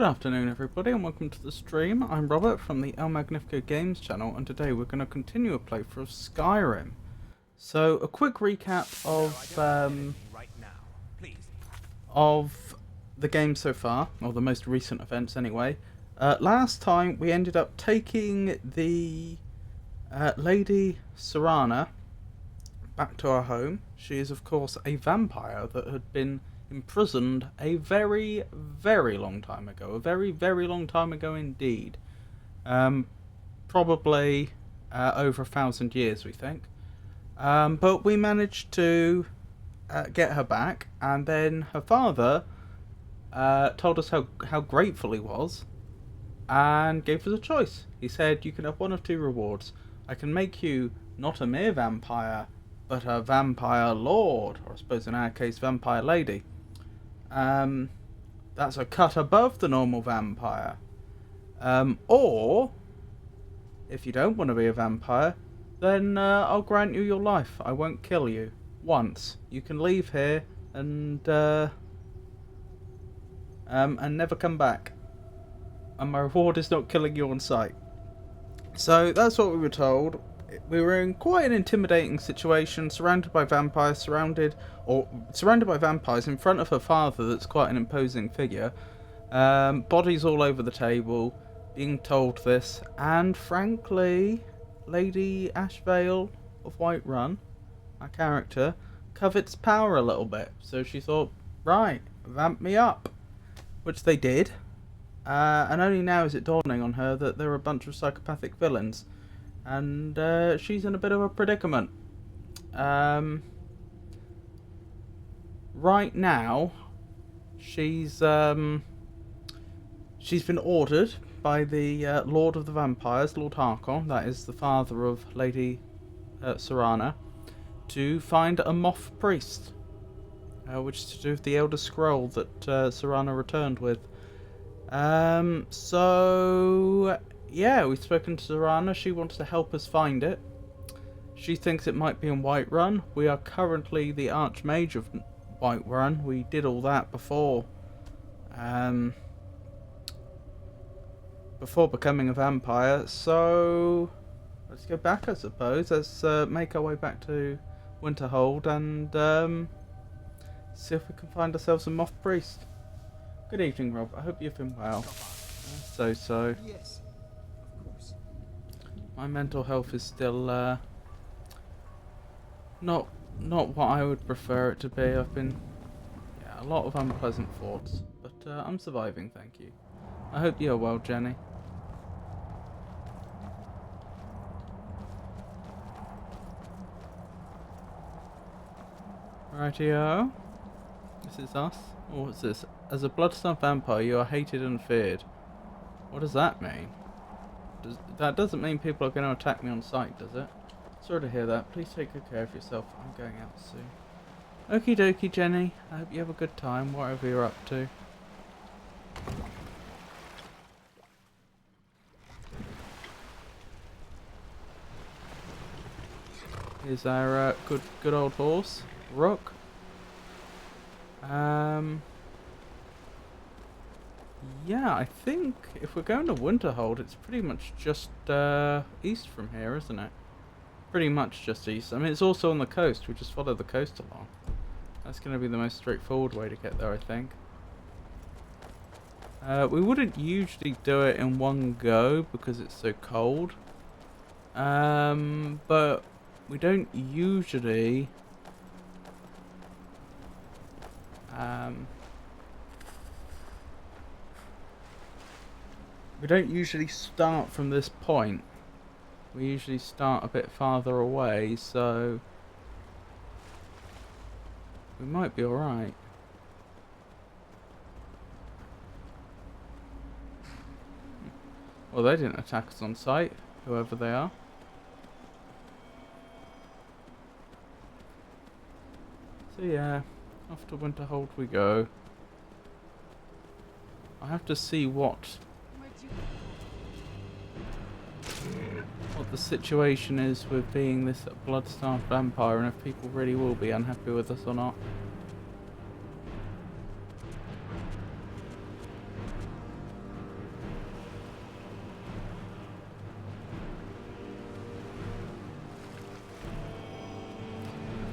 afternoon everybody and welcome to the stream. I'm Robert from the El Magnifico Games channel and today we're going to continue a playthrough of Skyrim. So a quick recap of the game so far, or the most recent events anyway. Last time we ended up taking the Lady Serana back to our home. She is of course a vampire that had been imprisoned a very, very long time ago. A very, very long time ago indeed. Probably over 1,000 years, we think. But we managed to get her back, and then her father told us how grateful he was, and gave us a choice. He said, you can have one of two rewards. I can make you not a mere vampire, but a vampire lord, or I suppose in our case, vampire lady. That's a cut above the normal vampire. Or, if you don't want to be a vampire, then I'll grant you your life. I won't kill you. Once. You can leave here and never come back. And my reward is not killing you on sight. So that's what we were told. We were in quite an intimidating situation, surrounded by vampires, surrounded by vampires in front of her father that's quite an imposing figure. Bodies all over the table, being told this, and frankly, Lady Ashvale of Whiterun, our character, covets power a little bit. So she thought, right, vamp me up. Which they did. And only now is it dawning on her that they're a bunch of psychopathic villains. And she's in a bit of a predicament. Right now, she's been ordered by the Lord of the Vampires, Lord Harkon, that is the father of Lady Serana, to find a moth priest, which is to do with the Elder Scroll that Serana returned with. So yeah, we've spoken to Serana. She wants to help us find it. She thinks it might be in Whiterun. We are currently the Archmage of Whiterun. We did all that before becoming a vampire. So let's go back, I suppose. Let's make our way back to Winterhold and see if we can find ourselves a moth priest. Good evening, Rob. I hope you've been well. So. Yes. My mental health is still not what I would prefer it to be. I've been a lot of unpleasant thoughts, but I'm surviving, thank you. I hope you're well, Jenny. Rightio. This is us. Oh, what's this? As a bloodstained vampire, you are hated and feared. What does that mean? That doesn't mean people are going to attack me on sight, does it? Sorry to hear that. Please take good care of yourself. I'm going out soon. Okie dokie, Jenny. I hope you have a good time, whatever you're up to. Here's our good old horse, Rook. Yeah, I think if we're going to Winterhold, it's pretty much just east from here, isn't it? Pretty much just east. I mean, it's also on the coast. We just follow the coast along. That's going to be the most straightforward way to get there, I think. We wouldn't usually do it in one go because it's so cold. But we don't usually... we don't usually start from this point. We usually start a bit farther away, so we might be alright. Well, they didn't attack us on sight, whoever they are. So yeah, off to Winterhold we go. I have to see what the situation is with being this blood-starved vampire and if people really will be unhappy with us or not.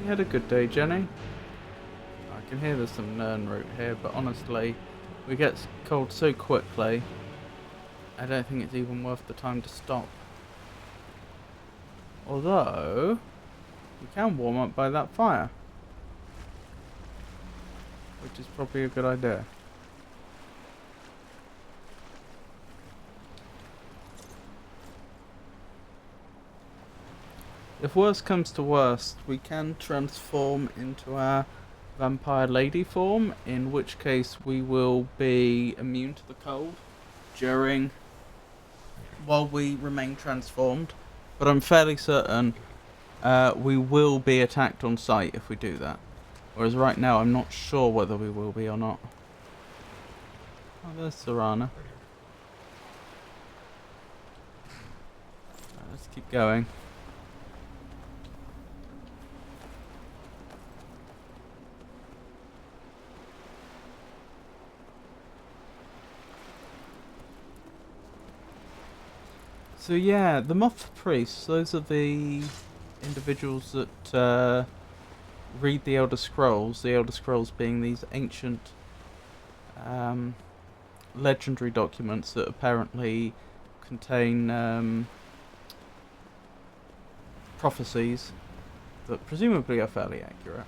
You had a good day, Jenny? I can hear there's some Nern route here, but honestly, we get cold so quickly, I don't think it's even worth the time to stop. Although, we can warm up by that fire, which is probably a good idea. If worst comes to worst, we can transform into our vampire lady form, in which case we will be immune to the cold while we remain transformed. But I'm fairly certain we will be attacked on sight if we do that. Whereas right now I'm not sure whether we will be or not. Oh, there's Serana. Let's keep going. So yeah, the moth priests, those are the individuals that read the Elder Scrolls being these ancient legendary documents that apparently contain prophecies that presumably are fairly accurate,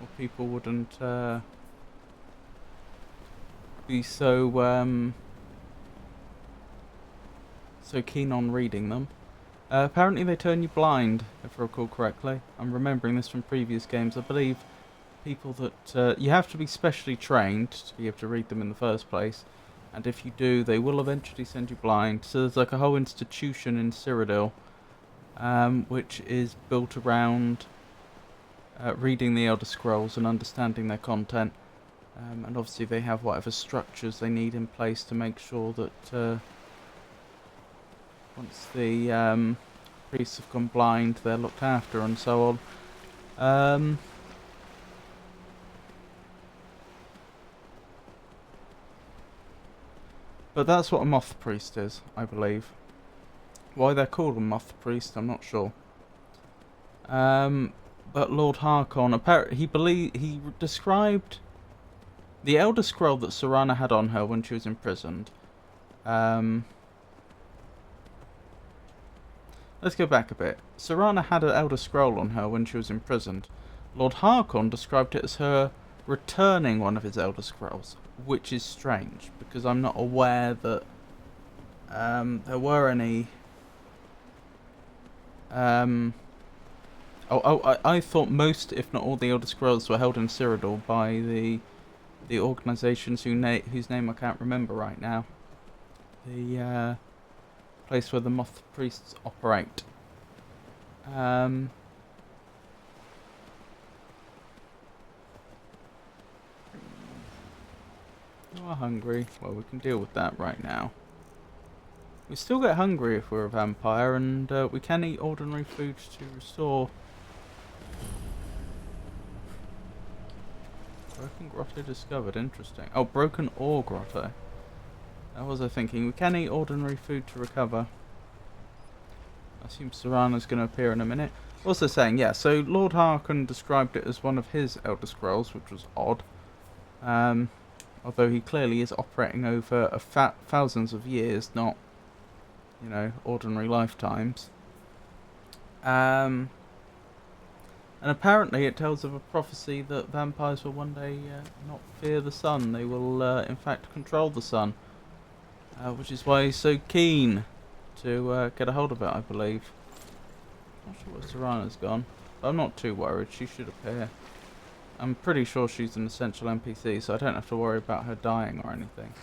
or people wouldn't be so keen on reading them. Apparently they turn you blind, if I recall correctly. I'm remembering this from previous games. I believe people that you have to be specially trained to be able to read them in the first place, and if you do, they will eventually send you blind. So there's like a whole institution in Cyrodiil, which is built around reading the Elder Scrolls and understanding their content. And obviously they have whatever structures they need in place to make sure that once the priests have gone blind, they're looked after and so on. But that's what a moth priest is, I believe. Why they're called a moth priest, I'm not sure. But Lord Harkon, apparently he described the Elder Scroll that Serana had on her when she was imprisoned. Let's go back a bit. Serana had an Elder Scroll on her when she was imprisoned. Lord Harkon described it as her returning one of his Elder Scrolls, which is strange, because I'm not aware that there were any... I thought most, if not all, the Elder Scrolls were held in Cyrodiil by the organisations whose name I can't remember right now. The place where the moth priests operate. You are hungry. Well, we can deal with that right now. We still get hungry if we're a vampire, and we can eat ordinary food to restore. Broken grotto discovered. Interesting. Oh, broken ore grotto. That was I thinking. We can eat ordinary food to recover. I assume Serana's going to appear in a minute. Also saying, yeah, so Lord Harkon described it as one of his Elder Scrolls, which was odd. Although he clearly is operating over thousands of years, not, you know, ordinary lifetimes. And apparently it tells of a prophecy that vampires will one day not fear the sun. They will, in fact, control the sun. Which is why he's so keen to get a hold of it, I believe. Not sure where Serana's gone, but I'm not too worried. She should appear. I'm pretty sure she's an essential NPC, so I don't have to worry about her dying or anything.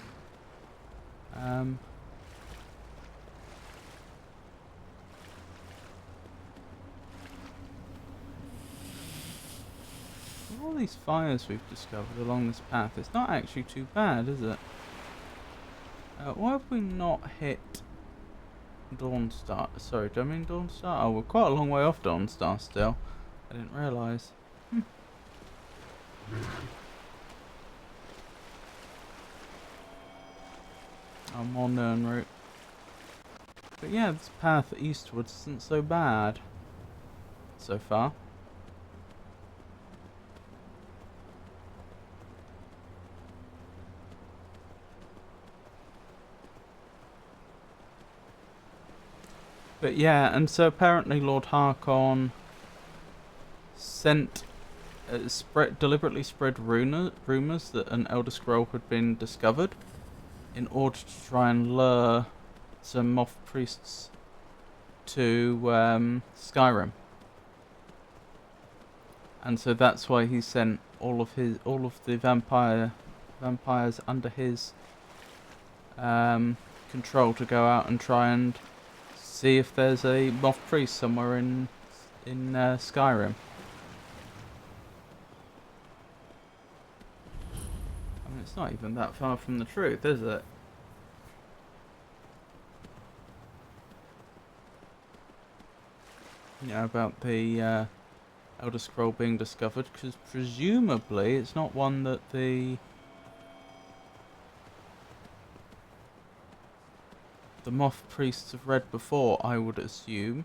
All these fires we've discovered along this path, it's not actually too bad, is it? Why have we not hit Dawnstar? Sorry, do I mean Dawnstar? Oh, we're quite a long way off Dawnstar still. I didn't realise. Oh, more Nern route. But yeah, this path eastwards isn't so bad so far. But yeah, and so apparently Lord Harkon sent deliberately spread rumors that an Elder Scroll had been discovered in order to try and lure some moth priests to Skyrim, and so that's why he sent all of the vampires under his control to go out and try and see if there's a moth priest somewhere in Skyrim. I mean, it's not even that far from the truth, is it? Yeah, about the Elder Scroll being discovered, because presumably it's not one that the moth priests have read before, I would assume.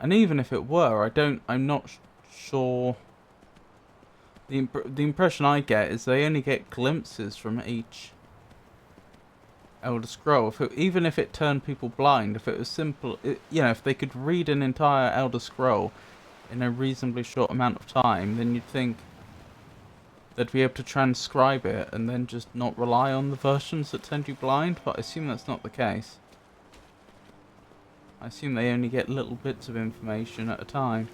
And even if it were, I'm not sure. The impression I get is they only get glimpses from each Elder Scroll. Even if it turned people blind, if it was simple, if they could read an entire Elder Scroll in a reasonably short amount of time, then you'd think they'd be able to transcribe it and then just not rely on the versions that turn you blind, but I assume that's not the case. I assume they only get little bits of information at a time.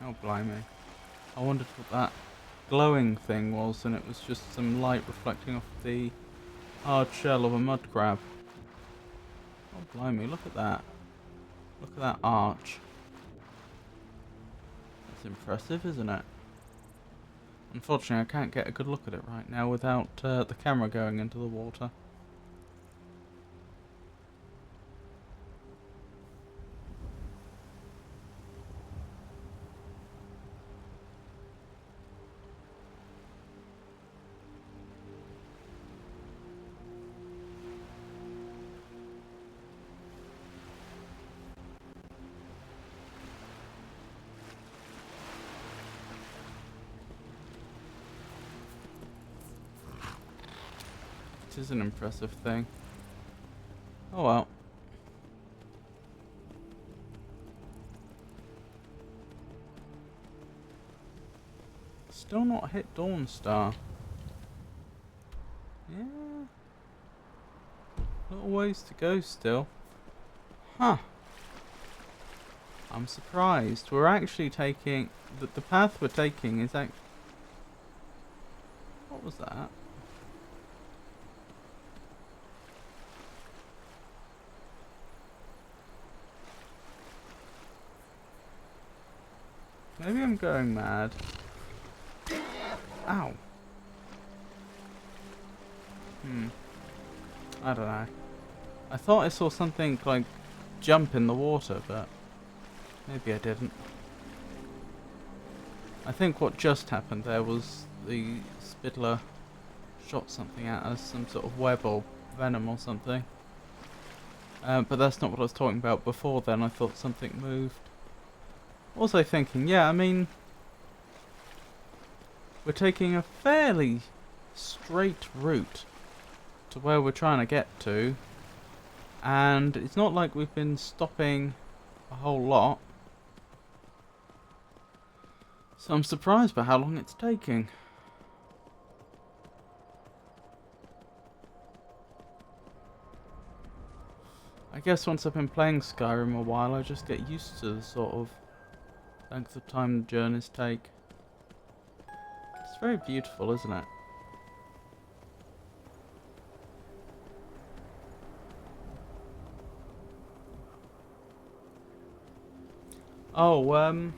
Oh, blimey. I wondered what that glowing thing was, and it was just some light reflecting off the hard shell of a mud crab. Oh, blimey, look at that. Look at that arch. That's impressive, isn't it? Unfortunately, I can't get a good look at it right now without the camera going into the water. It is an impressive thing. Oh well. Still not hit Dawnstar. Yeah. Little ways to go still. Huh. I'm surprised. We're actually taking... The path we're taking is actually... What was that? Maybe I'm going mad. Ow. I don't know. I thought I saw something like jump in the water, but maybe I didn't. I think what just happened there was the Spittler shot something at us, some sort of web or venom or something. But that's not what I was talking about before then. I thought something moved. What was I thinking? Yeah, I mean, we're taking a fairly straight route to where we're trying to get to, and it's not like we've been stopping a whole lot, so I'm surprised by how long it's taking. I guess once I've been playing Skyrim a while, I just get used to the sort of length of time the journeys take. It's very beautiful, isn't it? Oh,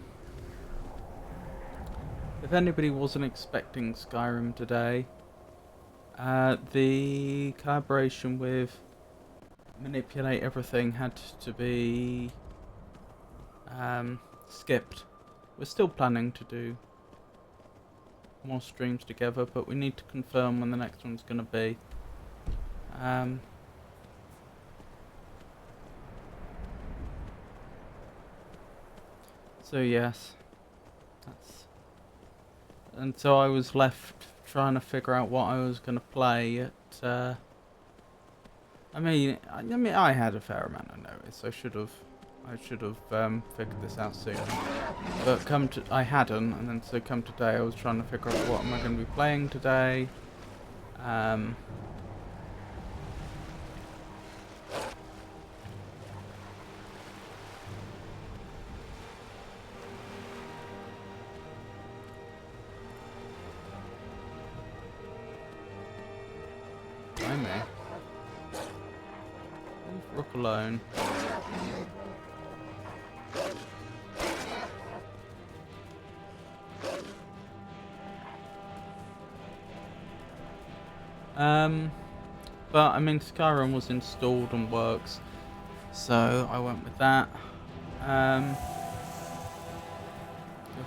if anybody wasn't expecting Skyrim today, the collaboration with Manipulate Everything had to be skipped. We're still planning to do more streams together, but we need to confirm when the next one's going to be. So yes, that's... And so I was left trying to figure out what I was going to play at... I had a fair amount of notice. I should have figured this out sooner. But I hadn't, and then so come today, I was trying to figure out what am I going to be playing today. I may. Leave Rook alone. But I mean, Skyrim was installed and works, so I went with that. The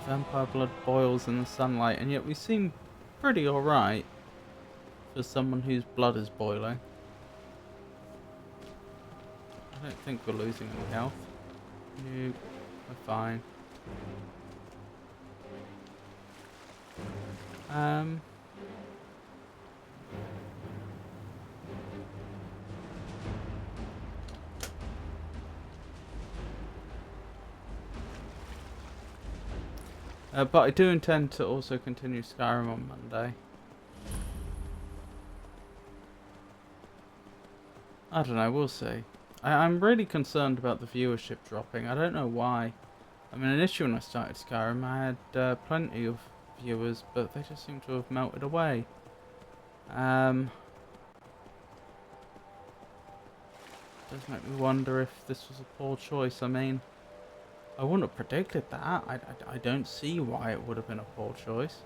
vampire blood boils in the sunlight, and yet we seem pretty alright for someone whose blood is boiling. I don't think we're losing any health. Nope, we're fine. But I do intend to also continue Skyrim on Monday. I don't know, we'll see. I'm really concerned about the viewership dropping. I don't know why. I mean, initially when I started Skyrim, I had plenty of viewers, but they just seem to have melted away. Does make me wonder if this was a poor choice. I mean, I wouldn't have predicted that. I don't see why it would have been a poor choice.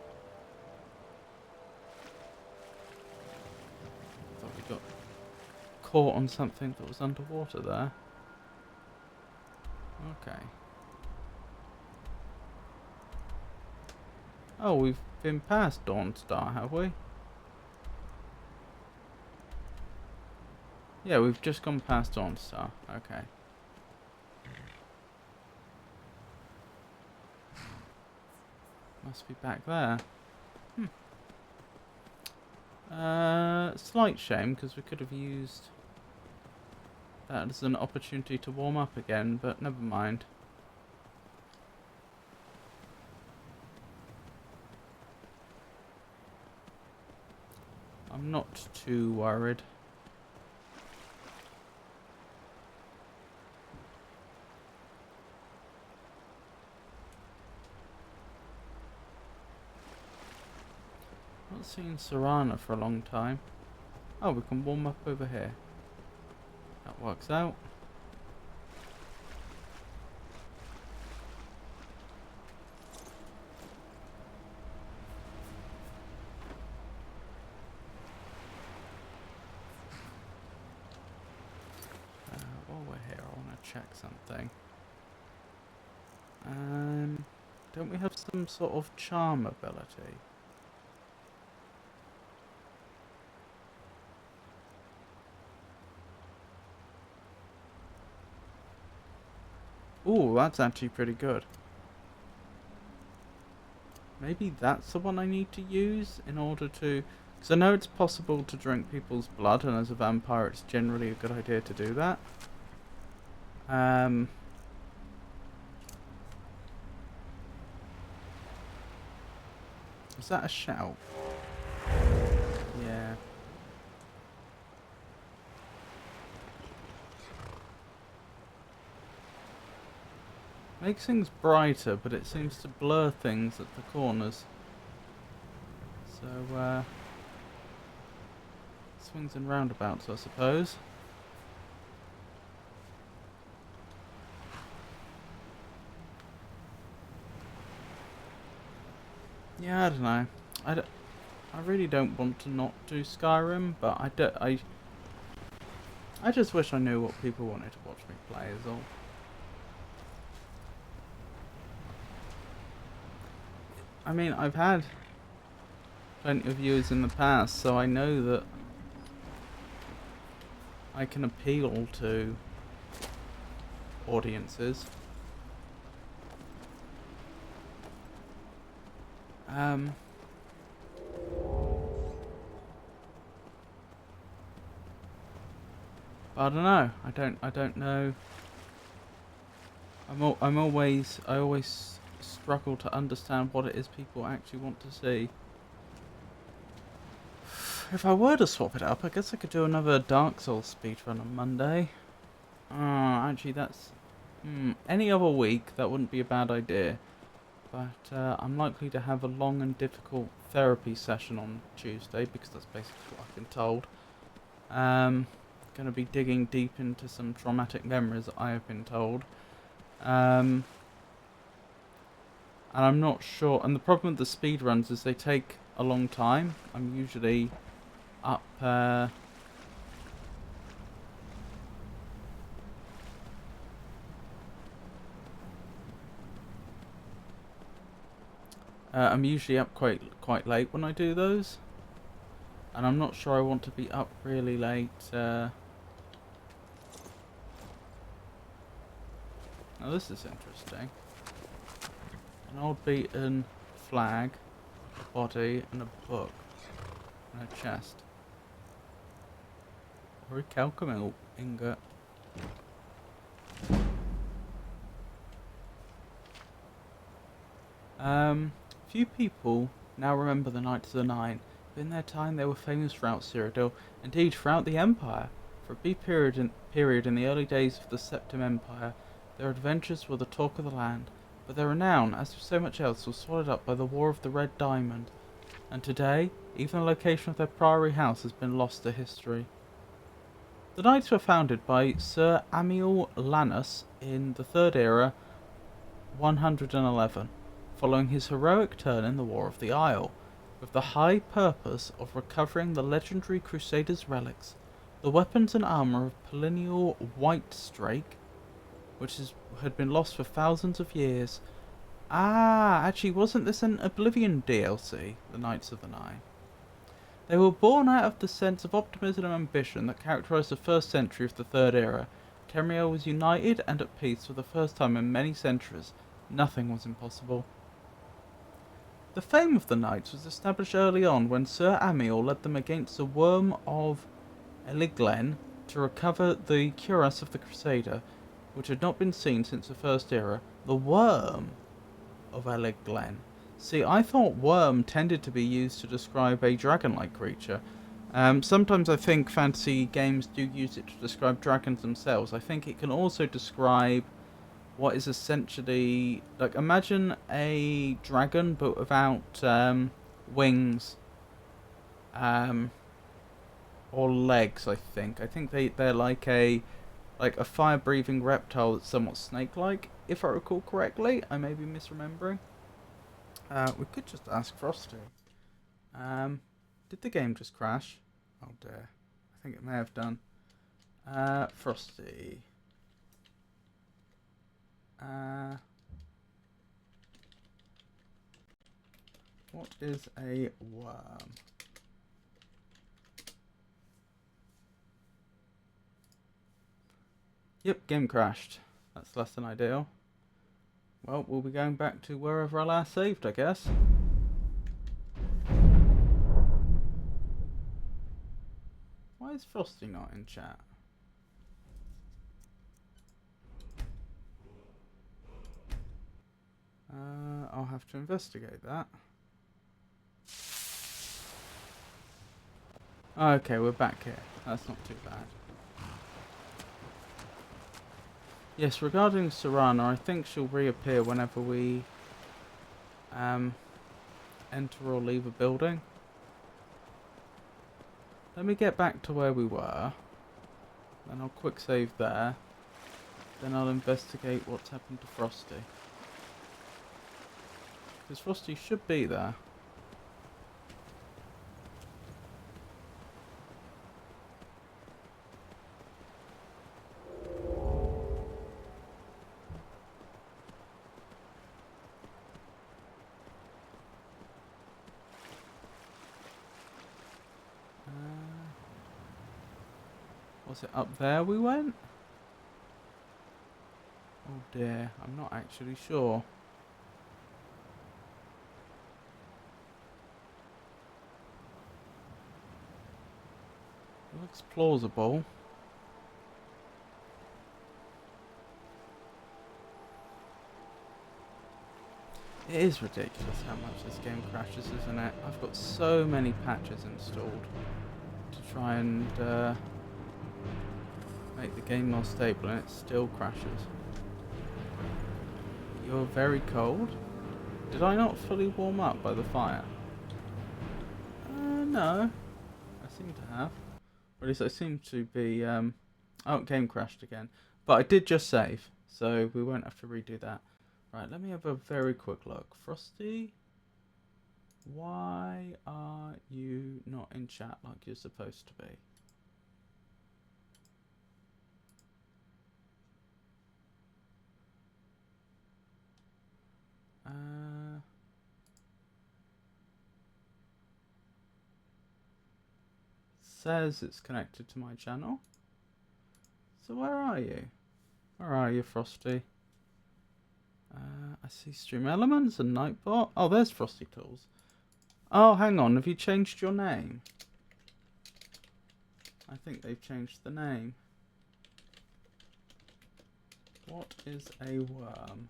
Thought we got caught on something that was underwater there. Okay. Oh, we've been past Dawnstar, have we? Yeah, we've just gone past Dawnstar. Okay. Must be back there. Slight shame, because we could have used that as an opportunity to warm up again, but never mind. I'm not too worried. Not seen Serana for a long time. Oh, we can warm up over here. That works out. While we're here, I want to check something. Don't we have some sort of charm ability? Ooh, that's actually pretty good. Maybe that's the one I need to use in order to... Because I know it's possible to drink people's blood, and as a vampire it's generally a good idea to do that. Is that a shout? Yeah. Makes things brighter, but it seems to blur things at the corners. So, swings and roundabouts, I suppose. Yeah, I don't know. I really don't want to not do Skyrim, but I just wish I knew what people wanted to watch me play is all. I mean, I've had plenty of viewers in the past, so I know that I can appeal to audiences. Um, I don't know. I don't know. I always struggle to understand what it is people actually want to see. If I were to swap it up, I guess I could do another Dark Souls speedrun on Monday. Actually, that's... any other week, that wouldn't be a bad idea. But I'm likely to have a long and difficult therapy session on Tuesday, because that's basically what I've been told. Going to be digging deep into some traumatic memories, I have been told. And I'm not sure... And the problem with the speedruns is they take a long time. I'm usually up... I'm usually up quite late when I do those, and I'm not sure I want to be up really late. Now this is interesting. An old beaten flag, a body, and a book, and a chest. Or a calcumel ingot. Few people now remember the Knights of the Nine, but in their time they were famous throughout Cyrodiil, indeed throughout the Empire. For a brief period in the early days of the Septim Empire, their adventures were the talk of the land, but their renown, as with so much else, was swallowed up by the War of the Red Diamond, and today, even the location of their priory house has been lost to history. The Knights were founded by Sir Amiel Lanus in the Third Era, 111. Following his heroic turn in the War of the Isle, with the high purpose of recovering the legendary Crusaders' relics, the weapons and armour of Polinial Whitestrake, which had been lost for thousands of years. Actually, wasn't this an Oblivion DLC, the Knights of the Nine? They were born out of the sense of optimism and ambition that characterised the first century of the Third Era. Tamriel was united and at peace for the first time in many centuries. Nothing was impossible. The fame of the Knights was established early on when Sir Amiel led them against the Worm of Eliglen to recover the cuirass of the Crusader, which had not been seen since the First Era. The Worm of Eliglen. See, I thought worm tended to be used to describe a dragon-like creature. Sometimes I think fantasy games do use it to describe dragons themselves. I think it can also describe what is essentially, like, imagine a dragon but without wings or legs. I think they're like a fire-breathing reptile that's somewhat snake-like, if I recall correctly. I may be misremembering. We could just ask Frosty. Did the game just crash? Oh dear, I think it may have done. Frosty. What is a worm? Yep, game crashed. That's less than ideal. Well, we'll be going back to wherever I last saved, I guess. Why is Frosty not in chat? I'll have to investigate that. Okay, we're back here. That's not too bad. Yes, regarding Serana, I think she'll reappear whenever we enter or leave a building. Let me get back to where we were. Then I'll quick save there. Then I'll investigate what's happened to Frosty. Because Frosty should be there. Was it up there we went? Oh dear, I'm not actually sure. Looks plausible. It is ridiculous how much this game crashes, isn't it? I've got so many patches installed to try and make the game more stable, and it still crashes. You're very cold? Did I not fully warm up by the fire? No. I seem to have. Or at least I seem to be... Oh, game crashed again. But I did just save, so we won't have to redo that. Right, let me have a very quick look. Frosty, why are you not in chat like you're supposed to be? Says it's connected to my channel. So where are you? Where are you, Frosty? I see Stream Elements and Nightbot. Oh, there's Frosty Tools. Oh, hang on. Have you changed your name? I think they've changed the name. What is a worm?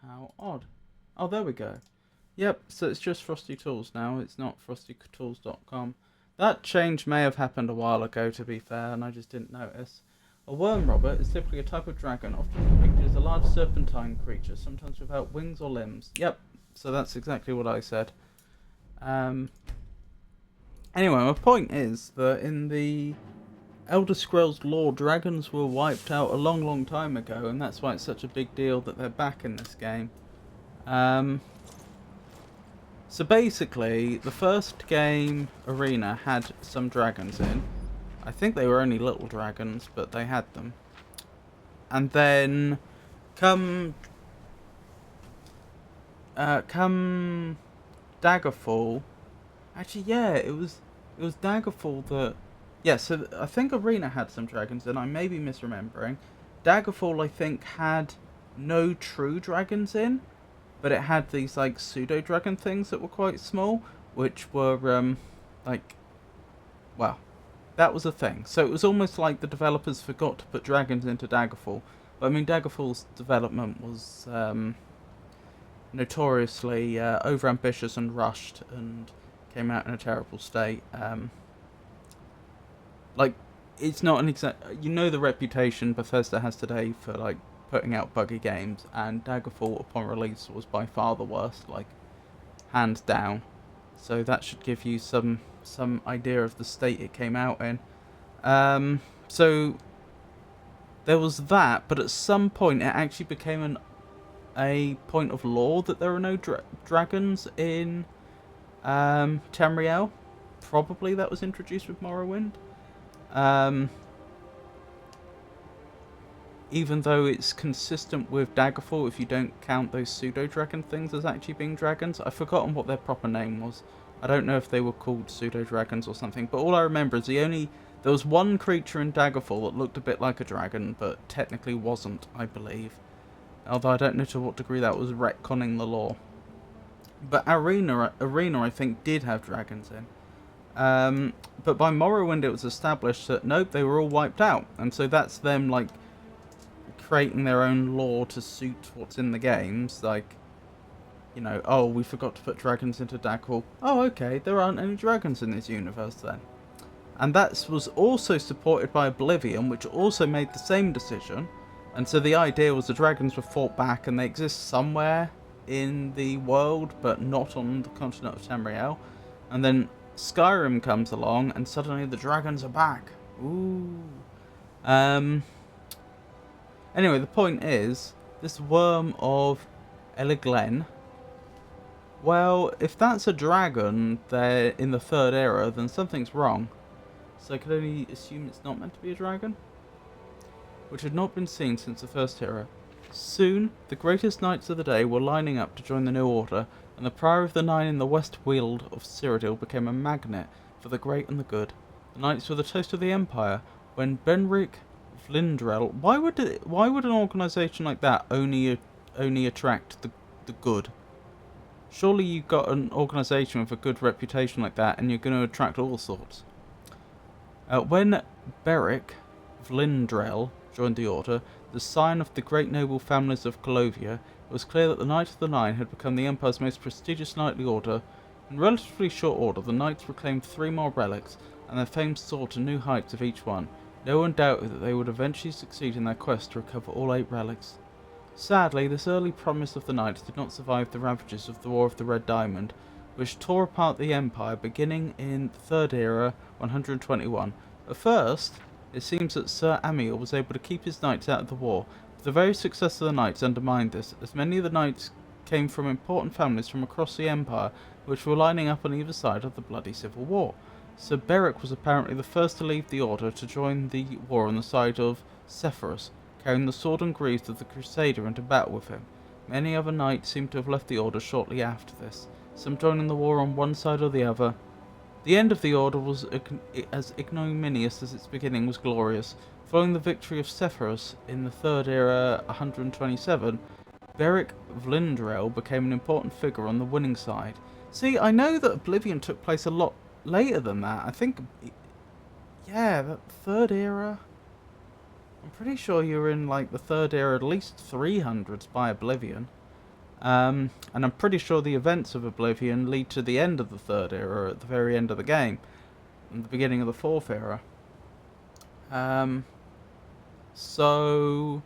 How odd. Oh, there we go. Yep, so it's just Frosty Tools now. It's not frostytools.com. That change may have happened a while ago, to be fair, and I just didn't notice. A worm robber is typically a type of dragon, often depicted as a large serpentine creature, sometimes without wings or limbs. Yep, so that's exactly what I said. Anyway, my point is that in the Elder Scrolls lore, dragons were wiped out a long, long time ago, and that's why it's such a big deal that they're back in this game. So basically, the first game, Arena, had some dragons in. I think they were only little dragons, but they had them. And then, come Daggerfall. Actually, yeah, it was Daggerfall that. Yeah, so I think Arena had some dragons, and I may be misremembering. Daggerfall, I think, had no true dragons in, but it had these like pseudo dragon things that were quite small, which were well, that was a thing. So it was almost like the developers forgot to put dragons into Daggerfall. But I mean, Daggerfall's development was notoriously overambitious and rushed, and came out in a terrible state. Like, it's not an exact. You know the reputation Bethesda has today for like putting out buggy games, and Daggerfall upon release was by far the worst, like hands down. So that should give you some idea of the state it came out in. So there was that, but at some point it actually became a point of law that there are no dragons in Tamriel. Probably that was introduced with Morrowind. Even though it's consistent with Daggerfall if you don't count those pseudo-dragon things as actually being dragons. I've forgotten what their proper name was. I don't know if they were called pseudo-dragons or something, but all I remember is there was one creature in Daggerfall that looked a bit like a dragon, but technically wasn't, I believe. Although I don't know to what degree that was retconning the lore. But Arena I think, did have dragons in. But by Morrowind it was established that, nope, they were all wiped out. And so that's them, like, creating their own lore to suit what's in the games, like, you know, oh, we forgot to put dragons into Daggerfall. Oh, okay, there aren't any dragons in this universe then. And that was also supported by Oblivion, which also made the same decision. And so the idea was the dragons were fought back and they exist somewhere in the world, but not on the continent of Tamriel. And then Skyrim comes along and suddenly the dragons are back. Ooh. Anyway, the point is, this worm of Eliglen, well, if that's a dragon there in the third era, then something's wrong. So I can only assume it's not meant to be a dragon, which had not been seen since the first era. Soon, the greatest knights of the day were lining up to join the new order, and the Prior of the Nine in the West Weald of Cyrodiil became a magnet for the great and the good. The knights were the toast of the Empire, when Benric Flindrel. Why would an organisation like that only attract the good? Surely you've got an organisation with a good reputation like that, and you're going to attract all sorts. When Beric Vlindrel joined the Order, the scion of the great noble families of Colovia, it was clear that the Knights of the Nine had become the Empire's most prestigious knightly order. In relatively short order, the Knights reclaimed 3 more relics, and their fame soared to new heights of each one. No one doubted that they would eventually succeed in their quest to recover all 8 relics. Sadly, this early promise of the Knights did not survive the ravages of the War of the Red Diamond, which tore apart the Empire beginning in the Third Era 121. At first, it seems that Sir Amiel was able to keep his knights out of the war, but the very success of the knights undermined this, as many of the knights came from important families from across the Empire which were lining up on either side of the bloody civil war. Sir Beric was apparently the first to leave the Order to join the war on the side of Sepphoris, carrying the sword and greaves of the Crusader into battle with him. Many other knights seem to have left the Order shortly after this, some joining the war on one side or the other. The end of the Order was as ignominious as its beginning was glorious. Following the victory of Sepphoris in the Third Era 127, Beric Vlindrel became an important figure on the winning side. See, I know that Oblivion took place a lot later than that. I think, yeah, that Third Era. I'm pretty sure you were in like the Third Era, at least 300s by Oblivion. And I'm pretty sure the events of Oblivion lead to the end of the Third Era, at the very end of the game, and the beginning of the Fourth Era. So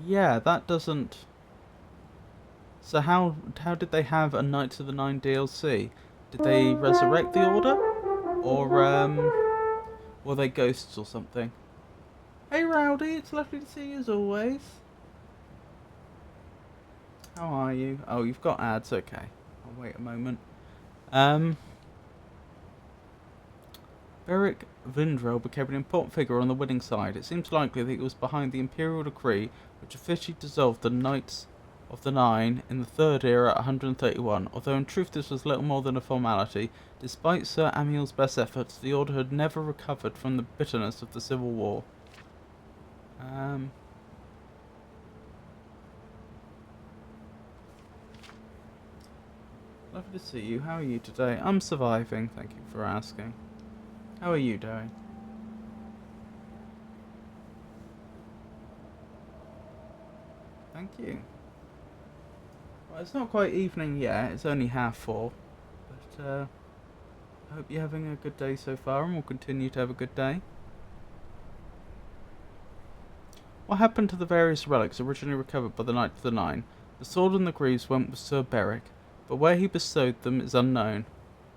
yeah, that doesn't. So how did they have a Knights of the Nine DLC? Did they resurrect the Order, or were they ghosts or something? Hey Rowdy, it's lovely to see you as always. How are you? Oh, you've got ads, okay. I'll wait a moment. Beric Vindrel became an important figure on the winning side. It seems likely that he was behind the Imperial decree which officially dissolved the Knights of the Nine in the Third Era 131, although in truth this was little more than a formality. Despite Sir Amiel's best efforts, the Order had never recovered from the bitterness of the Civil War. Lovely to see you. How are you today? I'm surviving, thank you for asking. How are you doing? Thank you. Well, it's not quite evening yet, it's only 4:30, but I hope you're having a good day so far and will continue to have a good day. What happened to the various relics originally recovered by the Knights of the Nine? The sword and the greaves went with Sir Beric, but where he bestowed them is unknown.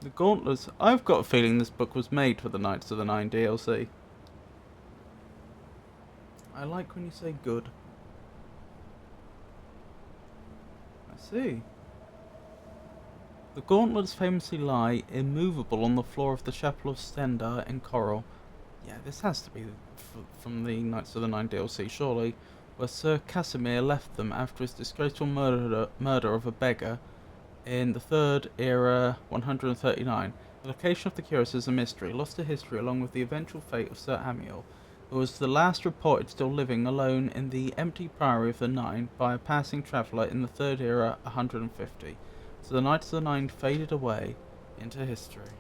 The gauntlets. I've got a feeling this book was made for the Knights of the Nine DLC. I like when you say good. I see. The gauntlets famously lie immovable on the floor of the Chapel of Stendar in Coral. Yeah, this has to be from the Knights of the Nine DLC, surely, where Sir Casimir left them after his disgraceful murder of a beggar in the Third Era 139. The location of the curious is a mystery, lost to history along with the eventual fate of Sir Amiel, who was the last reported still living alone in the empty Priory of the Nine by a passing traveller in the Third Era 150. So the Knights of the Nine faded away into history.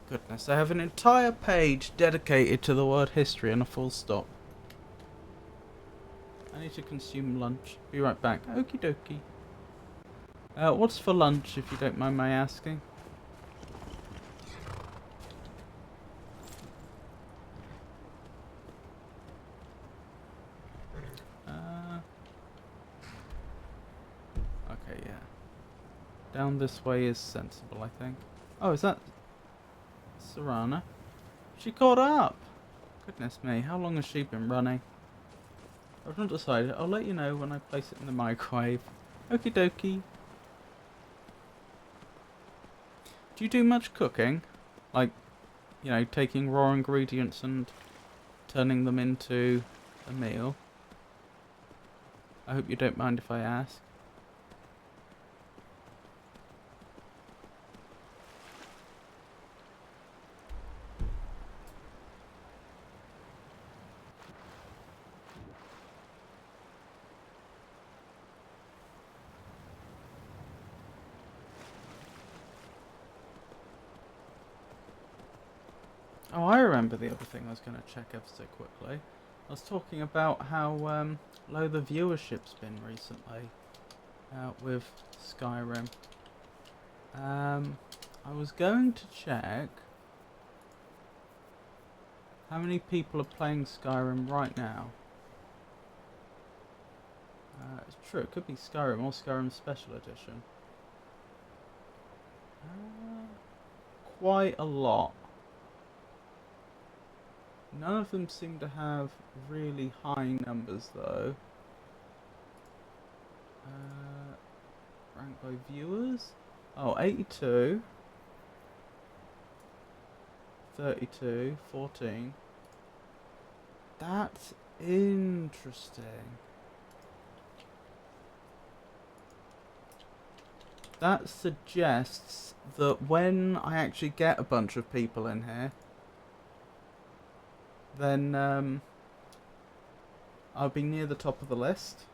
Goodness, I have an entire page dedicated to the word history and a full stop. I need to consume lunch. Be right back. Okie dokie. What's for lunch, if you don't mind my asking? Okay, yeah. Down this way is sensible, I think. Oh, is that Serana? She caught up! Goodness me, how long has she been running? I've not decided. I'll let you know when I place it in the microwave. Okie dokie. Do you do much cooking? Like, you know, taking raw ingredients and turning them into a meal? I hope you don't mind if I ask. Oh, I remember the other thing I was going to check ever so quickly. I was talking about how low the viewership's been recently with Skyrim. I was going to check how many people are playing Skyrim right now. It's true, it could be Skyrim or Skyrim Special Edition. Quite a lot. None of them seem to have really high numbers though. Ranked by viewers? Oh, 82. 32, 14. That's interesting. That suggests that when I actually get a bunch of people in here, then I'll be near the top of the list.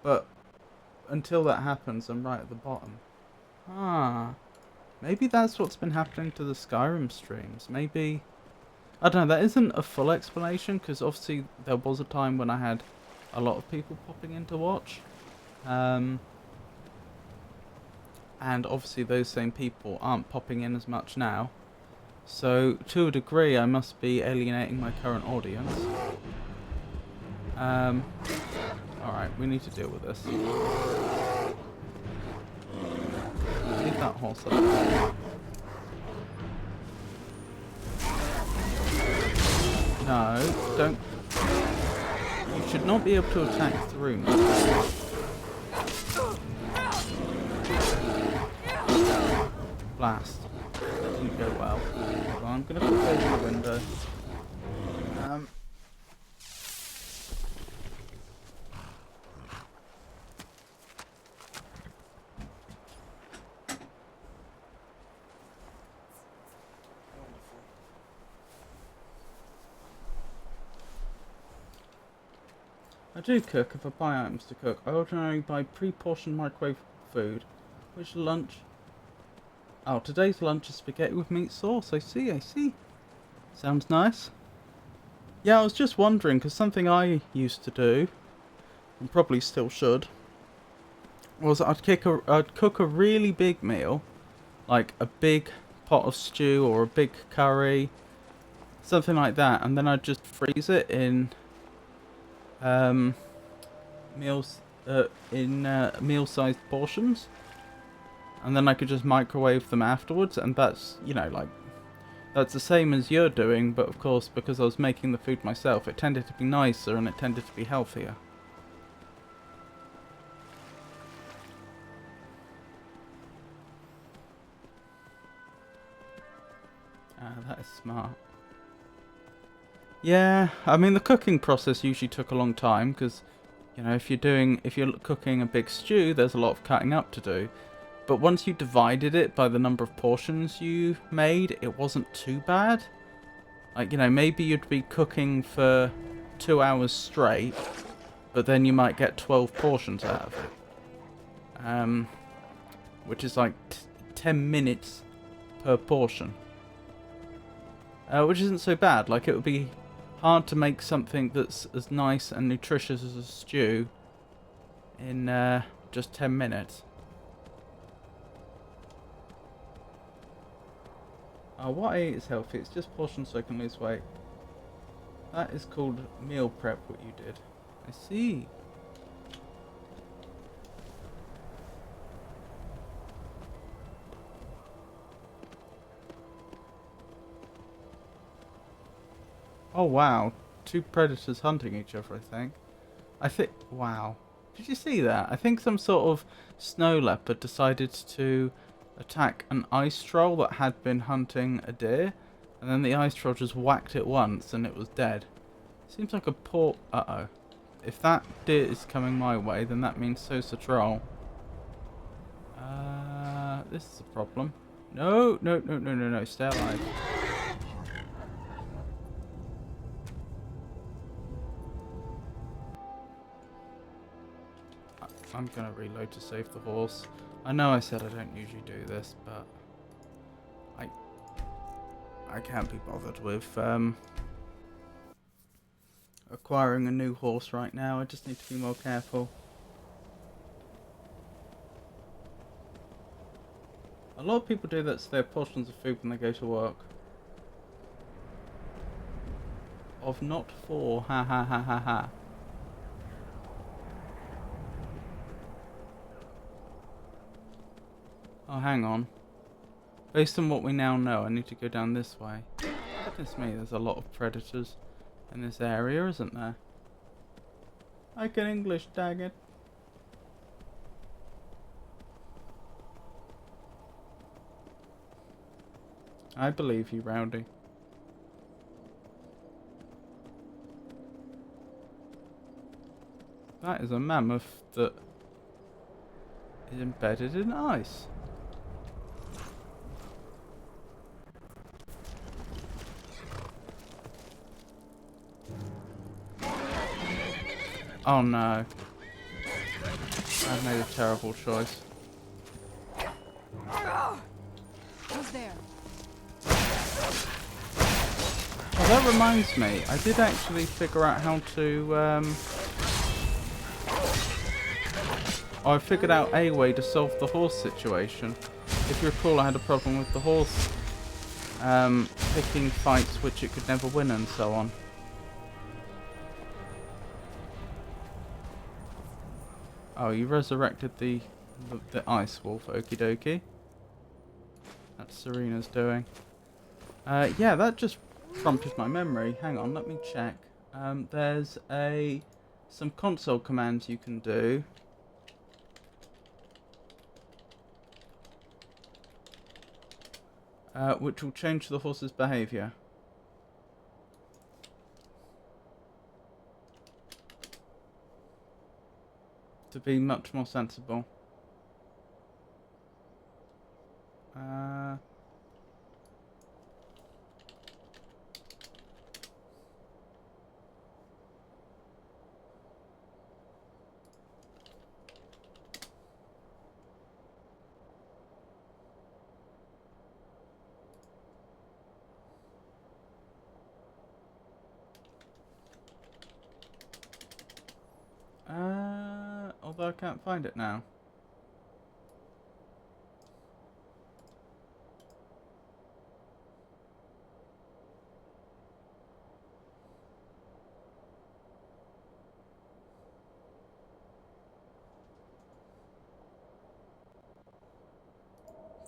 But until that happens, I'm right at the bottom. Maybe that's what's been happening to the Skyrim streams. Maybe, I don't know, that isn't a full explanation, because obviously there was a time when I had a lot of people popping in to watch. And obviously those same people aren't popping in as much now. So to a degree I must be alienating my current audience. Alright, we need to deal with this. Leave that horse up. No, don't. You should not be able to attack through me. Blast. That didn't go well. Well, I'm going to put those in the window. I do cook if I buy items to cook. I ordinarily buy pre-portioned microwave food. Which lunch? Oh, today's lunch is spaghetti with meat sauce. I see. Sounds nice. Yeah, I was just wondering, because something I used to do, and probably still should, was I'd cook a really big meal, like a big pot of stew or a big curry, something like that, and then I'd just freeze it in meal-sized portions, and then I could just microwave them afterwards. And that's, you know, like, that's the same as you're doing, but of course because I was making the food myself, it tended to be nicer and it tended to be healthier. That is smart. Yeah, I mean the cooking process usually took a long time because, you know, if you're cooking a big stew, there's a lot of cutting up to do. But once you divided it by the number of portions you made, it wasn't too bad. Like, you know, maybe you'd be cooking for 2 hours straight, but then you might get 12 portions out of it. Which is like 10 minutes per portion. Which isn't so bad. Like, it would be hard to make something that's as nice and nutritious as a stew in just 10 minutes. What I eat is healthy. It's just portions so I can lose weight. That is called meal prep, what you did. I see. Oh wow, 2 predators hunting each other, I think. Wow. Did you see that? I think some sort of snow leopard decided to attack an ice troll that had been hunting a deer, and then the ice troll just whacked it once and it was dead. Seems like a poor... Uh-oh. If that deer is coming my way, then that means so's a troll. This is a problem. No, stay alive. I'm gonna reload to save the horse. I know I said I don't usually do this, but I can't be bothered with acquiring a new horse right now. I just need to be more careful. A lot of people do that to their portions of food when they go to work. Of not four, ha ha ha ha ha. Oh, hang on. Based on what we now know, I need to go down this way. Goodness me, there's a lot of predators in this area, isn't there? I can English, dang it. I believe you, Rowdy. That is a mammoth that is embedded in ice. Oh no. I've made a terrible choice. Who's there? Oh, that reminds me. I did actually figure out how to, I figured out a way to solve the horse situation. If you recall, I had a problem with the horse picking fights which it could never win and so on. Oh, you resurrected the ice wolf, okie dokie. That's Serena's doing. Yeah, that just prompted my memory. Hang on, let me check. There's some console commands you can do. Which will change the horse's behaviour. To be much more sensible. Although I can't find it now.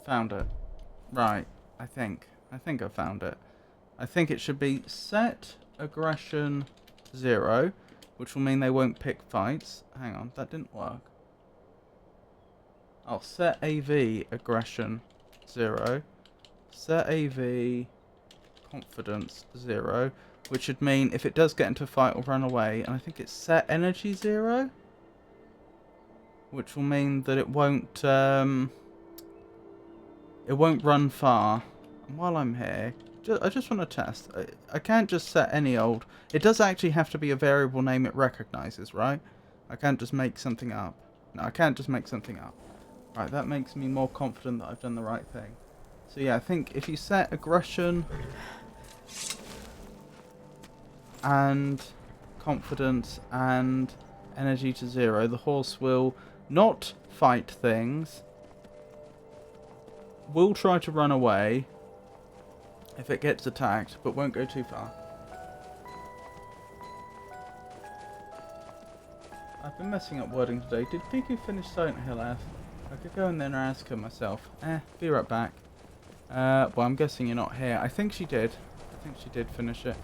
Found it. Right, I think I found it. I think it should be set aggression 0, which will mean they won't pick fights. Hang on, that didn't work. I'll set AV aggression 0. Set AV confidence 0, which should mean if it does get into a fight or run away, and I think it's set energy 0, which will mean that it won't run far. And while I'm here, I just want to test. I can't just set any old. It does actually have to be a variable name it recognizes, right? I can't just make something up. No, I can't just make something up. Right, that makes me more confident that I've done the right thing. So yeah, I think if you set aggression and confidence and energy to 0, the horse will not fight things, will try to run away if it gets attacked, but won't go too far. I've been messing up wording today. Did Piku finish Silent Hill F? I could go in there and ask her myself. Be right back. Well, I'm guessing you're not here. I think she did. I think she did finish it.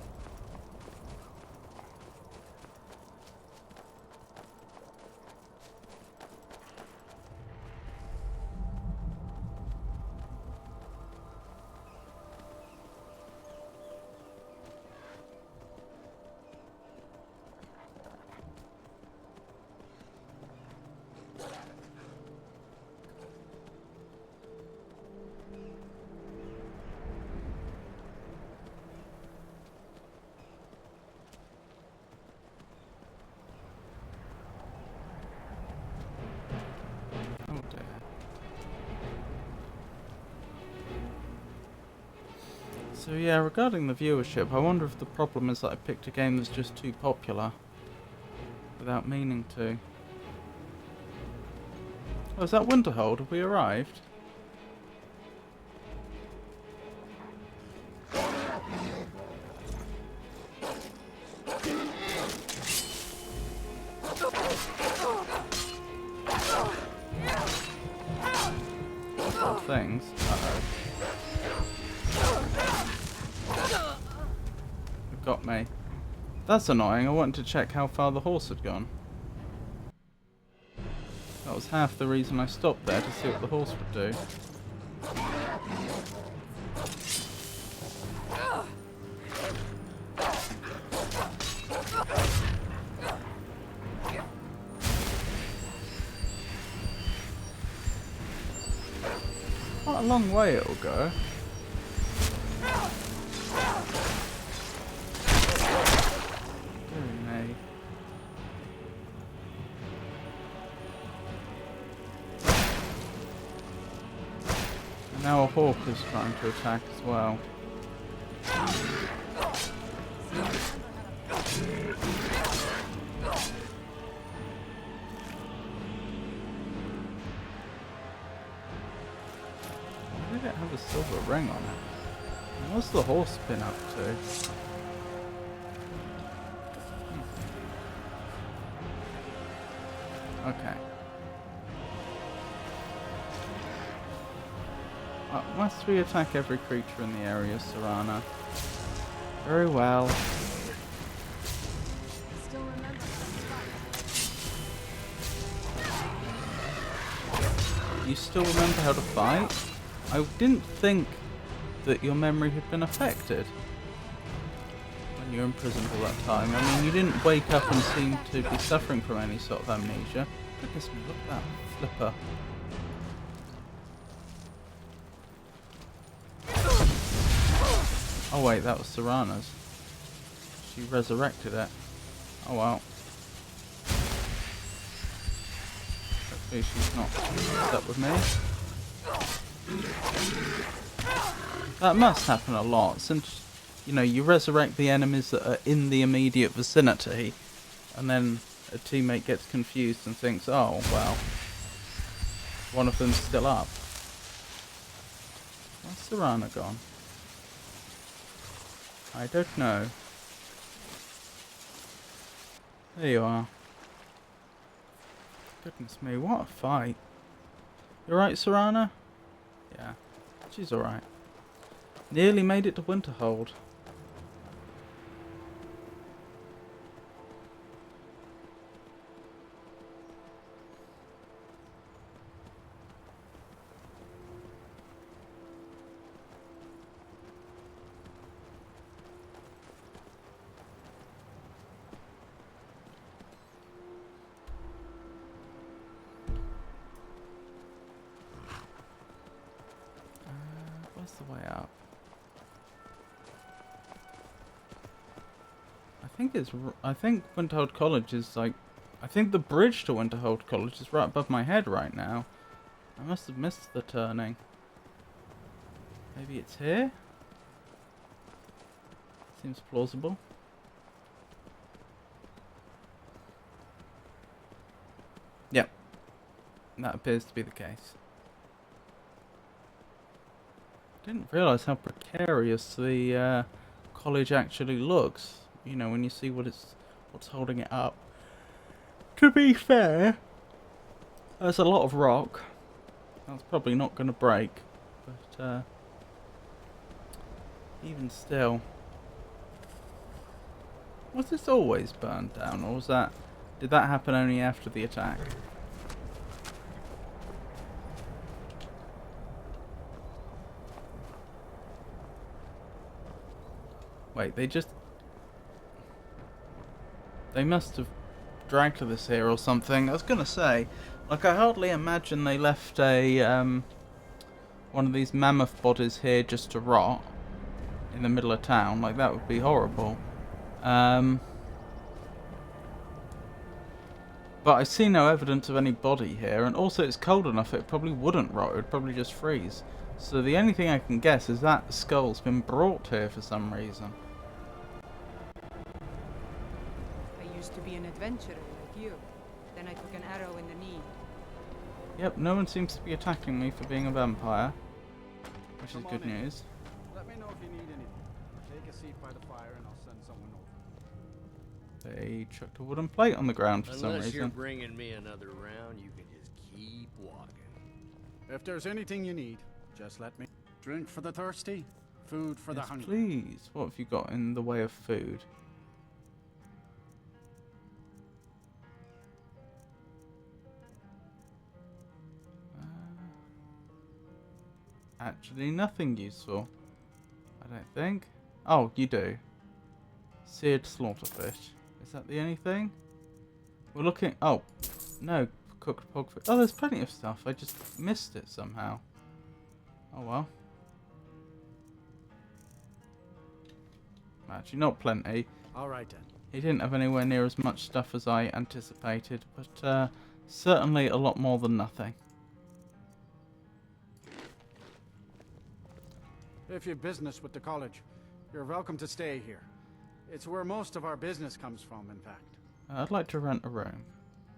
So yeah, regarding the viewership, I wonder if the problem is that I picked a game that's just too popular without meaning to. Oh, is that Winterhold? Have we arrived? Things. Uh-oh. It got me. That's annoying. I wanted to check how far the horse had gone. That was half the reason I stopped there, to see what the horse would do. Quite a long way it'll go. Dear me. And now a hawk is trying to attack as well. Did it have a silver ring on it? And what's the horse been up to? Okay. Must we attack every creature in the area, Serana? Very well. Still remember You still remember how to fight? I didn't think that your memory had been affected when you were imprisoned all that time. I mean, you didn't wake up and seem to be suffering from any sort of amnesia. Goodness me, look at that flipper. Oh wait, that was Serana's. She resurrected it. Oh well. Hopefully she's not upset with me. That must happen a lot, since, you know, you resurrect the enemies that are in the immediate vicinity, and then a teammate gets confused and thinks, oh, well, one of them's still up. Where's Serana gone? I don't know. There you are. Goodness me, what a fight. You alright, Serana? Yeah, she's alright. Nearly made it to Winterhold. Where's the way up? I think Winterhold College is like... I think the bridge to Winterhold College is right above my head right now. I must have missed the turning. Maybe it's here? Seems plausible. Yep. That appears to be the case. Didn't realise how precarious the college actually looks. You know, when you see what's holding it up. To be fair, there's a lot of rock. That's probably not going to break, but even still, was this always burned down, or did that happen only after the attack? Wait, they must have dragged this here or something. I was gonna say, like, I hardly imagine they left a one of these mammoth bodies here just to rot in the middle of town. Like, that would be horrible. But I see no evidence of any body here, and also it's cold enough it probably wouldn't rot. It would probably just freeze. So the only thing I can guess is that skull's been brought here for some reason. I used to be an adventurer like you. Then I took an arrow in the knee. Yep, no one seems to be attacking me for being a vampire, which is Come good on in. news. Let me know if you need anything. Take a seat by the fire and I'll send someone over. They chucked a wooden plate on the ground for some Unless you're reason. bringing me another round, you can just keep walking. If there's anything you need, just let me. Drink for the thirsty, food for the Yes, hungry. please. What have you got in the way of food? Actually, nothing useful. I don't think. Oh, you do. Seared slaughterfish. Is that the only thing? We're looking. Oh, no. Cooked pogfish. Oh, there's plenty of stuff. I just missed it somehow. Oh well. Actually, not plenty. All right then. He didn't have anywhere near as much stuff as I anticipated, but certainly a lot more than nothing. If you've business with the college, you're welcome to stay here. It's where most of our business comes from, in fact. I'd like to rent a room.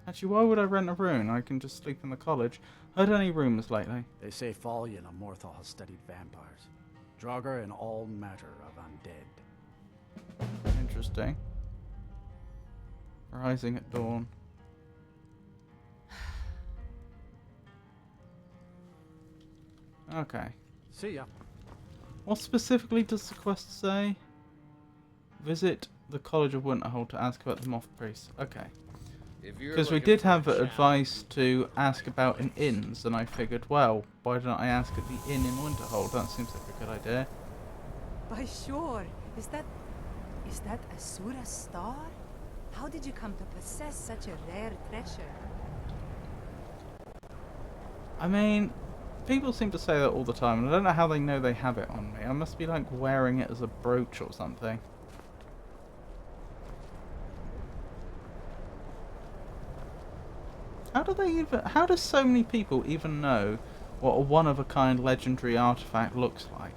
Actually, why would I rent a room? I can just sleep in the college. Heard any rumours lately? They say Fallion and Morthal has studied vampires. Draugr and all matter of undead. Interesting. Rising at dawn. Okay. See ya. What specifically does the quest say? Visit the College of Winterhold to ask about the Moth Priest. Okay. Because we did have advice to ask about in inns, and I figured, well, why don't I ask at the inn in Winterhold? That seems like a good idea. By sure. Is that Asura's star? How did you come to possess such a rare treasure? I mean, people seem to say that all the time, and I don't know how they know they have it on me. I must be like wearing it as a brooch or something. How does so many people even know what a one-of-a-kind legendary artifact looks like?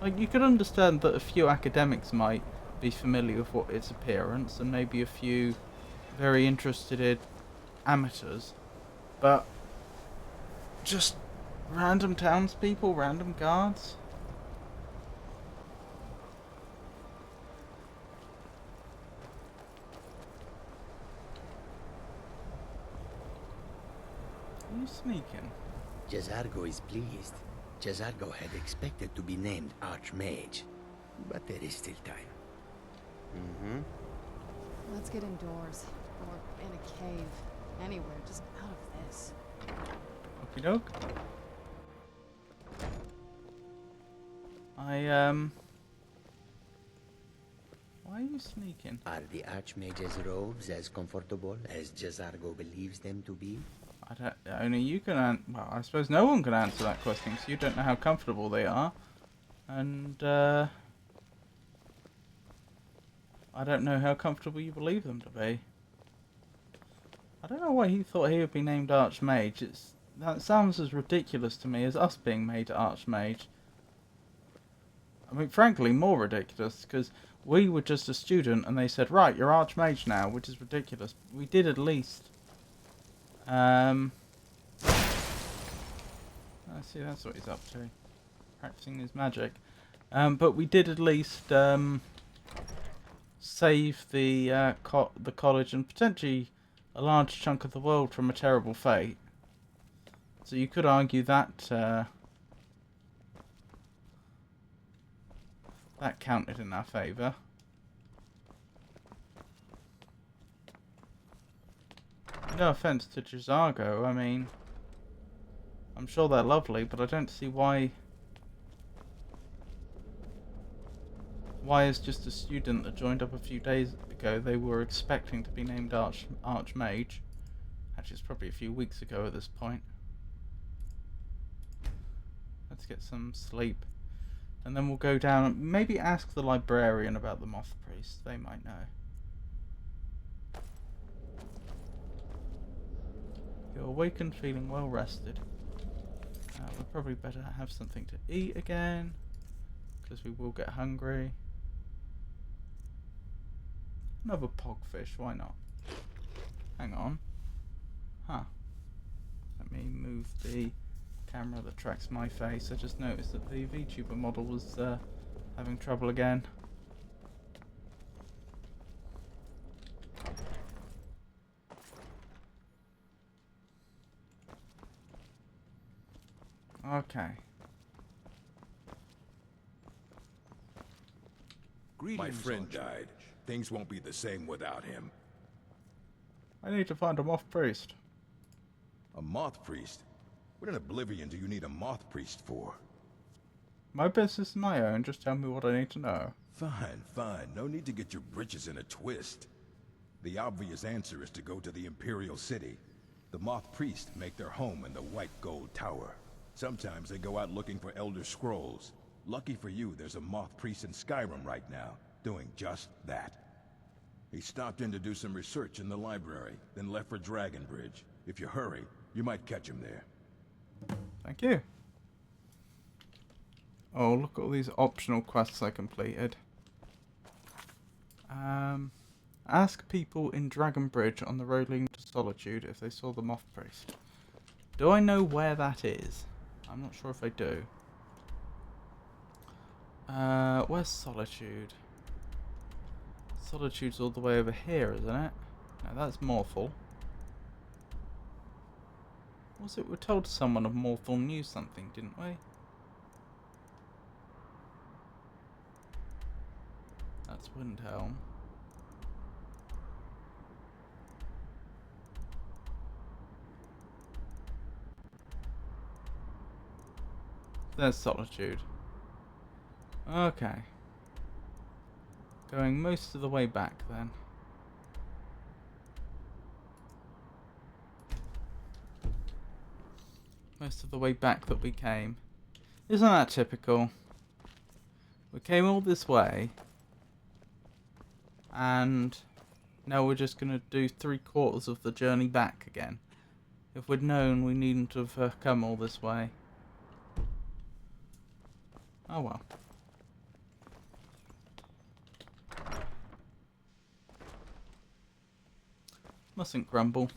Like, you could understand that a few academics might be familiar with what its appearance, and maybe a few very interested amateurs, but just random townspeople, random guards? Are you sneaking? Jazargo is pleased. Jazargo had expected to be named Archmage, but there is still time. Let's get indoors. Or in a cave. Anywhere, just out of this. Okie doke. Why are you sneaking? Are the Archmage's robes as comfortable as Jazargo believes them to be? Only you can well, I suppose no one can answer that question because you don't know how comfortable they are. And, I don't know how comfortable you believe them to be. I don't know why he thought he would be named Archmage. That sounds as ridiculous to me as us being made Archmage. I mean, frankly, more ridiculous, because we were just a student and they said, right, you're Archmage now, which is ridiculous. We did at least... I see, that's what he's up to. Practicing his magic. But we did at least save the college and potentially a large chunk of the world from a terrible fate. So you could argue that that counted in our favour. No offence to Jazargo, I mean, I'm sure they're lovely, but I don't see why as just a student that joined up a few days ago, they were expecting to be named Archmage. Actually, it's probably a few weeks ago at this point. Let's get some sleep. And then we'll go down and maybe ask the librarian about the Moth Priest. They might know. You're awakened feeling well rested. We probably better have something to eat again, because we will get hungry. Another pogfish, why not? Hang on. Huh. Let me move the camera that tracks my face. I just noticed that the VTuber model was having trouble again. Okay. My friend died. Things won't be the same without him. I need to find a moth priest. A moth priest? What in Oblivion do you need a moth priest for? My business is my own, just tell me what I need to know. Fine, fine. No need to get your britches in a twist. The obvious answer is to go to the Imperial City. The moth priests make their home in the White Gold Tower. Sometimes they go out looking for Elder Scrolls. Lucky for you, there's a moth priest in Skyrim right now, doing just that. He stopped in to do some research in the library, then left for Dragonbridge. If you hurry, you might catch him there. Thank you. Oh, look at all these optional quests I completed. Ask people in Dragonbridge on the road leading to Solitude if they saw the Moth Priest. Do I know where that is? I'm not sure if I do. Where's Solitude? Solitude's all the way over here, isn't it? No, that's Morthal. Was it? We told someone of Morthal knew something, didn't we? That's Windhelm. There's Solitude. Okay. Going most of the way back then. Most of the way back that we came. Isn't that typical? We came all this way. And now we're just going to do 3/4 of the journey back again. If we'd known, we needn't have come all this way. Oh well. Mustn't grumble.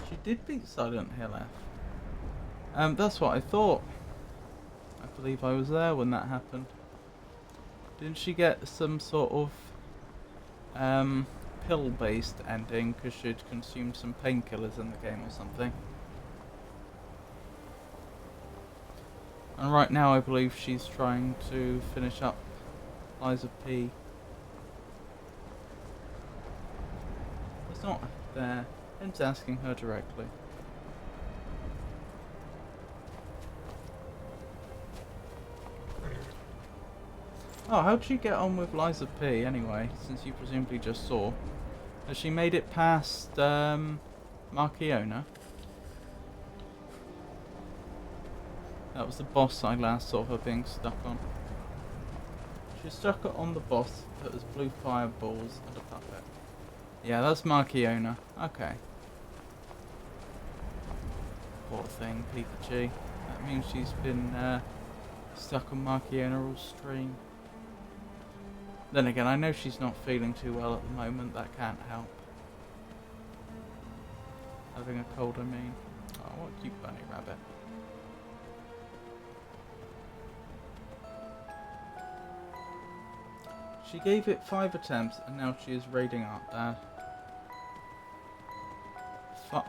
She did beat Silent Hill F. That's what I thought. I believe I was there when that happened. Didn't she get some sort of pill-based ending because she'd consumed some painkillers in the game or something? And right now I believe she's trying to finish up Lies of P. It's not there. Em's asking her directly. Oh, how'd she get on with Lies of P anyway, since you presumably just saw? Has she made it past Marchiona? That was the boss I last saw her being stuck on. She's stuck on the boss that has blue fireballs and a puppet. Yeah, that's Marchiona. Okay. Poor thing, Pikachu. That means she's been stuck on Marchiona all stream. Then again, I know she's not feeling too well at the moment. That can't help. Having a cold, I mean. Oh, what a cute bunny rabbit. She gave it 5 attempts and now she is raiding Art Dad.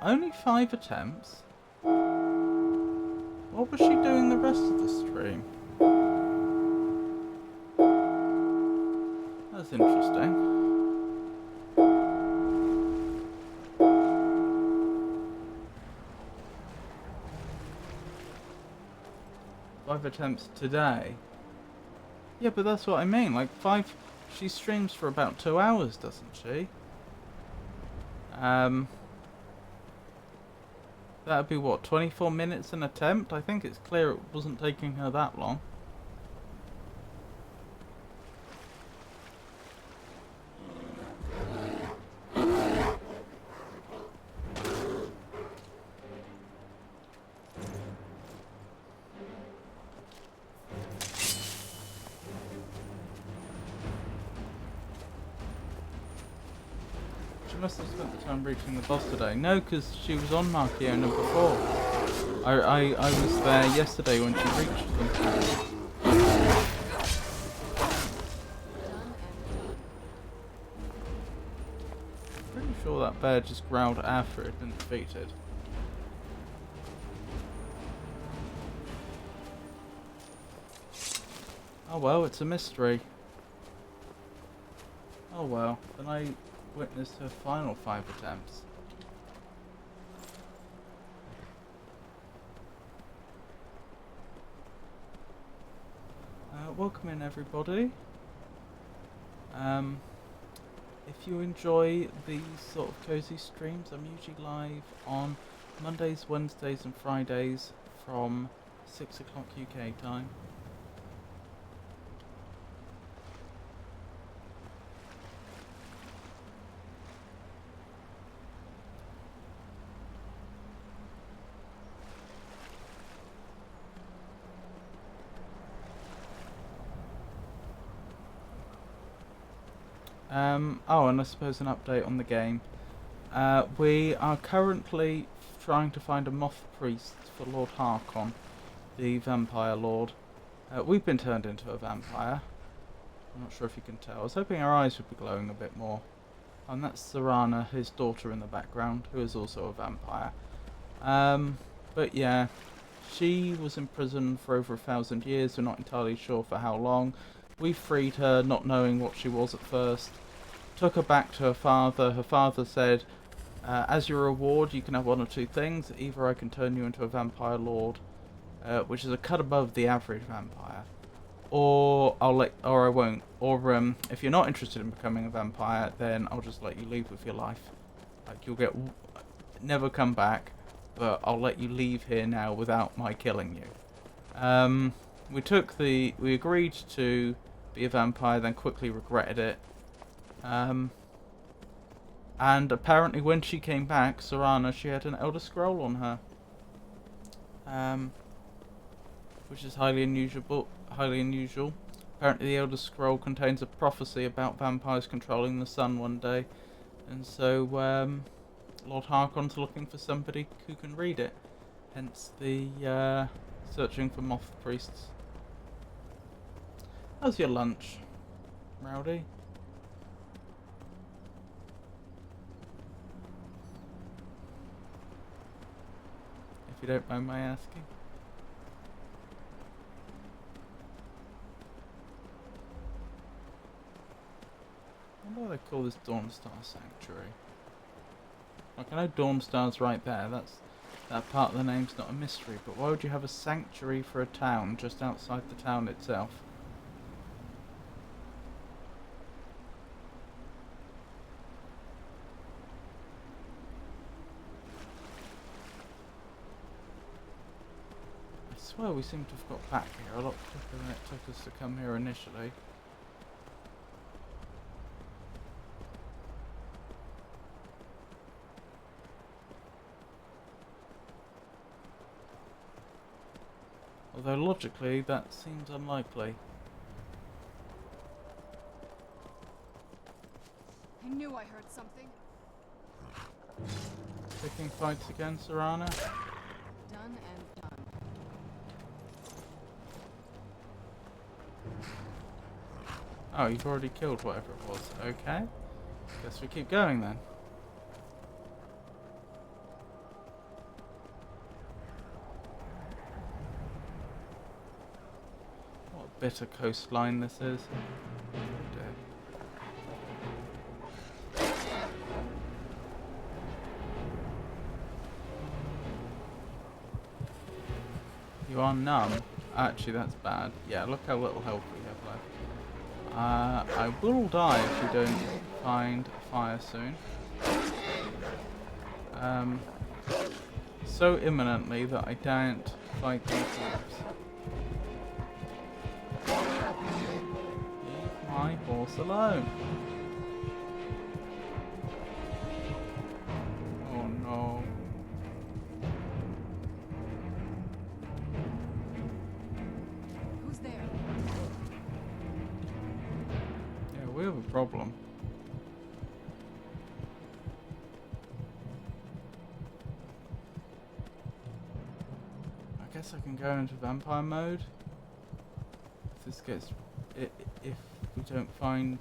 Only 5 attempts? What was she doing the rest of the stream? That's interesting. Five attempts today? Yeah, but that's what I mean. Like 5... She streams for about 2 hours, doesn't she? That'd be what, 24 minutes an attempt? I think it's clear it wasn't taking her that long. must have spent the time reaching the boss today. No, because she was on Marciona before. I was there yesterday when she reached them. Pretty sure that bear just growled after it had been defeated. Oh well, it's a mystery. Oh well, then I witnessed her final 5 attempts. Welcome in everybody. If you enjoy these sort of cozy streams, I'm usually live on Mondays, Wednesdays and Fridays from 6 o'clock UK time. Oh, and I suppose an update on the game. We are currently trying to find a moth priest for Lord Harkon, the vampire lord. We've been turned into a vampire. I'm not sure if you can tell. I was hoping our eyes would be glowing a bit more. And that's Serana, his daughter in the background, who is also a vampire. But yeah, she was in prison for over 1,000 years. We're not entirely sure for how long. We freed her, not knowing what she was at first. Took her back to her father. Her father said, as your reward, you can have one of 2 things. Either I can turn you into a vampire lord, which is a cut above the average vampire, or I won't. Or if you're not interested in becoming a vampire, then I'll just let you leave with your life. Like you'll never come back, but I'll let you leave here now without my killing you. We agreed to be a vampire, then quickly regretted it. And apparently when she came back, Serana, she had an Elder Scroll on her. Which is highly unusual. Apparently the Elder Scroll contains a prophecy about vampires controlling the sun one day. And so, Lord Harkon's looking for somebody who can read it. Hence the, searching for moth priests. How's your lunch, Rowdy? If you don't mind my asking. I wonder why they call this Dawnstar Sanctuary. Like, I know Dawnstar's right there, that part of the name's not a mystery, but why would you have a sanctuary for a town just outside the town itself? I swear we seem to have got back here a lot quicker than it took us to come here initially. Although logically that seems unlikely. I knew I heard something. Picking fights again, Serana? Done and done. Oh, you've already killed whatever it was. Okay. Guess we keep going then. What a bitter coastline this is. Oh dear. You are numb. Actually, that's bad. Yeah, look how little health we have left. I will die if we don't find fire soon. So imminently that I daren't fight these mobs. Leave my horse alone. Oh no. Who's there? Yeah, we have a problem. guess I can go into vampire mode. If this gets... if we don't find...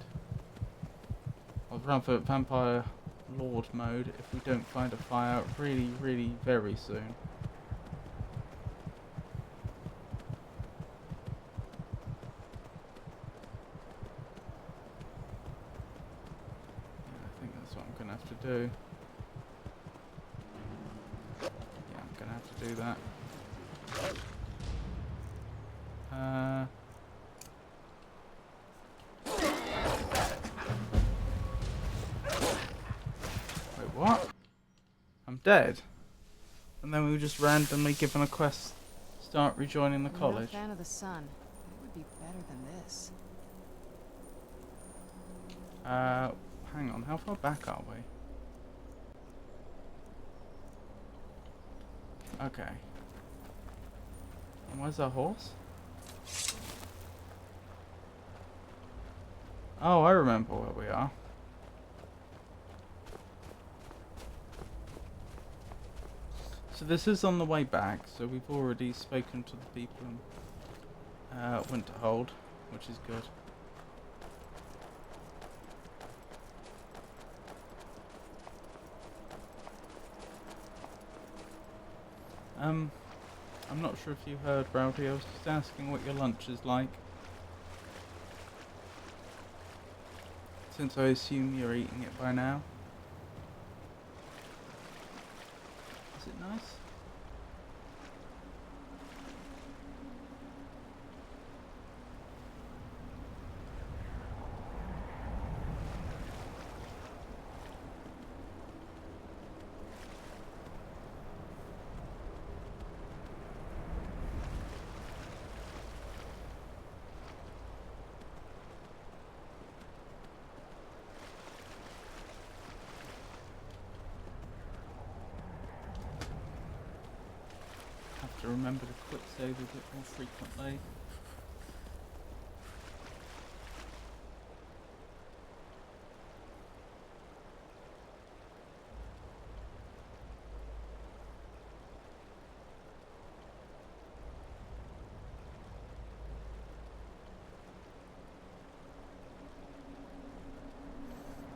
I'll run for vampire lord mode if we don't find a fire really, really very soon. Yeah, I think that's what I'm gonna have to do. Yeah, I'm gonna have to do that. Wait, what? I'm dead. And then we were just randomly given a quest. Start rejoining the I'm college. not a fan of the sun. It would be better than this. Hang on, how far back are we? Okay. And where's our horse? Oh, I remember where we are. So this is on the way back, so we've already spoken to the people in Winterhold, which is good. I'm not sure if you heard, Rowdy, I was just asking what your lunch is like. Since I assume you're eating it by now. Is it nice? To remember to quick save a bit more frequently.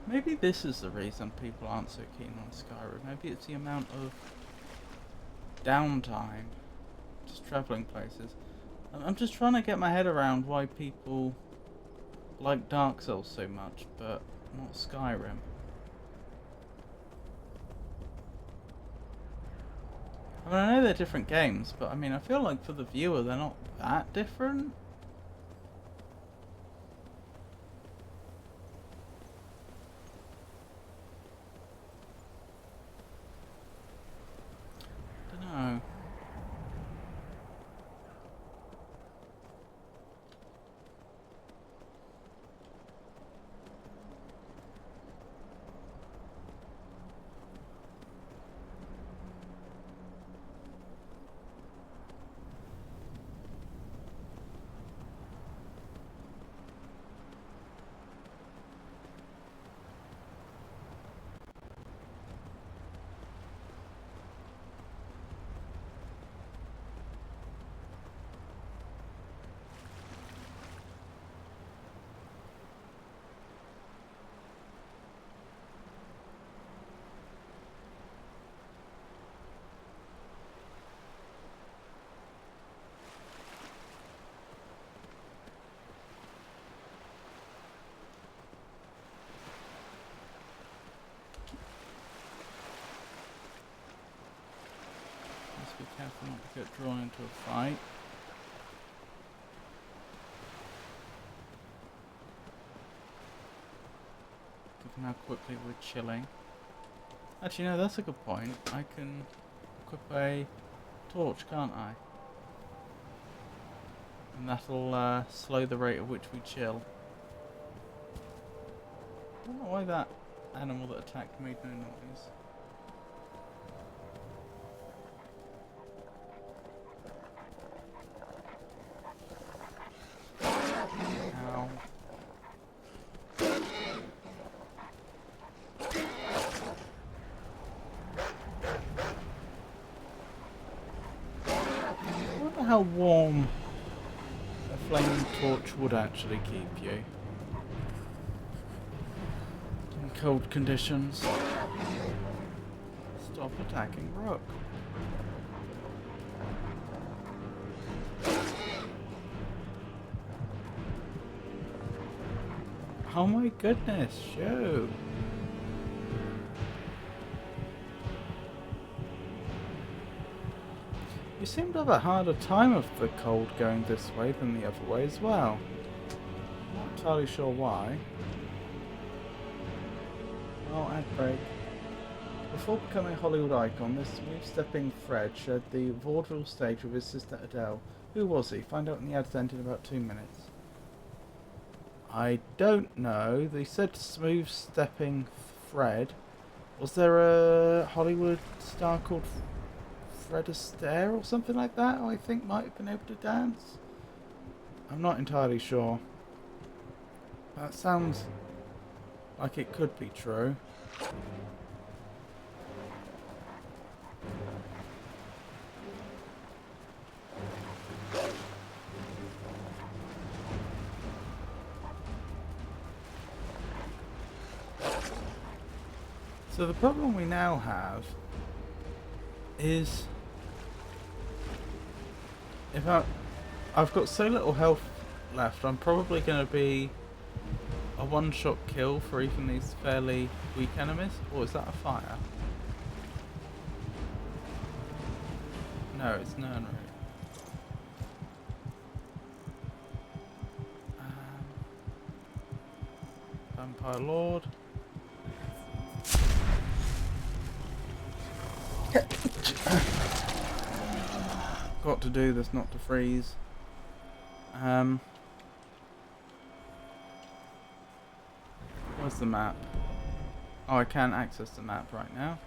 Maybe this is the reason people aren't so keen on Skyrim. Maybe it's the amount of downtime. Just travelling places. I'm just trying to get my head around why people like Dark Souls so much, but not Skyrim. I mean, I know they're different games, but I mean, I feel like for the viewer, they're not that different. Dunno. Be careful not to get drawn into a fight. Given how quickly we're chilling. Actually, no, that's a good point. I can equip a torch, can't I? And that'll slow the rate at which we chill. I don't know why that animal that attacked made no noise. Ow. What how warm a flaming torch would actually keep you in cold conditions. Stop attacking Rook. Oh my goodness, shoot. You seem to have a harder time of the cold going this way than the other way as well. I'm not entirely sure why. Oh, ad break. Before becoming a Hollywood icon, this smooth-stepping Fred shared the vaudeville stage with his sister Adele. Who was he? Find out in the ad end in about 2 minutes. I don't know. They said smooth-stepping Fred. Was there a Hollywood star called Fred Astaire or something like that? I think might have been able to dance. I'm not entirely sure. That sounds like it could be true. So the problem we now have is if I've got so little health left, I'm probably going to be a one-shot kill for even these fairly weak enemies. Or is that a fire? No, it's Nernry. Vampire Lord. Got to do this not to freeze. Where's the map? Oh, I can't access the map right now.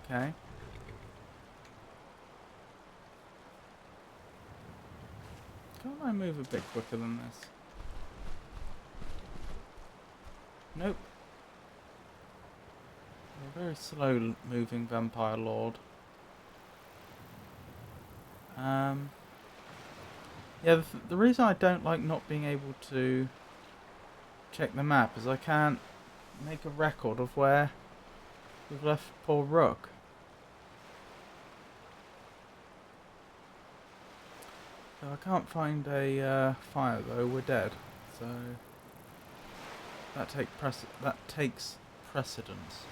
Okay. Can't I move a bit quicker than this? Nope. A very slow moving Vampire Lord. Yeah, the reason I don't like not being able to check the map is I can't make a record of where we've left poor Rook. So I can't find a fire though, we're dead. So that takes precedence.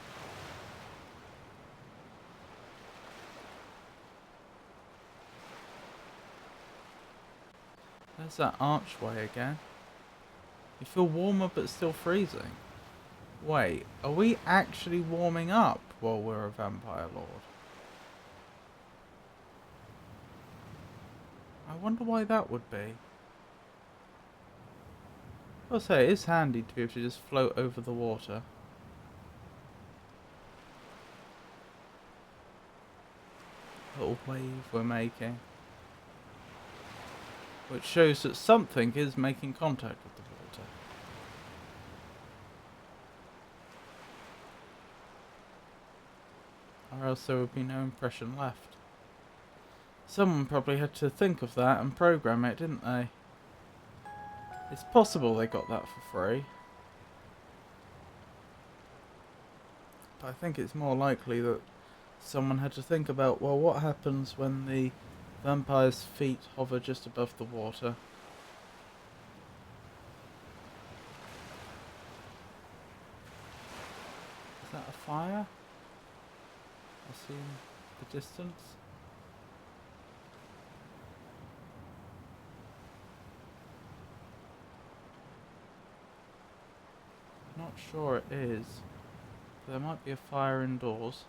There's that archway again. You feel warmer but still freezing. Wait, are we actually warming up while we're a Vampire Lord? I wonder why that would be. I'll say it is handy to be able to just float over the water. Little wave we're making. Which shows that something is making contact with the water. Or else there would be no impression left. Someone probably had to think of that and program it, didn't they? It's possible they got that for free. But I think it's more likely that someone had to think about, well, what happens when the vampire's feet hover just above the water? Is that a fire? I see in the distance. Not sure it is. There might be a fire indoors.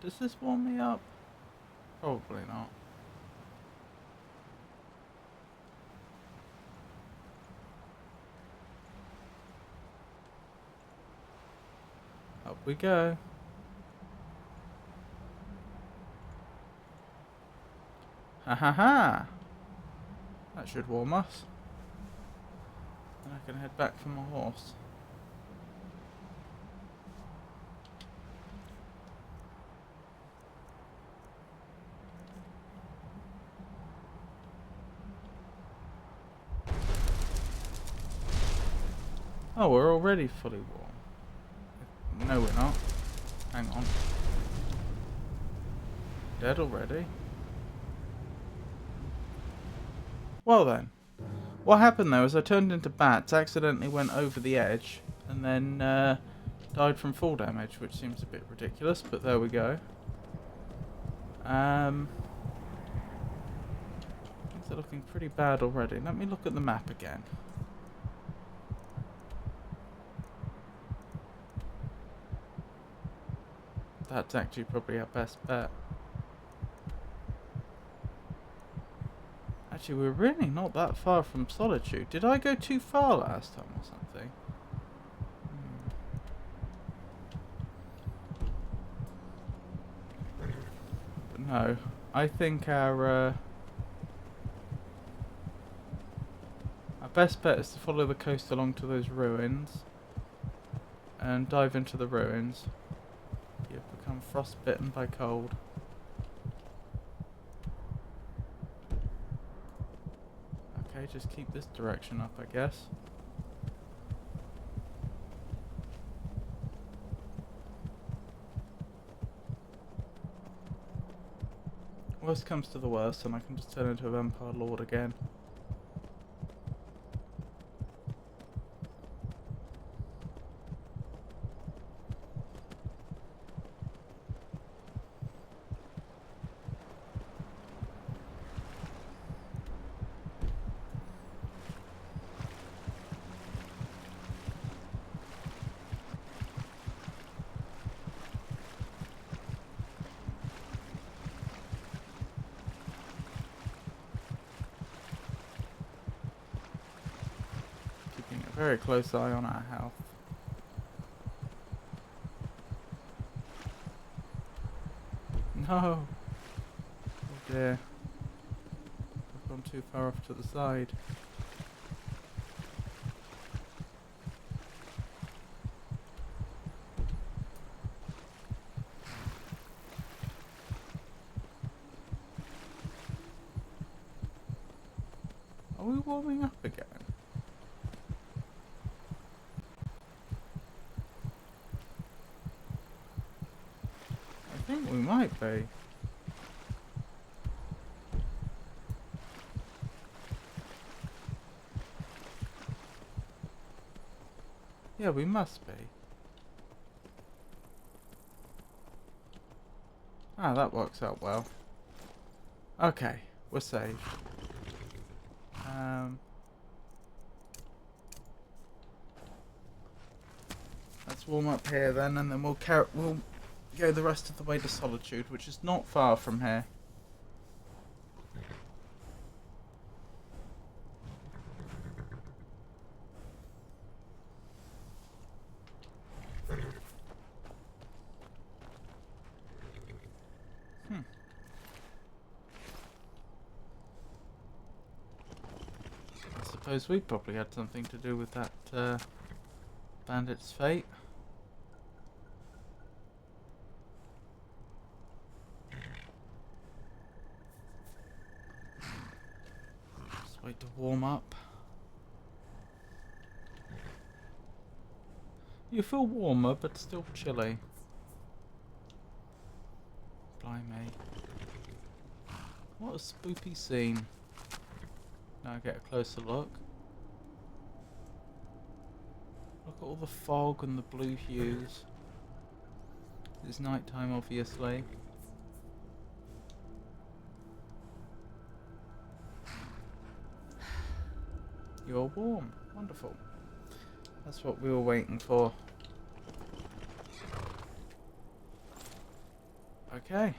Does this warm me up? Probably not. Up we go. Ha ha ha! That should warm us. And I can head back for my horse. Oh, we're already fully warm. No, we're not. Hang on. Dead already? Well then. What happened though is I turned into bats, accidentally went over the edge, and then died from fall damage, which seems a bit ridiculous, but there we go. Things are looking pretty bad already. Let me look at the map again. That's actually probably our best bet. Actually, we're really not that far from Solitude. Did I go too far last time or something? But no, I think our best bet is to follow the coast along to those ruins and dive into the ruins. You've become frostbitten by cold. Okay, just keep this direction up, I guess. Worst comes to the worst, and I can just turn into a vampire lord again. Keeping a very close eye on our health. No! Oh dear. I've gone too far off to the side. Are we warming up again? I think we might be. Yeah, we must be. Ah, that works out well. Okay, we're saved. Let's warm up here then, and then we'll go the rest of the way to Solitude, which is not far from here. I suppose we probably had something to do with that bandit's fate. Just wait to warm up. You feel warmer, but still chilly. Blimey. What a spoopy scene. Now I get a closer look. Look at all the fog and the blue hues. It's night time, obviously. You're warm. Wonderful. That's what we were waiting for. Okay.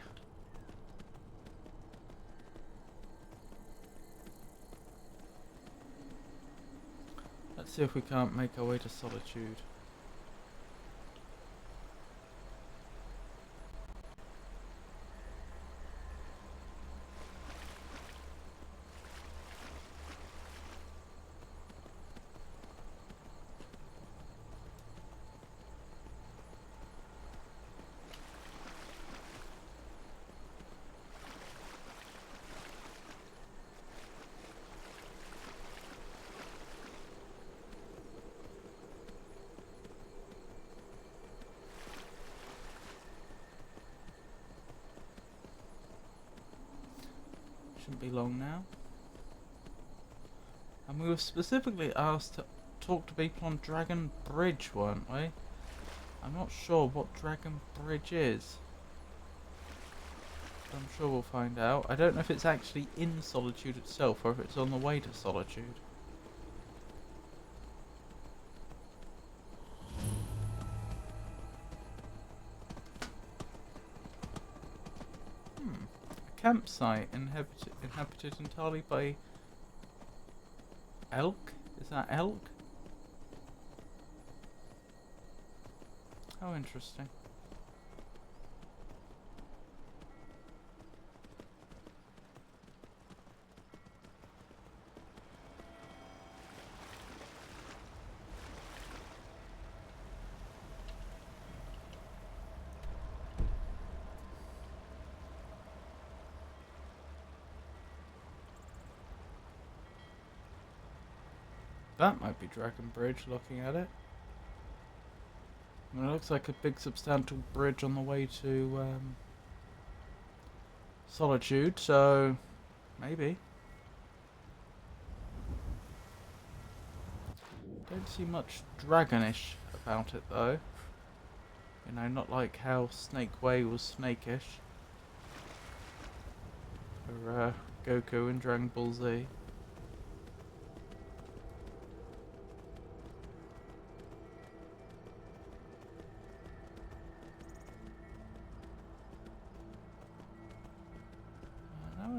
Let's see if we can't make our way to Solitude. shouldn't be long now. And we were specifically asked to talk to people on Dragon Bridge, weren't we? I'm not sure what Dragon Bridge is. I'm sure we'll find out. I don't know if it's actually in Solitude itself or if it's on the way to Solitude. A campsite inhabited entirely by elk? Is that elk? How interesting. That might be Dragon Bridge, looking at it. I mean, it looks like a big substantial bridge on the way to Solitude, so maybe. Don't see much dragonish about it though. You know, not like how Snake Way was snakish. Or Goku in Dragon Ball Z.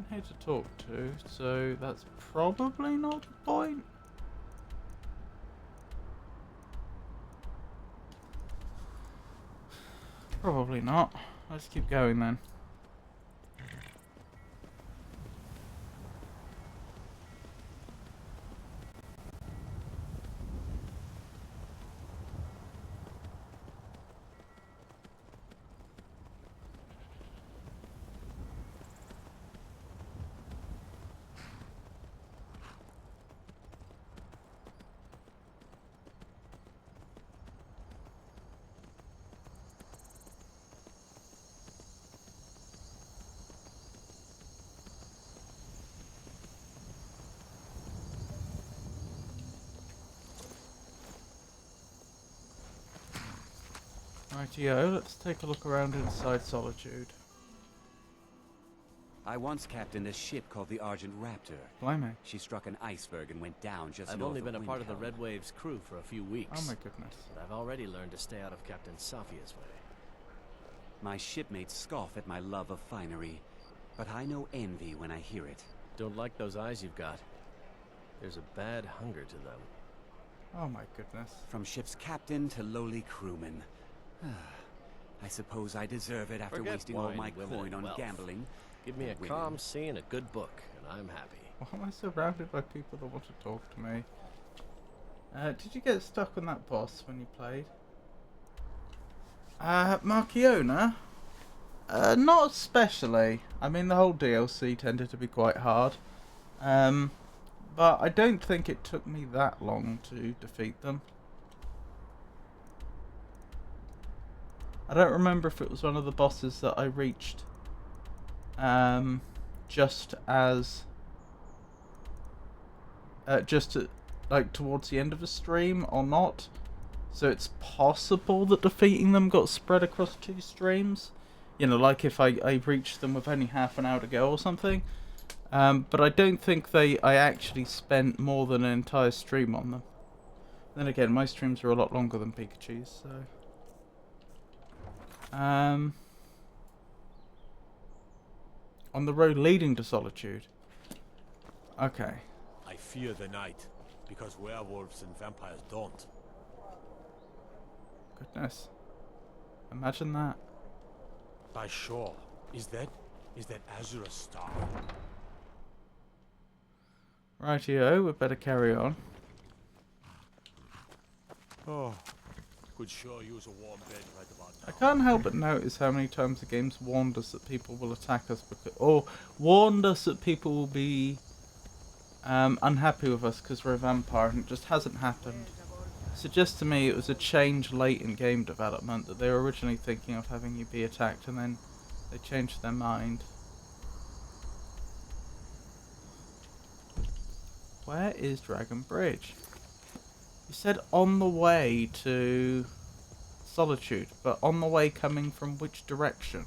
Here to talk to, so that's probably not the point. Probably not. Let's keep going then. Rightio, let's take a look around inside Solitude. I once captained a ship called the Argent Raptor. Blimey. She struck an iceberg and went down just I've north only of been a part of the Windhelm. Red Wave's crew for a few weeks. Oh my goodness. But I've already learned to stay out of Captain Safia's way. My shipmates scoff at my love of finery, but I know envy when I hear it. Don't like those eyes you've got. There's a bad hunger to them. Oh my goodness. From ship's captain to lowly crewman. I suppose I deserve it after Forget wasting all wine, my women, coin and on wealth. gambling. Give me a Women. calm sea and a good book, and I'm happy. Why am I surrounded by people that want to talk to me? Did you get stuck on that boss when you played? Markiona? Not especially. I mean, the whole DLC tended to be quite hard. But I don't think it took me that long to defeat them. I don't remember if it was one of the bosses that I reached just like towards the end of the stream or not. So it's possible that defeating them got spread across 2 streams. You know, like if I reached them with only half an hour to go or something. But I don't think I actually spent more than an entire stream on them. Then again, my streams are a lot longer than Pikachu's, so... on the road leading to Solitude. Okay. I fear the night, because werewolves and vampires don't. Goodness. Imagine that. By shore, is that Azure a star? Rightio, we better carry on. Oh, could sure use a warm bed right about now. I can't help but notice how many times the game's warned us that people will attack us because, or warned us that people will be unhappy with us because we're a vampire, and it just hasn't happened. Suggests to me it was a change late in game development, that they were originally thinking of having you be attacked and then they changed their mind. Where is Dragon Bridge? You said on the way to Solitude, but on the way coming from which direction?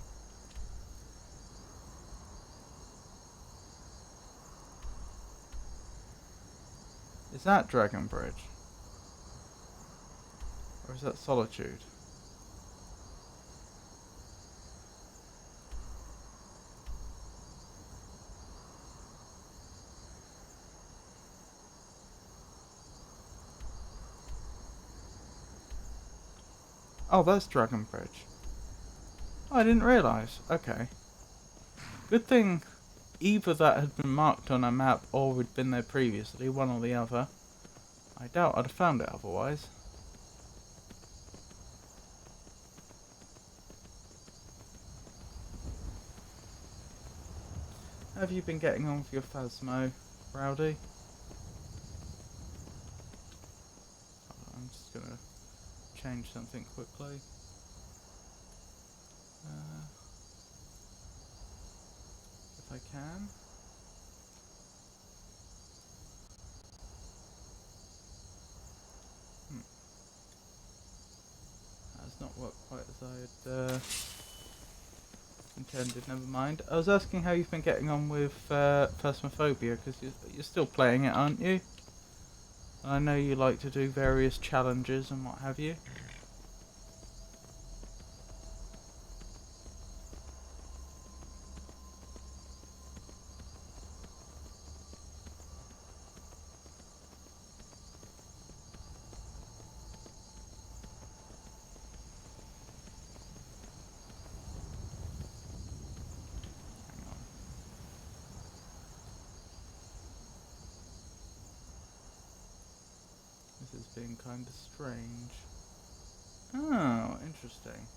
Is that Dragon Bridge? Or is that Solitude? Oh, that's Dragon Bridge. Oh, I didn't realise. Okay. Good thing either that had been marked on a map or we'd been there previously, one or the other. I doubt I'd have found it otherwise. How have you been getting on with your Phasmo, Rowdy? I'm just gonna change something quickly. If I can. That's not worked quite as I had intended. Never mind. I was asking how you've been getting on with Phasmophobia, because you're still playing it, aren't you? I know you like to do various challenges and what have you. This is being kind of strange. Oh, interesting.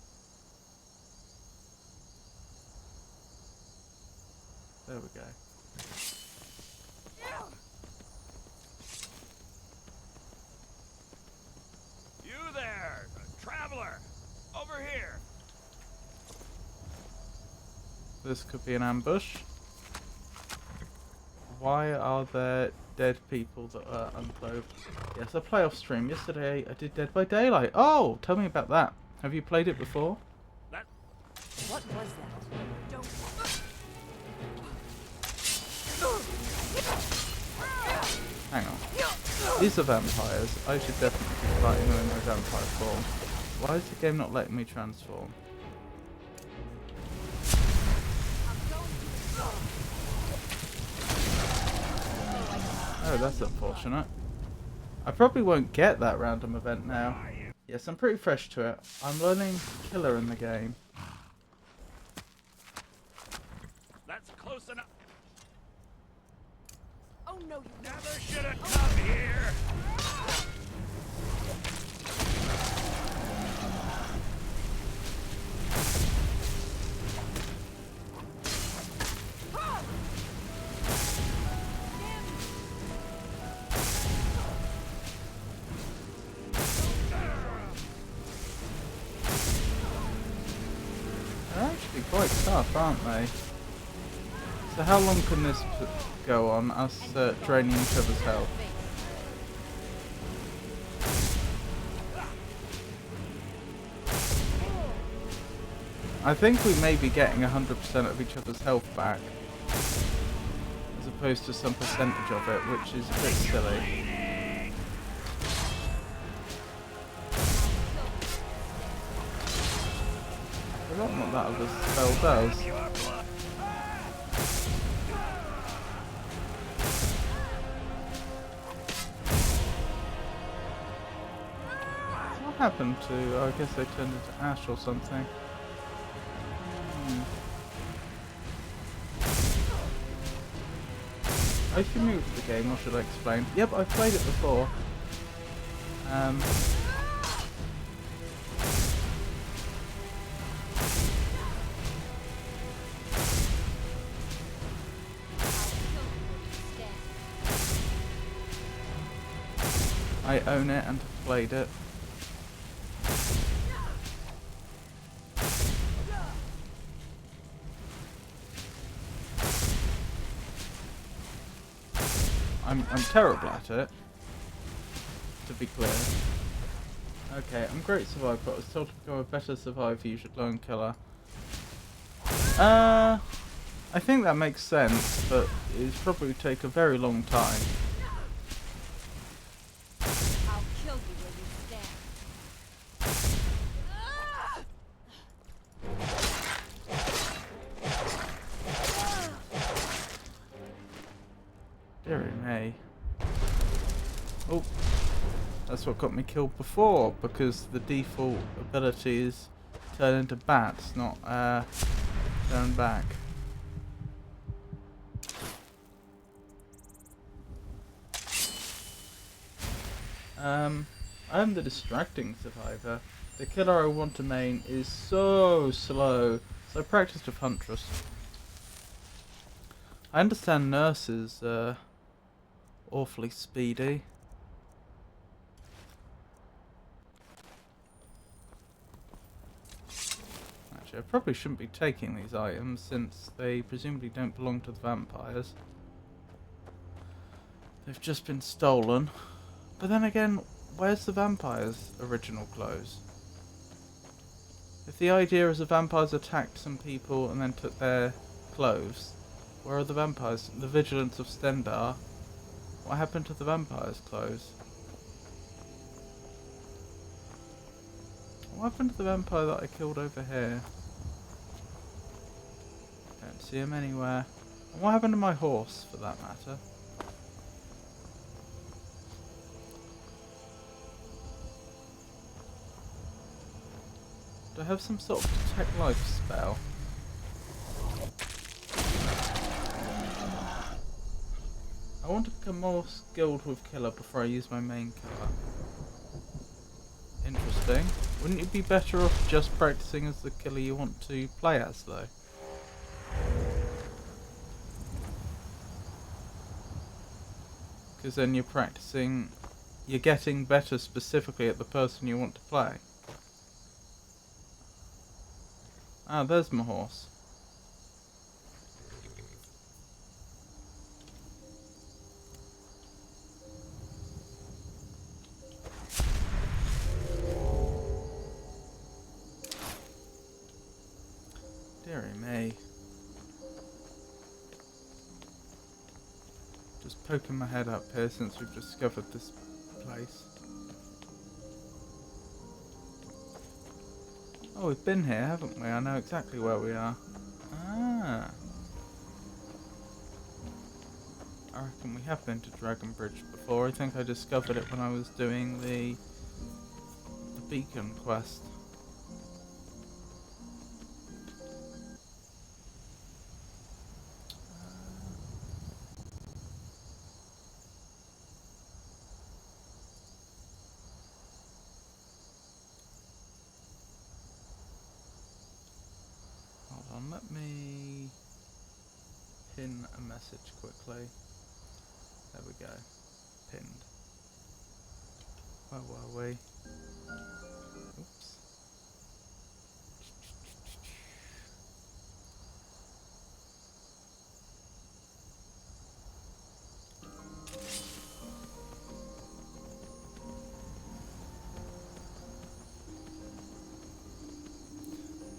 There we go. You there, traveler! Over here! This could be an ambush. Why are there dead people that are unclothed? Yes, I play off stream. Yesterday I did Dead by Daylight. Oh, tell me about that. Have you played it before? What was that? Don't. Hang on. These are vampires. I should definitely be fighting them in my vampire form. Why is the game not letting me transform? Oh, that's unfortunate. I probably won't get that random event now. Yes, I'm pretty fresh to it. I'm learning killer in the game. That's close enough. Oh no, you Never should have come here. They're actually quite tough, aren't they? So how long can this go on, us draining each other's health? I think we may be getting 100% of each other's health back, as opposed to some percentage of it, which is a bit silly. I forgot what that other spell does. What happened to... I guess they turned into ash or something. Are you familiar with the game, or should I explain? Yep, I've played it before. I own it and have played it. I'm terrible at it, to be clear. Okay, I'm great survivor, but I was told to become a better survivor you should learn killer. I think that makes sense, but it'd probably take a very long time. I'll kill you where you stand. Dear me. Oh, that's what got me killed before, because the default ability is turn into bats, not turn back. I am the distracting survivor. The killer I want to main is so slow, so I practiced with Huntress. I understand Nurse is awfully speedy. Actually, I probably shouldn't be taking these items since they presumably don't belong to the vampires. They've just been stolen. But then again, where's the vampires' original clothes? If the idea is the vampires attacked some people and then took their clothes, where are the vampires? The vigilance of Stendar. What happened to the vampires' clothes? What happened to the vampire that I killed over here? Don't see him anywhere. And what happened to my horse, for that matter? Do I have some sort of detect life spell? I want to become more skilled with killer before I use my main killer. Interesting. Wouldn't you be better off just practicing as the killer you want to play as, though? Because then you're practicing, you're getting better specifically at the person you want to play. Ah, there's my horse. Dearie me. Just poking my head up here since we've discovered this place. Oh, we've been here, haven't we? I know exactly where we are. Ah. I reckon we have been to Dragon Bridge before. I think I discovered it when I was doing the beacon quest. Let me pin a message quickly. There we go. Pinned. Where were we? Oops.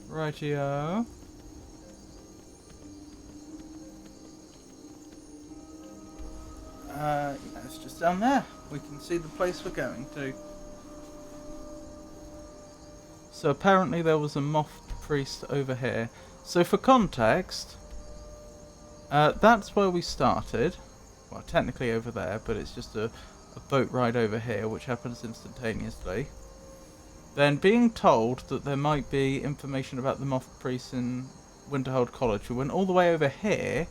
Rightio. It's just down there. We can see the place we're going to. So apparently there was a moth priest over here. So for context, that's where we started. Well, technically over there, but it's just a boat ride over here, which happens instantaneously. Then being told that there might be information about the moth priest in Winterhold College, we went all the way over here.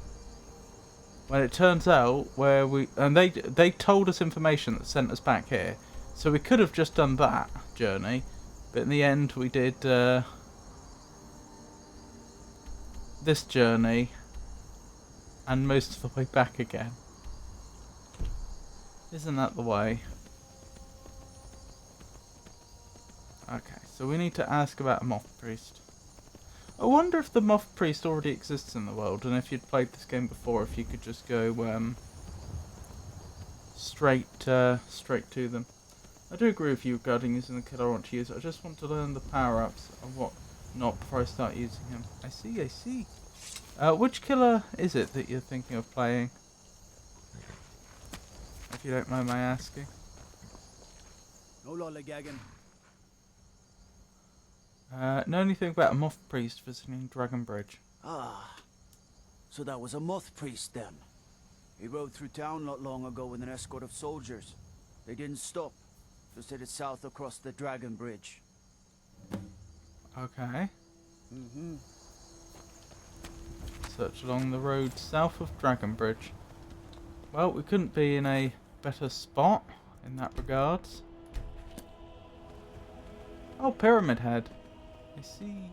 When it turns out where we... And they told us information that sent us back here. So we could have just done that journey. But in the end we did this journey. And most of the way back again. Isn't that the way? Okay, so we need to ask about a moth priest. I wonder if the moth priest already exists in the world, and if you'd played this game before, if you could just go straight straight to them. I do agree with you regarding using the kid I want to use. I just want to learn the power-ups and what not before I start using him. I see, I see. Which killer is it that you're thinking of playing? If you don't mind my asking. No lollygagging. Know anything about a moth priest visiting Dragon Bridge? Ah, so that was a moth priest then. He rode through town not long ago with an escort of soldiers. They didn't stop, just headed south across the Dragon Bridge. Okay. Mm-hmm. Search along the road south of Dragon Bridge. Well, we couldn't be in a better spot in that regards. Oh, Pyramid Head. I see.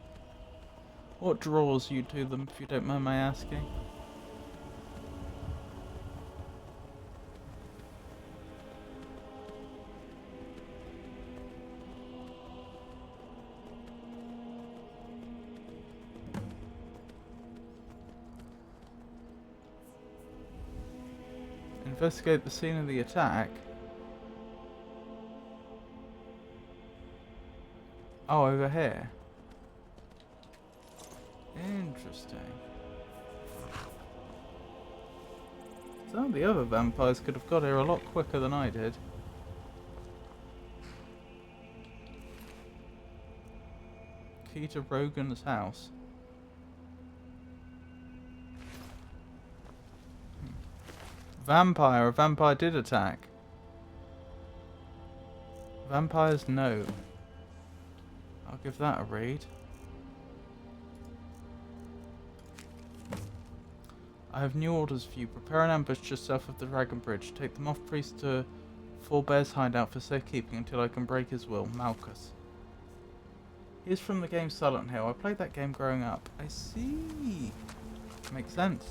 What draws you to them, if you don't mind my asking? Investigate the scene of the attack. Oh, over here. Interesting. Some of the other vampires could have got here a lot quicker than I did. Key to Rogan's house. Vampire. A vampire did attack. Vampires no. I'll give that a read. I have new orders for you. Prepare an ambush just south of the Dragon Bridge. Take the Moth Priest to Fourbear's hideout for safekeeping until I can break his will. Malchus. He is from the game Silent Hill. I played that game growing up. I see. Makes sense.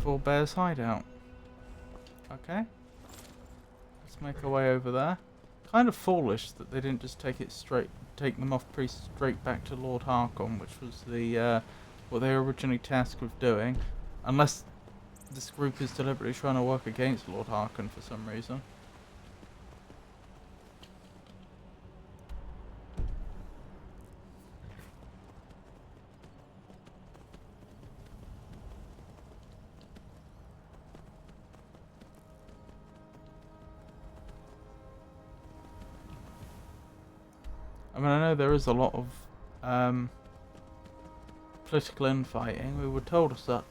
Fourbear's hideout. Okay. Let's make our way over there. Kind of foolish that they didn't just take the Moth Priest straight back to Lord Harkon, which was the what they were originally tasked with doing. Unless this group is deliberately trying to work against Lord Harkon for some reason. I mean, I know there is a lot of political infighting. We were told as such.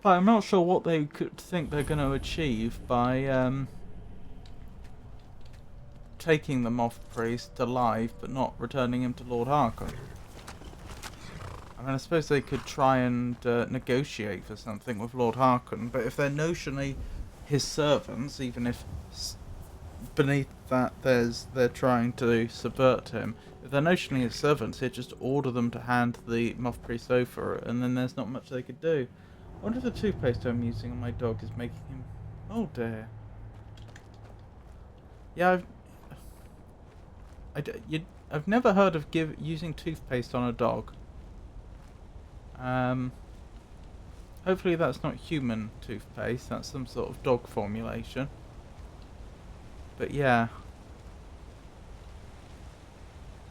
But I'm not sure what they could think they're going to achieve by taking the Moth Priest alive but not returning him to Lord Harkon. I mean, I suppose they could try and negotiate for something with Lord Harkon, but if they're notionally his servants, even if beneath that they're trying to subvert him, if they're notionally his servants, he'd just order them to hand the Moth Priest over, and then there's not much they could do. I wonder if the toothpaste I'm using on my dog is making him... Oh dear. Yeah, I've never heard of using toothpaste on a dog. Hopefully that's not human toothpaste, that's some sort of dog formulation. But yeah.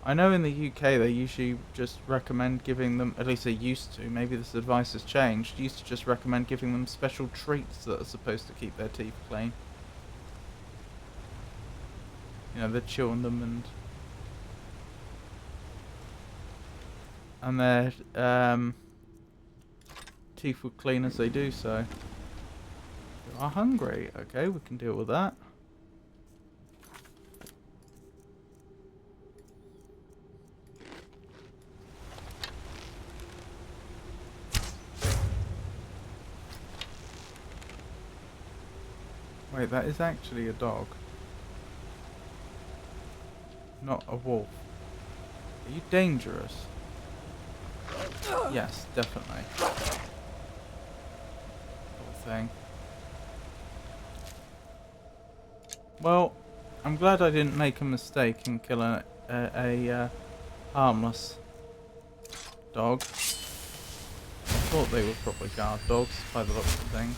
I know in the UK they usually just recommend giving them, at least they used to, maybe this advice has changed, used to just recommend giving them special treats that are supposed to keep their teeth clean. You know, they're chewing them and their teeth would clean as they do so. You are hungry. Okay, we can deal with that. Wait, that is actually a dog. Not a wolf. Are you dangerous? Yes, definitely. Poor thing. Well, I'm glad I didn't make a mistake and kill a harmless dog. I thought they were probably guard dogs by the looks of things.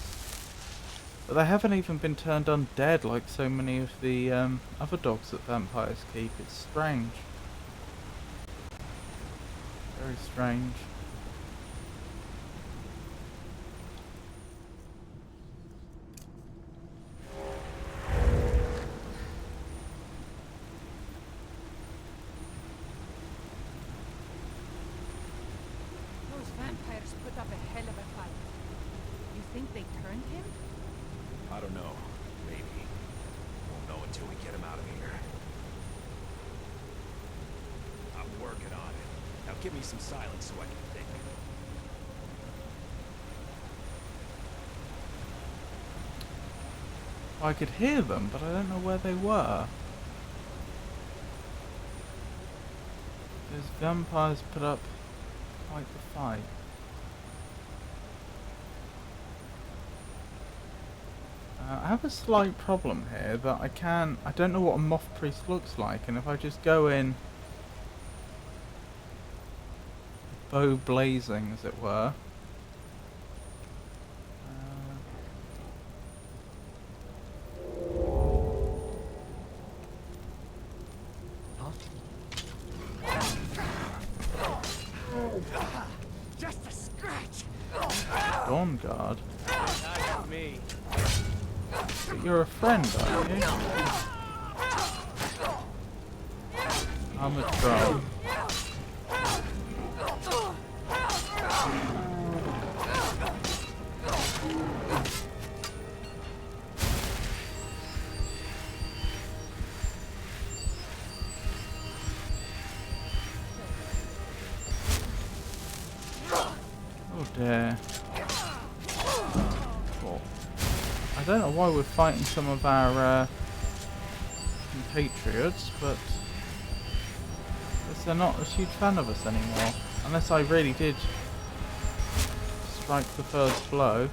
But they haven't even been turned undead like so many of the other dogs that vampires keep. It's strange. Very strange. Those vampires put up a hell of a fight. You think they turned him? I don't know. Maybe. Won't know until we get him out of here. I'm working on it. Now give me some silence so I can think. I could hear them, but I don't know where they were. Those vampires put up quite the fight. I have a slight problem here that I don't know what a moth priest looks like, and if I just go in bow blazing, as it were. Just a scratch. Dawn Guard. Not me. But you're a friend, aren't you? I'm a troll. Oh dear. Cool. I don't know why we're fighting some of our compatriots, but I guess they're not a huge fan of us anymore. Unless I really did strike the first blow.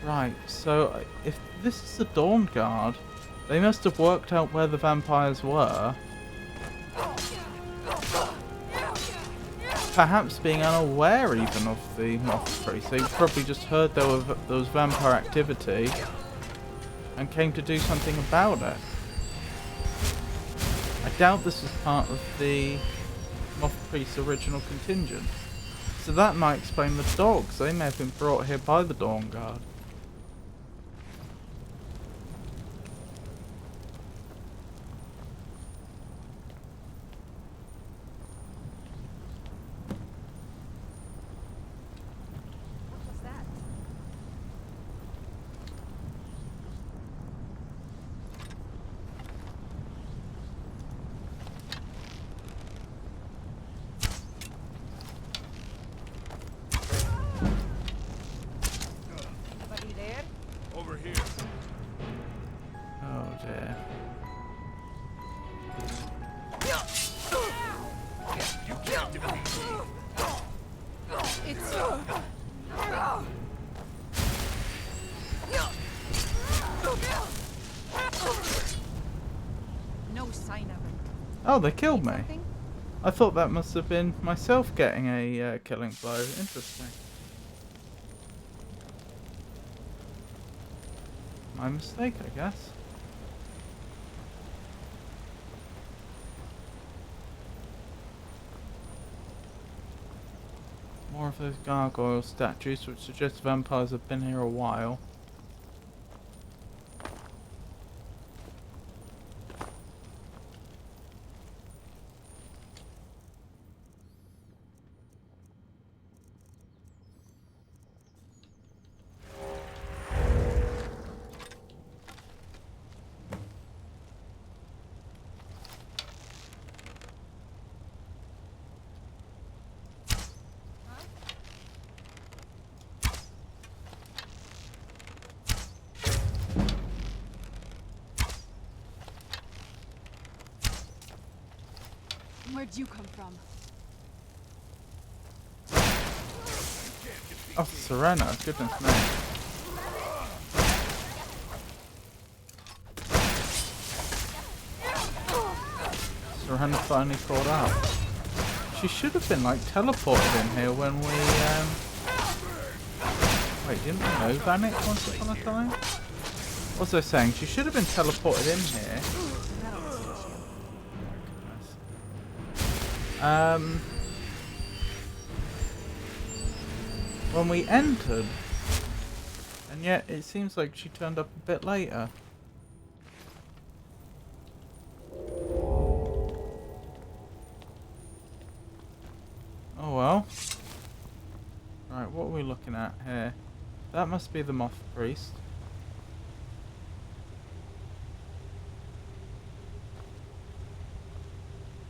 Right, so if this is the Dawn Guard, they must have worked out where the vampires were. Perhaps being unaware even of the moth priest. They probably just heard there was vampire activity and came to do something about it. I doubt this was part of the moth priest's original contingent. So that might explain the dogs. They may have been brought here by the Dawn Guard. What was that? Anybody there? Over here. Oh dear. You can't defeat me. It's no sign of it. Oh, they killed me. Something? I thought that must have been myself getting a killing blow. Interesting. My mistake, I guess. More of those gargoyle statues, which suggests vampires have been here a while. Where'd you come from? Oh, Serena, goodness me. Serena finally caught up. She should have been like teleported in here when we wait, didn't we know Vanek once upon a time? What was I saying? She should have been teleported in here. When we entered. And yet it seems like she turned up a bit later. Oh well. Right, what are we looking at here? That must be the Moth Priest.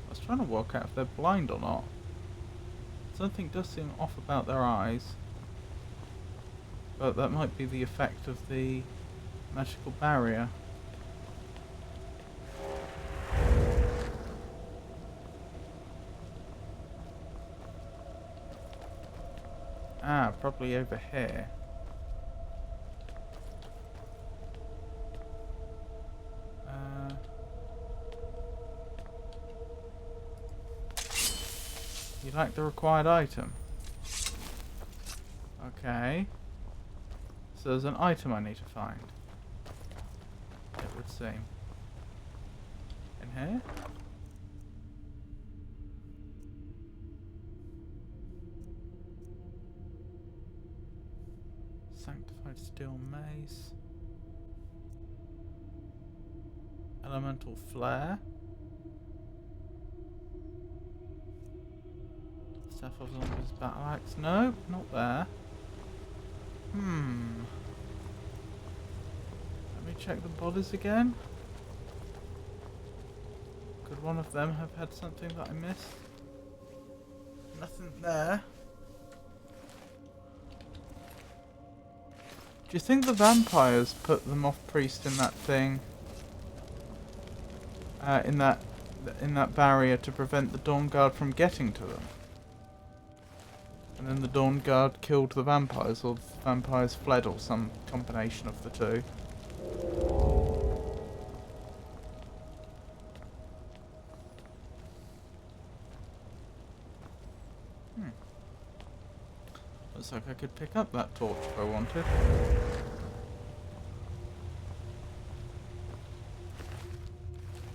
I was trying to work out if they're blind or not. Something does seem off about their eyes. But that might be the effect of the magical barrier. Ah, probably over here. You like the required item? Okay. So there's an item I need to find. It would seem. In here? Sanctified steel mace. Elemental flare. Staff of Zombies battle axe. No, not there. Let me check the bodies again. Could one of them have had something that I missed? Nothing there. Do you think the vampires put the Moth Priest in that thing? In that barrier to prevent the Dawn Guard from getting to them? And then the Dawn Guard killed the vampires, or the vampires fled, or some combination of the two. Looks like I could pick up that torch if I wanted.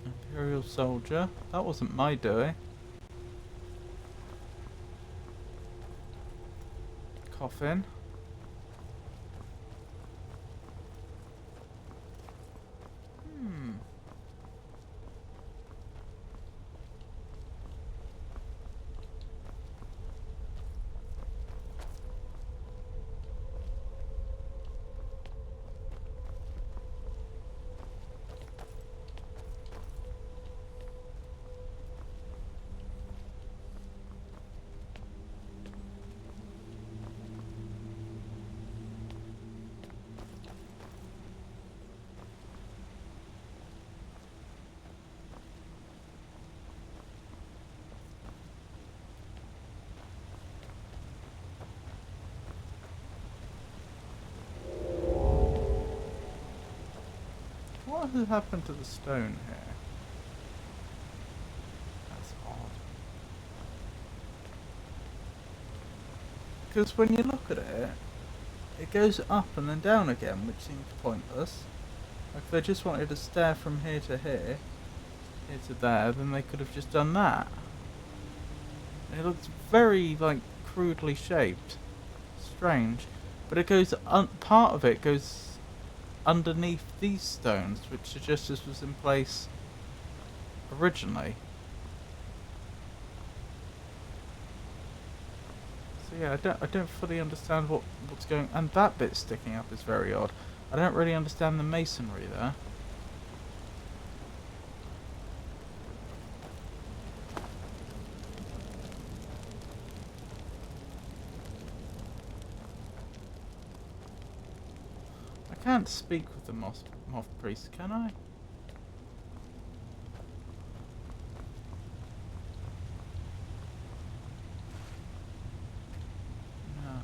Imperial soldier. That wasn't my doing. Coffin. What has happened to the stone here? That's odd. Because when you look at it, it goes up and then down again, which seems pointless. Like if they just wanted to stare from here to here to there, then they could have just done that. It looks very, like, crudely shaped. Strange. But it goes, part of it goes underneath these stones, which suggests this was in place originally. So yeah, I don't fully understand what's going, and that bit sticking up is very odd. I don't really understand the masonry there. I can't speak with the moth priest, can I? No.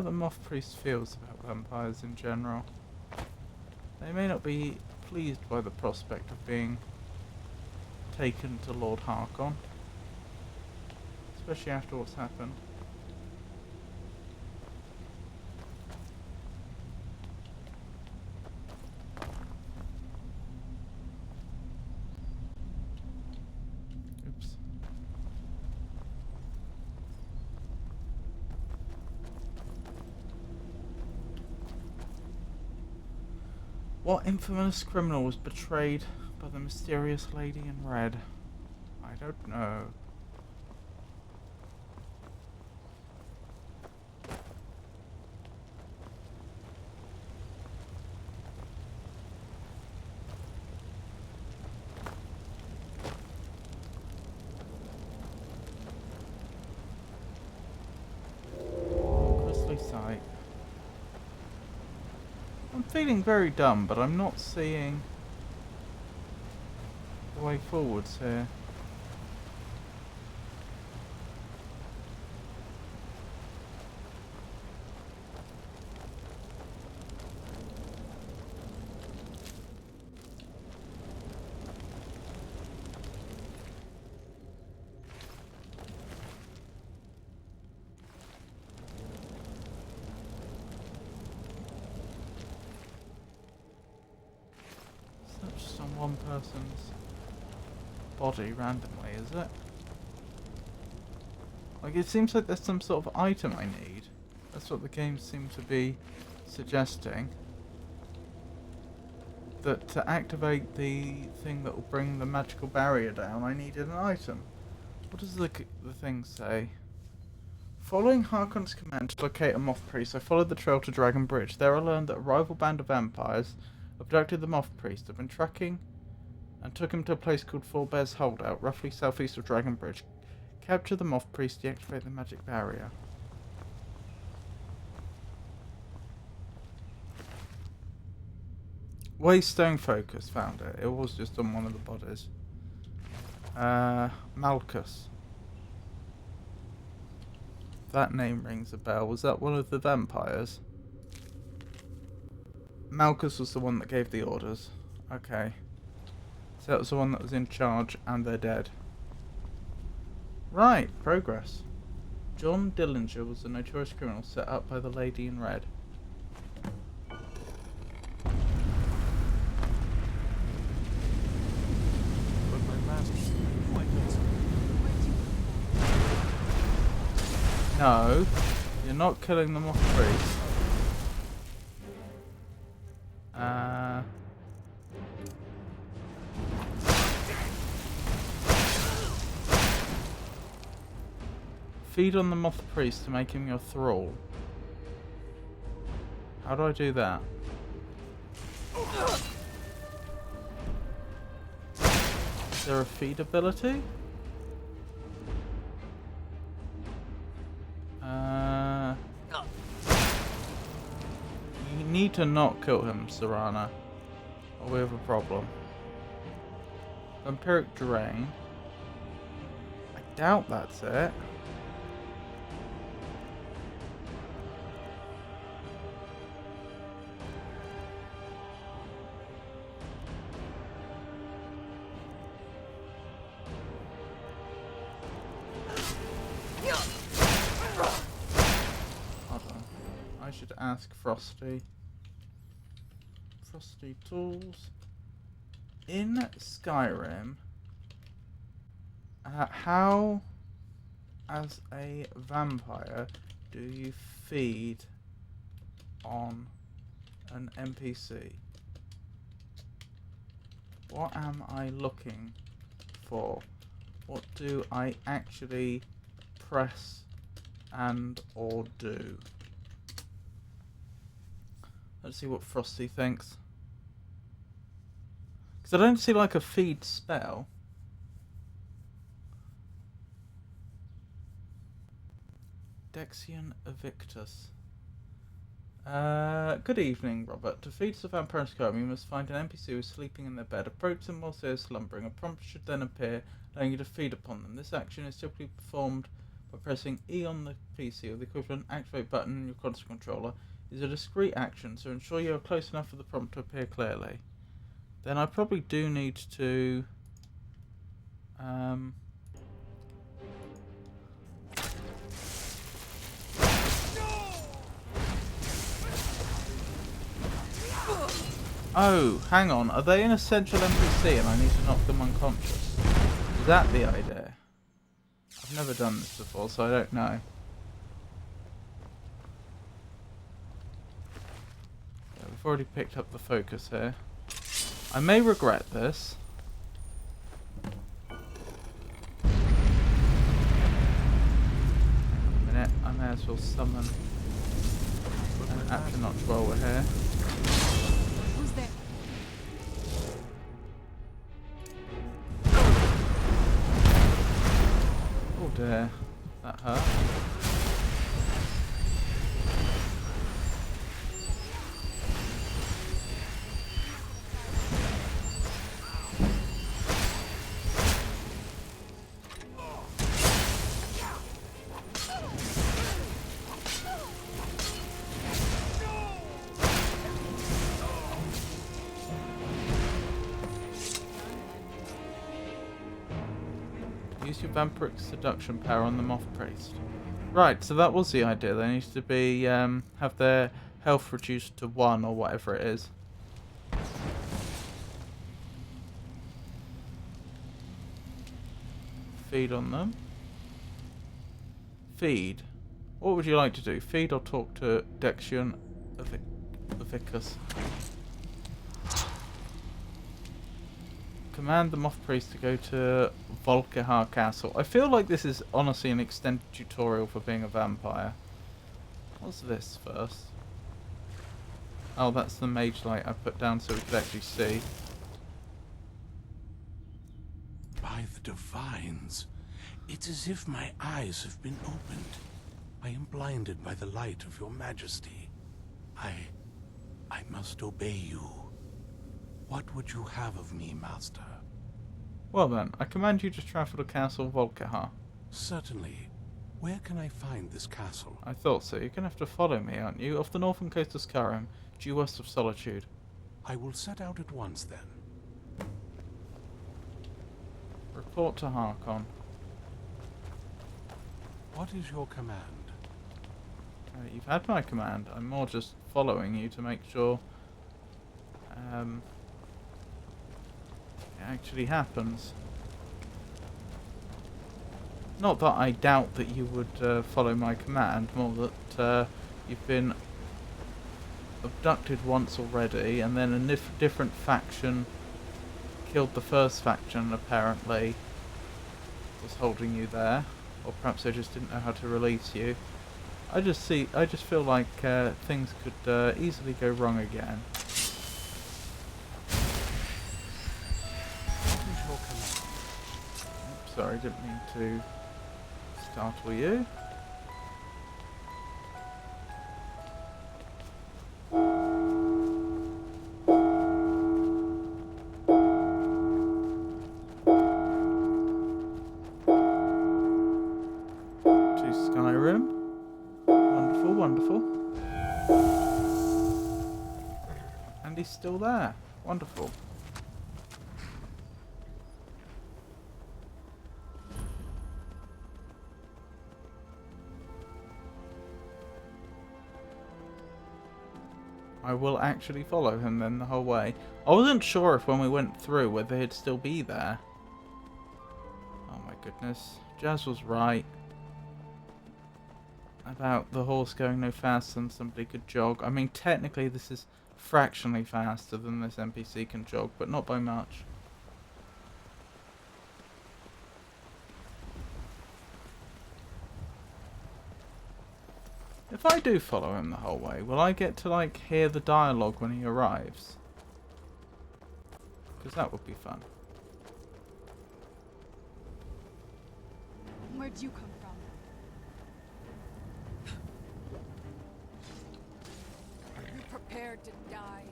how the Moth Priest feels about vampires in general. They may not be pleased by the prospect of being taken to Lord Harkon, especially after what's happened. Oops. What infamous criminal was betrayed by the mysterious lady in red? I don't know. Grisly sight. I'm feeling very dumb, but I'm not seeing the way forwards here. It's not just on one person's body randomly, is it? Like, it seems like there's some sort of item I need. That's what the game seems to be suggesting. That to activate the thing that will bring the magical barrier down, I needed an item. What does the thing say? Following Harkon's command to locate a Moth Priest, I followed the trail to Dragon Bridge. There I learned that a rival band of vampires abducted the Moth Priest, have been tracking and took him to a place called Four Bears Holdout, roughly southeast of Dragon Bridge. Capture the Moth Priest, deactivate the magic barrier. Waystone Focus, found it. It was just on one of the bodies. Malchus. That name rings a bell. Was that one of the vampires? Malchus was the one that gave the orders. Okay. So that was the one that was in charge, and they're dead. Right, progress. John Dillinger was the notorious criminal set up by the lady in red. But my master... No, you're not killing the Moth Priest. Feed on the Moth Priest to make him your thrall. How do I do that? Is there a feed ability? You need to not kill him, Serana, or we have a problem. Vampiric Drain. I doubt that's it. Hold on. I should ask Frosty. Frosty tools. In Skyrim, how, as a vampire, do you feed on an NPC? What am I looking for? What do I actually press and or do? Let's see what Frosty thinks. Because I don't see like a feed spell. Dexian Evictus. Good evening, Robert. To feed the vampire in Skyrim, you must find an NPC who is sleeping in their bed. Approach them whilst they are slumbering. A prompt should then appear, allowing you to feed upon them. This action is typically performed by pressing E on the PC or the equivalent activate button on your console controller is a discrete action, so ensure you are close enough for the prompt to appear clearly. Then I probably do need to oh, hang on. Are they an essential NPC and I need to knock them unconscious? Is that the idea? I've never done this before, so I don't know. Yeah, we've already picked up the focus here. I may regret this. A minute, I may as well summon an Atronach while we're here. Who's there? Oh dear, that hurt. Use your vampiric seduction power on the Moth Priest. Right, so that was the idea. They need to be have their health reduced to 1 or whatever it is. Feed on them. Feed. What would you like to do? Feed or talk to Dexion Avicus? Command the Moth Priest to go to Volkihar Castle. I feel like this is honestly an extended tutorial for being a vampire. What's this first? Oh, that's the mage light I put down so we could actually see. By the divines, it's as if my eyes have been opened. I am blinded by the light of your majesty. I must obey you. What would you have of me, master? Well then, I command you to travel to Castle Volkihar. Certainly. Where can I find this castle? I thought so. You're going to have to follow me, aren't you? Off the northern coast of Skyrim, due west of Solitude. I will set out at once then. Report to Harkon. What is your command? You've had my command. I'm more just following you to make sure it actually happens. Not that I doubt that you would follow my command, more that you've been abducted once already, and then a different faction killed the first faction, apparently, was holding you there. Or perhaps they just didn't know how to release you. I just feel like things could easily go wrong again. Oops, sorry, didn't mean to startle you. To Skyrim. Wonderful, wonderful. And he's still there. Wonderful. I will actually follow him then the whole way. I wasn't sure if when we went through whether he'd still be there. Oh my goodness. Jazz was right about the horse going no faster than somebody could jog. I mean, technically this is fractionally faster than this NPC can jog, but not by much. If I do follow him the whole way, will I get to, like, hear the dialogue when he arrives? Because that would be fun. Where'd you come from? Are you prepared to die?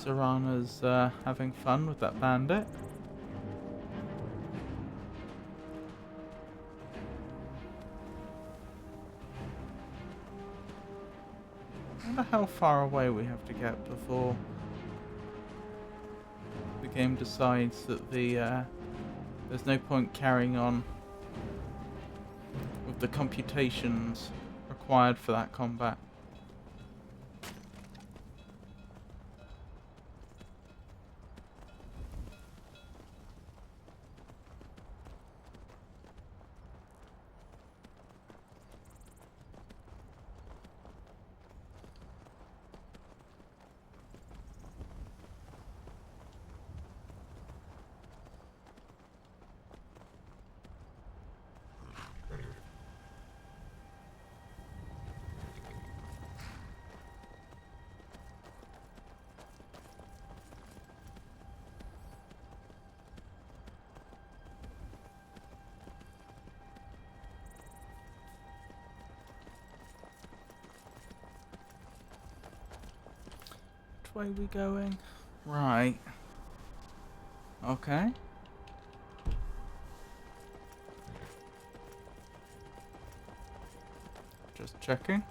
Serana's having fun with that bandit. I wonder how far away we have to get before the game decides that there's no point carrying on with the computations required for that combat. Which way are we going? Right. Okay. Just checking.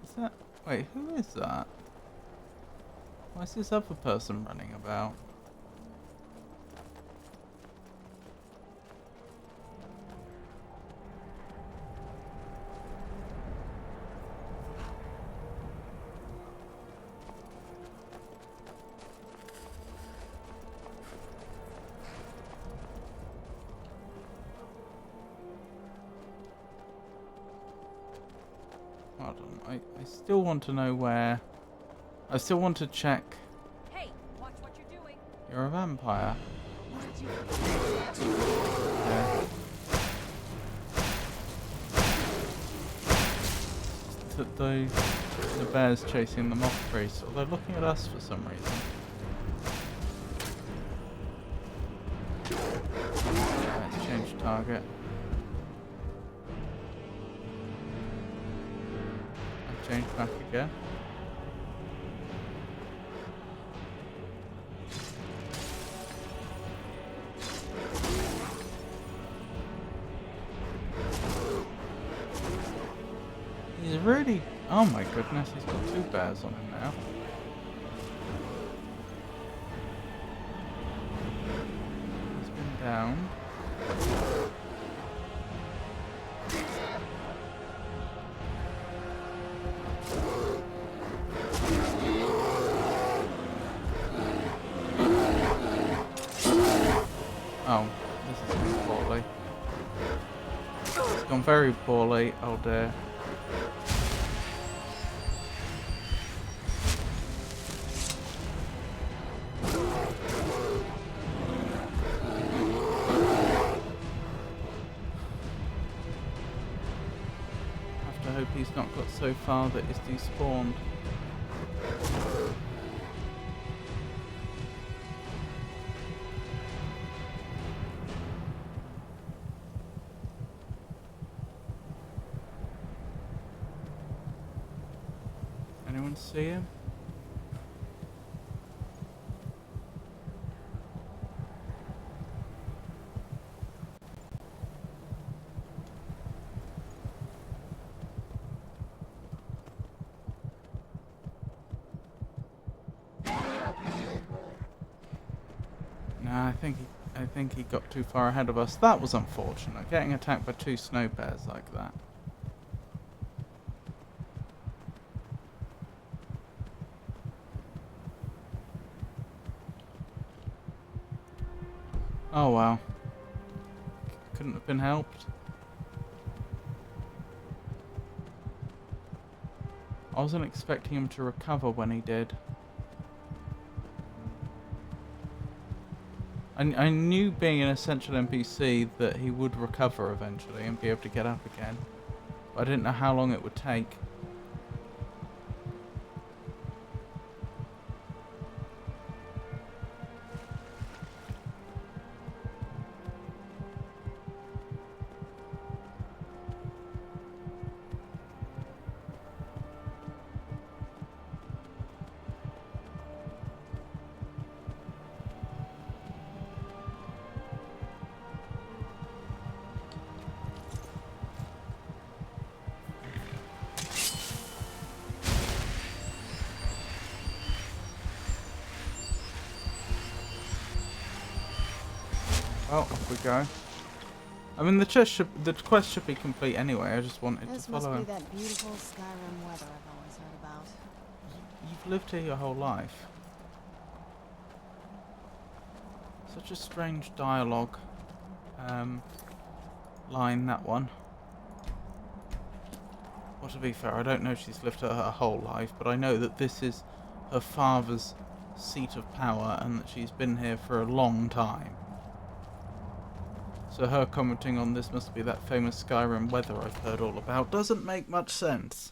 Is that... Wait, who is that? Why is this other person running about? Hold on, I still want to know where... I still want to check... Hey, watch what you're doing. You're a vampire. Yeah. That the bear's chasing the moth priest, or they're looking at us for some reason. Let's change target. Change back again. He's really... Oh my goodness, he's got two bears on him now. He's been downed. Oh, this is going poorly. It's gone very poorly, oh dear. I have to hope he's not got so far that he's despawned. Anyone see him? Nah, I think he got too far ahead of us. That was unfortunate, getting attacked by two snow bears like that. Oh wow. Couldn't have been helped. I wasn't expecting him to recover when he did. I knew being an essential NPC that he would recover eventually and be able to get up again. But I didn't know how long it would take. Well, off we go. I mean, the quest should be complete anyway. I just wanted This to must follow be him. that beautiful Skyrim weather I've always heard about. You've lived here your whole life. Such a strange dialogue line, that one. Well, to be fair, I don't know if she's lived her whole life, but I know that this is her father's seat of power and that she's been here for a long time. So her commenting on this must be that famous Skyrim weather I've heard all about. Doesn't make much sense.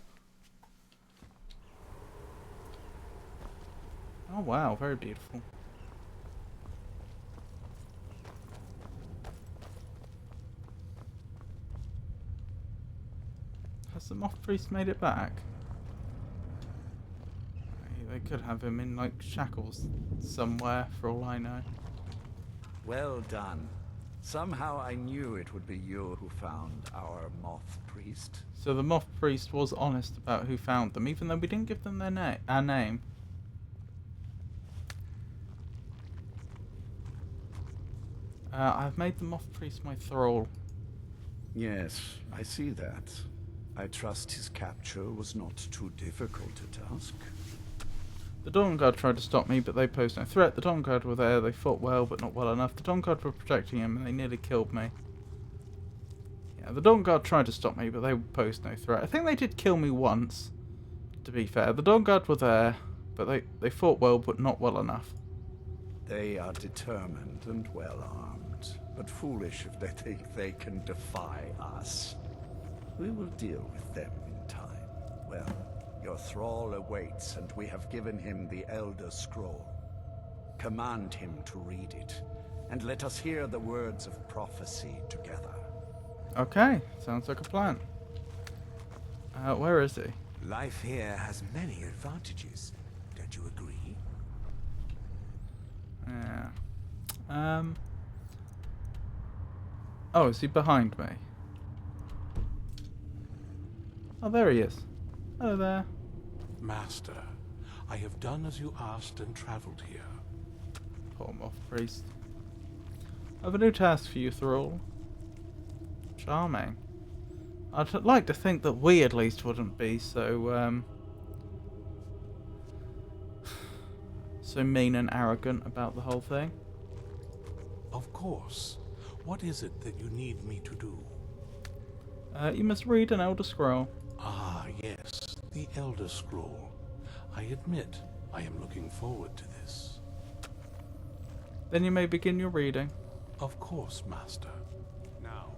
Oh wow, very beautiful. Has the Moth Priest made it back? They could have him in like shackles somewhere for all I know. Well done. Somehow I knew it would be you who found our Moth Priest. So the Moth Priest was honest about who found them, even though we didn't give them our name. I've made the Moth Priest my thrall. Yes, I see that. I trust his capture was not too difficult a task. The Dawnguard tried to stop me, but they posed no threat. The Dawnguard were there, they fought well, but not well enough. The Dawnguard were protecting him, and they nearly killed me. Yeah, the Dawnguard tried to stop me, but they posed no threat. I think they did kill me once, to be fair. The Dawnguard were there, but they fought well, but not well enough. They are determined and well-armed, but foolish if they think they can defy us. We will deal with them in time. Well, your thrall awaits, and we have given him the Elder Scroll. Command him to read it, and let us hear the words of prophecy together. Okay, sounds like a plan. Where is he? Life here has many advantages. Don't you agree? Yeah. Oh, is he behind me? Oh, there he is. Hello there. Master, I have done as you asked and traveled here. Poor Moth Priest. I have a new task for you, Thrall. Charming. I'd like to think that we at least wouldn't be so, so mean and arrogant about the whole thing. Of course. What is it that you need me to do? You must read an Elder Scroll. Ah, yes, the Elder Scroll. I admit, I am looking forward to this. Then you may begin your reading. Of course, Master. Now,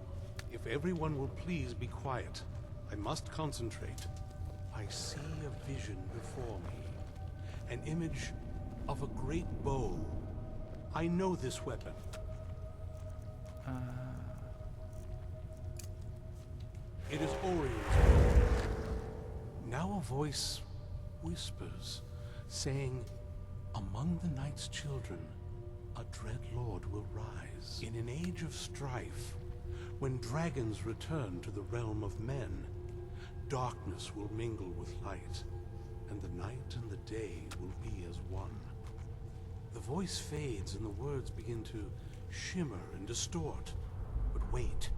if everyone will please be quiet, I must concentrate. I see a vision before me. An image of a great bow. I know this weapon. It is Orion's bow. Now a voice whispers, saying, among the night's children, a dread lord will rise. In an age of strife, when dragons return to the realm of men, darkness will mingle with light, and the night and the day will be as one. The voice fades and the words begin to shimmer and distort. But wait,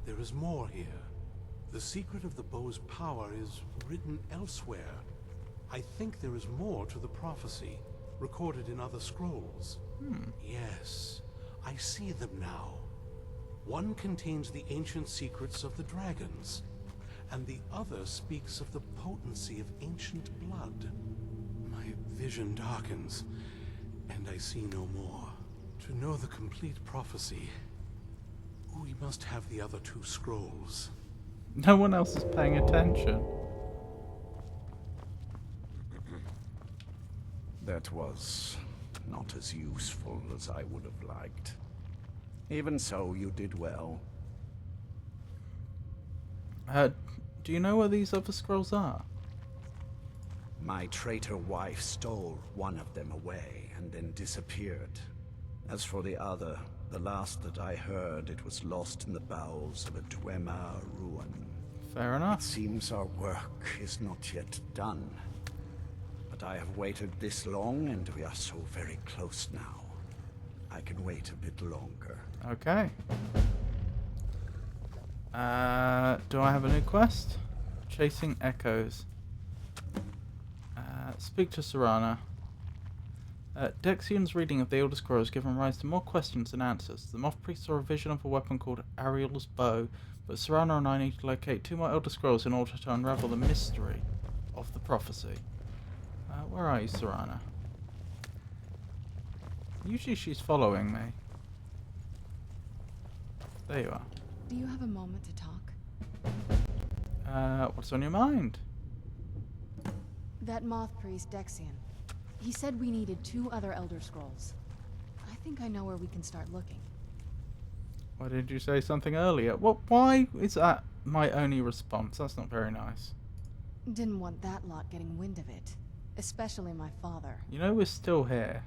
there is more here. The secret of the bow's power is written elsewhere. I think there is more to the prophecy, recorded in other scrolls. Yes, I see them now. One contains the ancient secrets of the dragons, and the other speaks of the potency of ancient blood. My vision darkens, and I see no more. To know the complete prophecy, we must have the other two scrolls. No one else is paying attention. That was not as useful as I would have liked. Even so, you did well. Do you know where these other scrolls are? My traitor wife stole one of them away and then disappeared. As for the other, the last that I heard, it was lost in the bowels of a Dwemer ruin. Fair enough. It seems our work is not yet done. But I have waited this long, and we are so very close now. I can wait a bit longer. Okay. Do I have a new quest? Chasing Echoes. Speak to Serana. Dexian's reading of the Elder Scrolls has given rise to more questions than answers. The Moth Priest saw a vision of a weapon called Ariel's Bow, but Serana and I need to locate 2 more Elder Scrolls in order to unravel the mystery of the prophecy. Where are you, Serana? Usually she's following me. There you are. Do you have a moment to talk? What's on your mind? That Moth Priest, Dexian. He said we needed 2 other Elder Scrolls. I think I know where we can start looking. Why did you say something earlier? Why is that my only response? That's not very nice. Didn't want that lot getting wind of it. Especially my father. You know we're still here.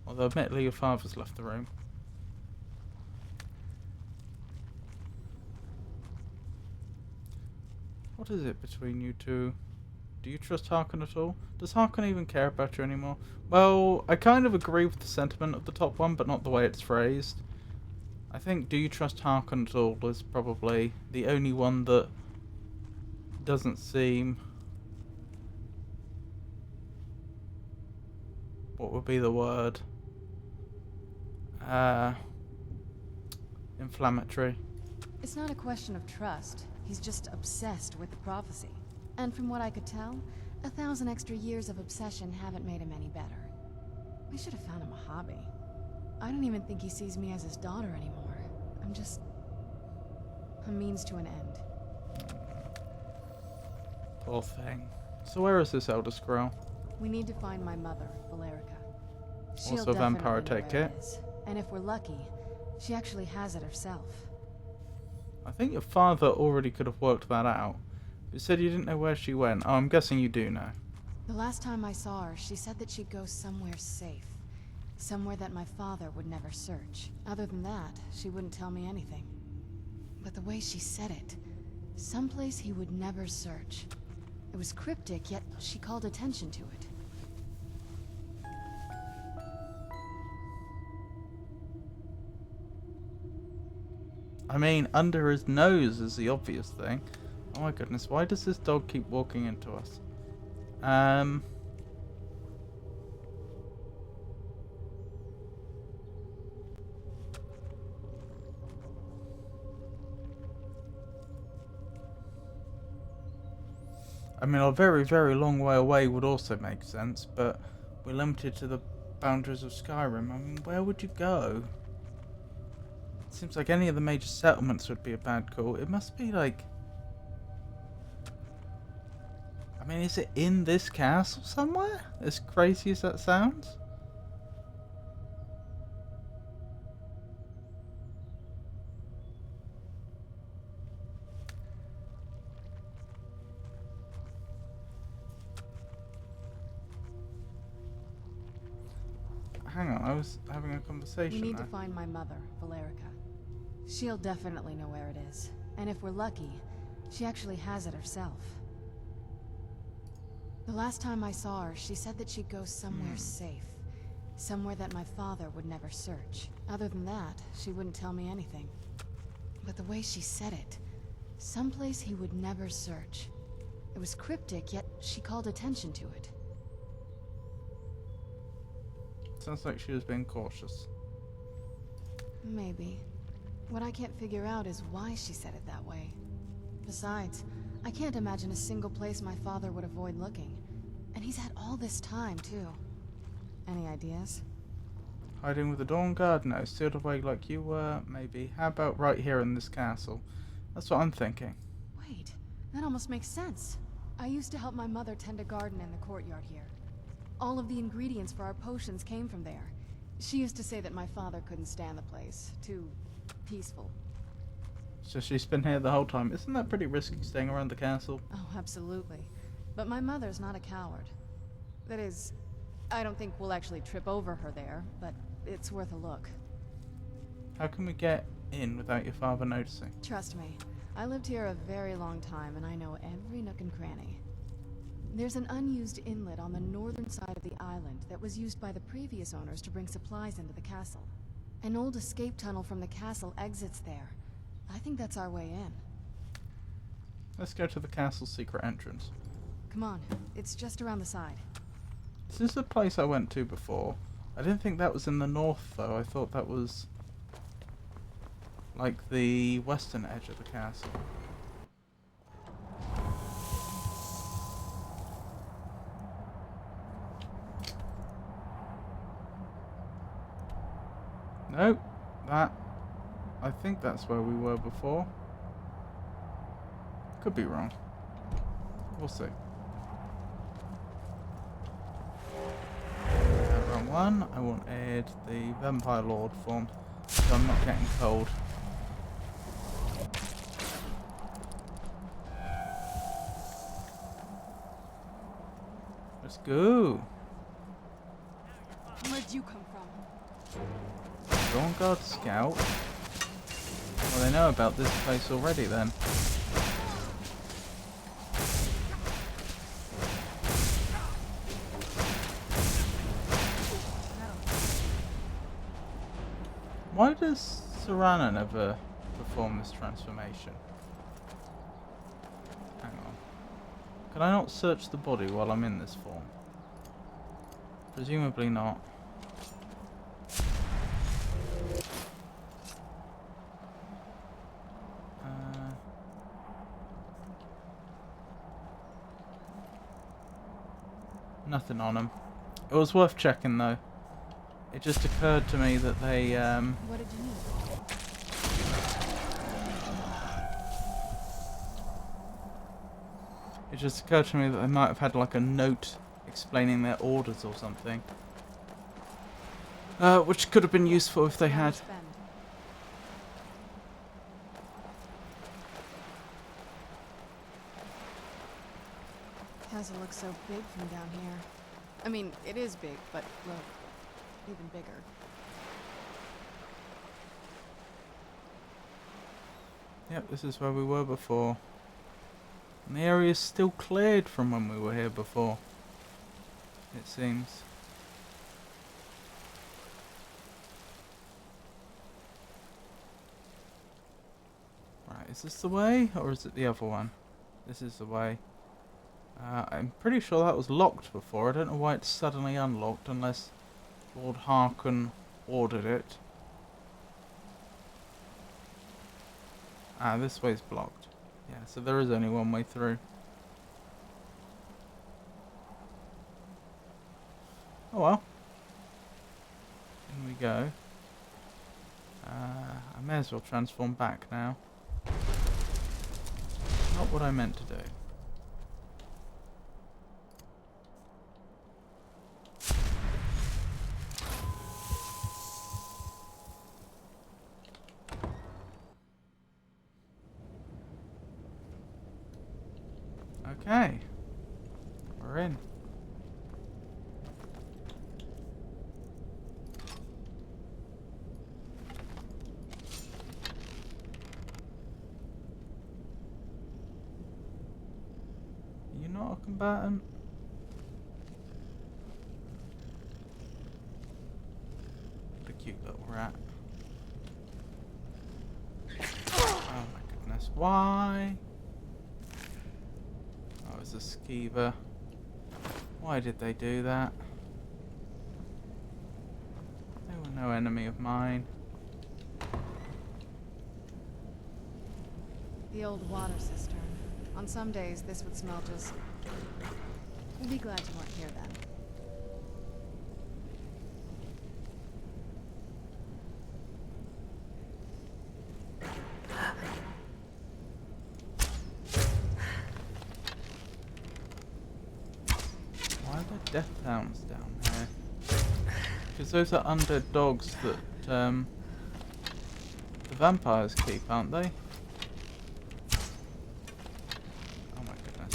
Although admittedly your father's left the room. What is it between you two? Do you trust Harkon at all? Does Harkon even care about you anymore? Well, I kind of agree with the sentiment of the top one, but not the way it's phrased. I think do you trust Harkon at all is probably the only one that doesn't seem... what would be the word? Inflammatory. It's not a question of trust. He's just obsessed with the prophecy. And from what I could tell, 1,000 extra years of obsession haven't made him any better. We should have found him a hobby. I don't even think he sees me as his daughter anymore. I'm just... a means to an end. Poor thing. So where is this Elder Scroll? We need to find my mother, Valerica. She'll Also vampire definitely know tech where kit. it is. And if we're lucky, she actually has it herself. I think your father already could have worked that out. You said you didn't know where she went. Oh, I'm guessing you do know. The last time I saw her, she said that she'd go somewhere safe. Somewhere that my father would never search. Other than that, she wouldn't tell me anything. But the way she said it, someplace he would never search. It was cryptic, yet she called attention to it. I mean, under his nose is the obvious thing. Oh my goodness, why does this dog keep walking into us? I mean, a very, very long way away would also make sense, but we're limited to the boundaries of Skyrim. I mean, where would you go? It seems like any of the major settlements would be a bad call. It must be like... I mean, is it in this castle somewhere? As crazy as that sounds? Hang on, I was having a conversation We need there. to find my mother, Valerica. She'll definitely know where it is. And if we're lucky, she actually has it herself. The last time I saw her, she said that she'd go somewhere safe. Somewhere that my father would never search. Other than that, she wouldn't tell me anything. But the way she said it, someplace he would never search. It was cryptic, yet she called attention to it. Sounds like she was being cautious. Maybe. What I can't figure out is why she said it that way. Besides, I can't imagine a single place my father would avoid looking. And he's had all this time, too. Any ideas? Hiding with the Dawn Guard? No. Sealed away like you were? Maybe. How about right here in this castle? That's what I'm thinking. Wait, that almost makes sense. I used to help my mother tend a garden in the courtyard here. All of the ingredients for our potions came from there. She used to say that my father couldn't stand the place. Too peaceful. So she's been here the whole time. Isn't that pretty risky, staying around the castle? Oh, absolutely. But my mother's not a coward. That is, I don't think we'll actually trip over her there, but it's worth a look. How can we get in without your father noticing? Trust me, I lived here a very long time and I know every nook and cranny. There's an unused inlet on the northern side of the island that was used by the previous owners to bring supplies into the castle. An old escape tunnel from the castle exits there. I think that's our way in. Let's go to the castle's secret entrance. Come on, it's just around the side. This is the place I went to before. I didn't think that was in the north, though. I thought that was like the western edge of the castle. Nope, I think that's where we were before. Could be wrong. We'll see. Wrong one. I wanted the Vampire Lord form, so I'm not getting cold. Let's go. Where'd you come from? Dawn Guard Scout? Well, they know about this place already then. Why does Serana never perform this transformation? Hang on. Can I not search the body while I'm in this form? Presumably not. Nothing on them. It was worth checking though. It just occurred to me that they What did you need? It just occurred to me that they might have had like a note explaining their orders or something. Which could have been useful if they had. Castle looks so big from down here. I mean, it is big, but look, even bigger. Yep, this is where we were before. And the area is still cleared from when we were here before, it seems. Right, is this the way, or is it the other one? This is the way. I'm pretty sure that was locked before. I don't know why it's suddenly unlocked unless Lord Harkon ordered it. Ah, this way's blocked. Yeah, so there is only one way through. Oh well. In we go. I may as well transform back now. Not what I meant to do. Okay, we're in. You're not a combatant? What a cute little rat. Oh my goodness, why? A skeever. Why did they do that? They were no enemy of mine. The old water cistern. On some days, this would smell just... We'll be glad you weren't here then. Why are there death hounds down here? Because those are undead dogs that the vampires keep, aren't they? Oh my goodness.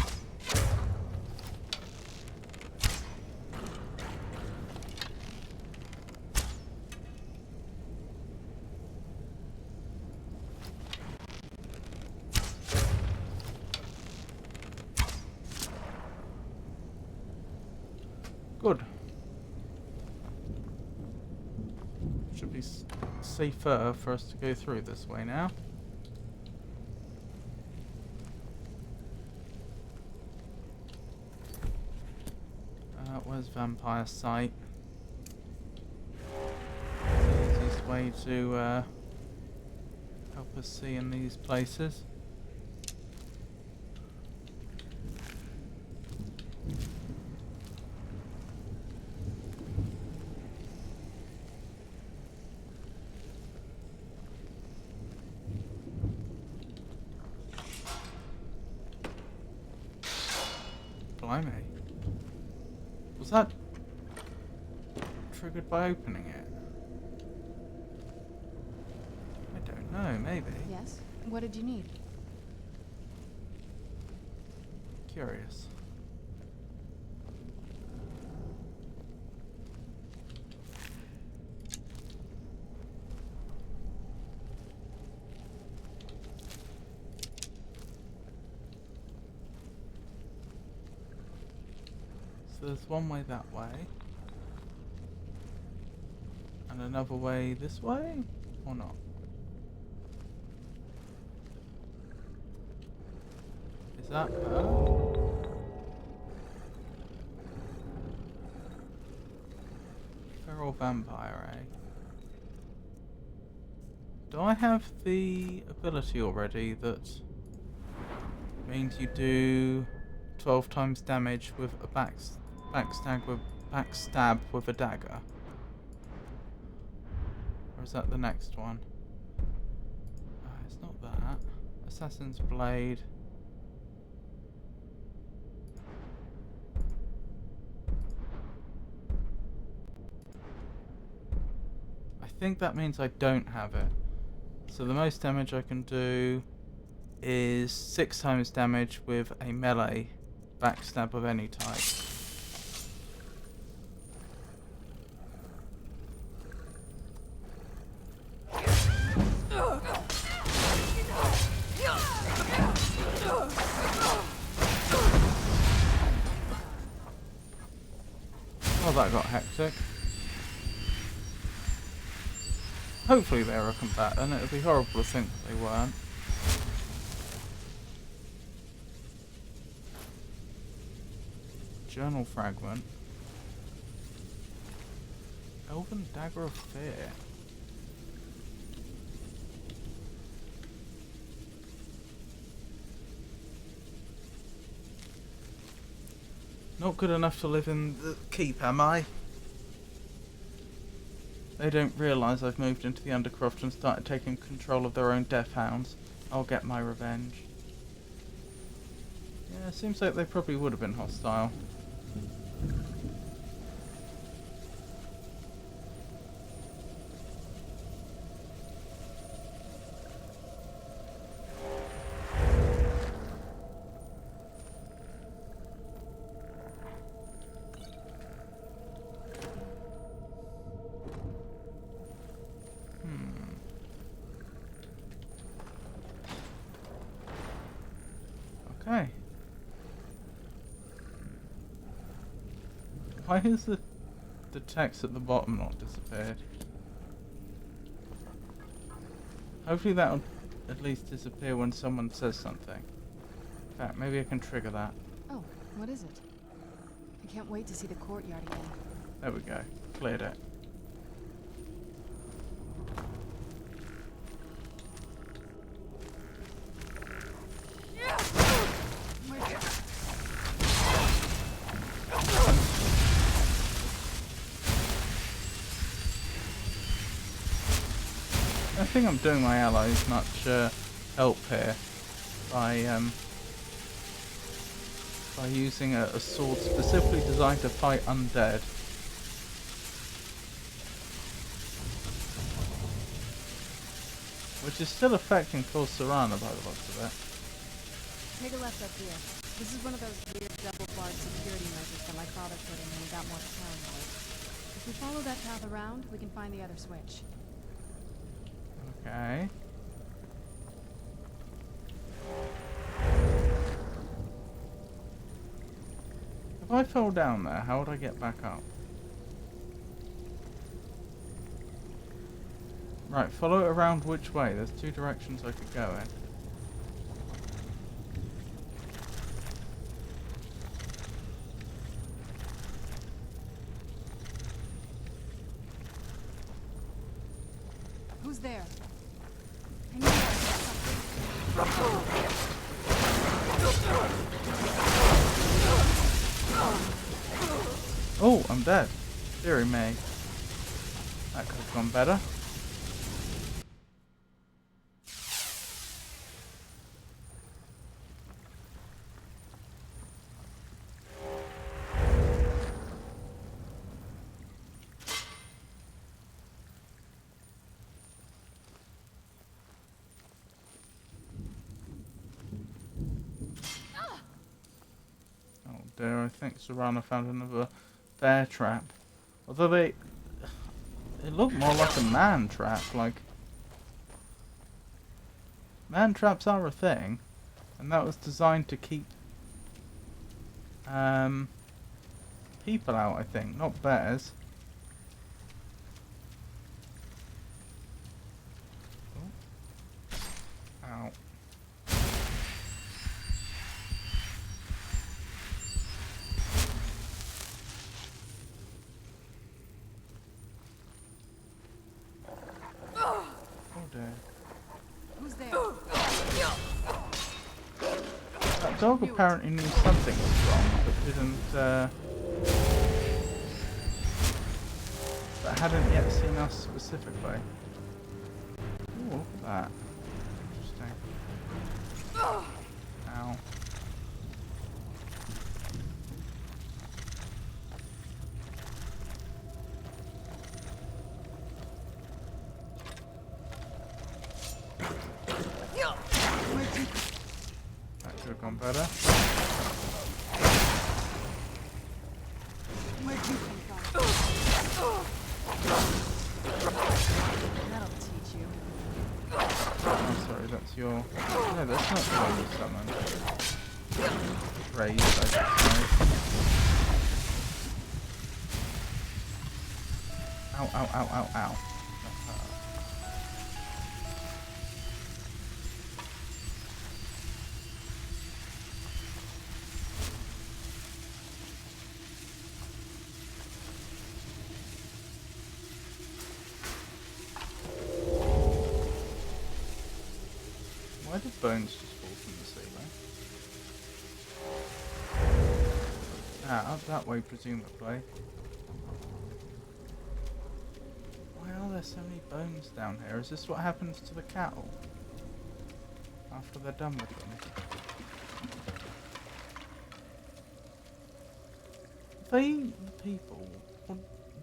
Good. Should be safer for us to go through this way now. Where's vampire site? The easiest way to help us see in these places. Blimey. Was that triggered by opening it? I don't know, maybe. Yes? What did you need? Curious. So there's one way that way. And another way this way? Or not? Is that her? Feral vampire, eh? Do I have the ability already that means you do 12 times damage with a backstab with a dagger? Or is that the next one? It's not that. Assassin's Blade. I think that means I don't have it. So the most damage I can do is 6 times damage with a melee backstab of any type. Oh, that got hectic. Hopefully they're a combatant. It would be horrible to think that they weren't. Journal fragment. Elven Dagger of Fear. Not good enough to live in the keep, am I? They don't realise I've moved into the Undercroft and started taking control of their own death hounds. I'll get my revenge. Yeah, seems like they probably would have been hostile. Okay. Why is the text at the bottom not disappeared? Hopefully that'll at least disappear when someone says something. In fact, maybe I can trigger that. Oh, what is it? I can't wait to see the courtyard again. There we go. Cleared it. I think I'm doing my allies much help here by using a sword specifically designed to fight undead. Which is still affecting poor Serana by the looks of it. Take a left up here. This is one of those weird double-barred security measures that my father put in when he got more paranoid. If we follow that path around, we can find the other switch. Okay. If I fell down there, how would I get back up? Right, follow it around which way? There's two directions I could go in. Who's there? I knew I heard something. Oh, I'm dead. Deary me. That could have gone better. I think Serana found another bear trap. Although it looked more like a man trap, like... Man traps are a thing, and that was designed to keep people out, I think, not bears. Oh. Ow. Who's there? That dog apparently knew something was wrong, but didn't, but hadn't yet seen us specifically. Ooh, look at that. Interesting. Ow. That could have gone better. Where'd you come from? That'll teach you. Oh, sorry, that's your... No, that's not the one you summoned. Raised, I should say. Ow, ow, ow, ow, ow. Why did bones just fall from the ceiling? Ah, up that way, presumably. Why are there so many bones down here? Is this what happens to the cattle after they're done with them? If they eat the people,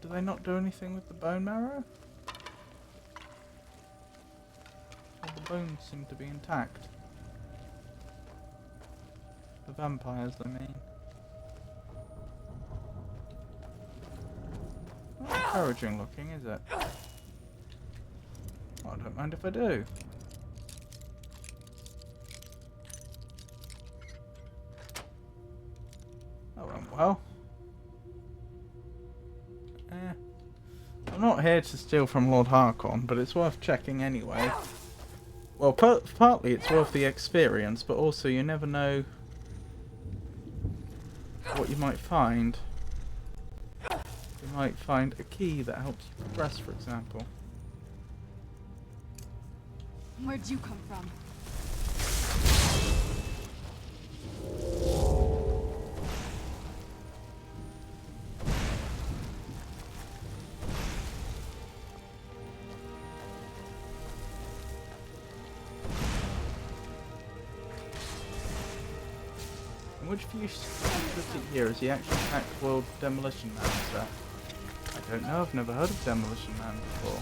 do they not do anything with the bone marrow? The bones seem to be intact. The vampires, I mean. Not encouraging looking, is it? Well, I don't mind if I do. That went well. I'm not here to steal from Lord Harkon, but it's worth checking anyway. Well, partly it's worth the experience, but also you never know what you might find. You might find a key that helps you progress, for example. Where'd you come from? Which futuristic year is the action-packed world Demolition Man set? I don't know, I've never heard of Demolition Man before.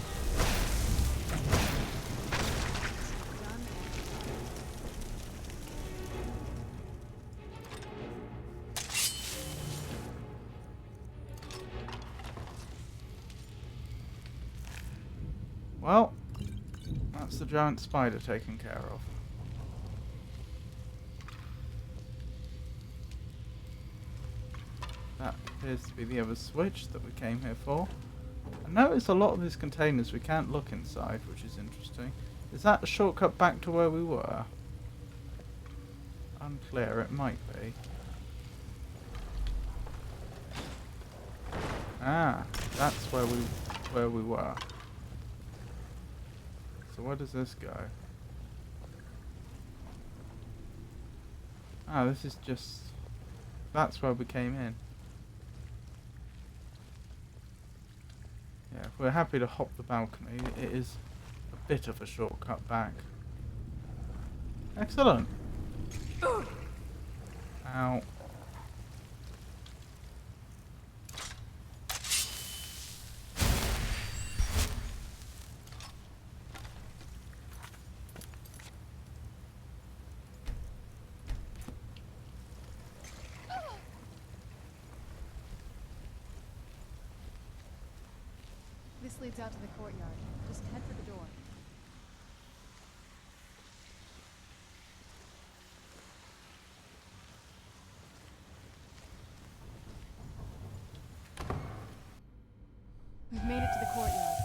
Well, that's the giant spider taken care of. That appears to be the other switch that we came here for. I notice a lot of these containers we can't look inside, which is interesting. Is that a shortcut back to where we were? Unclear, it might be. Ah, that's where we were. So where does this go? Ah, this is just... That's where we came in. Yeah, we're happy to hop the balcony. It is a bit of a shortcut back. Excellent. Ow. This leads out to the courtyard. Just head for the door. We've made it to the courtyard.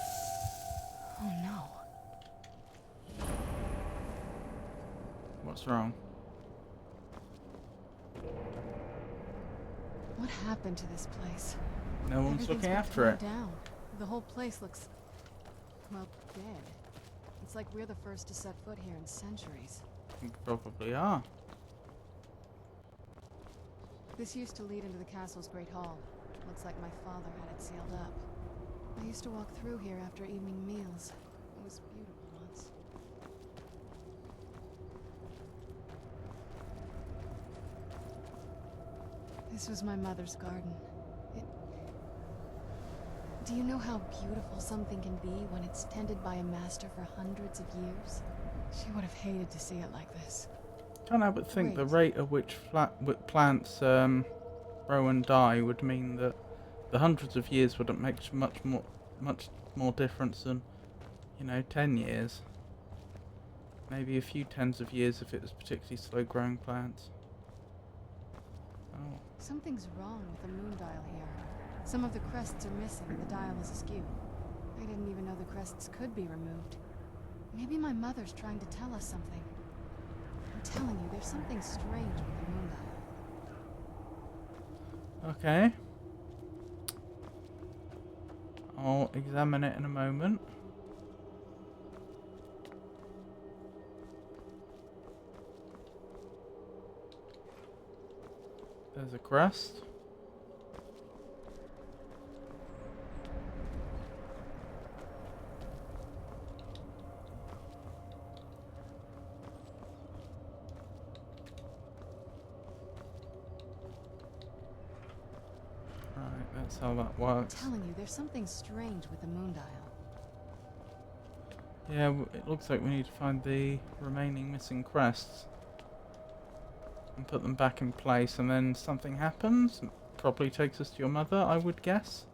Oh no. What's wrong? What happened to this place? No one's Everything's looking been after torn it. down. The whole place looks, well, dead. It's like we're the first to set foot here in centuries. You probably are. This used to lead into the castle's great hall. Looks like my father had it sealed up. I used to walk through here after evening meals. It was beautiful once. This was my mother's garden. Do you know how beautiful something can be when it's tended by a master for hundreds of years? She would have hated to see it like this. Can't help but think the rate at which plants grow and die would mean that the hundreds of years wouldn't make much more difference than, 10 years. Maybe a few tens of years if it was particularly slow-growing plants. Oh. Something's wrong with the moon dial here. Some of the crests are missing and the dial is askew. I didn't even know the crests could be removed. Maybe my mother's trying to tell us something. I'm telling you, there's something strange with the moon dial. Okay. I'll examine it in a moment. There's a crest. That's how that works. I'm telling you, there's something strange with the moon dial. Yeah, it looks like we need to find the remaining missing crests and put them back in place, and then something happens. Probably takes us to your mother, I would guess.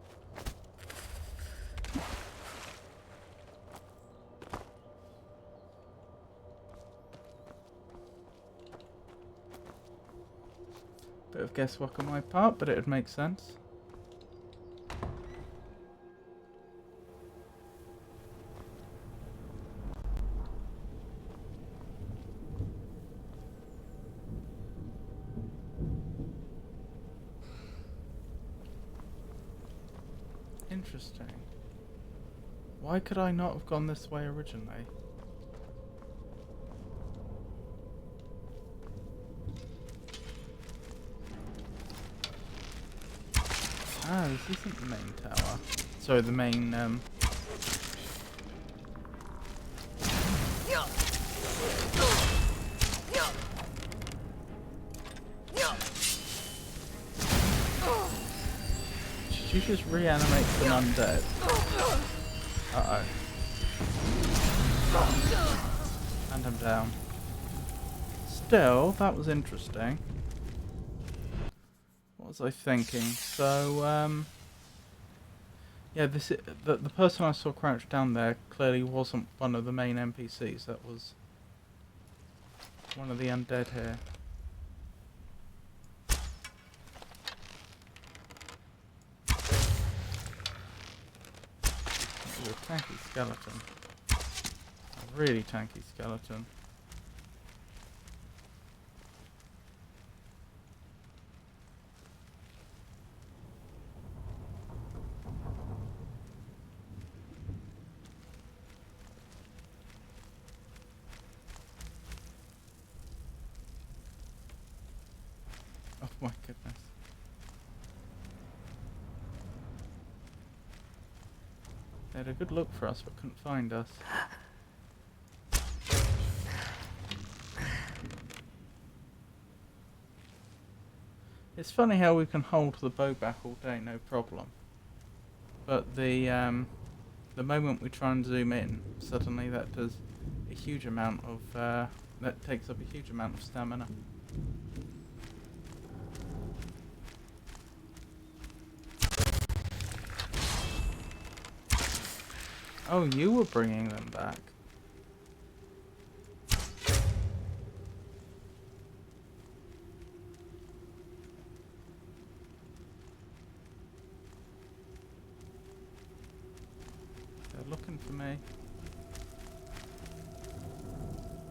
Bit of guesswork on my part, but it would make sense. Interesting. Why could I not have gone this way originally? Ah, this isn't the main tower. Sorry, the main, She just reanimates an undead. Uh-oh. And I'm down. Still, that was interesting. What was I thinking? So, yeah, the person I saw crouched down there clearly wasn't one of the main NPCs. That was one of the undead here. That was a tanky skeleton. A really tanky skeleton. Oh my goodness. They had a good look for us, but couldn't find us. It's funny how we can hold the bow back all day, no problem. But the moment we try and zoom in, suddenly that does a huge amount of, that takes up a huge amount of stamina. Oh, you were bringing them back. They're looking for me.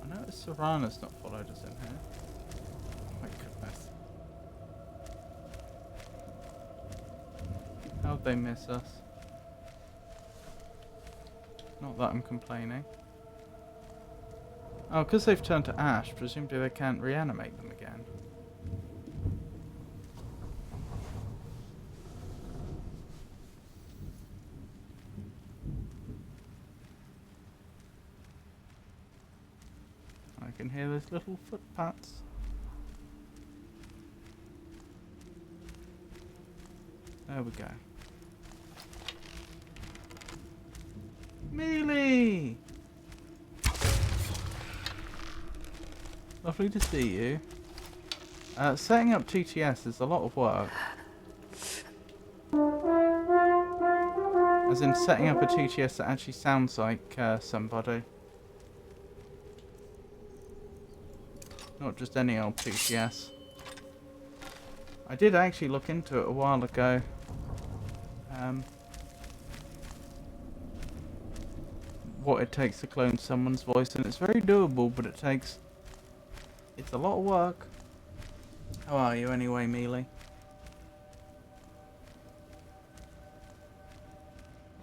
I noticed Serana's not followed us in here. Oh my goodness. How'd they miss us? Not that I'm complaining. Oh, because they've turned to ash, presumably they can't reanimate them again. I can hear those little footpats. There we go. Mealy! Lovely to see you. Setting up TTS is a lot of work. As in setting up a TTS that actually sounds like somebody. Not just any old TTS. I did actually look into it a while ago. What it takes to clone someone's voice, and it's very doable, but it's a lot of work. How are you anyway, Mealy?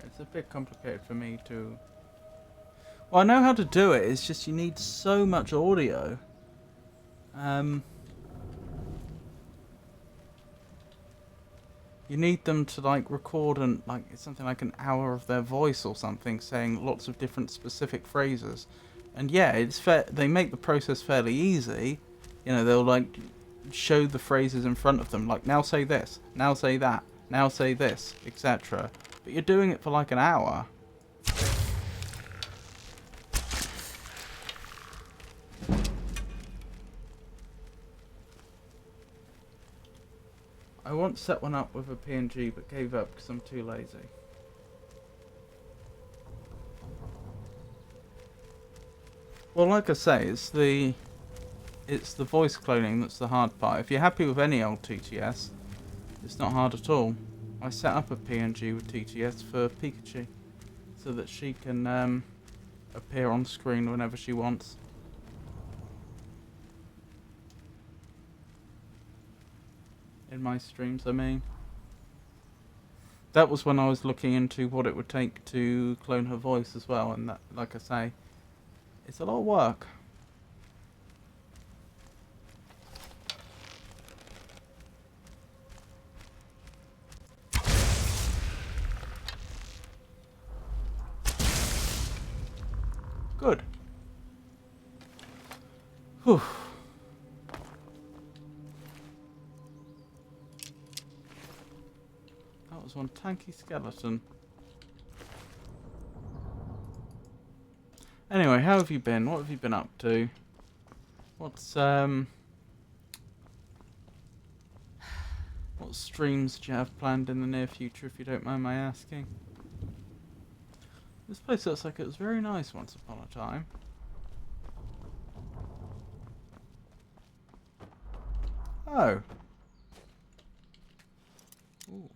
It's a bit complicated for me to... Well, I know how to do it, it's just you need so much audio. You need them to like record and like it's something like an hour of their voice or something, saying lots of different specific phrases. And yeah, it's fair. They make the process fairly easy. You know, they'll like show the phrases in front of them, like now say this, now say that, now say this, etc. But you're doing it for like an hour. I once set one up with a PNG but gave up because I'm too lazy. Well, like I say, it's the voice cloning that's the hard part. If you're happy with any old TTS, it's not hard at all. I set up a PNG with TTS for Pikachu so that she can appear on screen whenever she wants. In my streams, I mean. That was when I was looking into what it would take to clone her voice as well, and that, like I say, it's a lot of work. Good. Whew. was one tanky skeleton. Anyway, how have you been? What have you been up to? What's what streams do you have planned in the near future, if you don't mind my asking? This place looks like it was very nice once upon a time. Oh. Ooh.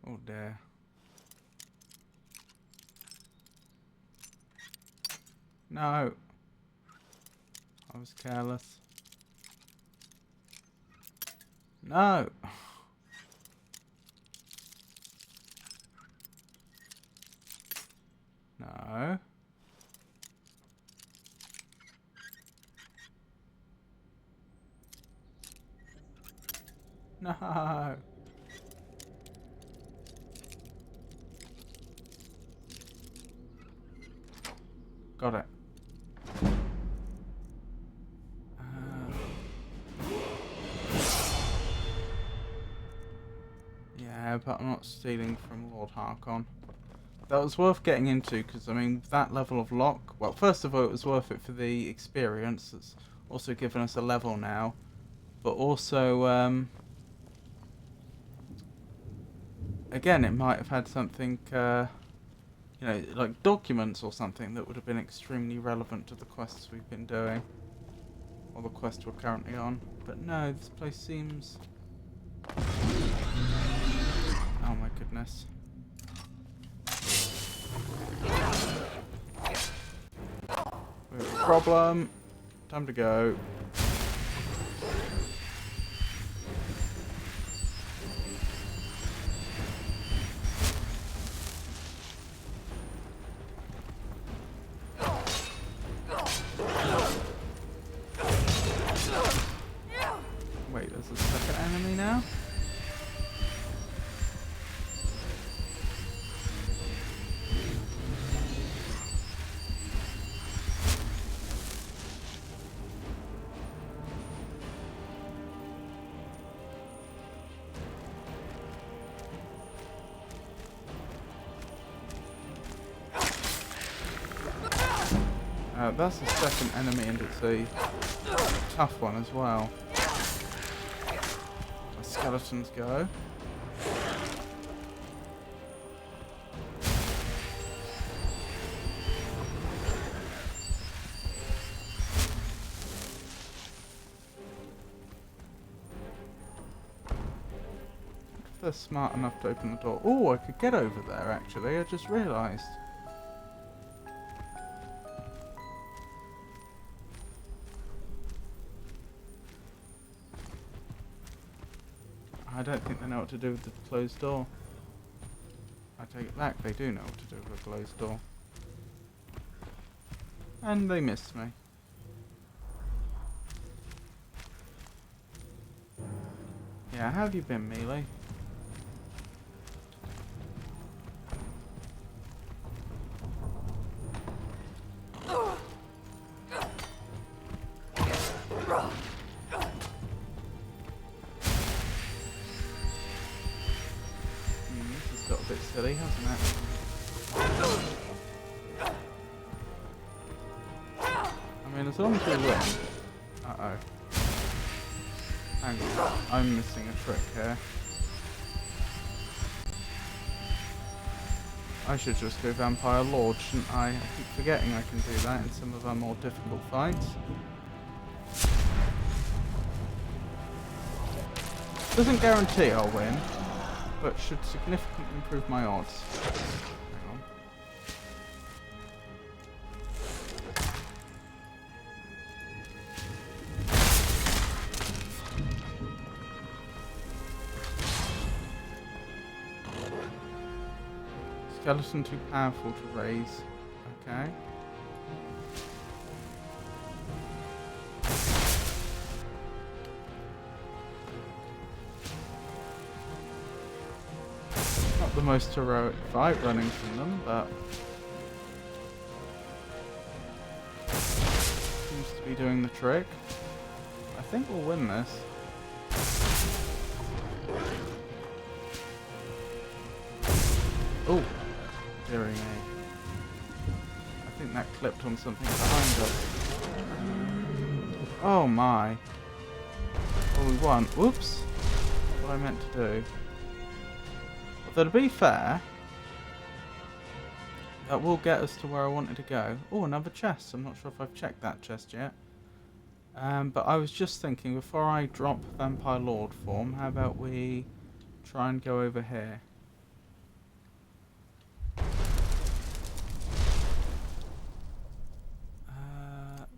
Oh dear. No. I was careless. No. No. No. Got it. Yeah, but I'm not stealing from Lord Harkon. That was worth getting into because, I mean, that level of lock... Well, first of all, it was worth it for the experience. It's also given us a level now. But also, again, it might have had something, you know, like documents or something that would have been extremely relevant to the quests we've been doing. Or the quest we're currently on. But no, this place seems... Oh my goodness. We have a problem. Time to go. Wait, there's a second enemy now? That's the second enemy, and it's a tough one as well. My skeletons go. If they're smart enough to open the door. Oh, I could get over there actually, I just realised. I don't think they know what to do with the closed door. I take it back, they do know what to do with a closed door. And they missed me. Yeah, how have you been, Melee? This has got a bit silly, hasn't it? I mean, as long as we win. Uh-oh. Hang on, I'm missing a trick here. I should just go Vampire Lord, shouldn't I? I keep forgetting I can do that in some of our more difficult fights. Doesn't guarantee I'll win, but should significantly improve my odds. Hang on. Skeleton too powerful to raise. Okay. Not the most heroic fight running from them, but seems to be doing the trick. I think we'll win this. Oh, dearie me. I think that clipped on something behind us. Oh my. Well, we won. Whoops. What I meant to do. Although to be fair, that will get us to where I wanted to go. Oh, another chest. I'm not sure if I've checked that chest yet. But I was just thinking, before I drop Vampire Lord form, how about we try and go over here?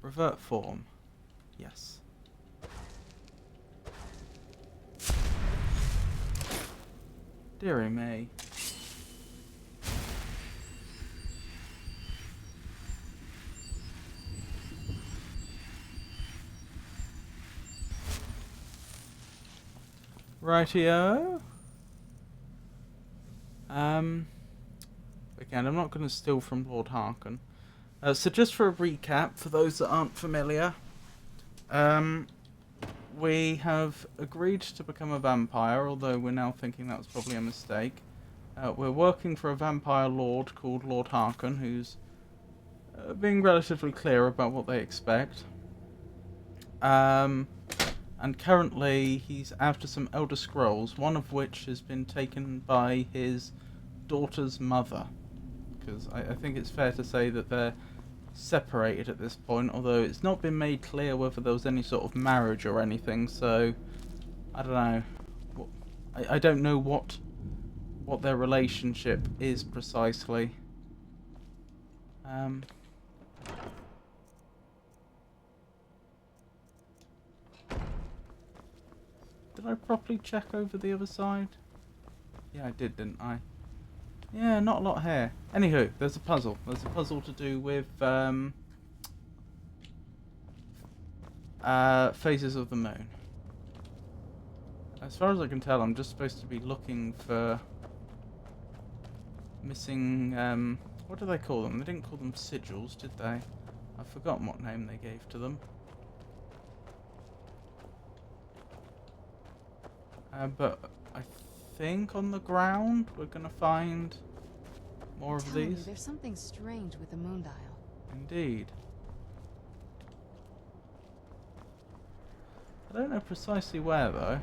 Revert form. Yes. Dearie me. Rightio. Again, I'm not going to steal from Lord Harkin. So just for a recap, for those that aren't familiar, we have agreed to become a vampire, although we're now thinking that was probably a mistake. We're working for a vampire lord called Lord Harkin, who's being relatively clear about what they expect. And currently he's after some Elder Scrolls, one of which has been taken by his daughter's mother. Because I think it's fair to say that they're separated at this point, although it's not been made clear whether there was any sort of marriage or anything, so I don't know. I don't know what their relationship is precisely. Did I properly check over the other side? Yeah, I did, didn't I? Yeah, not a lot here. Anywho, there's a puzzle. There's a puzzle to do with phases of the moon. As far as I can tell, I'm just supposed to be looking for missing, what do they call them? They didn't call them sigils, did they? I've forgotten what name they gave to them. But I think on the ground we're going to find more of these. There's something strange with the moon dial. Indeed. I don't know precisely where though.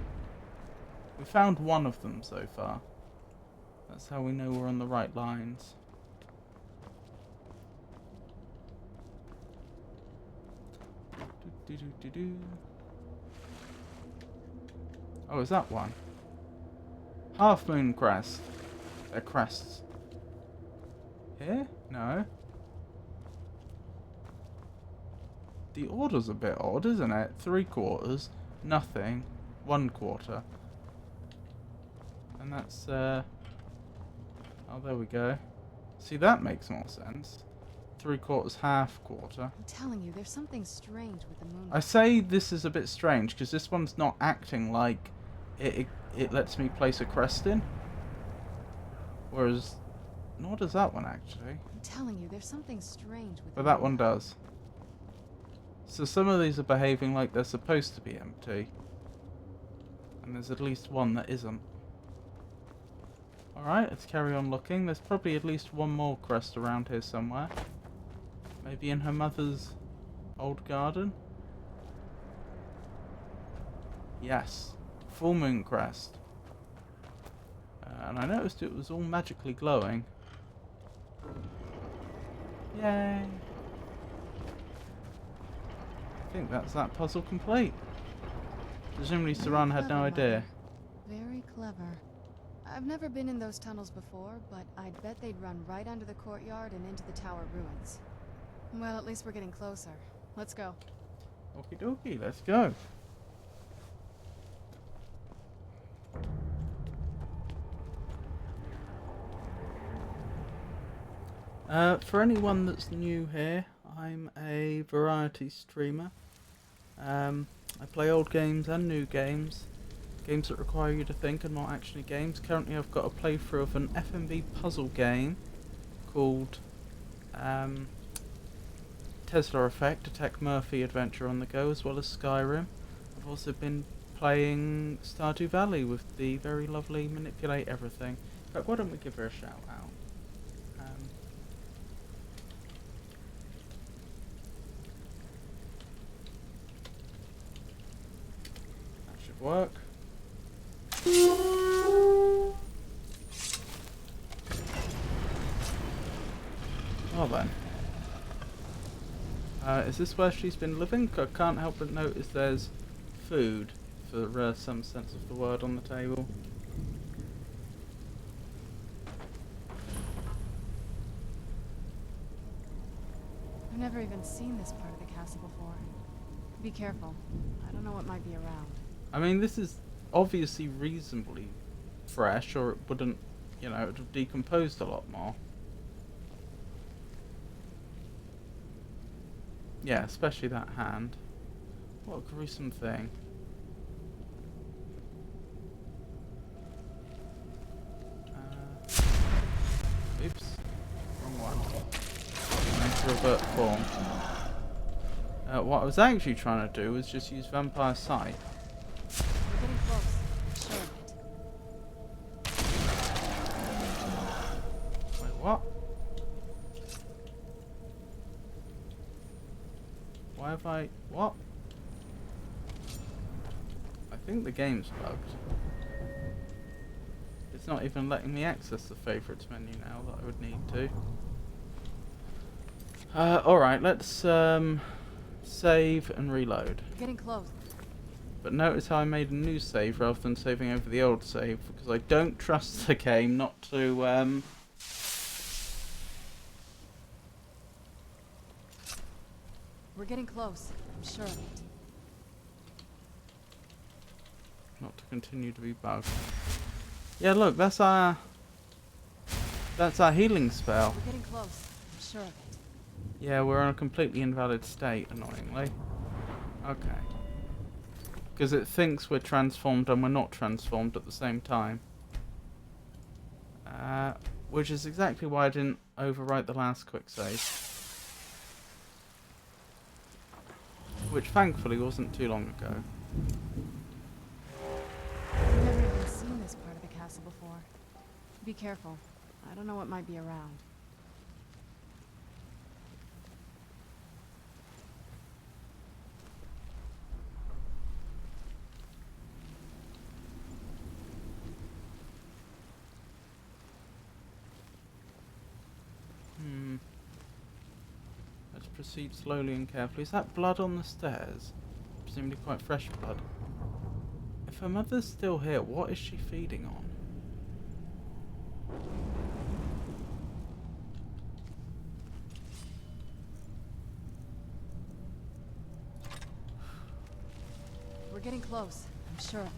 We found one of them so far. That's how we know we're on the right lines. Oh, is that one? Half moon crest. They're crests. Here? No. The order's a bit odd, isn't it? 3/4, nothing, 1/4. And that's, oh, there we go. See, that makes more sense. 3/4, half quarter. I'm telling you, there's something strange with the moon. I say this is a bit strange because this one's not acting like it lets me place a crest in. Whereas, nor does that one actually. I'm telling you, there's something strange with But that one does. So some of these are behaving like they're supposed to be empty. And there's at least one that isn't. Alright, let's carry on looking. There's probably at least one more crest around here somewhere. Maybe in her mother's old garden? Yes. Full moon crest. And I noticed it was all magically glowing. Yay! I think that's that puzzle complete. Presumably Saran had no idea. Very clever. I've never been in those tunnels before, but I'd bet they'd run right under the courtyard and into the tower ruins. Well, at least we're getting closer. Let's go. Okie dokie, let's go. For anyone that's new here, I'm a variety streamer. I play old games and new games. Games that require you to think and not actually games. Currently I've got a playthrough of an FMV puzzle game called Tesla Effect, a Tech Murphy adventure on the go, as well as Skyrim. I've also been playing Stardew Valley with the very lovely Manipulate Everything. In fact, why don't we give her a shout out? That should work. Well then. Is this where she's been living? I can't help but notice there's food, for some sense of the word, on the table. I've never even seen this part of the castle before. Be careful. I don't know what might be around. I mean, this is obviously reasonably fresh, or it wouldn't, you know, it would have decomposed a lot more. Yeah, especially that hand. What a gruesome thing. Oops. Wrong one. Enter revert form. What I was actually trying to do was just use Vampire Sight. We're getting close. I'm sure of it. Wait, what? Why have I... what? I think the game's bugged. It's not even letting me access the favourites menu now that I would need to. Alright, let's save and reload. We're getting close. But notice how I made a new save rather than saving over the old save, because I don't trust the game not to We're getting close. I'm sure of it. not to continue to be bugged. Yeah, look, that's our healing spell. We're getting close. I'm sure of it. Yeah, we're in a completely invalid state, annoyingly. Okay. Because it thinks we're transformed and we're not transformed at the same time. Which is exactly why I didn't overwrite the last quick save. Which thankfully wasn't too long ago. I've never even seen this part of the castle before. Be careful. I don't know what might be around. Let's proceed slowly and carefully. Is that blood on the stairs? Presumably quite fresh blood. If her mother's still here, what is she feeding on? We're getting close. I'm sure of it.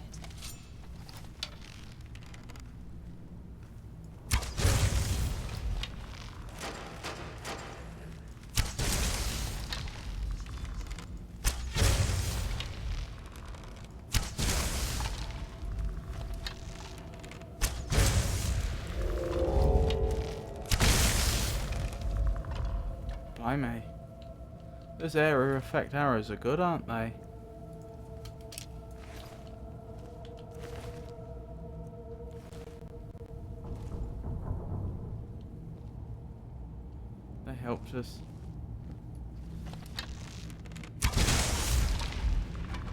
Blimey. Those area effect arrows are good, aren't they? They helped us.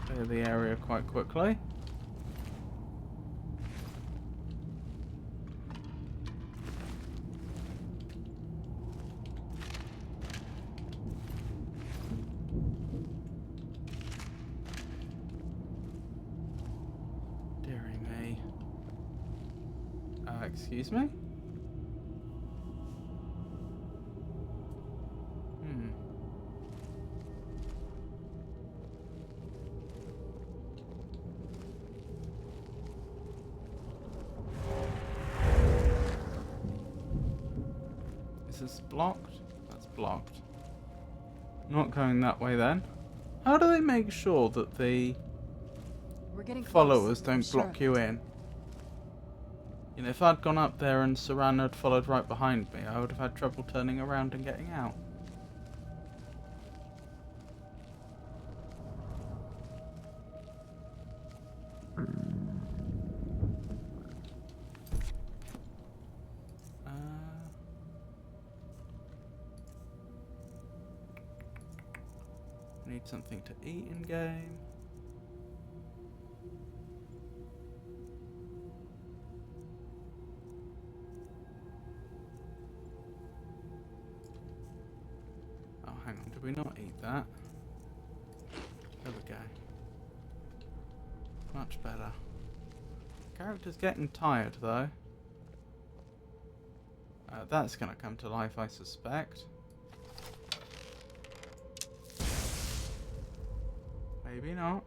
Clear the area quite quickly. Excuse me? Is this blocked? That's blocked. Not going that way then. How do they make sure that the followers don't block you in? You know, if I'd gone up there and Saran had followed right behind me, I would have had trouble turning around and getting out. Need something to eat in game. Oh, hang on, did we not eat that? There we go. Much better. Character's getting tired though. That's gonna come to life, I suspect. Maybe not.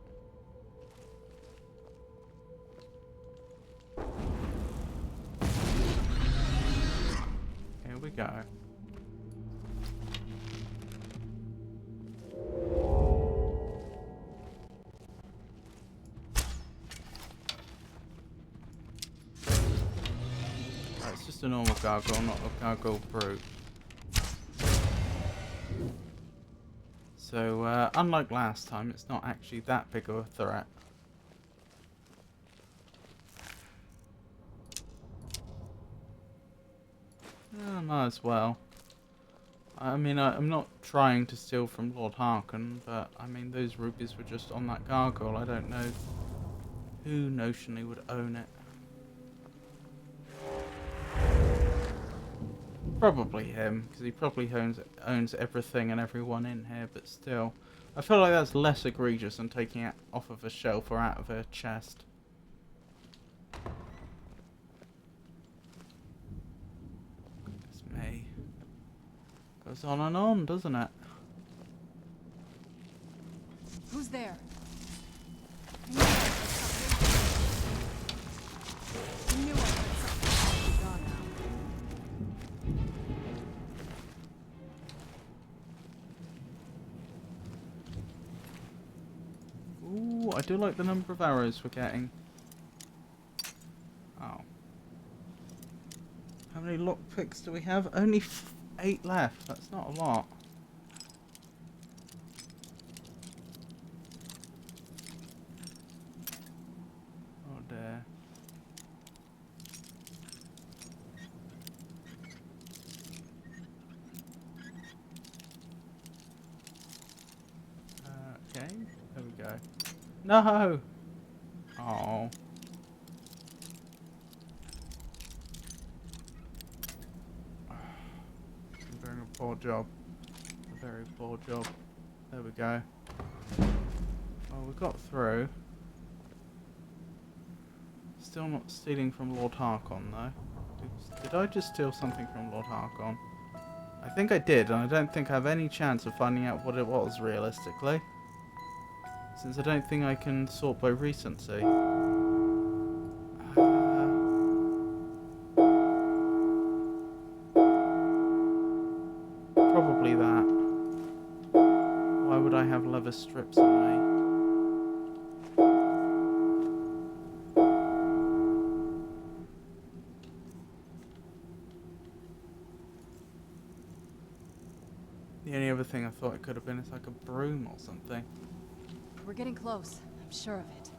Here we go. It's just a normal gargoyle, not a gargoyle brute. So, unlike last time, it's not actually that big of a threat. Might as well. I mean, I'm not trying to steal from Lord Harkin, but I mean, those rupees were just on that gargoyle. I don't know who notionally would own it. Probably him, because he probably owns everything and everyone in here, but still. I feel like that's less egregious than taking it off of a shelf or out of a chest. Goodness me. Goes on and on, doesn't it? Who's there? Ooh, I do like the number of arrows we're getting. Oh. How many lockpicks do we have? Only 8 left. That's not a lot. Oh dear. Okay, there we go. No! Oh. I'm doing a poor job. A very poor job. There we go. Well, we got through. Still not stealing from Lord Harkon, though. Did I just steal something from Lord Harkon? I think I did, and I don't think I have any chance of finding out what it was, realistically. Since I don't think I can sort by recency. Probably that. Why would I have leather strips on me? The only other thing I thought it could have been is like a broom or something. We're getting close. I'm sure of it.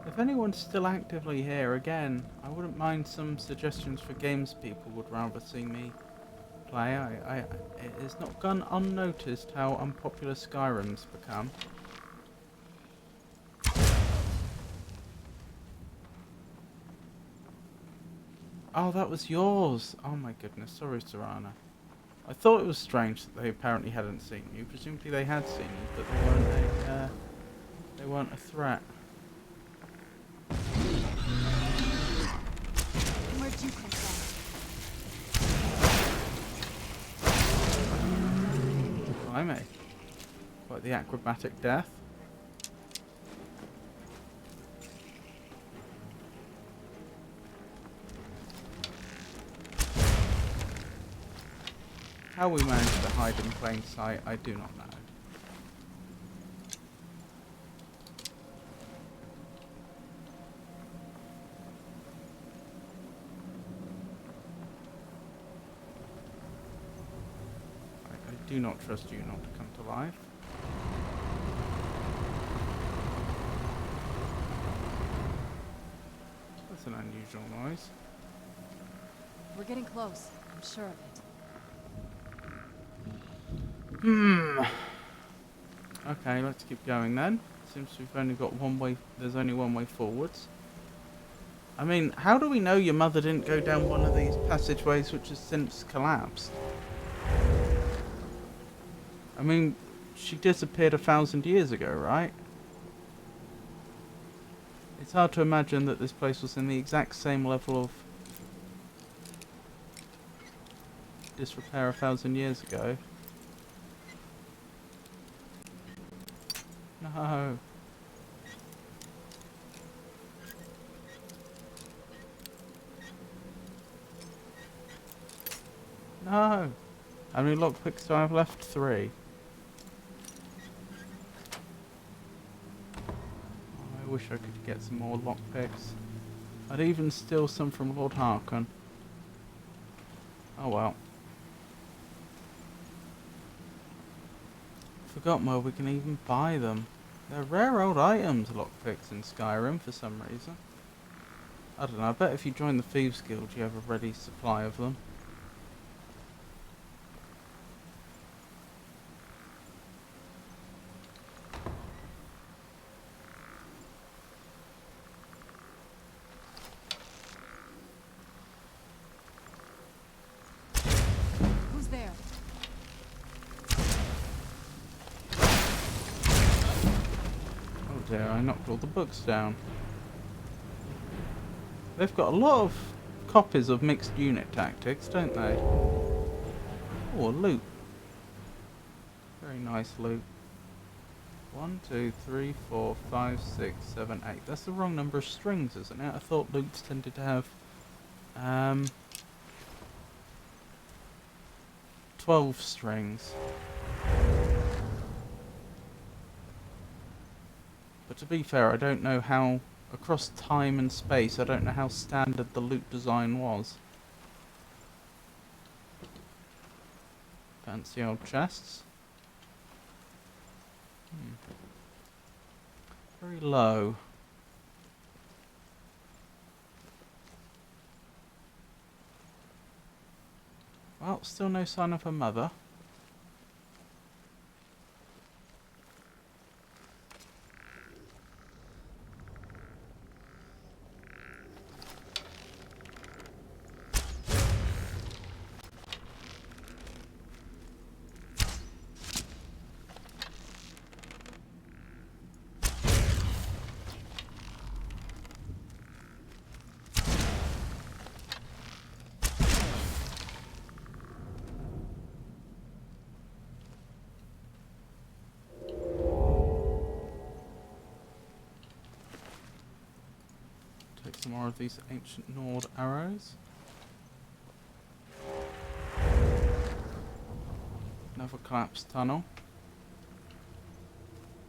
If anyone's still actively here, again, I wouldn't mind some suggestions for games people would rather see me play. It has not gone unnoticed how unpopular Skyrim's become. Oh, that was yours! Oh my goodness, sorry Serana. I thought it was strange that they apparently hadn't seen you. Presumably they had seen you, but they weren't a threat. Where'd you come from? Blimey. Quite the acrobatic death. How we managed to hide in plain sight, I do not know. I do not trust you not to come to life. That's an unusual noise. We're getting close. I'm sure of it. Hmm. Okay, let's keep going then. Seems we've only got one way. There's only one way forwards. I mean, how do we know your mother didn't go down one of these passageways which has since collapsed? I mean, she disappeared 1,000 years ago, right? It's hard to imagine that this place was in the exact same level of disrepair 1,000 years ago. No. No. How many lockpicks do I have left? 3. I wish I could get some more lockpicks. I'd even steal some from Lord Harkon. Oh well. Forgotten where we can even buy them. They're rare old items, lockpicks in Skyrim for some reason. I don't know, I bet if you join the Thieves Guild you have a ready supply of them. Who's there? Oh dear, I knocked all the books down. They've got a lot of copies of mixed unit tactics, don't they? Oh, loot. Very nice loot. 1, 2, 3, 4, 5, 6, 7, 8. That's the wrong number of strings, isn't it? I thought loots tended to have 12 strings. But to be fair, I don't know how, across time and space, I don't know how standard the loot design was. Fancy old chests. Very low. Well, still no sign of her mother. Take some more of these ancient Nord arrows. Another collapsed tunnel.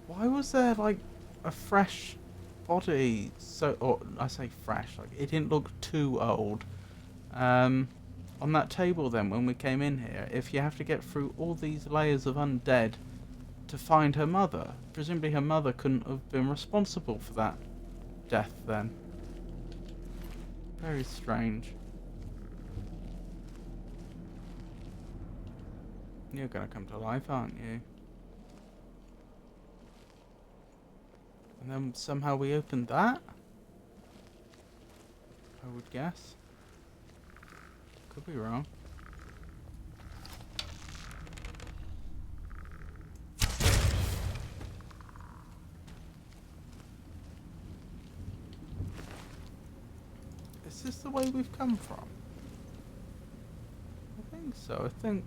Why was there like a fresh body? So, or I say fresh, like it didn't look too old. On that table then when we came in here, if you have to get through all these layers of undead to find her mother, presumably her mother couldn't have been responsible for that death then. Very strange. You're gonna come to life, aren't you? And then somehow we opened that? I would guess. Could be wrong. Is this the way we've come from? I think so, I think...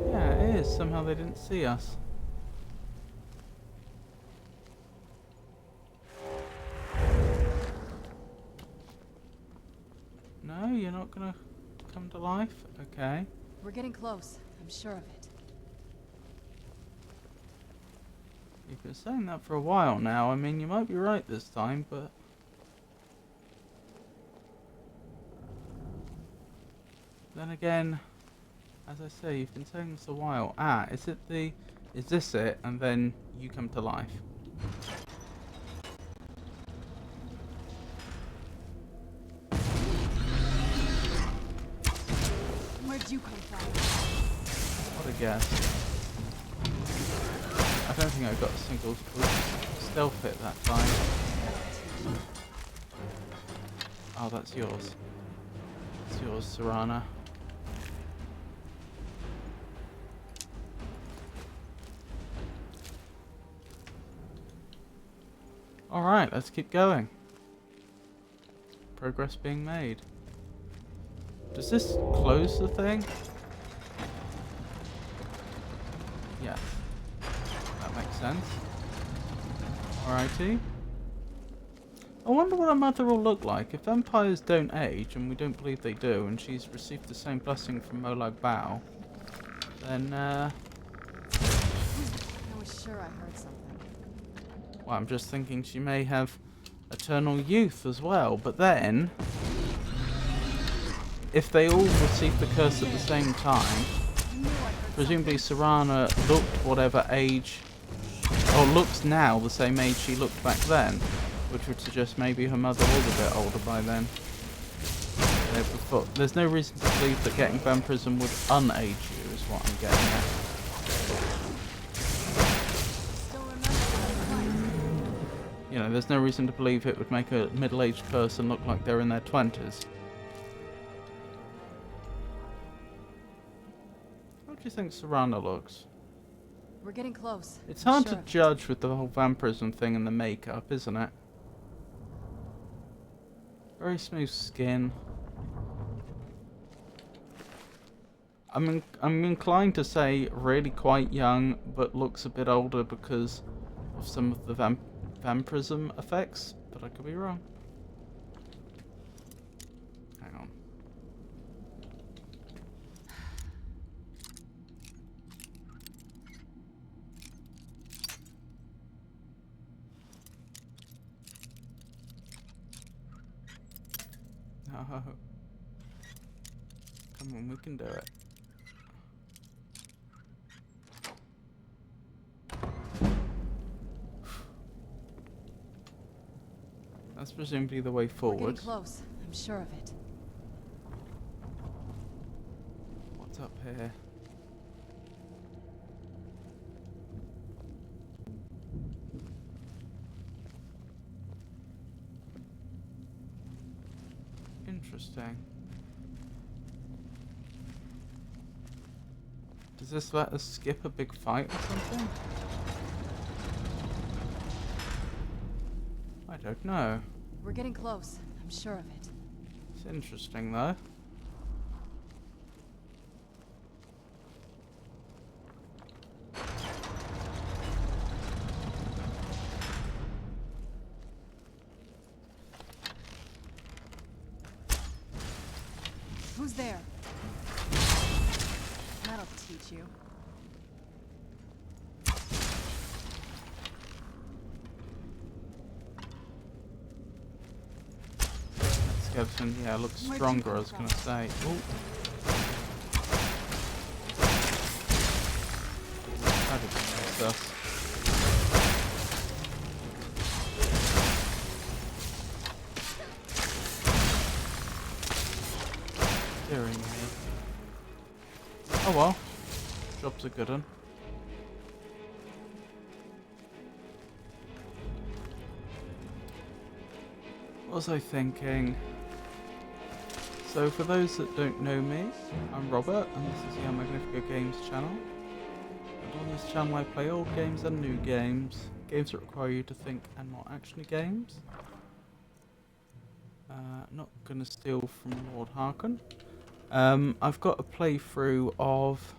Yeah, it is. Somehow they didn't see us. No, you're not gonna come to life? Okay. We're getting close. I'm sure of it. You've been saying that for a while now. I mean, you might be right this time, but... Then again, as I say, you've been saying this a while. Ah, is it the... Is this it? And then you come to life. guess. I don't think I got a single stealth hit that time. Oh, that's yours. It's yours, Serana. Alright, let's keep going. Progress being made. Does this close the thing? Yes. That makes sense. Alrighty. I wonder what our mother will look like. If vampires don't age, and we don't believe they do, and she's received the same blessing from Molag Bao, then, I was sure I heard something. well, I'm just thinking she may have eternal youth as well, but then, if they all receive the curse at the same time, presumably Serana looked whatever age, or looks now the same age she looked back then, which would suggest maybe her mother was a bit older by then. There's no reason to believe that getting vampirism would unage you, is what I'm getting at. You know, there's no reason to believe it would make a middle-aged person look like they're in their 20s. How do you think Serana looks? We're getting close. It's I'm hard sure to of it. judge with the whole vampirism thing and the makeup, isn't it? Very smooth skin. I'm inclined to say really quite young, but looks a bit older because of some of the vampirism effects, but I could be wrong. Hang on. No. Come on, we can do it. That's presumably the way We're forward. getting close. I'm sure of it. What's up here? Interesting. Does this let us skip a big fight or something? I don't know. We're getting close. I'm sure of it. It's interesting though. Who's there? That'll teach you. Skeleton, yeah, looks stronger, I was gonna say. Ooh. How did this miss us? Dearie me. Oh well. Job's a good one. What was I thinking? So for those that don't know me, I'm Robert and this is the Magnifico Games channel. And on this channel I play old games and new games, games that require you to think and not actiony games. Not gonna steal from Lord Harkin. I've got a playthrough of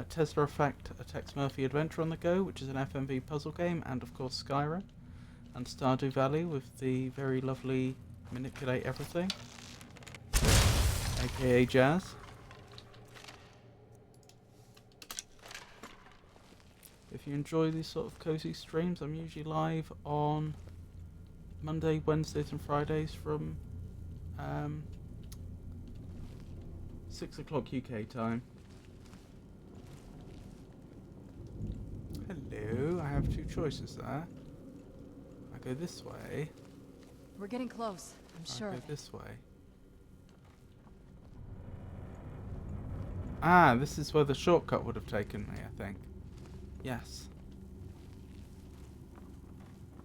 Tesla Effect, a Tex Murphy Adventure on the Go, which is an FMV puzzle game, and of course Skyrim, and Stardew Valley with the very lovely Manipulate Everything, aka Jazz. If you enjoy these sort of cozy streams, I'm usually live on Monday, Wednesdays and Fridays from 6 o'clock UK time. Hello, I have two choices there. I go this way. We're getting close. I'm sure I of go it. this way. Ah, this is where the shortcut would have taken me, I think. Yes.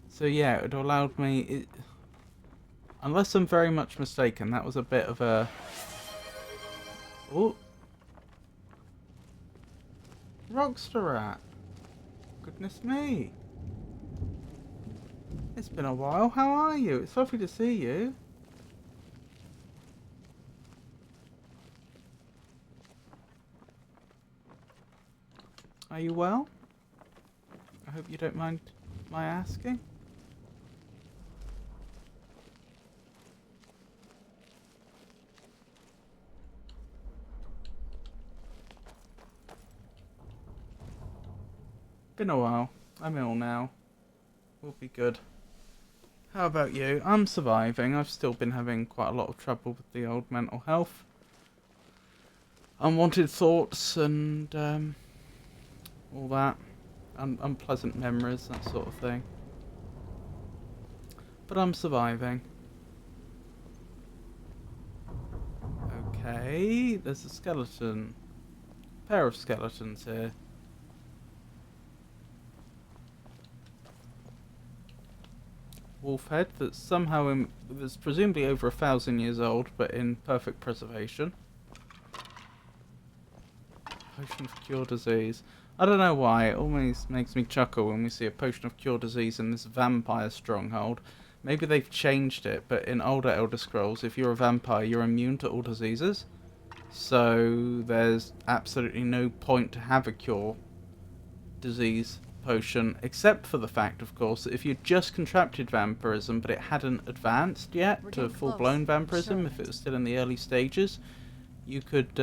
So yeah, it allowed me... unless I'm very much mistaken, that was a bit of a... Oh! Rockster rat! Goodness me! It's been a while, how are you? It's lovely to see you. Are you well? I hope you don't mind my asking. Been a while. I'm ill now. We'll be good. How about you? I'm surviving. I've still been having quite a lot of trouble with the old mental health. Unwanted thoughts and all that. Unpleasant memories, that sort of thing. But I'm surviving. Okay, there's a skeleton. Pair of skeletons here. Wolf head that's somehow that's presumably over 1,000 years old, but in perfect preservation. Potion of cure disease. I don't know why, it always makes me chuckle when we see a potion of cure disease in this vampire stronghold. Maybe they've changed it, but in older Elder Scrolls, if you're a vampire, you're immune to all diseases. So there's absolutely no point to have a cure disease potion, except for the fact, of course, that if you just contracted vampirism, but it hadn't advanced yet to full-blown vampirism, if it was still in the early stages, you could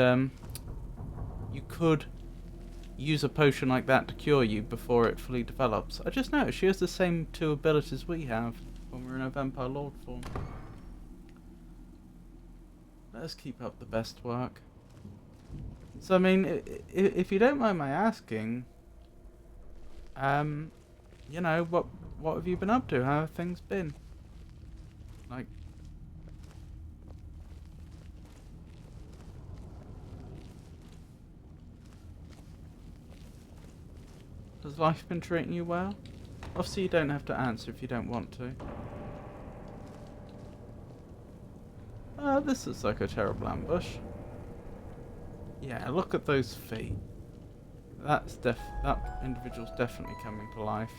use a potion like that to cure you before it fully develops. I just noticed she has the same two abilities we have when we're in a vampire lord form. Let us keep up the best work. So, I mean, if you don't mind my asking, you know, what have you been up to? How have things been? Like, has life been treating you well? Obviously you don't have to answer if you don't want to. This looks like a terrible ambush. Yeah, look at those feet. That individual's definitely coming to life.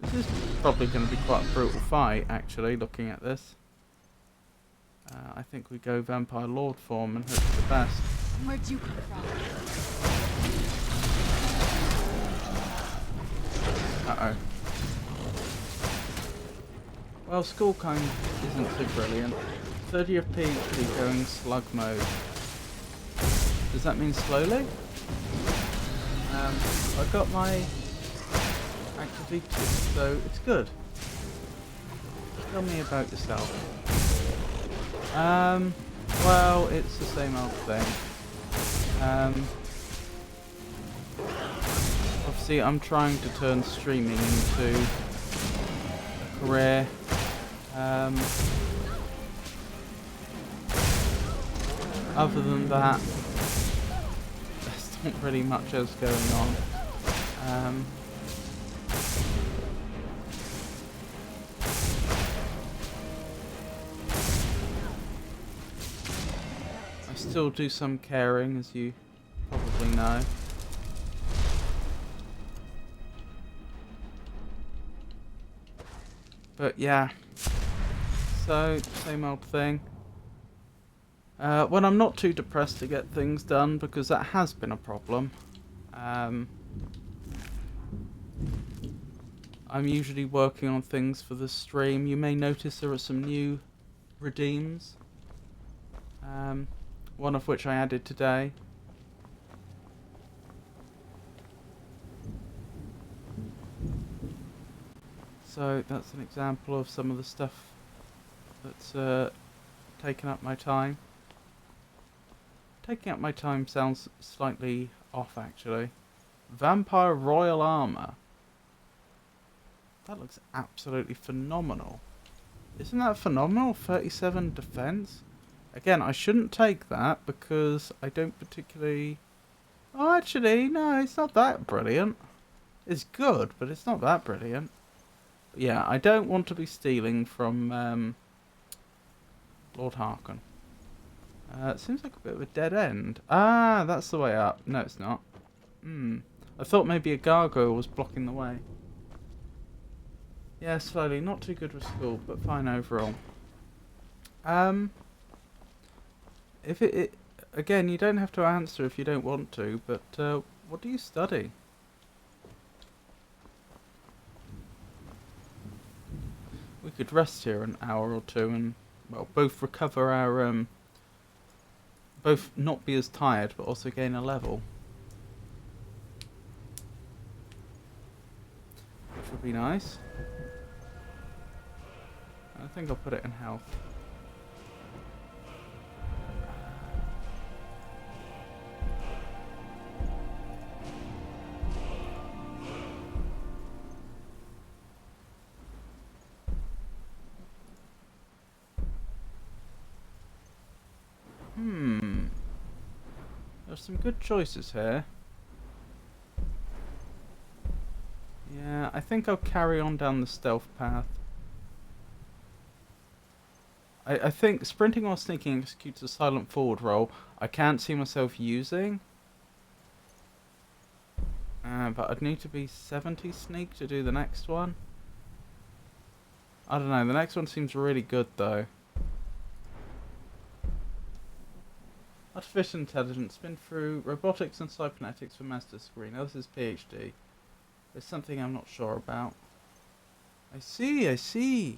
This is probably going to be quite a brutal fight, actually, looking at this. I think we go Vampire Lord form and hope for the best. Where'd you come from? Uh-oh. Well, Skullkind isn't so brilliant. 30 of PhD going slug mode. Does that mean slowly? I got my activity, so it's good. Tell me about yourself. Well, it's the same old thing. Obviously, I'm trying to turn streaming into a career. Other than that, there's not really much else going on. I still do some caring, as you probably know. But yeah, so same old thing. When I'm not too depressed to get things done, because that has been a problem. I'm usually working on things for the stream. You may notice there are some new redeems. One of which I added today. So that's an example of some of the stuff that's taken up my time. Taking up my time sounds slightly off, actually. Vampire Royal Armor. That looks absolutely phenomenal. Isn't that phenomenal? 37 defense. Again, I shouldn't take that because I don't particularly... Oh, actually, no, it's not that brilliant. It's good, but it's not that brilliant. But yeah, I don't want to be stealing from Lord Harkon. It seems like a bit of a dead end. Ah, that's the way up. No, it's not. I thought maybe a gargoyle was blocking the way. Yeah, slowly. Not too good with school, but fine overall. If it again, you don't have to answer if you don't want to, but what do you study? We could rest here an hour or two and, well, both recover our, both not be as tired, but also gain a level. Which would be nice. I think I'll put it in health. There's some good choices here. Yeah, I think I'll carry on down the stealth path. I think sprinting while sneaking executes a silent forward roll. I can't see myself using. But I'd need to be 70 sneak to do the next one. I don't know, the next one seems really good though. Artificial intelligence, been through robotics and cybernetics for master's degree. Now this is PhD. There's something I'm not sure about. I see.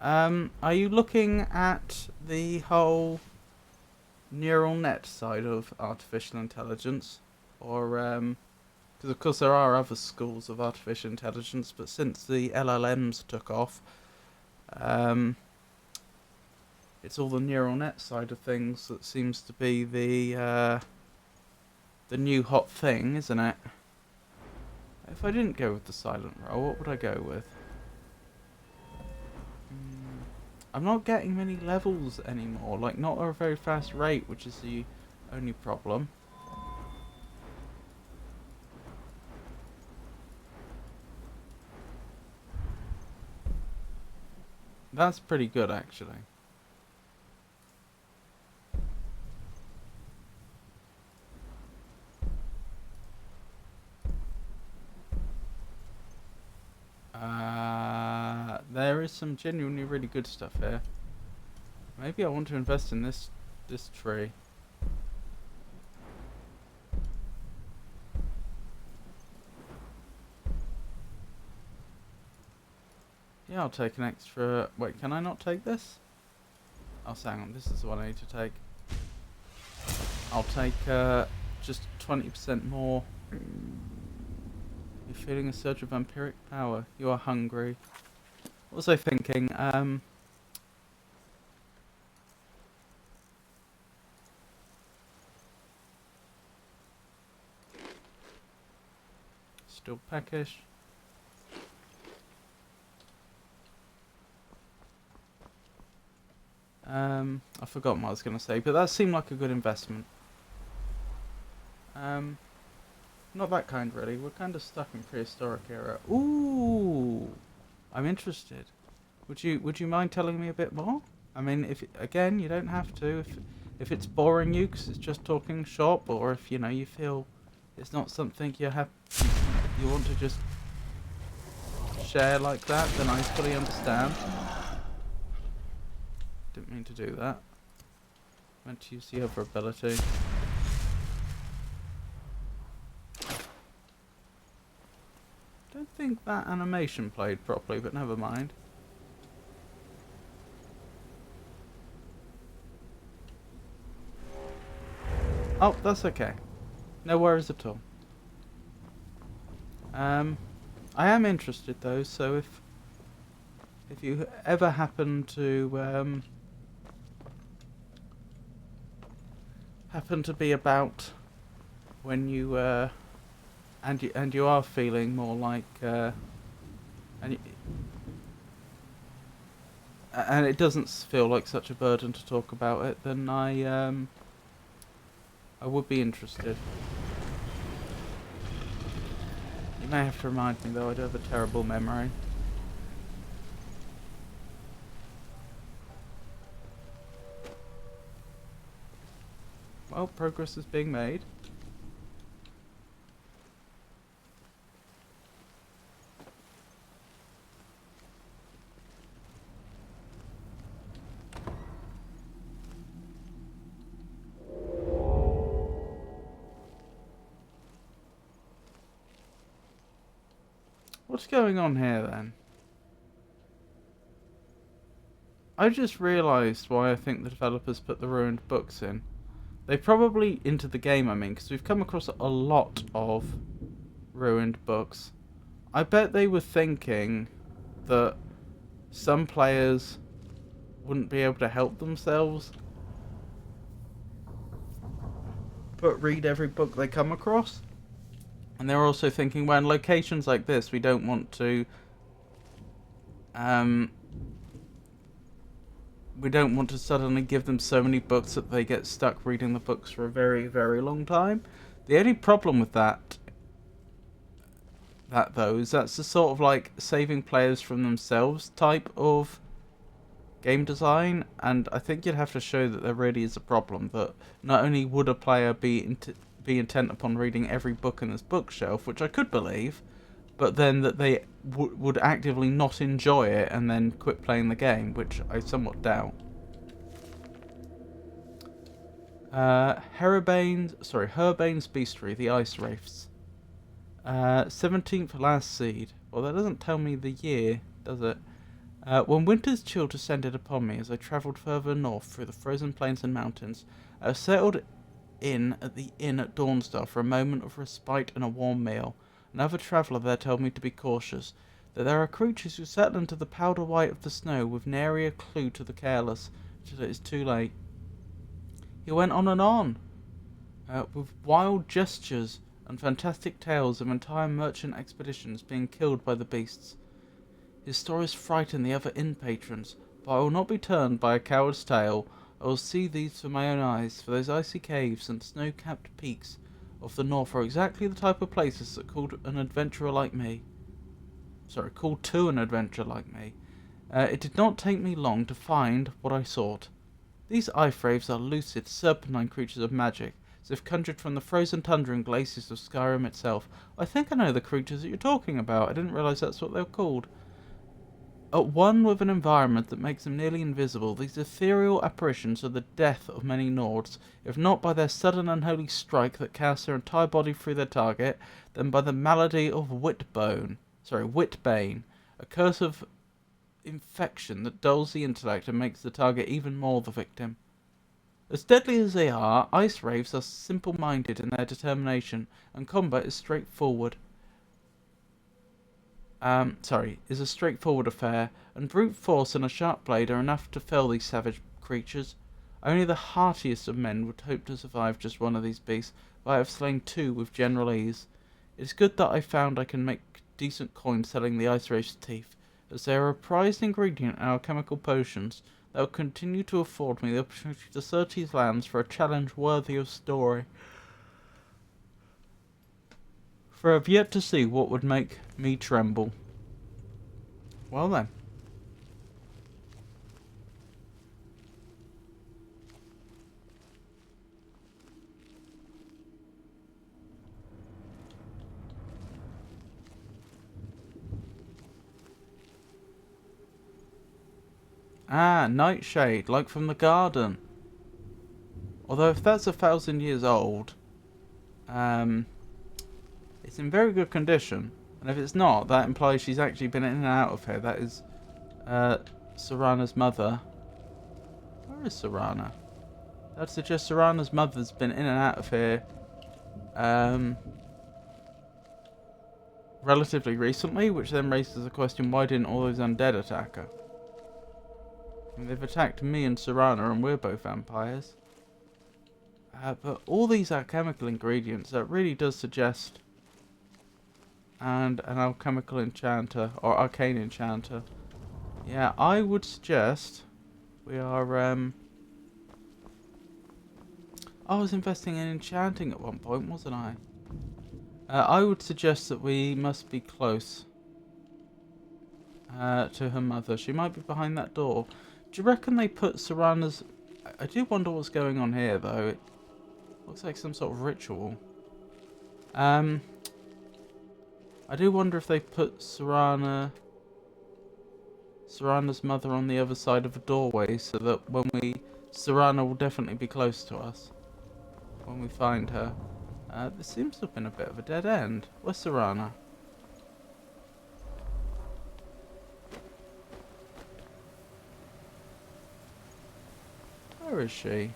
Are you looking at the whole neural net side of artificial intelligence? Or, because of course there are other schools of artificial intelligence, but since the LLMs took off, it's all the neural net side of things that seems to be the new hot thing, isn't it? If I didn't go with the silent roll, what would I go with? I'm not getting many levels anymore, like not at a very fast rate, which is the only problem. That's pretty good actually. There is some genuinely really good stuff here. Maybe I want to invest in this tree. Yeah, I'll take an extra... Wait, can I not take this? Oh, hang on, this is the one I need to take. I'll take just 20% more. You're feeling a surge of vampiric power. You are hungry. What was I thinking? Still peckish. I forgot what I was going to say, but that seemed like a good investment. Not that kind, really. We're kind of stuck in prehistoric era. Ooh, I'm interested. Would you mind telling me a bit more? I mean, if again, you don't have to. If it's boring you because it's just talking shop, or if you feel it's not something you want to just share like that, then I fully understand. Didn't mean to do that. Meant to use the other ability. Don't think that animation played properly, but never mind. Oh, that's okay. No worries at all. I am interested though, so if you ever happen to be about when you and you are feeling more like and it doesn't feel like such a burden to talk about it, then I would be interested. You may have to remind me though, I do have a terrible memory. Well, progress is being made. What's going on here then? I just realised why I think the developers put the ruined books in. They probably, into the game I mean, because we've come across a lot of ruined books. I bet they were thinking that some players wouldn't be able to help themselves but read every book they come across. And they're also thinking, well, in locations like this, we don't want to suddenly give them so many books that they get stuck reading the books for a very, very long time. The only problem with that though, is that's the sort of like saving players from themselves type of game design, and I think you'd have to show that there really is a problem, that not only would a player be intent upon reading every book in this bookshelf, which I could believe, but then that they would actively not enjoy it and then quit playing the game, which I somewhat doubt. Herbane's Beastery, the Ice Wraiths. 17th last seed. Well, that doesn't tell me the year, does it? When winter's chill descended upon me as I travelled further north through the frozen plains and mountains, I was settled in at the inn at Dawnstar for a moment of respite and a warm meal. Another traveller there told me to be cautious, that there are creatures who settle into the powder white of the snow with nary a clue to the careless, till it is too late. He went on and on, with wild gestures and fantastic tales of entire merchant expeditions being killed by the beasts. His stories frightened the other inn patrons, but I will not be turned by a coward's tale. I will see these with my own eyes, for those icy caves and snow-capped peaks of the north are exactly the type of places that called to an adventurer like me. It did not take me long to find what I sought. These ice wraiths are lucid, serpentine creatures of magic, as if conjured from the frozen tundra and glaciers of Skyrim itself. I think I know the creatures that you're talking about. I didn't realise that's what they're called. At one with an environment that makes them nearly invisible, these ethereal apparitions are the death of many Nords, if not by their sudden unholy strike that casts their entire body through their target, then by the malady of Whitbane, a curse of infection that dulls the intellect and makes the target even more the victim. As deadly as they are, ice wraiths are simple-minded in their determination, and combat is straightforward. Is a straightforward affair, and brute force and a sharp blade are enough to fell these savage creatures. Only the heartiest of men would hope to survive just one of these beasts, but I have slain two with general ease. It is good that I found I can make decent coin selling the ice wraith's teeth, as they are a prized ingredient in our chemical potions that will continue to afford me the opportunity to search these lands for a challenge worthy of story. For I have yet to see what would make me tremble. Well then. Ah, Nightshade, like from the garden. Although if that's 1,000 years old, it's in very good condition. And if it's not, that implies she's actually been in and out of here. That is Serana's mother. Where is Serana? That suggests Serana's mother's been in and out of here relatively recently, which then raises the question, why didn't all those undead attack her? I mean, they've attacked me and Serana, and we're both vampires. But all these alchemical ingredients, that really does suggest and an alchemical enchanter, or arcane enchanter. Yeah, I would suggest we are, I was investing in enchanting at one point, wasn't I? I would suggest that we must be close to her mother. She might be behind that door. Do you reckon they put Serana's... I do wonder what's going on here, though. It looks like some sort of ritual. I do wonder if they put Serana's mother on the other side of a doorway so that when Serana will definitely be close to us when we find her. This seems to have been a bit of a dead end. Where's Serana? Where is she?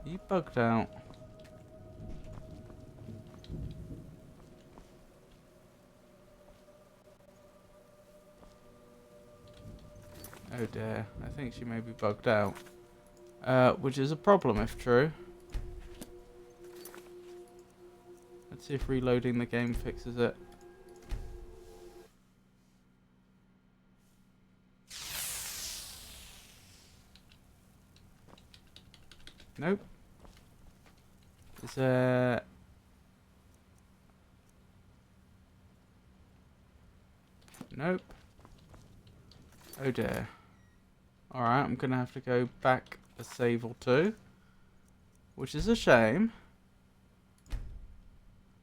Are you bugged out? Oh dear, I think she may be bugged out. Which is a problem if true. Let's see if reloading the game fixes it. Nope. Is there... Nope. Oh dear. Alright, I'm gonna have to go back a save or two. Which is a shame.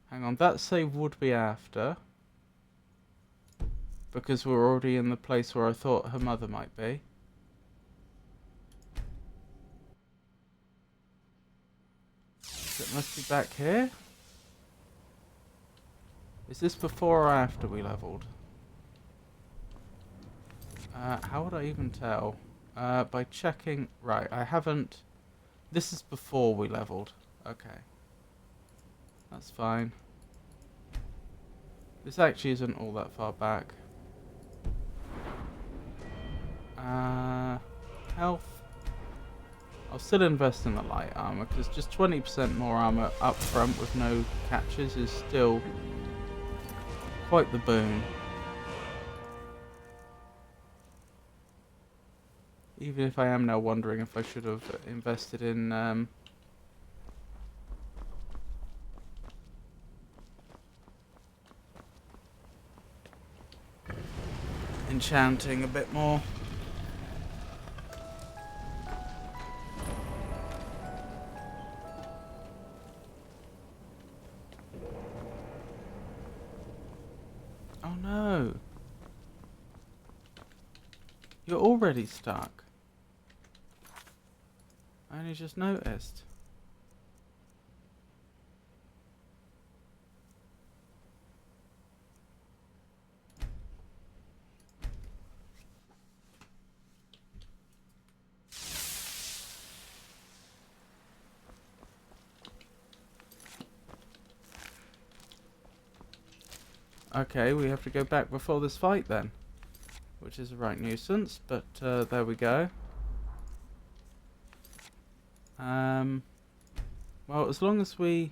Hang on, that save would be after. Because we're already in the place where I thought her mother might be. So it must be back here. Is this before or after we leveled? How would I even tell? By checking... Right, I haven't... This is before we leveled. Okay. That's fine. This actually isn't all that far back. Health. I'll still invest in the light armor, because just 20% more armor up front with no catches is still quite the boon. Even if I am now wondering if I should have invested in enchanting a bit more. Oh no! You're already stuck. I only just noticed. Okay, we have to go back before this fight then. Which is a right nuisance, but there we go. Well, as long as we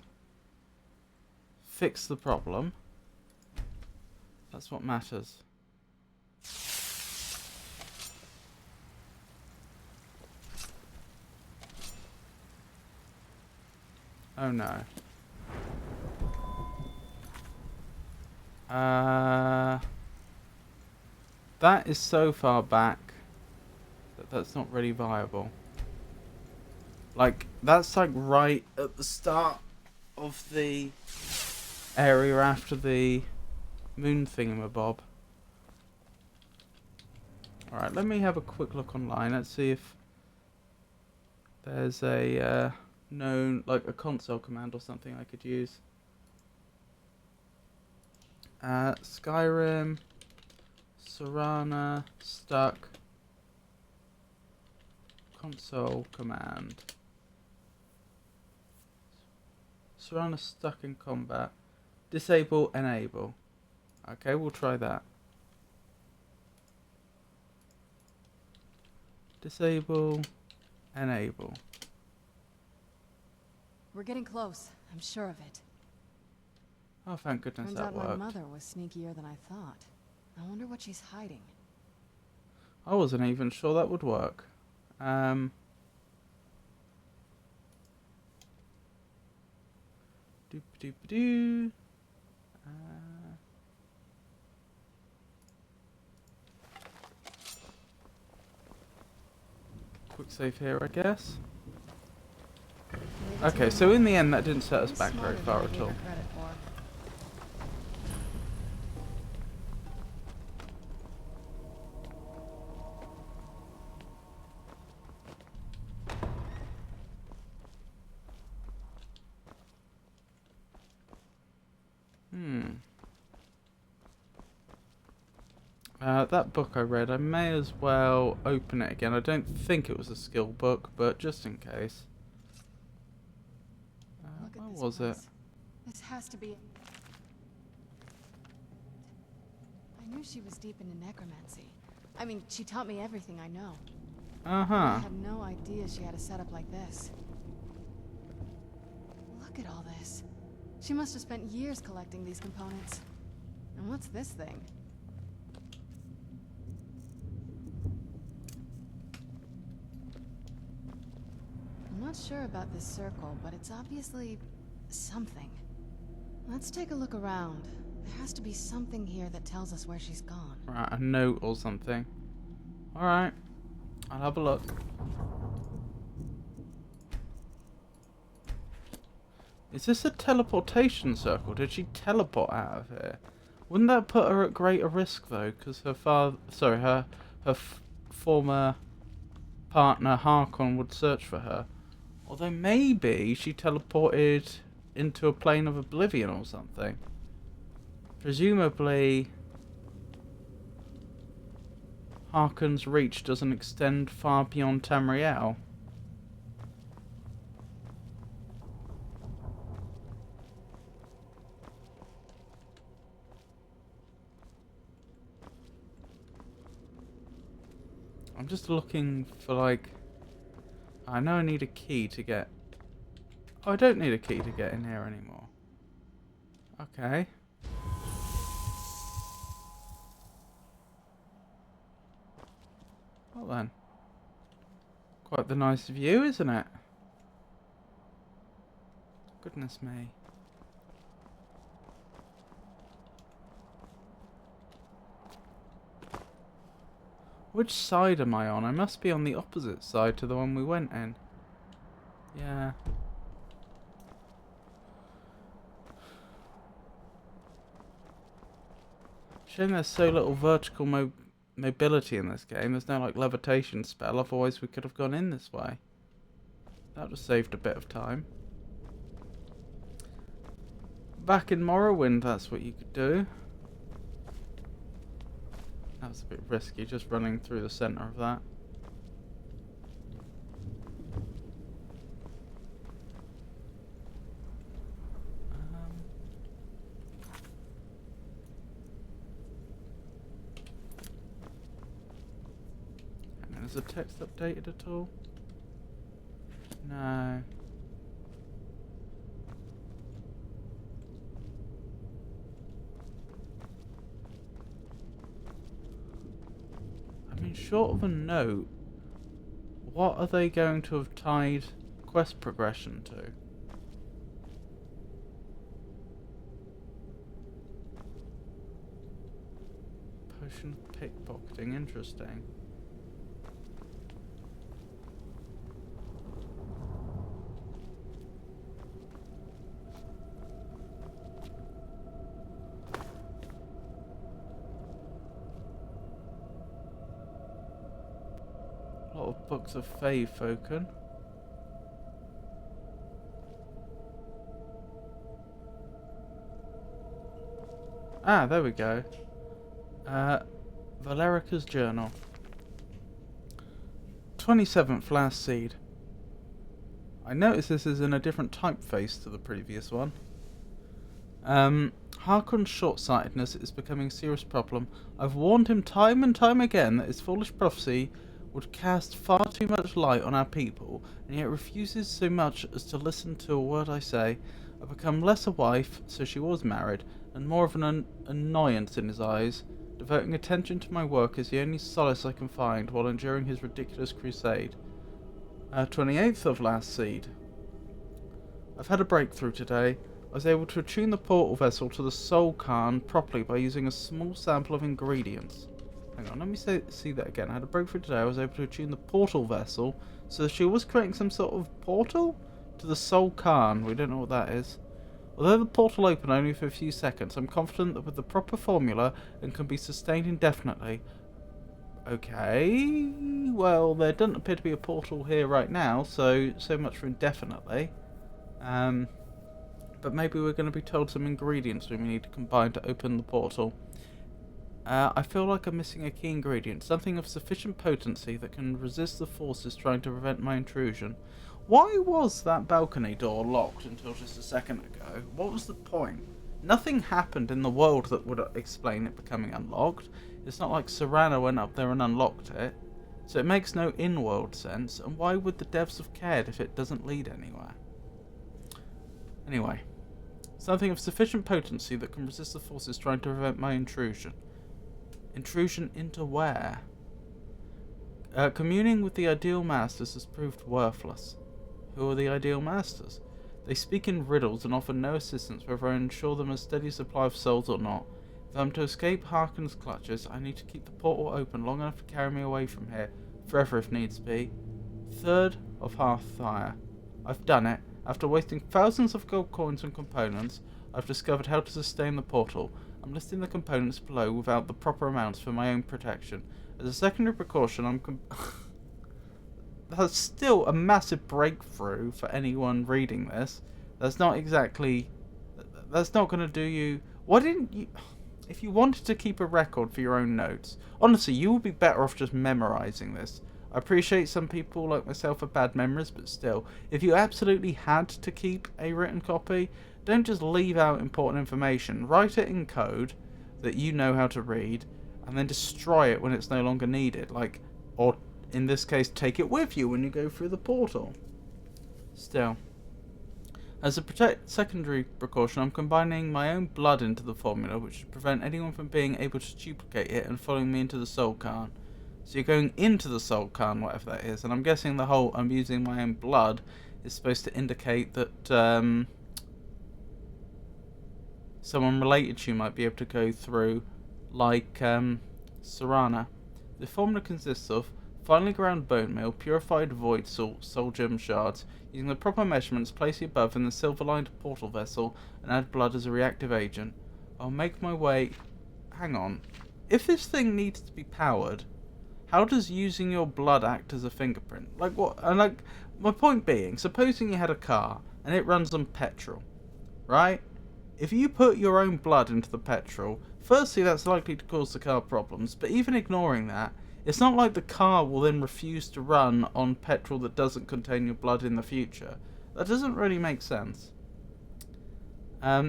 fix the problem, that's what matters. Oh no. That is so far back that that's not really viable. Like, that's like right at the start of the area after the moon thingamabob. Alright, let me have a quick look online. Let's see if there's a known, like a console command or something I could use. Skyrim, Serana, stuck, console command. Serana stuck in combat. Disable, enable. Okay, we'll try that. Disable, enable. We're getting close. I'm sure of it. Oh, thank goodness Turns that out my worked. mother was sneakier than I thought. I wonder what she's hiding. I wasn't even sure that would work. Doop-a-doop-a-doo. Quick save here, I guess. Okay, so in the end that didn't set us back very far at all. That book I read, I may as well open it again. I don't think it was a skill book, but just in case. Where was it? This has to be... I knew she was deep into necromancy. I mean, she taught me everything I know. I had no idea she had a setup like this. Look at all this. She must have spent years collecting these components. And what's this thing? I'm not sure about this circle, but it's obviously something. Let's take a look around. There has to be something here that tells us where she's gone. Right, a note or something. Alright, I'll have a look. Is this a teleportation circle? Did she teleport out of here? Wouldn't that put her at greater risk though? Because her father, sorry, her former partner Harkon would search for her. Although maybe she teleported into a plane of oblivion or something. Presumably, Harkon's reach doesn't extend far beyond Tamriel. I'm just looking for like... I know I need a key to get... Oh, I don't need a key to get in here anymore. Okay. Well then. Quite the nice view, isn't it? Goodness me. Which side am I on? I must be on the opposite side to the one we went in. Yeah. Shame there's so little vertical mobility in this game. There's no like levitation spell, otherwise we could have gone in this way. That would have saved a bit of time. Back in Morrowind, that's what you could do. That was a bit risky, just running through the centre of that. Is the text updated at all? No. I mean, short of a note, what are they going to have tied quest progression to? Potion of pickpocketing, interesting. A lot of books of Fae Foken. Ah, there we go. Valerica's Journal. 27th last seed. I notice this is in a different typeface to the previous one. Harkon's short-sightedness is becoming a serious problem. I've warned him time and time again that his foolish prophecy would cast far too much light on our people, and yet refuses so much as to listen to a word I say. I become less a wife, so she was married, and more of an annoyance in his eyes. Devoting attention to my work is the only solace I can find while enduring his ridiculous crusade. 28th of last seed. I've had a breakthrough today. I was able to attune the portal vessel to the Soul Cairn properly by using a small sample of ingredients. Hang on, let me see that again. I had a breakthrough today. I was able to attune the portal vessel, so she was creating some sort of portal to the Soul Cairn. We don't know what that is. Although the portal opened only for a few seconds, I'm confident that with the proper formula, it can be sustained indefinitely. Okay, well, there doesn't appear to be a portal here right now, so much for indefinitely. But maybe we're going to be told some ingredients we need to combine to open the portal. I feel like I'm missing a key ingredient, something of sufficient potency that can resist the forces trying to prevent my intrusion. Why was that balcony door locked until just a second ago? What was the point? Nothing happened in the world that would explain it becoming unlocked. It's not like Serana went up there and unlocked it. So it makes no in-world sense, and why would the devs have cared if it doesn't lead anywhere? Anyway, something of sufficient potency that can resist the forces trying to prevent my intrusion. Intrusion into where? Communing with the Ideal Masters has proved worthless. Who are the Ideal Masters? They speak in riddles and offer no assistance whether I ensure them a steady supply of souls or not. If I'm to escape Harkon's clutches, I need to keep the portal open long enough to carry me away from here, forever if needs be. 3rd of Hearthfire. I've done it. After wasting thousands of gold coins and components, I've discovered how to sustain the portal. I'm listing the components below without the proper amounts for my own protection. As a secondary precaution, that's still a massive breakthrough for anyone reading this. That's not going to do you... Why didn't you... If you wanted to keep a record for your own notes, honestly, you would be better off just memorizing this. I appreciate some people like myself have bad memories, but still, if you absolutely had to keep a written copy, don't just leave out important information. Write it in code that you know how to read, and then destroy it when it's no longer needed. Or in this case, take it with you when you go through the portal. Still. As a secondary precaution, I'm combining my own blood into the formula, which should prevent anyone from being able to duplicate it and following me into the Soul Cairn. So you're going into the Soul Cairn, whatever that is, and I'm guessing the whole I'm using my own blood is supposed to indicate that someone related to you might be able to go through, like Serana. The formula consists of finely ground bone meal, purified void salt, soul gem shards. Using the proper measurements, place the above in the silver-lined portal vessel and add blood as a reactive agent. I'll make my way... Hang on. If this thing needs to be powered, how does using your blood act as a fingerprint? Like what? And like, my point being, supposing you had a car and it runs on petrol, right? If you put your own blood into the petrol, firstly that's likely to cause the car problems, but even ignoring that, it's not like the car will then refuse to run on petrol that doesn't contain your blood in the future. That doesn't really make sense.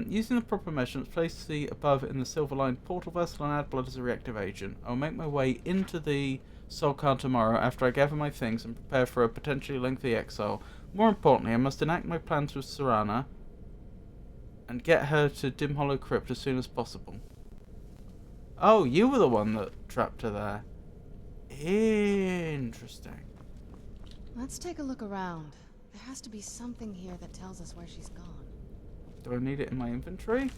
Using the proper measurements, place the above in the silver-lined portal vessel and add blood as a reactive agent. I'll make my way into the Soul Cairn tomorrow after I gather my things and prepare for a potentially lengthy exile. More importantly, I must enact my plans with Serana and get her to Dim Hollow Crypt as soon as possible. Oh, you were the one that trapped her there. Interesting. Let's take a look around. There has to be something here that tells us where she's gone. Do I need it in my inventory?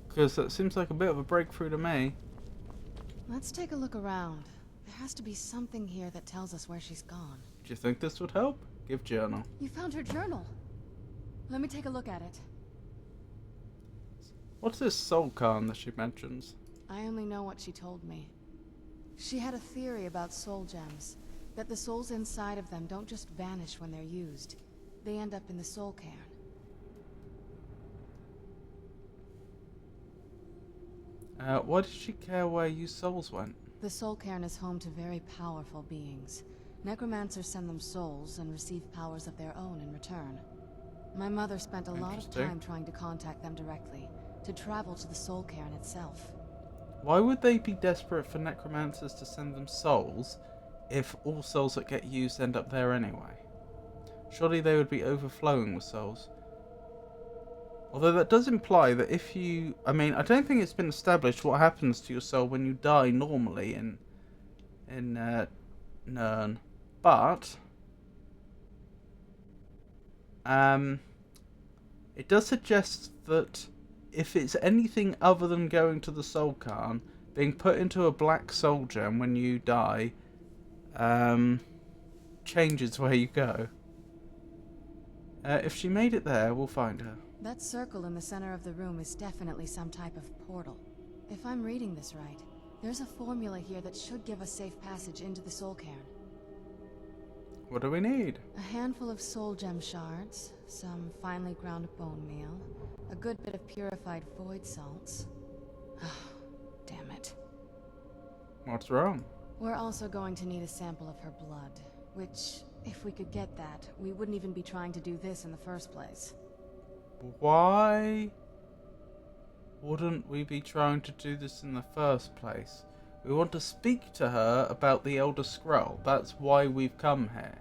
Because that seems like a bit of a breakthrough to me. Let's take a look around. There has to be something here that tells us where she's gone. Do you think this would help? Give journal. You found her journal. Let me take a look at it. What's this Soul Cairn that she mentions? I only know what she told me. She had a theory about soul gems, that the souls inside of them don't just vanish when they're used. They end up in the Soul Cairn. Why did she care where you souls went? The Soul Cairn is home to very powerful beings. Necromancers send them souls and receive powers of their own in return. My mother spent a lot of Interesting. time trying to contact them directly, to travel to the soul cairn itself. Why would they be desperate for necromancers to send them souls if all souls that get used end up there anyway? Surely they would be overflowing with souls. Although that does imply that if you... I mean, I don't think it's been established what happens to your soul when you die normally in Nern. But... it does suggest that if it's anything other than going to the soul cairn, being put into a black soul gem when you die changes where you go. If she made it there, we'll find her. That circle in the center of the room is definitely some type of portal. If I'm reading this right, there's a formula here that should give us safe passage into the soul cairn. What do we need? A handful of soul gem shards, some finely ground bone meal, a good bit of purified void salts. Oh, damn it. What's wrong? We're also going to need a sample of her blood, which, if we could get that, we wouldn't even be trying to do this in the first place. Why wouldn't we be trying to do this in the first place? We want to speak to her about the Elder Scroll. That's why we've come here.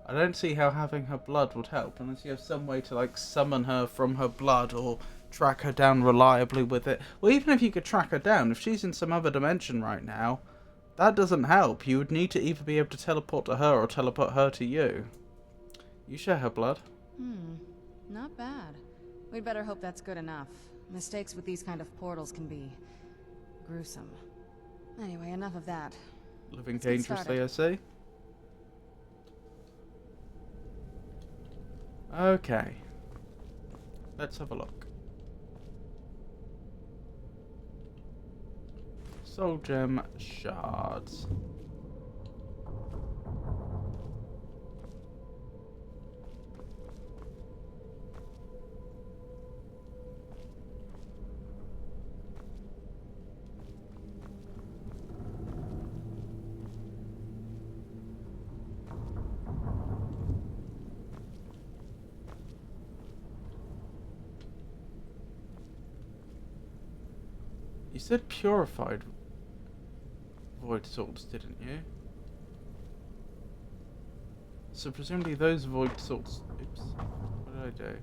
I don't see how having her blood would help, unless you have some way to, like, summon her from her blood or track her down reliably with it. Well, even if you could track her down, if she's in some other dimension right now, that doesn't help. You would need to either be able to teleport to her or teleport her to you. You share her blood. Not bad. We'd better hope that's good enough. Mistakes with these kind of portals can be gruesome. Anyway, enough of that. Living Let's get dangerously, I started. see. Okay. Let's have a look. Soul gem shards. You said purified void salts, didn't you? So presumably those void salts... Oops. What did I do?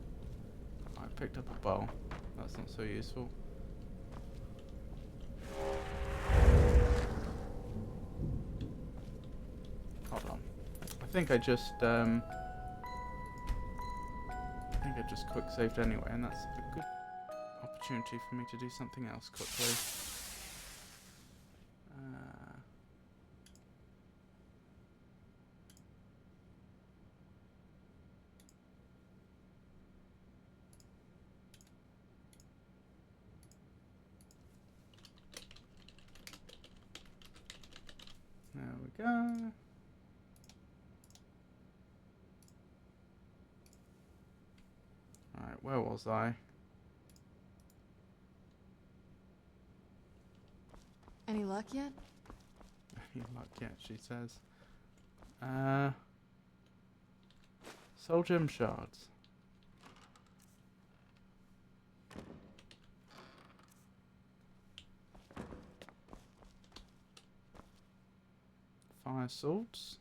I picked up a bowl. That's not so useful. Hold on. I think I just quick saved anyway, and that's a good opportunity for me to do something else quickly. There we go. Alright, where was I? Any luck yet? Any luck yet, she says. Soul gem shards. Fire salts.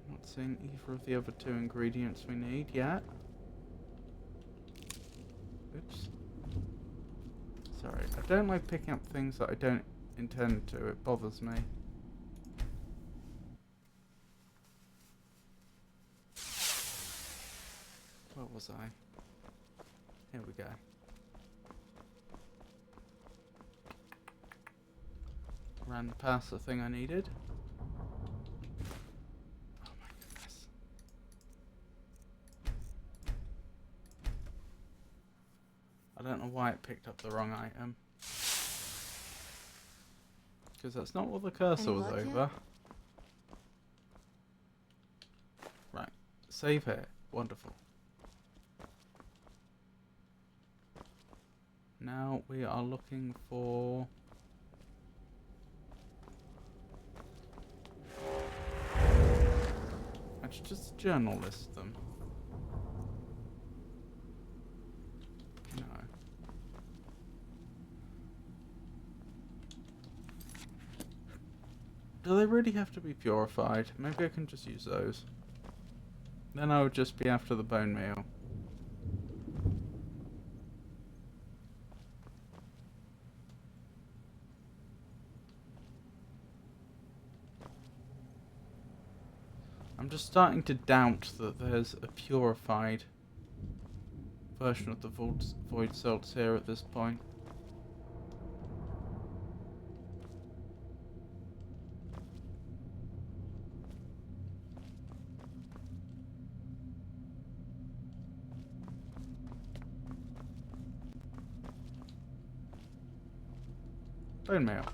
Not seeing either of the other two ingredients we need yet. Oops. Sorry, I don't like picking up things that I don't intend to. It bothers me. Where was I? Here we go. Ran past the thing I needed. Oh my goodness. I don't know why it picked up the wrong item. Because that's not what the cursor was over. Right. Save here. Wonderful. now we are looking for... Actually, just journal list them. No. Do they really have to be purified? Maybe I can just use those. Then I would just be after the bone meal. I'm just starting to doubt that there's a purified version of the void salts here at this point. Bone meal.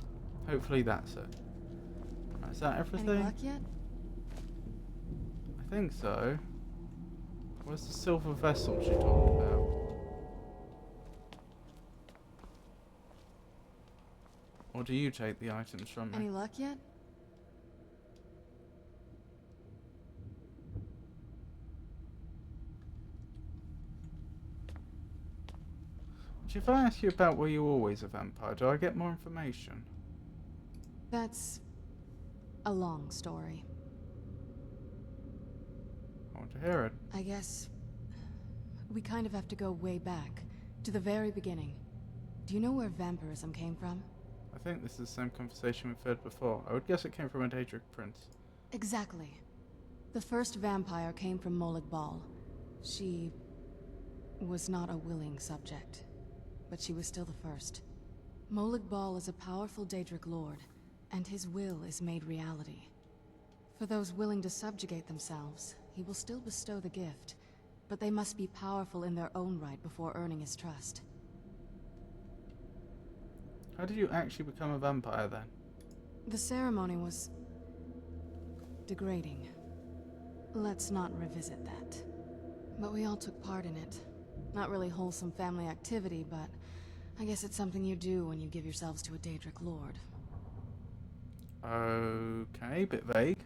Hopefully that's it. Right, is that everything? Any luck yet? I think so. Where's the silver vessel she talked about? Or do you take the items from me? Any luck yet? If I ask you about were you always a vampire, do I get more information? That's a long story. I want to hear it. I guess we kind of have to go way back, to the very beginning. Do you know where vampirism came from? I think this is the same conversation we've had before. I would guess it came from a Daedric prince. Exactly. The first vampire came from Molag Bal. She was not a willing subject, but she was still the first. Molag Bal is a powerful Daedric lord, and his will is made reality. For those willing to subjugate themselves, he will still bestow the gift, but they must be powerful in their own right before earning his trust. How did you actually become a vampire then? The ceremony was degrading. Let's not revisit that. But we all took part in it. Not really wholesome family activity, but I guess it's something you do when you give yourselves to a Daedric lord. Okay, bit vague.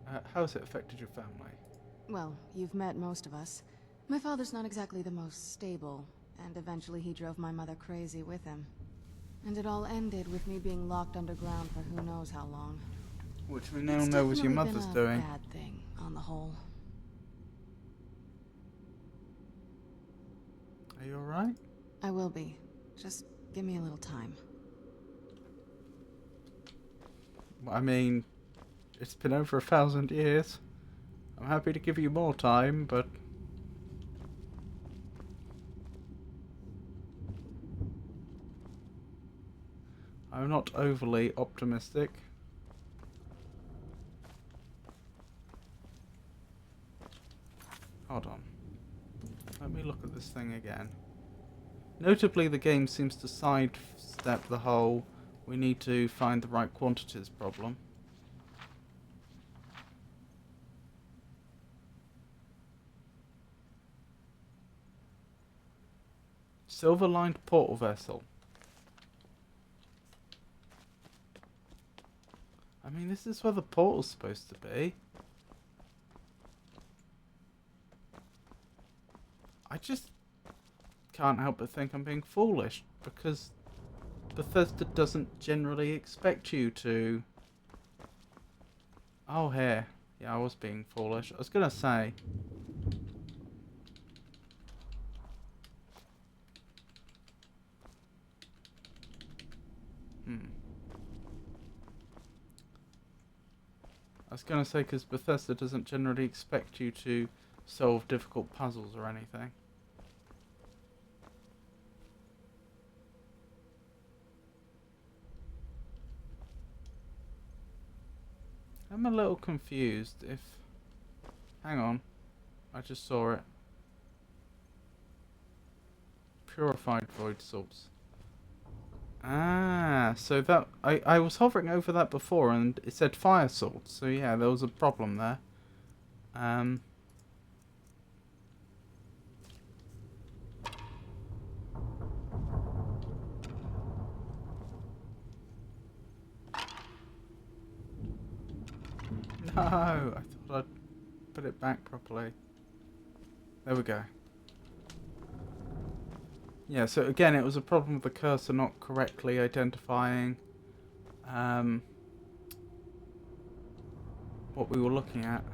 How has it affected your family? Well, you've met most of us. My father's not exactly the most stable, and eventually he drove my mother crazy with him. And it all ended with me being locked underground for who knows how long. Which we now know was your mother's doing. Bad thing, on the whole. Are you alright? I will be. Just give me a little time. I mean, it's been over 1,000 years. I'm happy to give you more time, but... I'm not overly optimistic. Hold on. Let me look at this thing again. Notably, the game seems to sidestep the whole we need to find the right quantities problem. Silver-lined portal vessel. I mean, this is where the portal's supposed to be. I just can't help but think I'm being foolish, because Bethesda doesn't generally expect you to... Oh, here. Yeah, I was being foolish. I was gonna say... I was going to say, because Bethesda doesn't generally expect you to solve difficult puzzles or anything. I'm a little confused if... Hang on. I just saw it. Purified void salts. Ah, so that... I was hovering over that before and it said fire salts. So yeah, there was a problem there. I thought I'd put it back properly. There we go. Yeah, so again, it was a problem with the cursor not correctly identifying what we were looking at.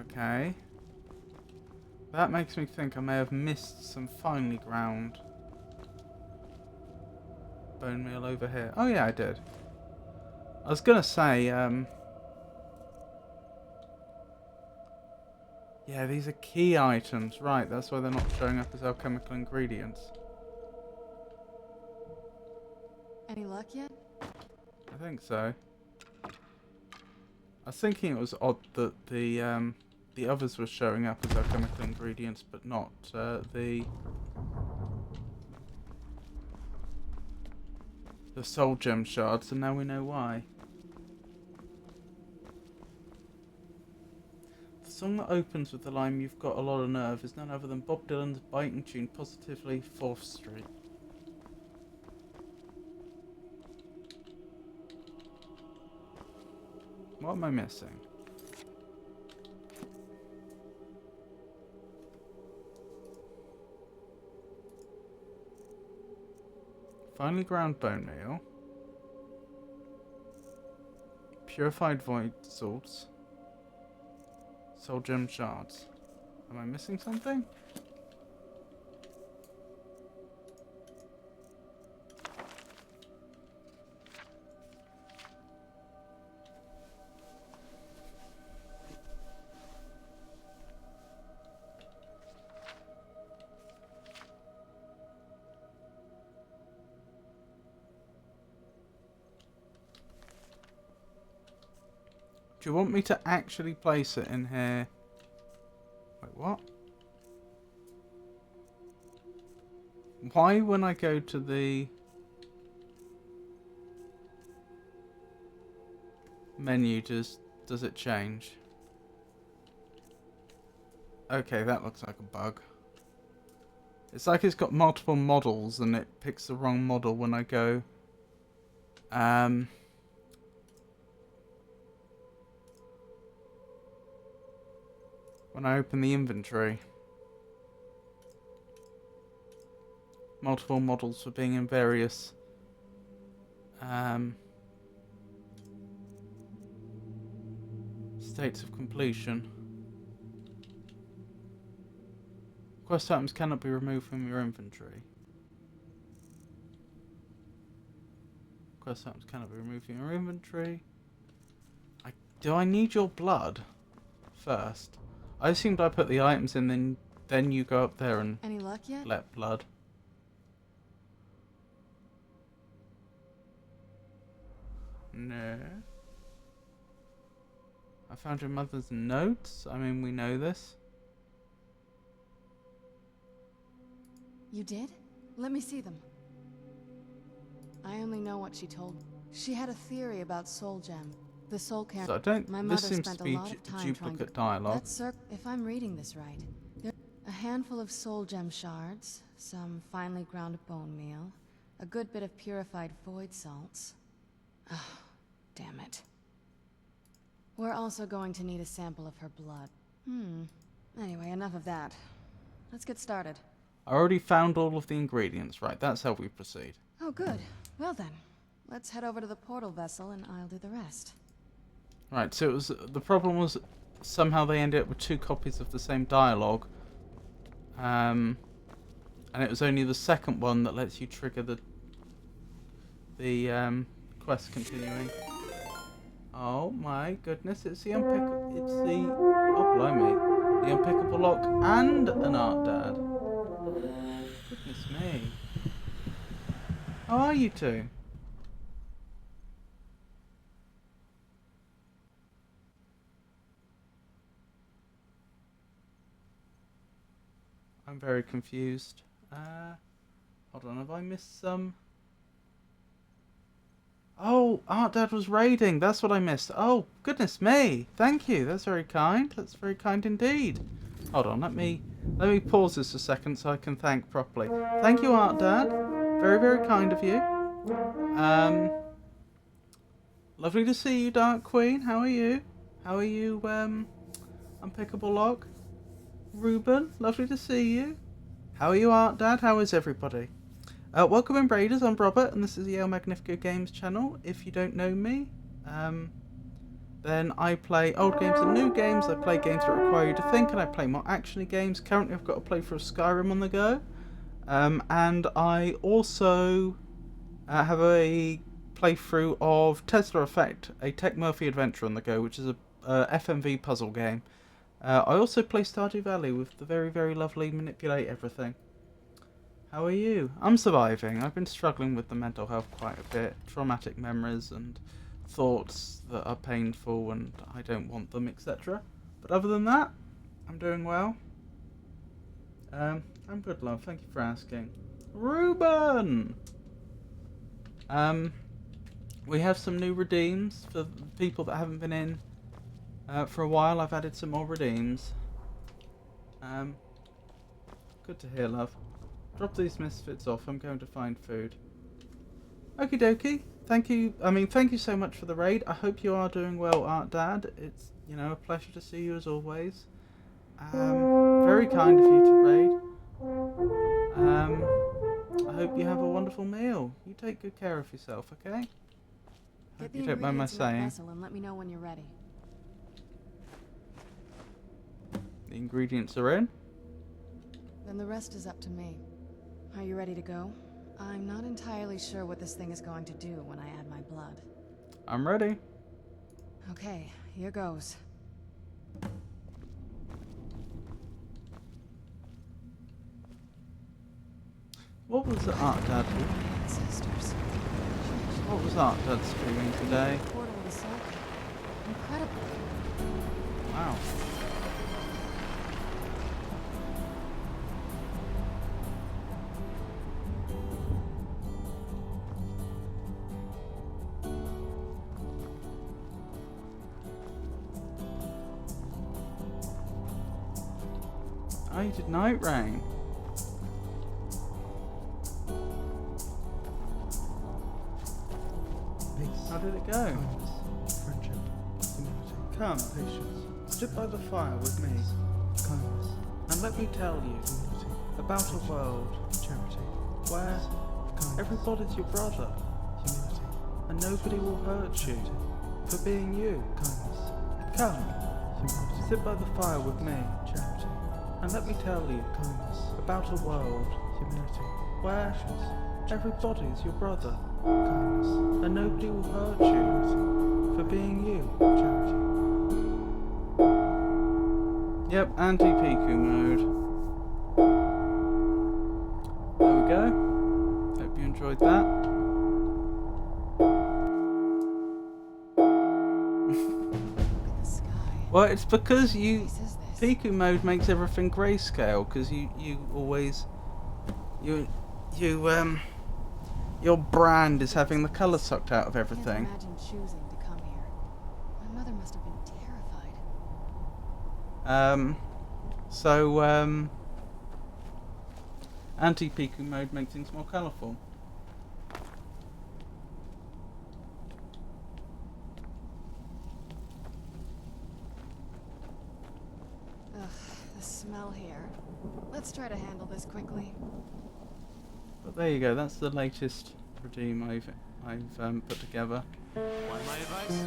Okay. That makes me think I may have missed some finely ground bone meal over here. Oh yeah, I did. I was gonna say, yeah, these are key items. Right, that's why they're not showing up as alchemical ingredients. Any luck yet? I think so. I was thinking it was odd that the others were showing up as alchemical ingredients, but not the soul gem shards, and now we know why. The song that opens with the line "You've got a lot of nerve" is none other than Bob Dylan's biting tune "Positively 4th Street." What am I missing? Finely ground bone meal. Purified void salts. Soul gem shards. Am I missing something? Do you want me to actually place it in here? Wait, what? Why, when I go to the menu, does it change? Okay, that looks like a bug. It's like it's got multiple models and it picks the wrong model when I go when I open the inventory. Multiple models for being in various states of completion. Quest items cannot be removed from your inventory. Quest items cannot be removed from your inventory. Do I need your blood first? I assumed I put the items in, then you go up there and Any luck yet? let blood. No. I found your mother's notes. I mean, we know this. You did? Let me see them. I only know what she told me. She had a theory about Soul Gem. The soul care. So I don't. My This mother seems spent to a be lot of time trying duplicate to. dialogue. If I'm reading this right, there a handful of soul gem shards, some finely ground bone meal, a good bit of purified void salts. Oh, damn it. We're also going to need a sample of her blood. Anyway, enough of that. Let's get started. I already found all of the ingredients. Right, that's how we proceed. Oh, good. Well then, let's head over to the portal vessel and I'll do the rest. Right, so the problem was somehow they ended up with 2 copies of the same dialogue. And it was only the second one that lets you trigger the quest continuing. Oh my goodness, it's the oh blimey, the unpickable lock and an art dad. Goodness me. How are you two? I'm very confused. Hold on, have I missed some? Oh, Art Dad was raiding. That's what I missed. Oh, goodness me. Thank you. That's very kind. That's very kind indeed. Hold on, let me pause this a second so I can thank properly. Thank you, Art Dad. Very, very kind of you. Lovely to see you, Dark Queen. How are you? How are you, Unpickable Log? Ruben, lovely to see you. How are you, Art Dad? How is everybody? Welcome in, Raiders. I'm Robert, and this is the El Magnifico Games channel. If you don't know me, then I play old games and new games. I play games that require you to think, and I play more actiony games. Currently, I've got a playthrough of Skyrim on the go. And I also have a playthrough of Tesla Effect, a Tech Murphy adventure on the go, which is a FMV puzzle game. I also play Stardew Valley with the very, very lovely Manipulate Everything. How are you? I'm surviving. I've been struggling with the mental health quite a bit. Traumatic memories and thoughts that are painful and I don't want them, etc. But other than that, I'm doing well. I'm good, love. Thank you for asking. Ruben! We have some new redeems for people that haven't been in for a while. I've added some more redeems. Good to hear, love. Drop these misfits off. I'm going to find food. Okie dokie. Thank you. Thank you so much for the raid. I hope you are doing well, Art Dad. It's, a pleasure to see you as always. Very kind of you to raid. I hope you have a wonderful meal. You take good care of yourself, okay? Hope you don't mind my saying. And let me know when you're ready. The ingredients are in. Then the rest is up to me. Are you ready to go? I'm not entirely sure what this thing is going to do when I add my blood. I'm ready. Okay, here goes. What was the Art Dad? Ancestors. What was Art Dad streaming today? Portal assault. Incredible. Wow. Oh, you did Night Rain. How did it go? Kindness, friendship, humility, Come, patience, sit by the fire with me, kindness, and let me tell you humility, about a world charity, where kindness, everybody's your brother, humility, and nobody will hurt you for being you. kindness, Come, humility, sit by the fire with me, charity, and let me tell you kindness, about a world humility, where everybody's your brother, kindness, and nobody will hurt you for being you. charity. Yep, anti-Piku mode. There we go. Hope you enjoyed that. The sky. Well, it's because What place is this? Piku mode makes everything grayscale, because you always your brand is having the colour sucked out of Can't everything. imagine choosing to come here. My mother must have been terrified. Anti-Piku mode makes things more colourful. Ugh, the smell here. Let's try to handle this quickly. But there you go, that's the latest redeem I've put together. Want my advice?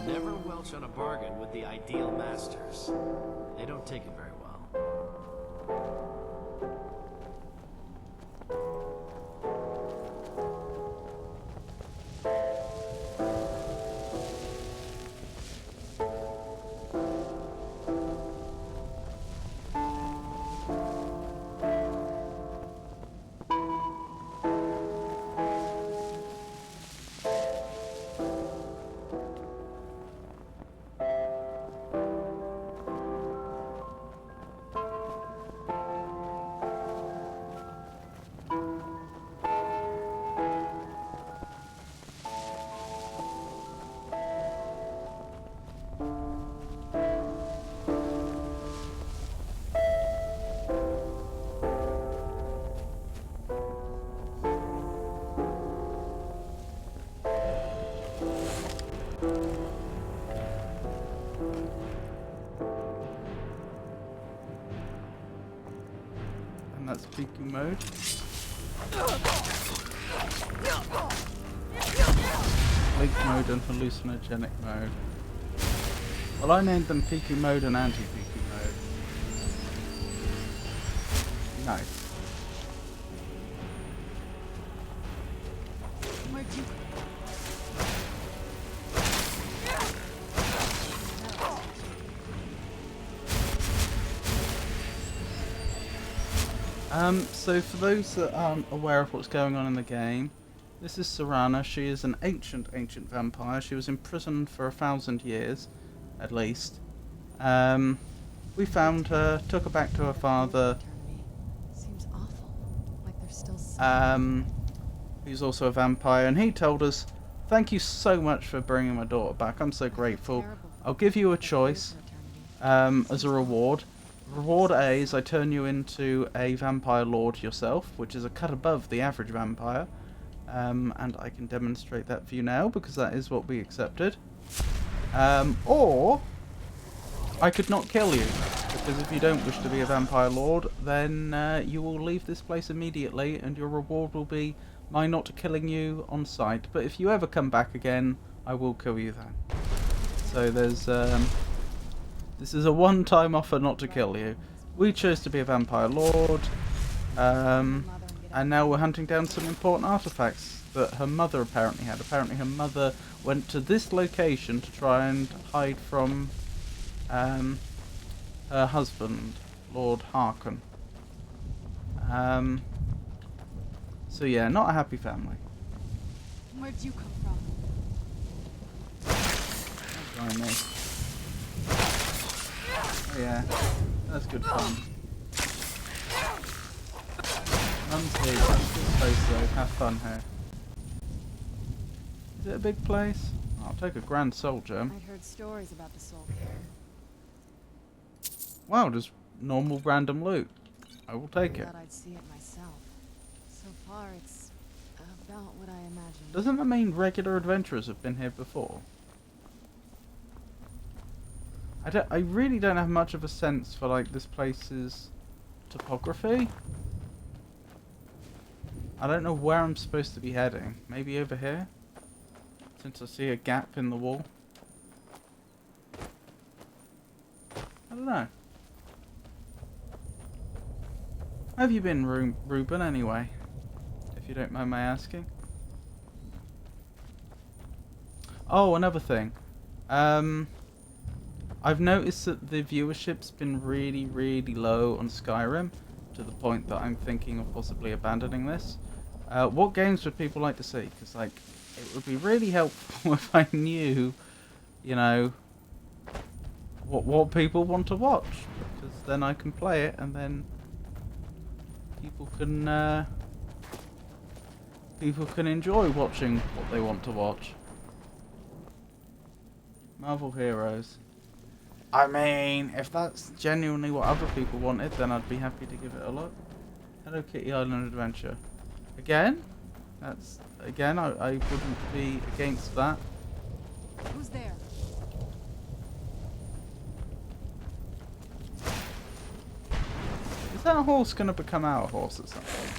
Never welch on a bargain with the ideal masters. They don't take it very well. That's peeking mode. Blink mode and hallucinogenic mode. Well, I named them peeking mode and anti-peeking mode. Nice. Where'd you So for those that aren't aware of what's going on in the game, this is Serana. She is an ancient vampire. She was imprisoned for 1,000 years, at least. We found her, took her back to her father, Seems awful. Like they're still who's also a vampire, and he told us, "Thank you so much for bringing my daughter back. I'm so grateful. I'll give you a choice as a reward. Reward A is I turn you into a vampire lord yourself, which is a cut above the average vampire. And I can demonstrate that for you now, because that is what we accepted. Or I could not kill you, because if you don't wish to be a vampire lord, then you will leave this place immediately, and your reward will be my not killing you on sight. But if you ever come back again, I will kill you then." So there's this is a one-time offer not to kill you. We chose to be a vampire lord, and now we're hunting down some important artifacts that her mother apparently had. Apparently her mother went to this location to try and hide from her husband, Lord Harkon. So yeah, not a happy family. Where'd you come from? Blimey. Oh yeah, that's good fun. Mum's here, that's a good place though, have fun here. Is it a big place? I'll take a grand soul gem. I'd heard stories about the soul. Wow, just normal random loot. I will take it. Thought I'd see it myself. So far it's about what I imagined. Doesn't that mean regular adventurers have been here before? I really don't have much of a sense for like this place's topography. I don't know where I'm supposed to be heading. Maybe over here? Since I see a gap in the wall. I don't know. How have you been, Ruben, anyway? If you don't mind my asking. Oh, another thing. I've noticed that the viewership's been really, really low on Skyrim, to the point that I'm thinking of possibly abandoning this. What games would people like to see? Because, like, it would be really helpful if I knew, you know, what people want to watch. Because then I can play it, and then people can enjoy watching what they want to watch. Marvel Heroes. I mean, if that's genuinely what other people wanted, then I'd be happy to give it a look. Hello Kitty Island Adventure. Again? That's... Again, I wouldn't be against that. Who's there? Is that horse going to become our horse at some point?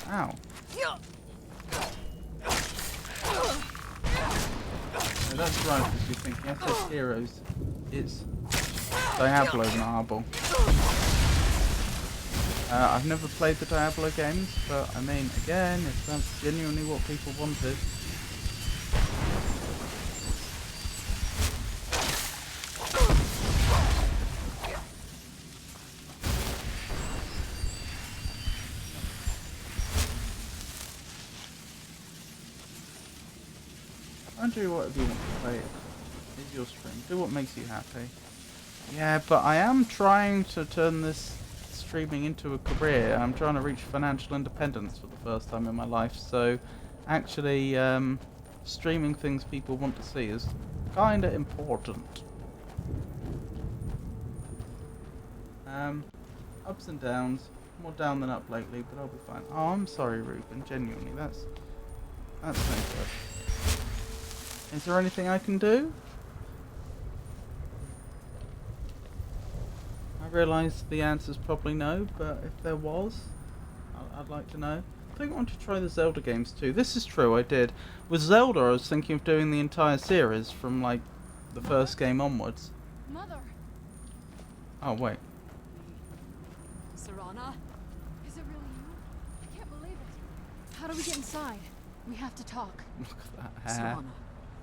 Ow. No, that's right, because you're thinking SS Heroes. It's Diablo Marble. I've never played the Diablo games, but I mean, again, if that's genuinely what people wanted. I'll do whatever you want to play. It's your stream. Do what makes you happy. Yeah, but I am trying to turn this streaming into a career. I'm trying to reach financial independence for the first time in my life. So, actually, streaming things people want to see is kind of important. Ups and downs. More down than up lately, but I'll be fine. Oh, I'm sorry, Ruben. Genuinely, that's no good. Is there anything I can do? I I realise the answer's probably no, but if there was, I'd like to know. I think I want to try the Zelda games too. This is true, I did. With Zelda, I was thinking of doing the entire series from, like, the first game onwards. Mother! Oh, wait. Serana? Is it really you? I can't believe it. How do we get inside? We have to talk. Look at that hair. Serana,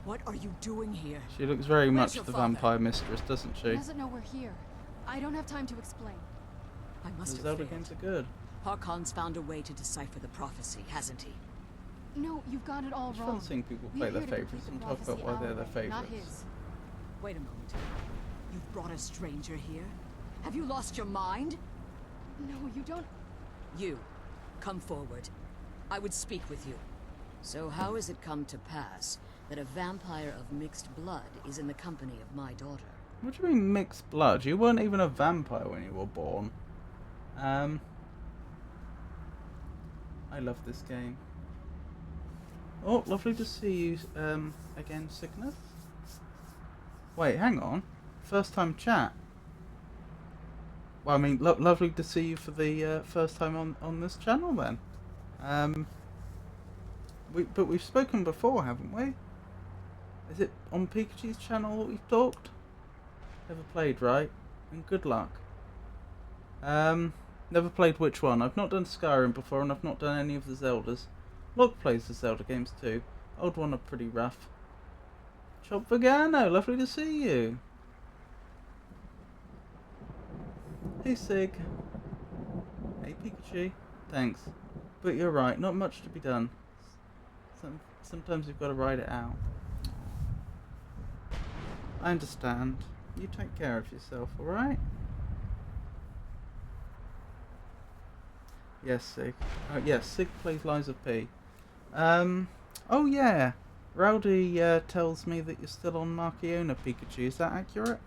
what are you doing here? She looks very Where's much your the father? vampire mistress, doesn't He she? doesn't know we're here. I don't have time to explain. I must The have Zelda failed. games are good. Harkon's found a way to decipher the prophecy, hasn't he? No, you've got it all It's wrong. fun seeing people We're play their here to complete favourites the and talk about prophecy why they're our their way, not favourites. his. Wait a moment. You've brought a stranger here? Have you lost your mind? No, you don't. You, come forward. I would speak with you. So how has it come to pass that a vampire of mixed blood is in the company of my daughter? What do you mean mixed blood? You weren't even a vampire when you were born. I love this game. Oh, lovely to see you again, Sickness. Wait, hang on. First time chat. Well, I mean, lovely to see you for the first time on this channel then. But we've spoken before, haven't we? Is it on Pikachu's channel that we've talked? Never played, right? And good luck. Never played which one? I've not done Skyrim before, and I've not done any of the Zeldas. Locke plays the Zelda games too. Old one are pretty rough. Chop Vegano, lovely to see you. Hey Sig. Hey Pikachu. Thanks. But you're right, not much to be done. Sometimes you've got to ride it out. I understand. You take care of yourself, alright? Yes, Sig. Yes, Sig plays Liza P. Oh yeah. Rowdy tells me that you're still on Marciona, Pikachu. Is that accurate?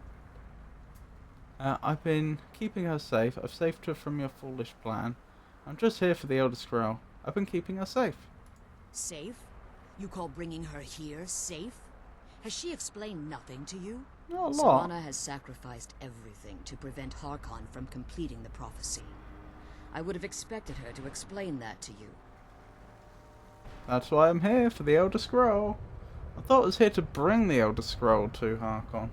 I've been keeping her safe. I've saved her from your foolish plan. I'm just here for the Elder Scroll. I've been keeping her safe. Safe? You call bringing her here safe? Has she explained nothing to you? Not a lot. Serana has sacrificed everything to prevent Harkon from completing the prophecy. I would have expected her to explain that to you. That's why I'm here, for the Elder Scroll. I thought I was here to bring the Elder Scroll to Harkon.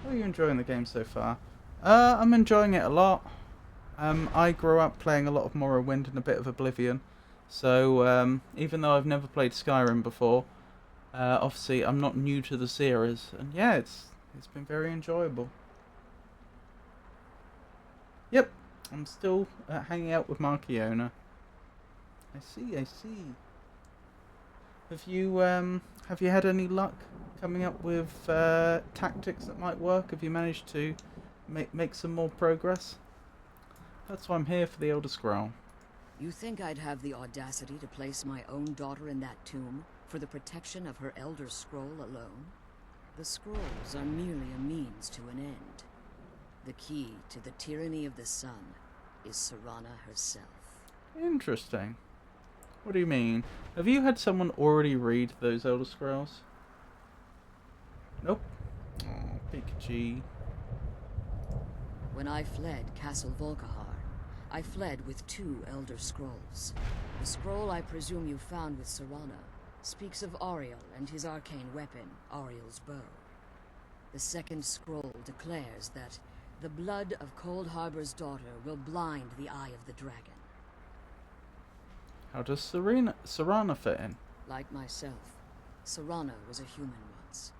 How are you enjoying the game so far? I'm enjoying it a lot. I grew up playing a lot of Morrowind and a bit of Oblivion. So, even though I've never played Skyrim before, obviously I'm not new to the series. And yeah, it's been very enjoyable. Yep, I'm still hanging out with Marciona. I see. Have you had any luck coming up with tactics that might work? Have you managed to make some more progress? That's why I'm here for the Elder Scroll. You think I'd have the audacity to place my own daughter in that tomb for the protection of her Elder Scroll alone? The scrolls are merely a means to an end. The key to the tyranny of the sun is Serana herself. Interesting. What do you mean? Have you had someone already read those Elder Scrolls? Nope. Oh, Pikachu. When I fled Castle Volkahar, I fled with 2 Elder Scrolls. The scroll I presume you found with Serana speaks of Ariel and his arcane weapon, Ariel's bow. The second scroll declares that the blood of Cold Harbor's daughter will blind the eye of the dragon. How does Serana fit in? Like myself, Serana was a human once.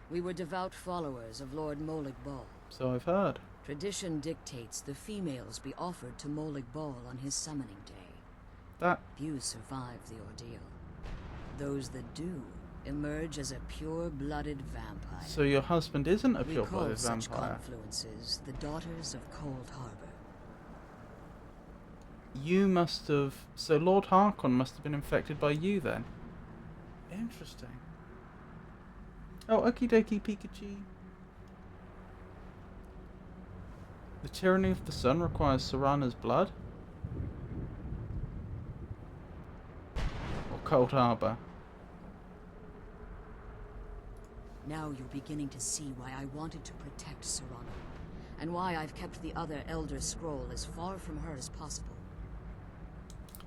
We were devout followers of Lord Molig Bal. So I've heard. Tradition dictates the females be offered to Molig Bal on his summoning day. That... Few survive the ordeal. Those that do emerge as a pure-blooded vampire. So your husband isn't a We pure-blooded call such vampire? confluences the Daughters of Cold Harbor. You must have... So Lord Harkon must have been infected by you then? Interesting. Oh, okie dokie, Pikachu. The tyranny of the sun requires Serana's blood? Or Cold Harbor? Now you're beginning to see why I wanted to protect Serana, and why I've kept the other Elder Scroll as far from her as possible.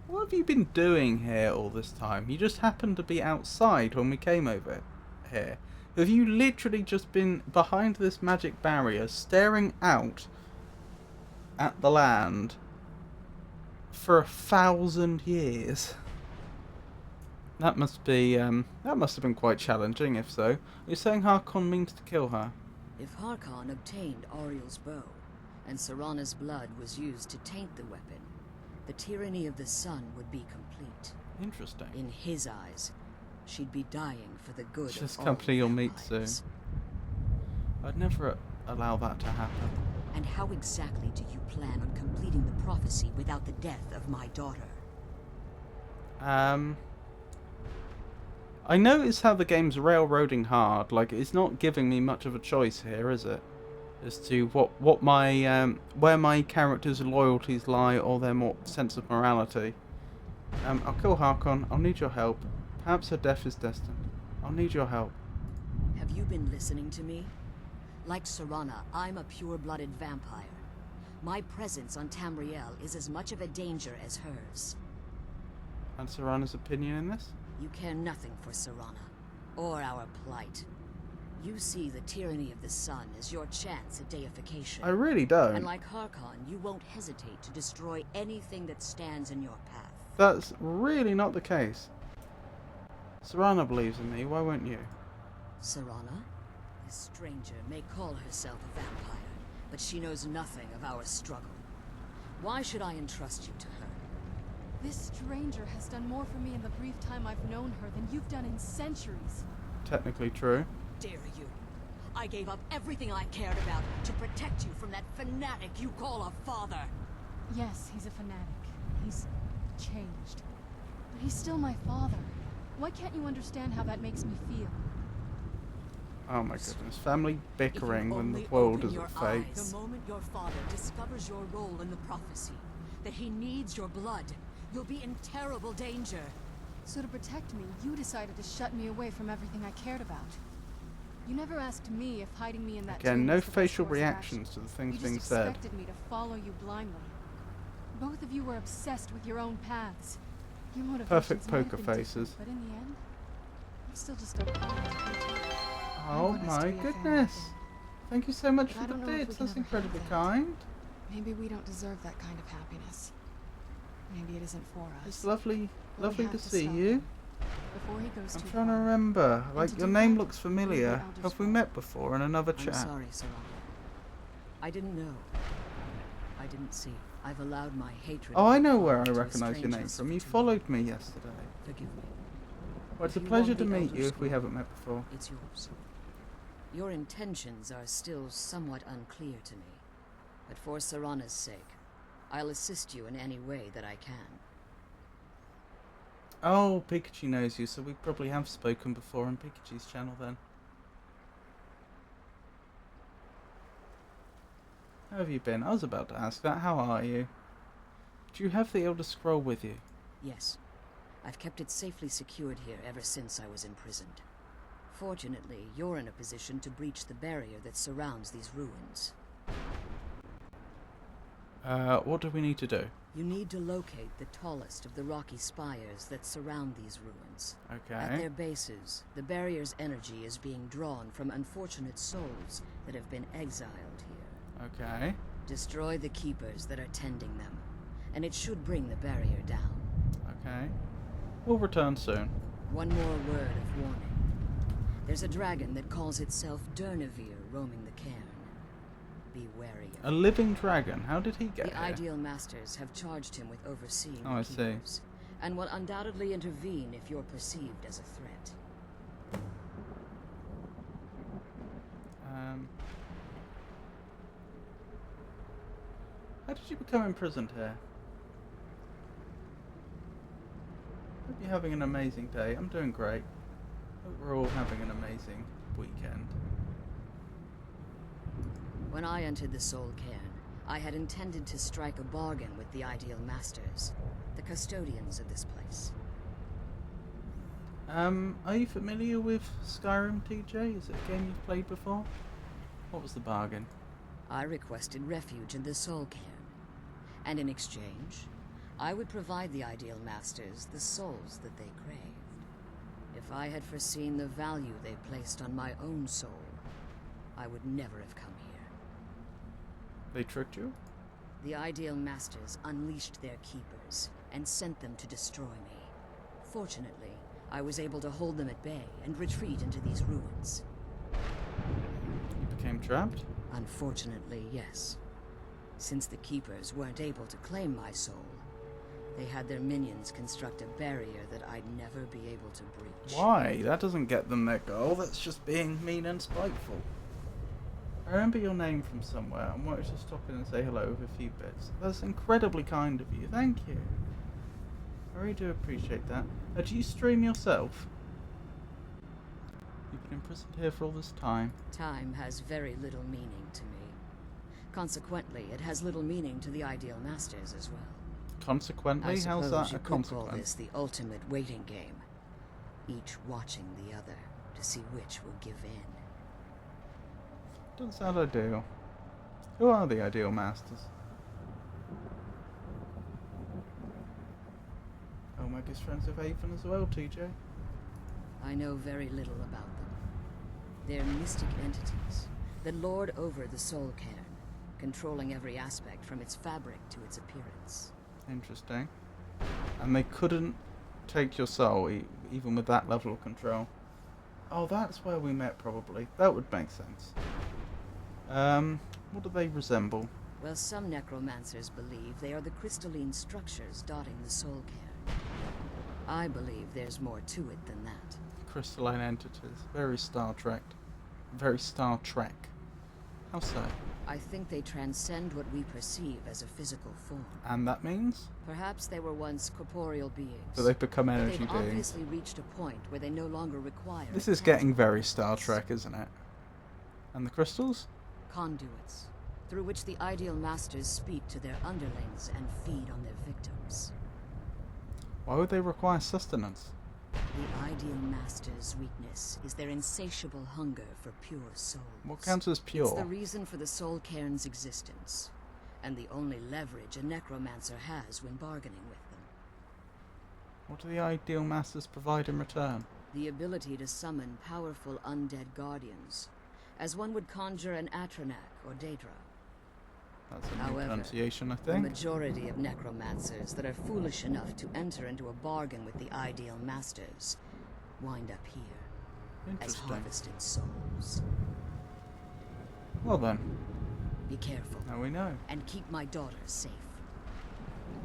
What have you been doing here all this time? You just happened to be outside when we came over here. Have you literally just been behind this magic barrier, staring out at the land for 1,000 years? That must have been quite challenging, if so. You're saying Harkon means to kill her? If Harkon obtained Auriel's bow, and Serana's blood was used to taint the weapon, the tyranny of the sun would be complete. Interesting. In his eyes, she'd be dying for the good Just of company you'll all meet soon. vampires. I'd never allow that to happen. And how exactly do you plan on completing the prophecy without the death of my daughter? I notice how the game's railroading hard. Like, it's not giving me much of a choice here, is it? As to what my where my character's loyalties lie, or their more sense of morality. I'll kill Harkon. I'll need your help. Perhaps her death is destined. I'll need your help. Have you been listening to me? Like Serana, I'm a pure-blooded vampire. My presence on Tamriel is as much of a danger as hers. And Serana's opinion in this? You care nothing for Serana, or our plight. You see the tyranny of the sun as your chance at deification. I really don't. And like Harkon, you won't hesitate to destroy anything that stands in your path. That's really not the case. Serana believes in me, why won't you? Serana? This stranger may call herself a vampire, but she knows nothing of our struggle. Why should I entrust you to her? This stranger has done more for me in the brief time I've known her than you've done in centuries. Technically true. Dare you? I gave up everything I cared about to protect you from that fanatic you call a father. Yes, he's a fanatic. He's changed. But he's still my father. Why can't you understand how that makes me feel? Oh my goodness. Family bickering when the Only world open is your at fate. eyes. The moment your father discovers your role in the prophecy, that he needs your blood, you'll be in terrible danger. So to protect me, you decided to shut me away from everything I cared about. You never asked me if hiding me in that Again, tomb no was the best facial course of reactions action. to the things You being just said. expected me to follow you blindly. Both of you were obsessed with your own paths. Your motivations Perfect might have poker been faces. different, but in the end, I'm still just a pawn to control. I Oh want us to my be a family goodness. thing. Thank you so much But for I the don't know if we bits. can That's ever have incredibly that. kind. Maybe we don't deserve that kind of happiness. Maybe it isn't for us. It's lovely But we lovely have to to see stop you. him before he goes I'm too trying to far. remember. And Like, to your do name that, looks we need familiar. the Elder Have we Scroll. met before in another I'm chat? sorry, Serana. I didn't know. I didn't see. I've allowed my hatred Oh, of I your know father where I to recognise your estrange name us from. for You too followed long. me yesterday. Forgive me. Well, it's a If you pleasure want to the meet Elder you if we Scroll, haven't met before. It's yours. Your intentions are still somewhat unclear to me, but for Serana's sake, I'll assist you in any way that I can. Oh, Pikachu knows you, so we probably have spoken before on Pikachu's channel then. How have you been? I was about to ask that. How are you? Do you have the Elder Scroll with you? Yes. I've kept it safely secured here ever since I was imprisoned. Fortunately, you're in a position to breach the barrier that surrounds these ruins. What do we need to do? You need to locate the tallest of the rocky spires that surround these ruins. Okay. At their bases, the barrier's energy is being drawn from unfortunate souls that have been exiled here. Okay. Destroy the keepers that are tending them, and it should bring the barrier down. Okay. We'll return soon. One more word of warning. There's a dragon that calls itself Durnevere roaming the cairn. Be wary of A him. living dragon? How did he get The here? Ideal Masters have charged him with overseeing Oh, I the see. keepers, and will undoubtedly intervene if you're perceived as a threat. How did you become imprisoned here? Hope you're having an amazing day. I'm doing great. Hope we're all having an amazing weekend. When I entered the Soul Cairn, I had intended to strike a bargain with the Ideal Masters, the custodians of this place. Are you familiar with Skyrim, TJ? Is it a game you've played before? What was the bargain? I requested refuge in the Soul Cairn, and in exchange, I would provide the Ideal Masters the souls that they craved. If I had foreseen the value they placed on my own soul, I would never have come here. They tricked you? The Ideal Masters unleashed their keepers and sent them to destroy me. Fortunately, I was able to hold them at bay and retreat into these ruins. You became trapped? Unfortunately, yes. Since the keepers weren't able to claim my soul, they had their minions construct a barrier that I'd never be able to breach. Why? That doesn't get them their goal. That's just being mean and spiteful. I remember your name from somewhere and wanted to stop in and say hello with a few bits. That's incredibly kind of you. Thank you. I really do appreciate that. Do you stream yourself? You've been imprisoned here for all this time. Time has very little meaning to me. Consequently, it has little meaning to the Ideal Masters as well. Consequently? I suppose How's that you a could call consequence? this the ultimate waiting game. Each watching the other to see which will give in. Doesn't sound ideal. Who are the Ideal Masters? Oh, Maggie's friends with Avon as well, TJ. I know very little about them. They're mystic entities that lord over the Soul Cairn, controlling every aspect from its fabric to its appearance. Interesting. And they couldn't take your soul, even with that level of control. Oh, that's where we met, probably. That would make sense. What do they resemble? Well, some necromancers believe they are the crystalline structures dotting the Soul Cairn. I believe there's more to it than that. Crystalline entities. Very Star Trek. Very Star Trek. How so? I think they transcend what we perceive as a physical form. And that means? Perhaps they were once corporeal beings. But they've become energy They've beings. obviously reached a point where they no longer require... This is getting very Star Trek, isn't it? And the crystals? Conduits, through which the Ideal Masters speak to their underlings and feed on their victims. Why would they require sustenance? The Ideal Masters' weakness is their insatiable hunger for pure souls. What counts as pure? It's the reason for the Soul Cairn's existence, and the only leverage a necromancer has when bargaining with them. What do the Ideal Masters provide in return? The ability to summon powerful undead guardians, as one would conjure an Atronak or Daedra. That's a new However, pronunciation, I the think. majority of necromancers that are foolish enough to enter into a bargain with the Ideal Masters wind up here as Interesting. harvested souls. Well then, Be careful. now we know. And keep my daughter safe.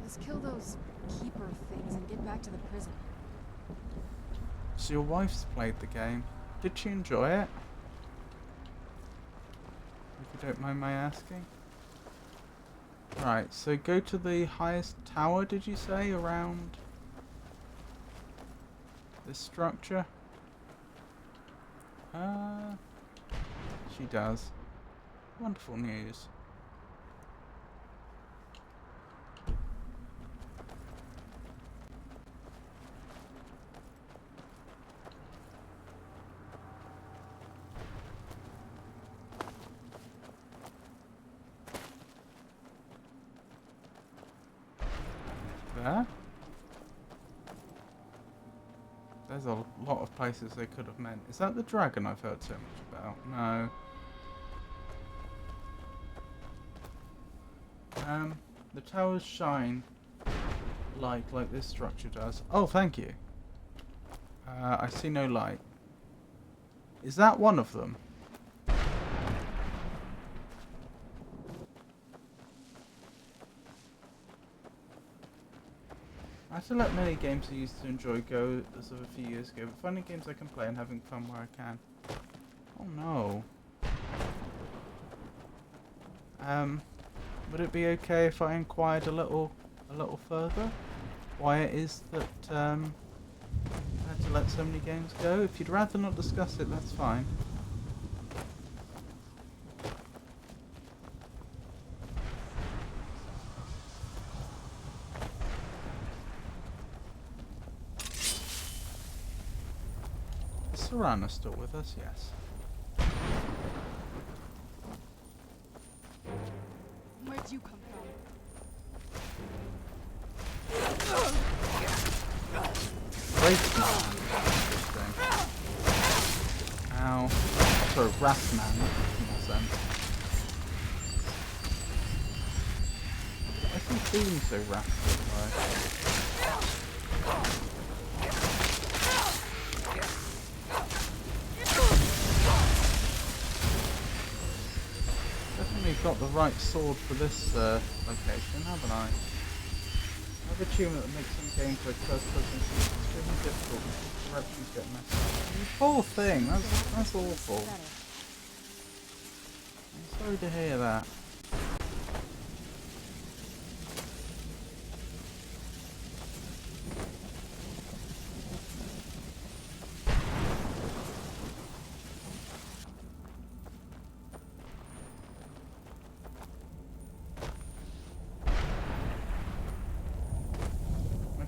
Let's kill those keeper things and get back to the prison. So your wife's played the game. Did she enjoy it? If you don't mind my asking. Right, so go to the highest tower, did you say, around this structure? She does. Wonderful news. There. There's a lot of places they could have meant. Is that the dragon I've heard so much about? No. The towers shine like this structure does. Oh, thank you. I see no light. Is that one of them? I have to let many games I used to enjoy go as of a few years ago, but finding games I can play and having fun where I can. Oh no. Would it be okay if I inquired a little further why it is that I had to let so many games go? If you'd rather not discuss it, that's fine. Serana still with us? Yes. Where'd you come from? Wraith Man. Interesting. Ow. Sorry, Wrath Man. That makes more sense. Why is he feeling so wrathful? Definitely got the right sword for this location, haven't I? Another achievement that makes some gameplay first-person shooters extremely difficult because directions get messed up. You poor thing, that's awful. I'm sorry to hear that.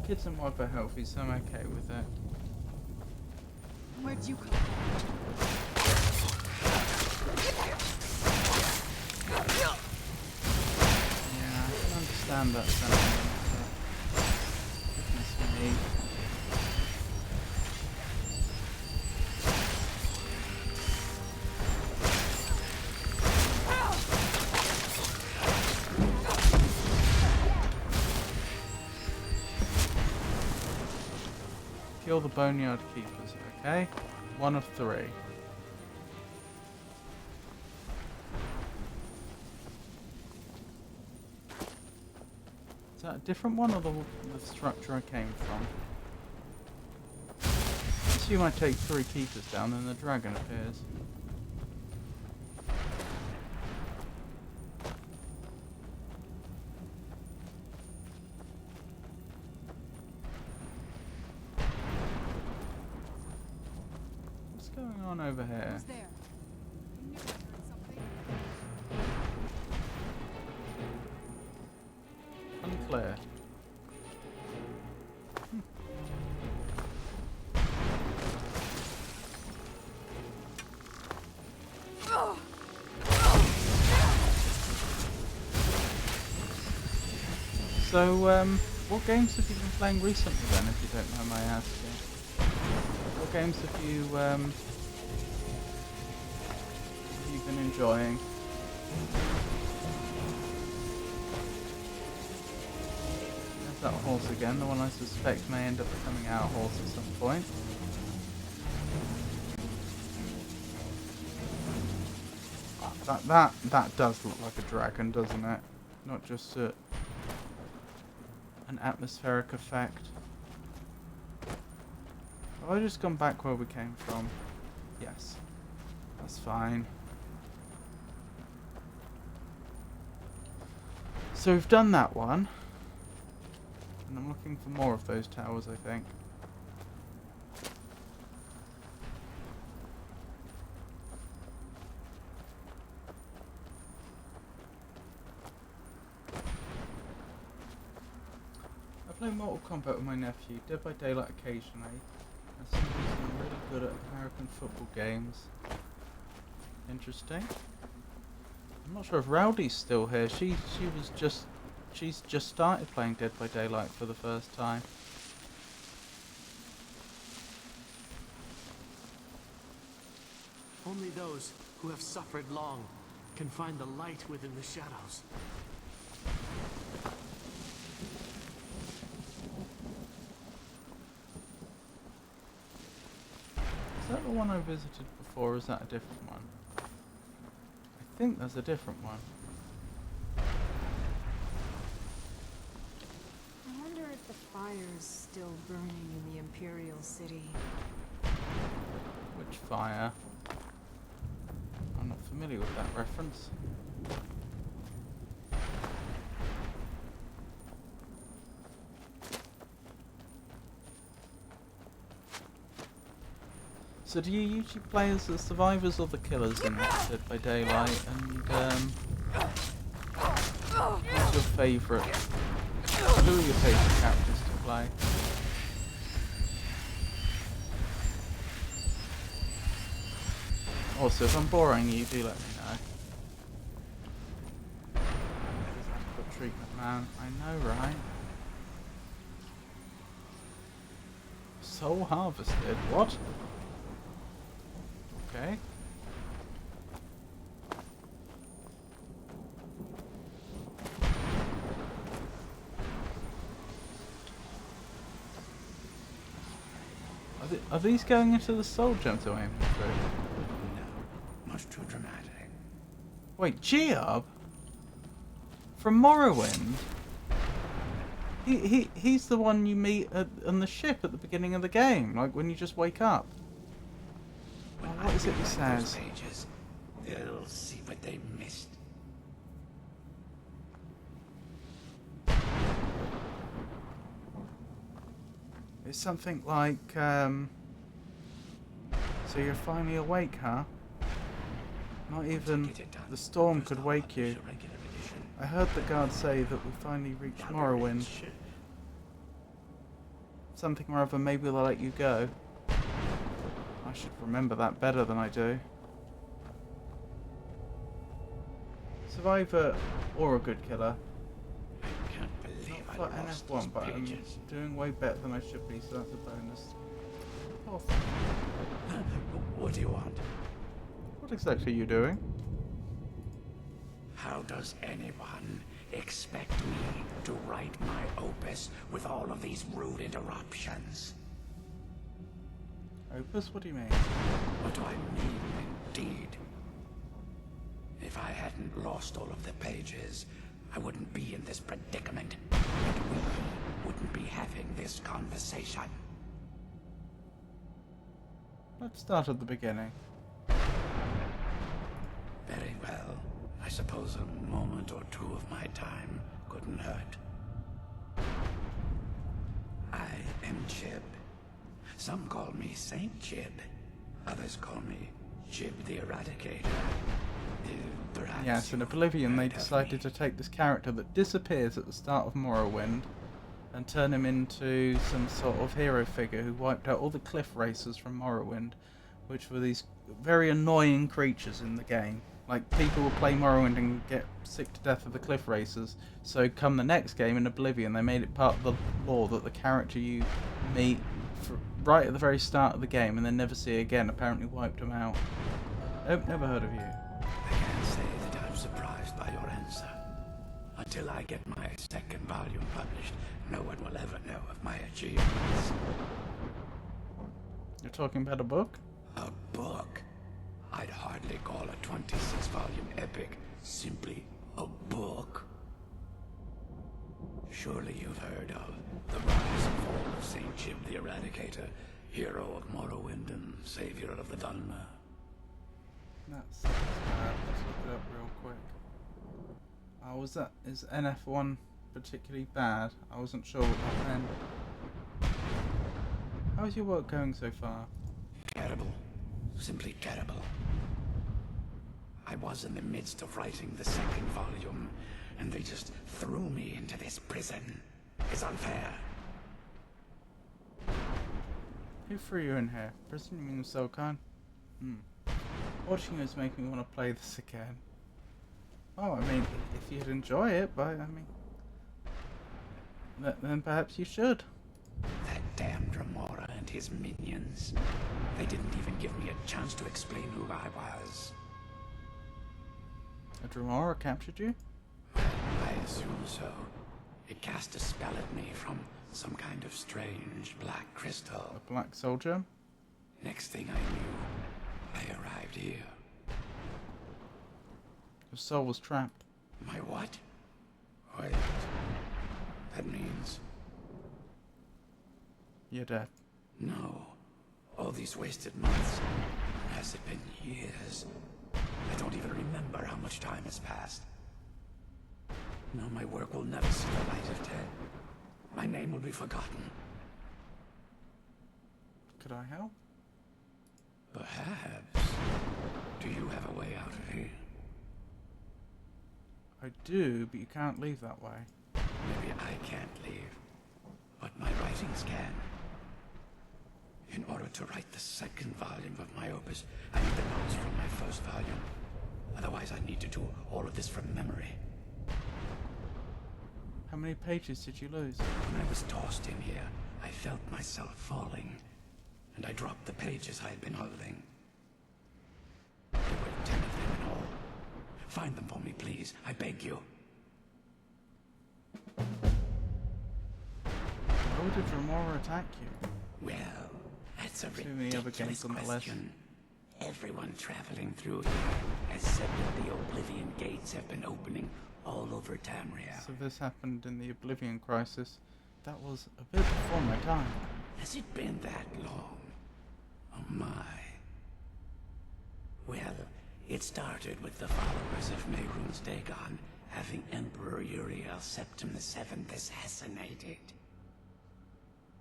Kids and wife are healthy, so I'm okay with it. Where'd you come from? Yeah, I can understand that sentiment, but goodness me. Kill the Boneyard Keepers, okay? 1 of 3. Is that a different one or the structure I came from? I assume I take 3 Keepers down and the dragon appears. What's going on over here? Who's there? I knew I heard something. Unclear. So, what games have you been playing recently then, if you don't mind my asking? What games have you been enjoying? There's that horse again, the one I suspect may end up becoming our horse at some point. That does look like a dragon, doesn't it? Not just an atmospheric effect. Have I just gone back where we came from? Yes. That's fine. So we've done that one. And I'm looking for more of those towers, I think. I play Mortal Kombat with my nephew, Dead by Daylight occasionally. And somebody's really good at American football games. Interesting. I'm not sure if Rowdy's still here. She's just started playing Dead by Daylight for the first time. Only those who have suffered long can find the light within the shadows. Is that the one I visited before, or is that a different one? I think there's a different one. I wonder if the fire's still burning in the Imperial City. Which fire? I'm not familiar with that reference. So do you usually play as the survivors or the killers in Dead by Daylight? And who's your favourite? Who are your favourite characters to play? Also, if I'm boring you, do let me know. Adequate treatment, man. I know, right? Soul harvested. What? Okay. Are these going into the soul gems I'm aiming through? No, much too dramatic. Wait, Geob? From Morrowind? He's the one you meet on the ship at the beginning of the game, like when you just wake up. Oh, what is it he says? Pages, they'll see what they missed. It's something like, so you're finally awake, huh? Not even the storm could wake you. I heard the guard say that we finally reached Morrowind. Something or other, maybe they'll let you go. I should remember that better than I do. Survivor or a good killer. Not for NF1, but I'm doing way better than I should be, so that's a bonus. Oh. What do you want? What exactly are you doing? How does anyone expect me to write my opus with all of these rude interruptions? Opus? What do you mean? What do I mean, indeed? If I hadn't lost all of the pages, I wouldn't be in this predicament, and we wouldn't be having this conversation. Let's start at the beginning. Very well. I suppose a moment or two of my time couldn't hurt. I am Chib. Some call me Saint Chib. Others call me Chib the Eradicator. Yes, in Oblivion they decided to take this character that disappears at the start of Morrowind and turn him into some sort of hero figure who wiped out all the cliff racers from Morrowind, which were these very annoying creatures in the game. Like, people will play Morrowind and get sick to death of the cliff racers, so come the next game in Oblivion they made it part of the lore that the character you meet right at the very start of the game and then never see again apparently wiped them out. Nope, never heard of you. I can't say that I'm surprised by your answer. Until I get my second volume published, no one will ever know of my achievements. You're talking about a book? A book? I'd hardly call a 26-volume epic simply a book. Surely you've heard of the rise and fall of Saint Chib the Eradicator, hero of Morrowind and savior of the Dhalma. That sounds bad. Let's look it up real quick. Oh, is NF1 particularly bad? I wasn't sure what that meant. How's your work going so far? Terrible. Simply terrible. I was in the midst of writing the second volume, and they just threw me into this prison. It's unfair. Who threw you in here? Prison, you mean Sokan? Watching you is making me want to play this again. Oh, I mean, if you'd enjoy it, but I mean, then perhaps you should. That damned Remora and his minions. They didn't even give me a chance to explain who I was. A Dremora captured you? I assume so. It cast a spell at me from some kind of strange black crystal. A black soldier? Next thing I knew, I arrived here. Your soul was trapped. My what? Wait. That means... You're dead. No. All these wasted months. Has it been years? I don't even remember how much time has passed. No, my work will never see the light of day. My name will be forgotten. Could I help? Perhaps. Do you have a way out of here? I do, but you can't leave that way. Maybe I can't leave, but my writings can. In order to write the second volume of my opus, I need the notes from my first volume. Otherwise, I need to do all of this from memory. How many pages did you lose? When I was tossed in here, I felt myself falling, and I dropped the pages I had been holding. There were 10 of them in all. Find them for me, please. I beg you. Why did Remora attack you? Well, that's a Too many other ridiculous games on the list. question. Everyone traveling through here has said that the Oblivion Gates have been opening all over Tamriel. So this happened in the Oblivion Crisis. That was a bit before my time. Has it been that long? Oh my. Well, it started with the followers of Mehrunes Dagon having Emperor Uriel Septim VII assassinated.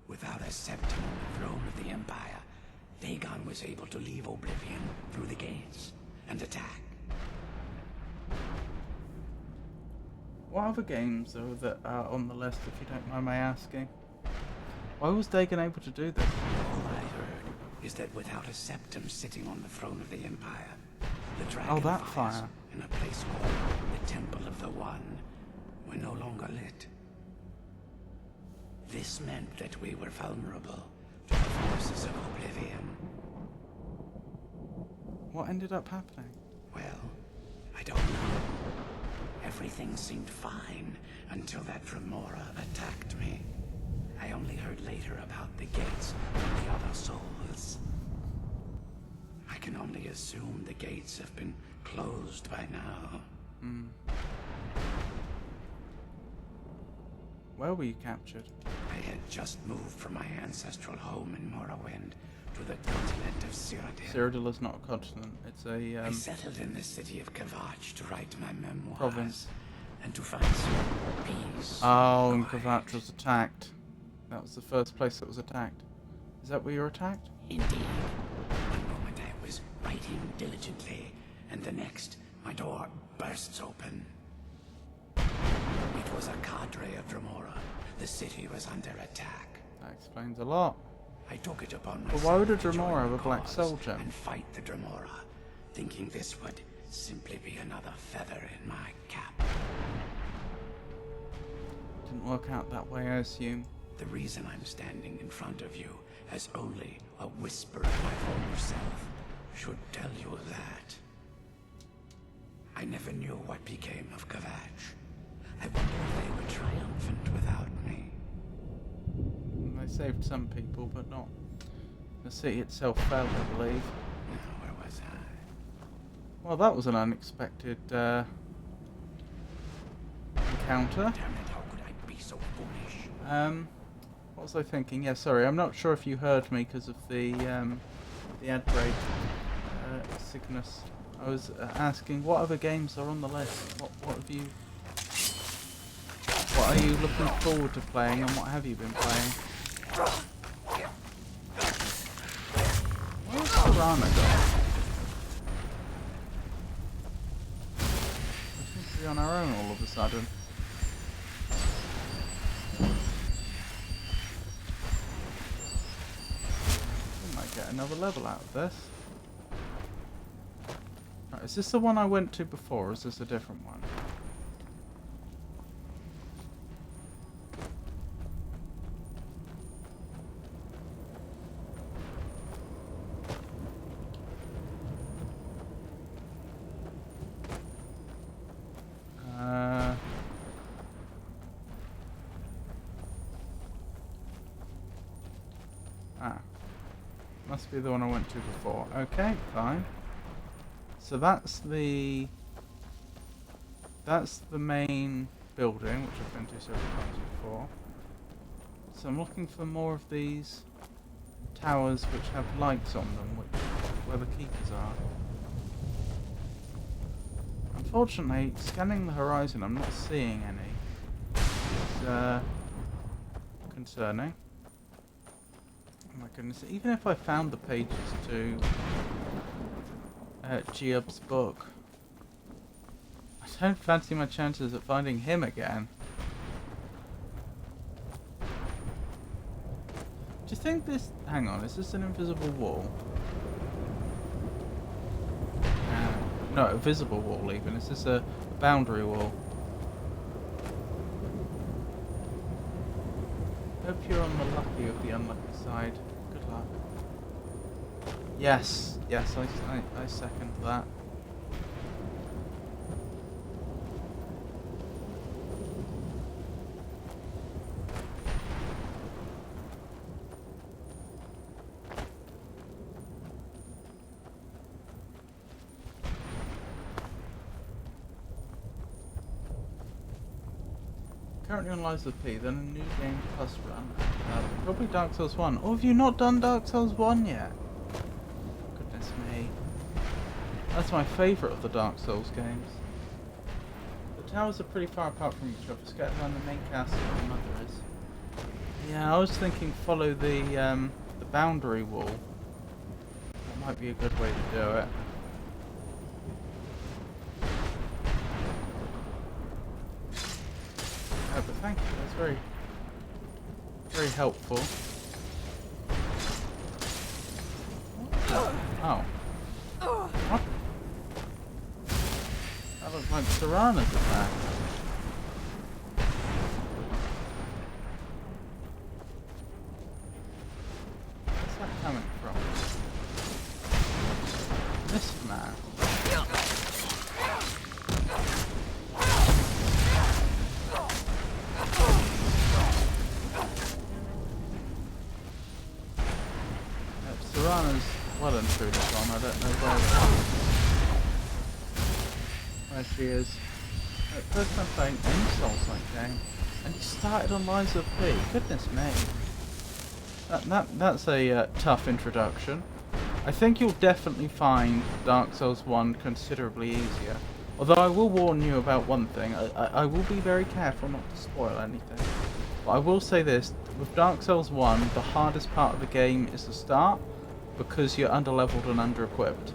Without a Septim on the throne of the Empire, Dagon was able to leave Oblivion through the gates and attack. What other games are that are on the list, if you don't mind my asking? Why was Dagon able to do this? All I heard is that without a Septim sitting on the throne of the Empire, the dragon that fires fire. in a place called the Temple of the One were no longer lit. This meant that we were vulnerable to the forces of Oblivion. What ended up happening? Well, I don't know. Everything seemed fine until that Remora attacked me. I only heard later about the gates and the other souls. I can only assume the gates have been closed by now. Where were you captured? I had just moved from my ancestral home in Morrowind to the continent of Cyrodiil. Cyrodiil is not a continent, it's a I settled in the city of Kvatch to write my memoirs. province. And to find some peace. Oh, and Kvatch was attacked. That was the first place that was attacked. Is that where you were attacked? Indeed. One moment I was writing diligently, and the next, my door bursts open. It was a cadre of Dremora. The city was under attack. That explains a lot. I took it upon But myself why would a to join Dremora have the a black cause soul gem? and fight the Dremora, thinking this would simply be another feather in my cap. Didn't work out that way, I assume. The reason I'm standing in front of you as only a whisper of my former self should tell you that. I never knew what became of Kvatch. I wonder if they were triumphant without me. They saved some people, but not. The city itself fell, I believe. Now, where was I? Well, that was an unexpected encounter. Damn it, how could I be so foolish? What was I thinking? Yeah, sorry, I'm not sure if you heard me because of the ad break sickness. I was asking what other games are on the list. What have you? What are you looking forward to playing, and what have you been playing? Where's Piranha gone? We seem to be on our own all of a sudden. We might get another level out of this. Right, is this the one I went to before, or is this a different one? Must be the one I went to before. Okay, fine. So that's the main building, which I've been to several times before. So I'm looking for more of these towers which have lights on them, where the keepers are. Unfortunately, scanning the horizon, I'm not seeing any. It's concerning. Oh my goodness, even if I found the pages to Geob's book, I don't fancy my chances of finding him again. Do you think this... Hang on, is this an invisible wall? No, a visible wall even. Is this a boundary wall? Hope you're on the lucky of the unlucky side. Good luck. Yes, yes, I second that. Currently on Lies of P, then a new game plus run. Probably Dark Souls 1. Or have you not done Dark Souls 1 yet? Goodness me. That's my favourite of the Dark Souls games. The towers are pretty far apart from each other. Scattered around the main castle where the mother is. Yeah, I was thinking follow the boundary wall. That might be a good way to do it. But thank you, that's very, very helpful. Oh. What? That looks like Serana's attack. Where's that coming from? This man. Serana's well and truly gone. I don't know where she is. First time playing any Souls-like game, and you started on Lies of P. Goodness me. That's a tough introduction. I think you'll definitely find Dark Souls 1 considerably easier. Although I will warn you about one thing. I will be very careful not to spoil anything. But I will say this. With Dark Souls 1, the hardest part of the game is the start, because you're under-leveled and under-equipped.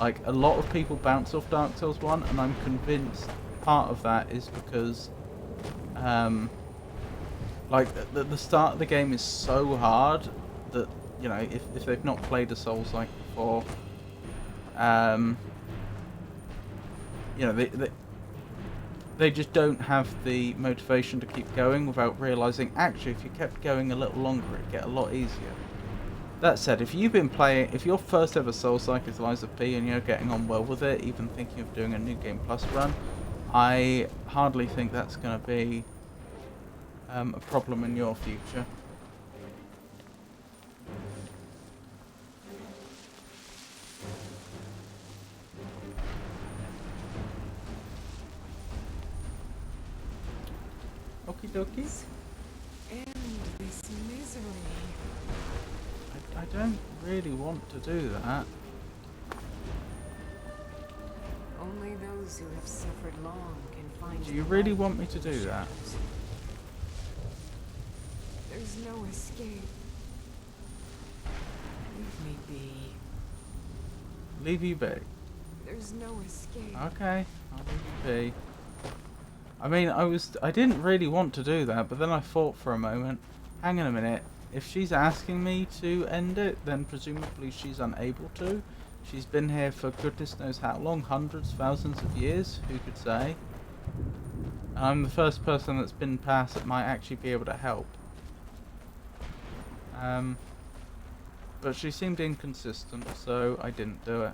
Like, a lot of people bounce off Dark Souls 1, and I'm convinced part of that is because, like, the start of the game is so hard that, you know, if they've not played a Souls-like before, you know, they just don't have the motivation to keep going without realising, actually, if you kept going a little longer, it'd get a lot easier. That said, if you've been playing, if your first ever Souls-like is Lies of P and you're getting on well with it, even thinking of doing a New Game Plus run, I hardly think that's going to be a problem in your future. Okie dokie. Endless misery. I don't really want to do that. Only those who have suffered long can find. Do you really want me to do that? There's no escape. Leave me be. Leave you be. There's no escape. Okay, I'll leave you be. I mean, I didn't really want to do that, but then I thought for a moment, hang on a minute, if she's asking me to end it, then presumably she's unable to. She's been here for goodness knows how long, hundreds, thousands of years, who could say. And I'm the first person that's been past that might actually be able to help. But she seemed inconsistent, so I didn't do it.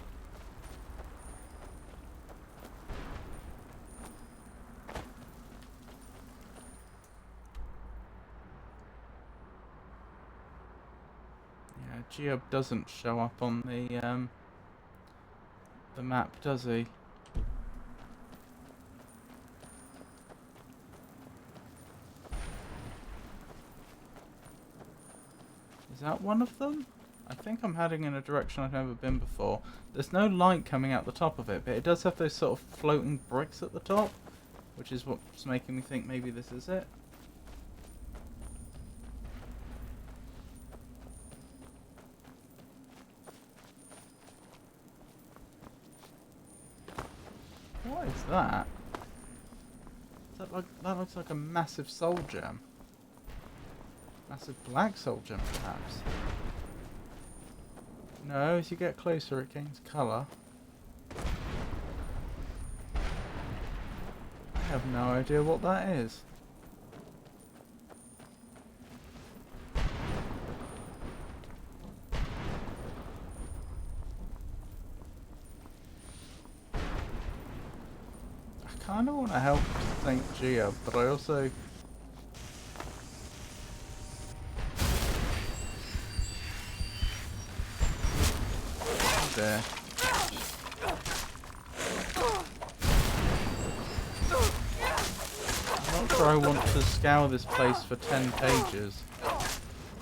Geob doesn't show up on the map, does he? Is that one of them? I think I'm heading in a direction I've never been before. There's no light coming out the top of it, but it does have those sort of floating bricks at the top, which is what's making me think maybe this is it. What is that? That looks like a massive soul gem. Massive black soul gem, perhaps. No, as you get closer, it gains colour. have no idea what that is. I kind of want to help St. Gia, but I also... There. I'm not sure I want to scour this place for 10 pages.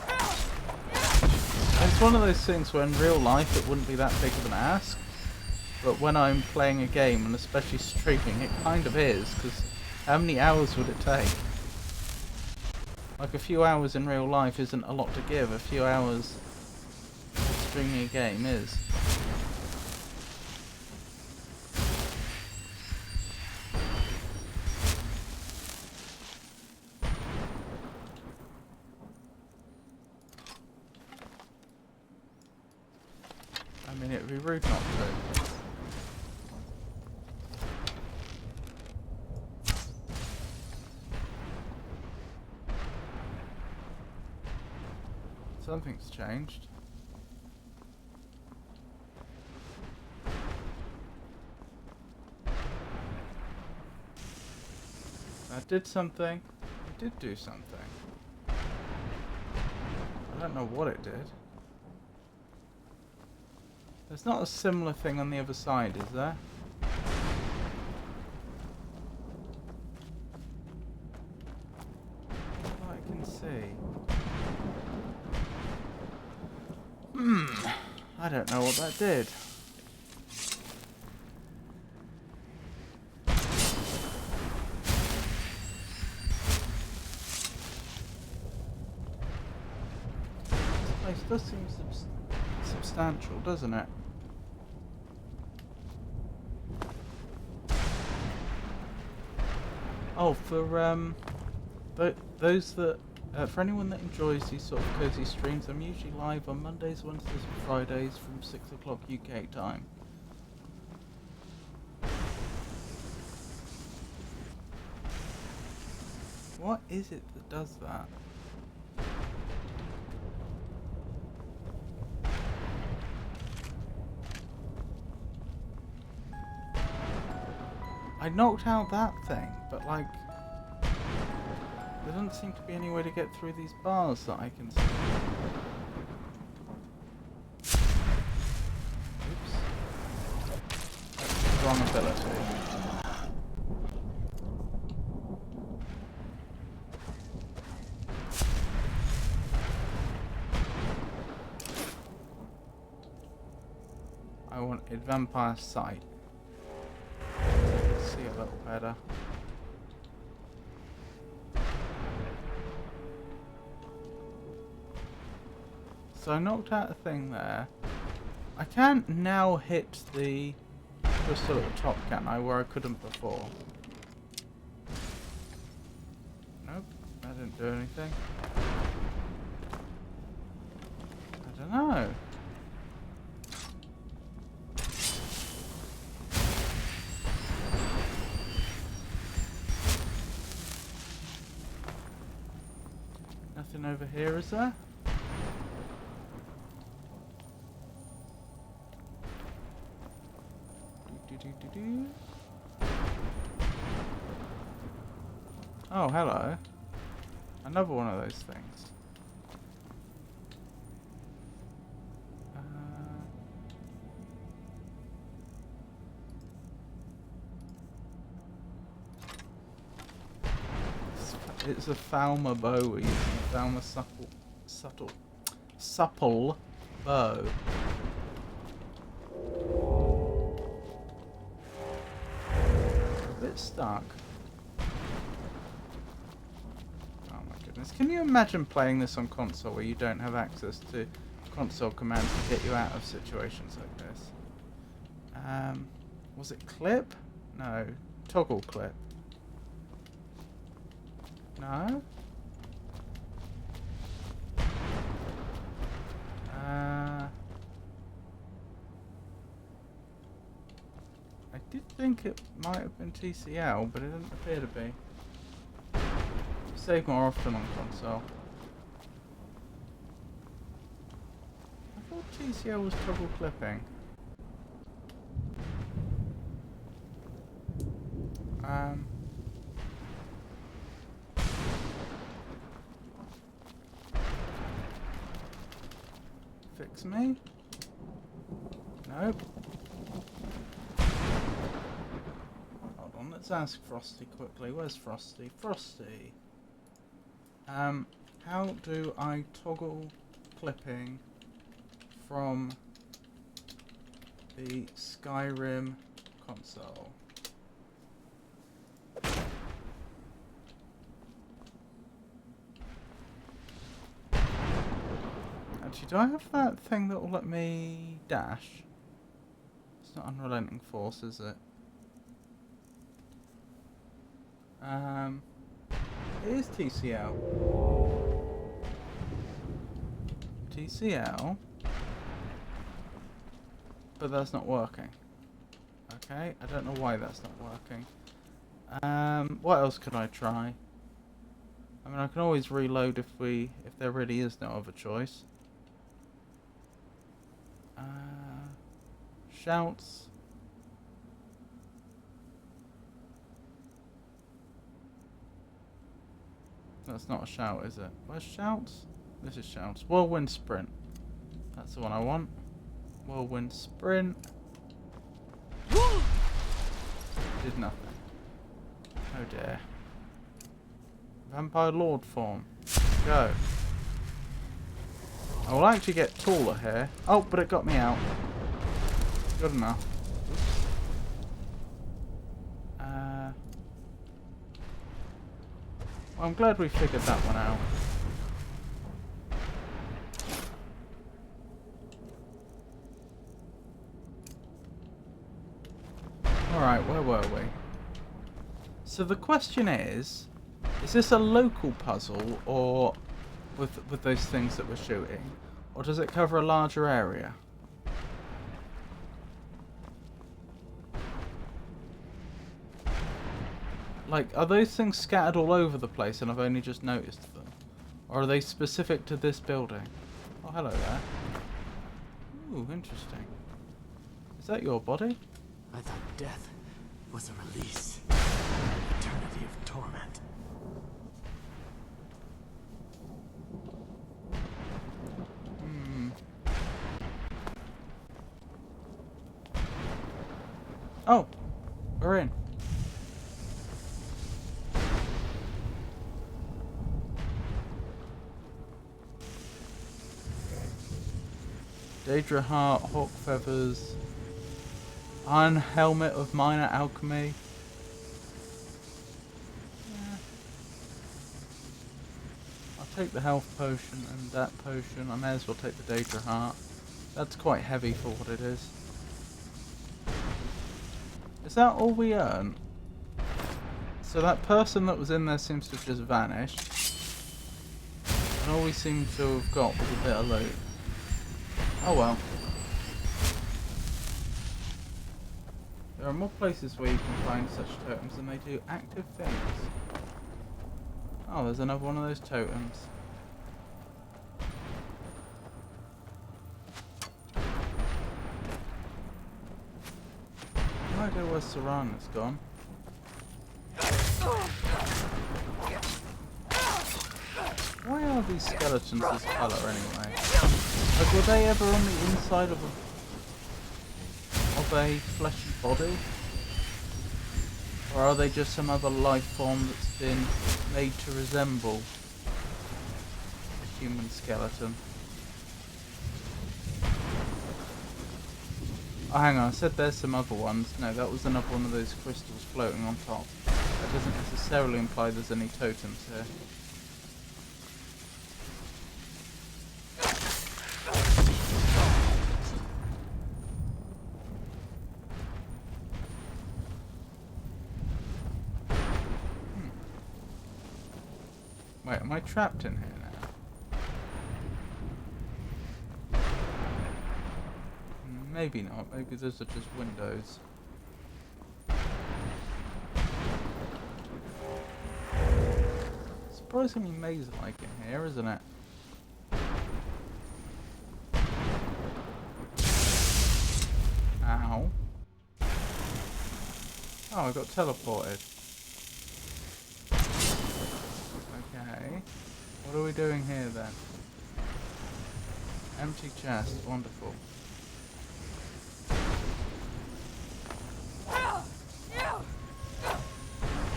It's one of those things where in real life it wouldn't be that big of an ask, but when I'm playing a game, and especially streaming, it kind of is, because how many hours would it take? Like, a few hours in real life isn't a lot to give, a few hours streaming a game is. I mean, it would be rude not to. Something's changed. That did something. It did do something. I don't know what it did. There's not a similar thing on the other side, is there? Not I can see. I don't know what that did. This place does seem substantial, doesn't it? Oh, for those that, for anyone that enjoys these sort of cozy streams, I'm usually live on Mondays, Wednesdays, and Fridays from 6 o'clock UK time. What is it that does that? I knocked out that thing, but like, there doesn't seem to be any way to get through these bars that I can see. Oops. That's the wrong ability. I wanted Vampire Sight. See a little better. So I knocked out a thing there. I can't now hit the crystal at the top, can I? Where I couldn't before. Nope, that didn't do anything. I don't know. Nothing over here, is there? Oh, hello. Another one of those things. It's a Falmer bow we're using. A Falmer supple bow. A bit stuck. Oh my goodness. Can you imagine playing this on console where you don't have access to console commands to get you out of situations like this? Was it clip? No. Toggle clip. No? I did think it might have been TCL, but it didn't appear to be. Save more often on console. I thought TCL was toggle clipping. Fix me? Nope. Hold on, let's ask Frosty quickly. Where's Frosty? Frosty! How do I toggle clipping from the Skyrim console? Actually, do I have that thing that will let me dash? It's not Unrelenting Force, is it? It is TCL. TCL. But that's not working. Okay, I don't know why that's not working. What else could I try? I mean, I can always reload if there really is no other choice. Shouts. That's not a shout, is it? Where's shouts? This is shouts. Whirlwind sprint. That's the one I want. Whirlwind sprint. Did nothing. Oh dear. Vampire Lord form. Go. I will actually get taller here. Oh, but it got me out. Good enough. Well, I'm glad we figured that one out. Alright, where were we? So the question is this a local puzzle or with those things that we're shooting? Or does it cover a larger area? Like, are those things scattered all over the place and I've only just noticed them? Or are they specific to this building? Oh, hello there. Ooh, interesting. Is that your body? I thought death was a release. An eternity of torment. Oh, we're in. Daedra Heart, Hawk Feathers, Iron Helmet of Minor Alchemy. Yeah. I'll take the health potion and that potion. I may as well take the Daedra Heart. That's quite heavy for what it is. Is that all we earn? So that person that was in there seems to have just vanished. And all we seem to have got was a bit of loot. Oh well. There are more places where you can find such totems and they do active things. Oh, there's another one of those totems. No idea where Serana's gone. Why are these skeletons this colour anyway? Like, were they ever on the inside of a fleshy body? Or are they just some other life form that's been made to resemble a human skeleton? Oh, hang on, I said there's some other ones. No, that was another one of those crystals floating on top. That doesn't necessarily imply there's any totems here. Wait, am I trapped in here now? Maybe not. Maybe those are just windows. surprisingly maze-like in here, isn't it? Ow. Oh, I got teleported. Okay. What are we doing here then? Empty chest, wonderful.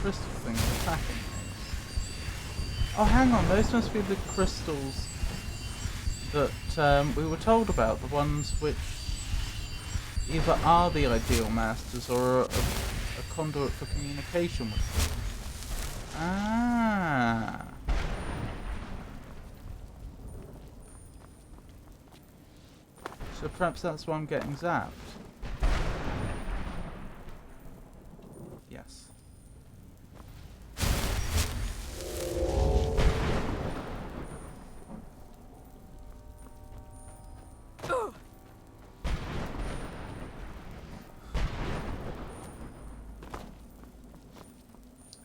Crystal things attacking me. Oh, hang on, those must be the crystals that we were told about, the ones which either are the ideal masters or a conduit for communication with them. Ah. So perhaps that's why I'm getting zapped. Yes.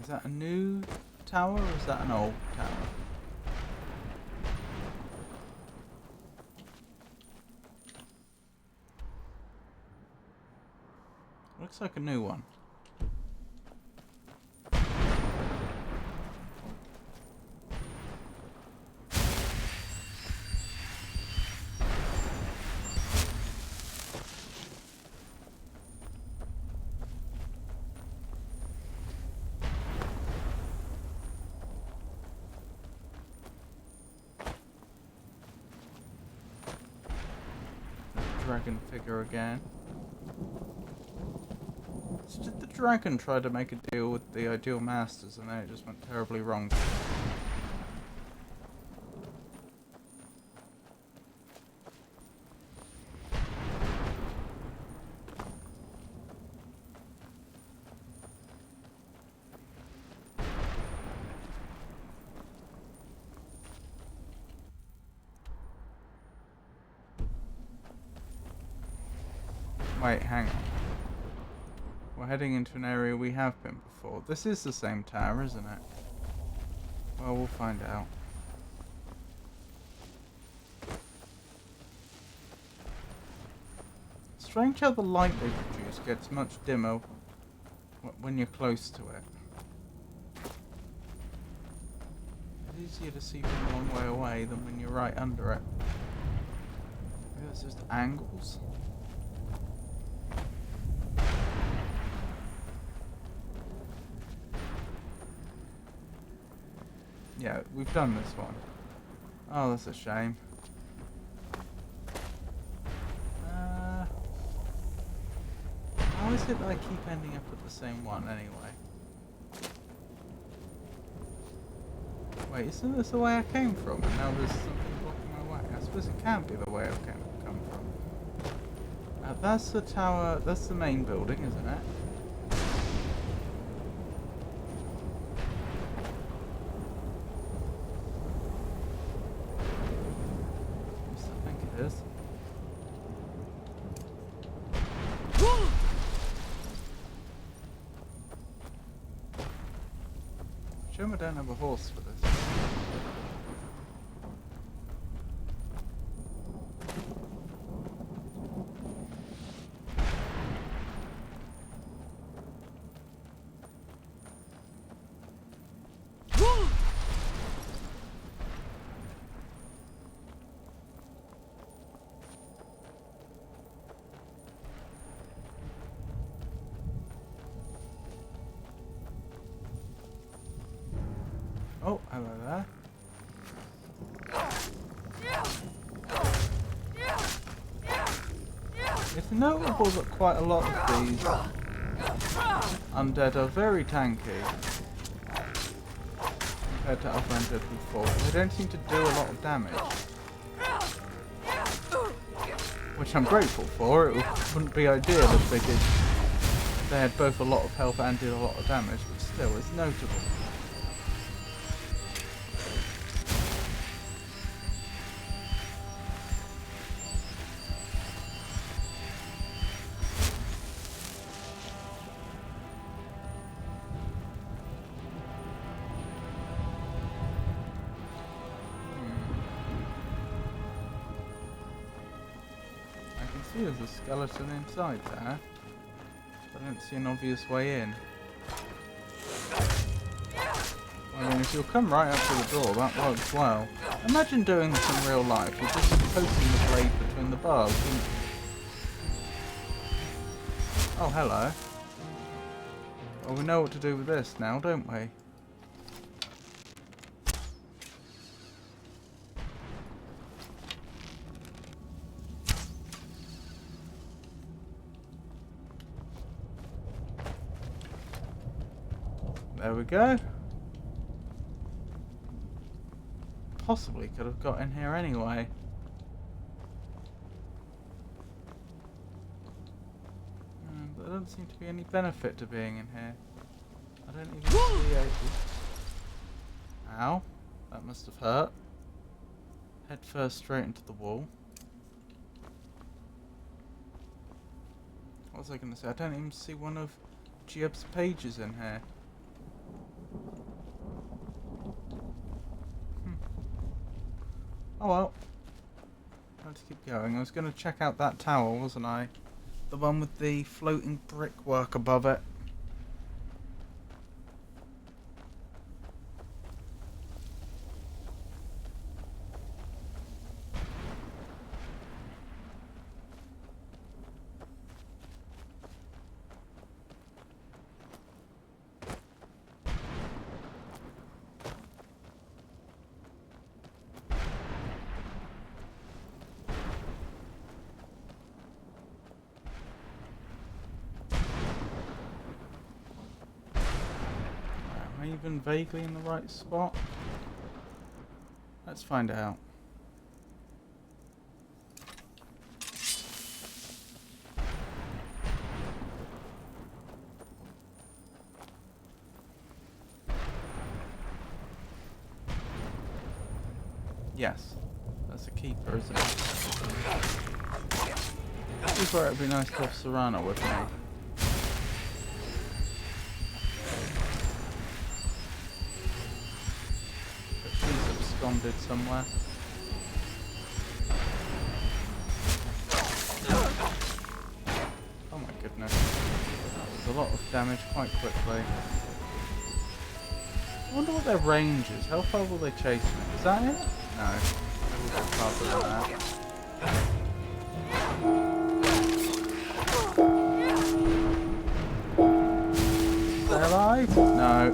Is that a new tower or is that an old tower? Looks like a new one. Dragon figure again. So did the dragon try to make a deal with the ideal masters and then it just went terribly wrong? Wait, hang on. We're heading into an area we have been before. This is the same tower, isn't it? Well, we'll find out. Strange how the light they produce gets much dimmer when you're close to it. It's easier to see from a long way away than when you're right under it. Maybe it's just angles. Yeah, we've done this one. Oh, that's a shame. How is it that I keep ending up at the same one anyway? Wait, isn't this the way I came from? And now there's something blocking my way. I suppose it can be the way I've come from. That's the tower, that's the main building, isn't it? Shame I don't have a horse for this. Oh, hello there. It's notable that quite a lot of these undead are very tanky compared to other undead before. They don't seem to do a lot of damage, which I'm grateful for. It wouldn't be ideal if they did. They had both a lot of health and did a lot of damage, but still, it's notable. see there's a skeleton inside there. I don't see an obvious way in. I mean, if you'll come right up to the door, that works well. Imagine doing this in real life. You're just poking the blade between the bars. Oh, hello. Well, we know what to do with this now, don't we? There we go. Possibly could have got in here anyway. There doesn't seem to be any benefit to being in here. I don't even see a... Ow. That must have hurt. Head first straight into the wall. What was I going to say? I don't even see one of Gibb's pages in here. Oh well. Time to keep going. I was going to check out that tower, wasn't I? The one with the floating brickwork above it. Even vaguely in the right spot? Let's find out. Yes, that's a keeper, isn't it? To be fair, it'd be nice to have Serrano with me. Absconded somewhere. Oh my goodness. That was a lot of damage quite quickly. I wonder what their range is. How far will they chase me? Is that it? No. They will go farther than that. Is they alive? No.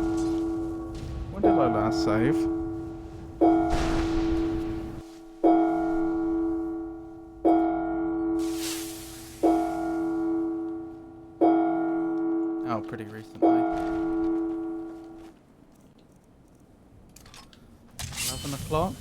When did I last save? Pretty recently. 11 o'clock.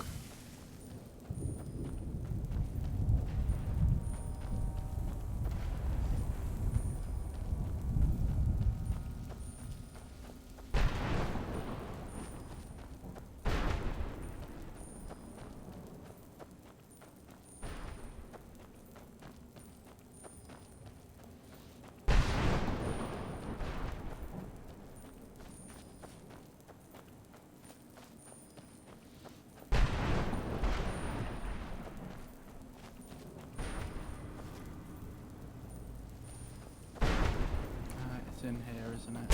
In here, isn't it?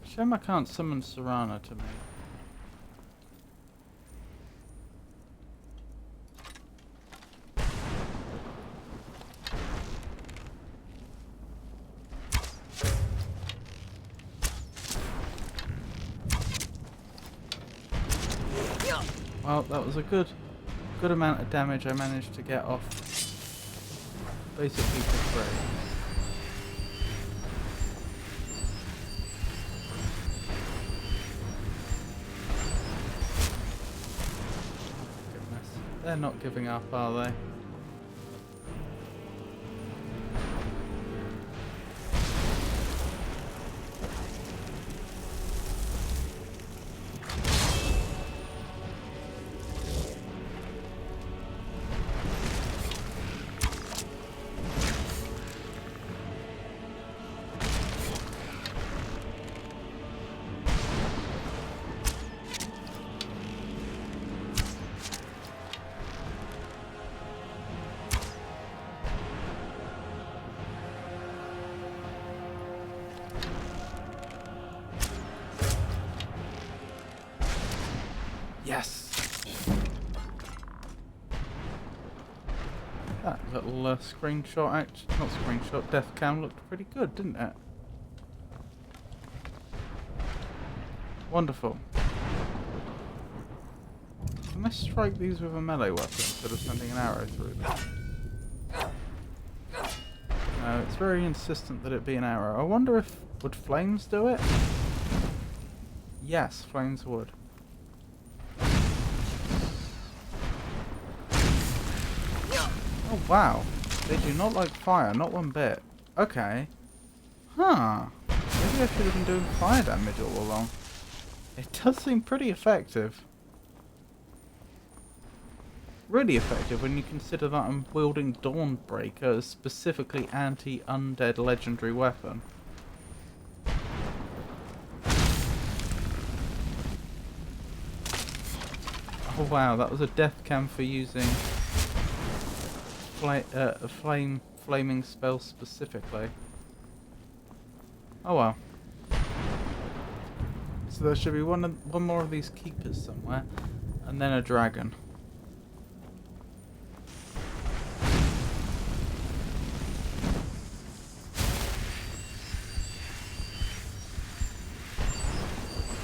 Shame I can't summon Serrano to me. Well, that was a good amount of damage I managed to get off basically for free. They're not giving up, are they? little screenshot, not screenshot, death cam looked pretty good, didn't it? Wonderful. Can I strike these with a melee weapon instead of sending an arrow through them? No, it's very insistent that it be an arrow. I wonder if... would flames do it? Yes, flames would. Oh wow, they do not like fire, not one bit. Okay. Huh. Maybe I should have been doing fire damage all along. It does seem pretty effective. Really effective when you consider that I'm wielding Dawnbreaker, a specifically anti-undead legendary weapon. Oh wow, that was a death cam for using a flaming spell specifically. Oh well. So there should be one more of these keepers somewhere, and then a dragon.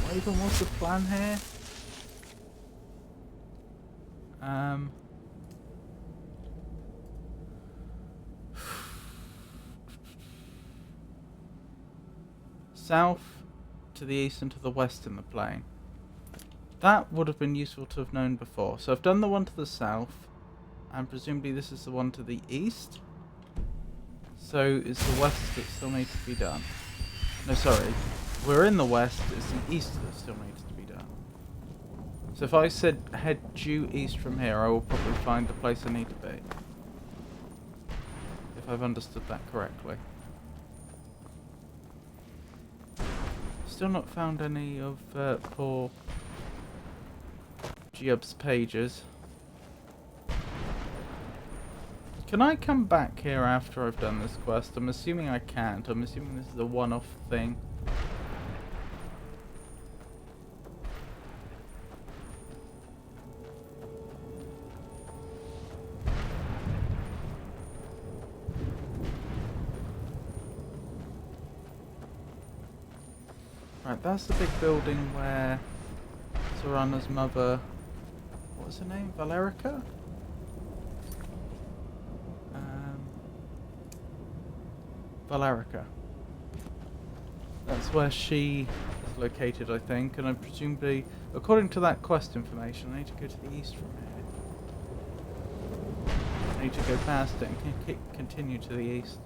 What even was the plan here? South, to the east and to the west in the plain. That would have been useful to have known before. So I've done the one to the south, and presumably this is the one to the east. So it's the west that still needs to be done. No, sorry. We're in the west, it's the east that still needs to be done. So if I said head due east from here, I will probably find the place I need to be. If I've understood that correctly. Still not found any of poor Giub's pages. Can I come back here after I've done this quest? I'm assuming I can't. I'm assuming this is a one-off thing. Right, that's the big building where Serana's mother... what was her name? Valerica? Valerica. That's where she is located, I think, and I presumably, according to that quest information, I need to go to the east from here. I need to go past it and continue to the east.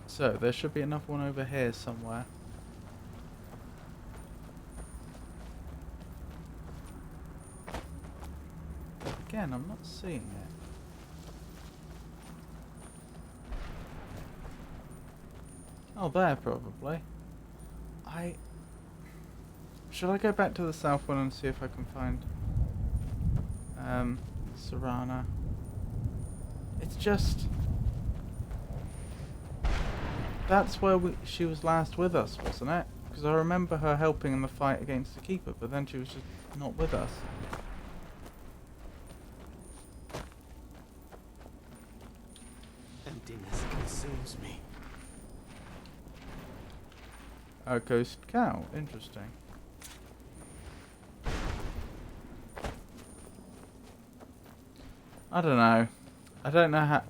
So, there should be another one over here somewhere. But again, I'm not seeing it. Oh, there probably. Should I go back to the south one and see if I can find Serana? It's just... that's where she was last with us, wasn't it? Because I remember her helping in the fight against the Keeper, but then she was just not with us. Emptiness consumes me. A ghost cow. Interesting. I don't know. I don't know how...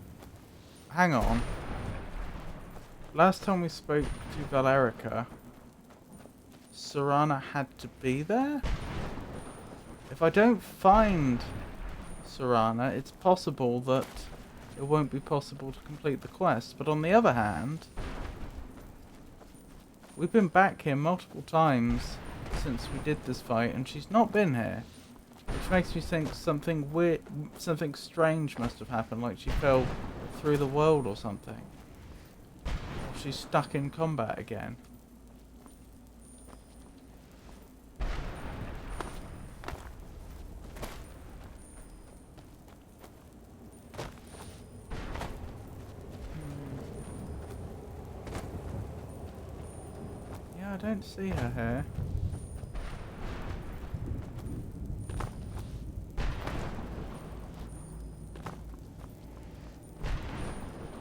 hang on. Last time we spoke to Valerica, Serana had to be there? If I don't find Serana, it's possible that it won't be possible to complete the quest. But on the other hand, we've been back here multiple times since we did this fight, and she's not been here. Which makes me think something weird, something strange must have happened, like she fell through the world or something. Or she's stuck in combat again. Yeah, I don't see her here.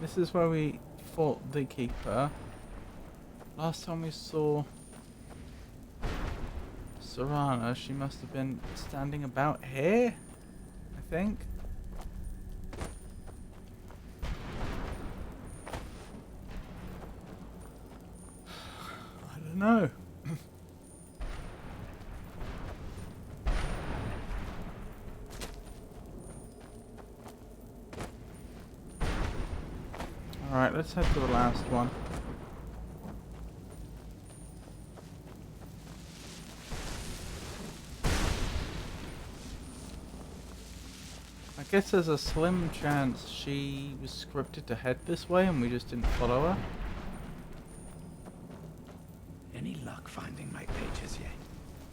This is where we fought the keeper. Last time we saw Serana, she must have been standing about here, I think. I don't know. Alright, let's head to the last one. I guess there's a slim chance she was scripted to head this way and we just didn't follow her. Any luck finding my pages yet?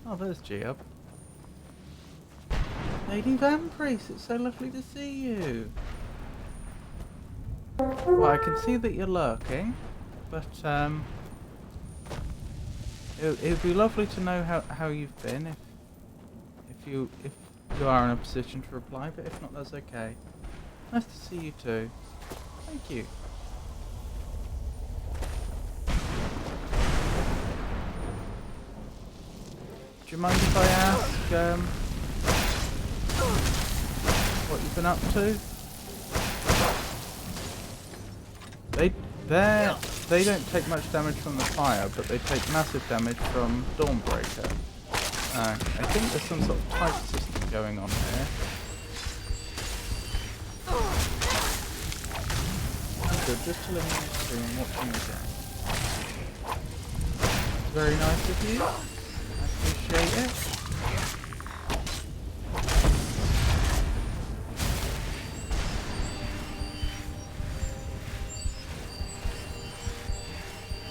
Oh, there's Geob. Lady Vampriest, it's so lovely to see you. Well, I can see that you're lurking, but it'd be lovely to know how you've been if you are in a position to reply, but if not, that's okay. Nice to see you too. Thank you. Do you mind if I ask what you've been up to? They don't take much damage from the fire, but they take massive damage from Dawnbreaker. I think there's some sort of type system going on here. Good, just chilling on the stream and watching the game. Very nice of you. I appreciate it.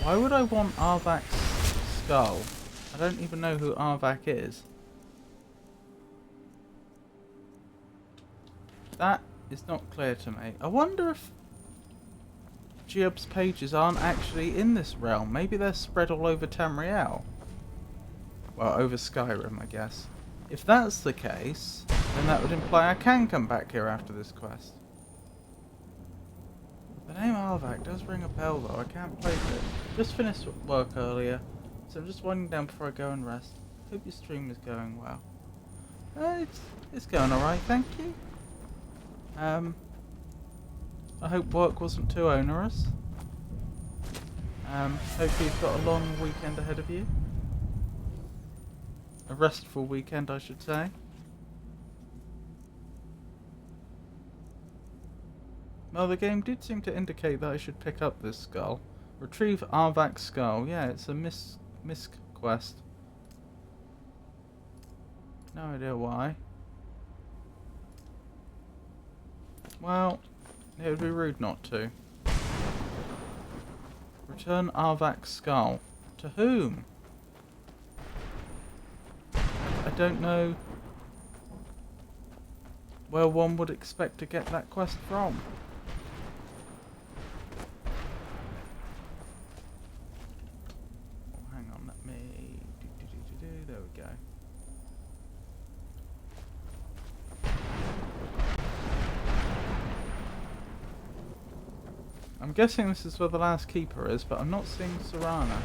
Why would I want Arvak's skull? I don't even know who Arvak is. That is not clear to me. I wonder if Geob's pages aren't actually in this realm. Maybe they're spread all over Tamriel. Well, over Skyrim, I guess. If that's the case, then that would imply I can come back here after this quest. The name Arvak does ring a bell though, I can't place it. Just finished work earlier, so I'm just winding down before I go and rest. Hope your stream is going well. It's going alright, thank you. I hope work wasn't too onerous. Hopefully you've got a long weekend ahead of you. A restful weekend, I should say. Well, the game did seem to indicate that I should pick up this skull. Retrieve Arvak's skull. Yeah, it's a misc quest. No idea why. Well, it would be rude not to. Return Arvak's skull. To whom? I don't know where one would expect to get that quest from. Oh, hang on, let me... There we go. I'm guessing this is where the last keeper is, but I'm not seeing Serana.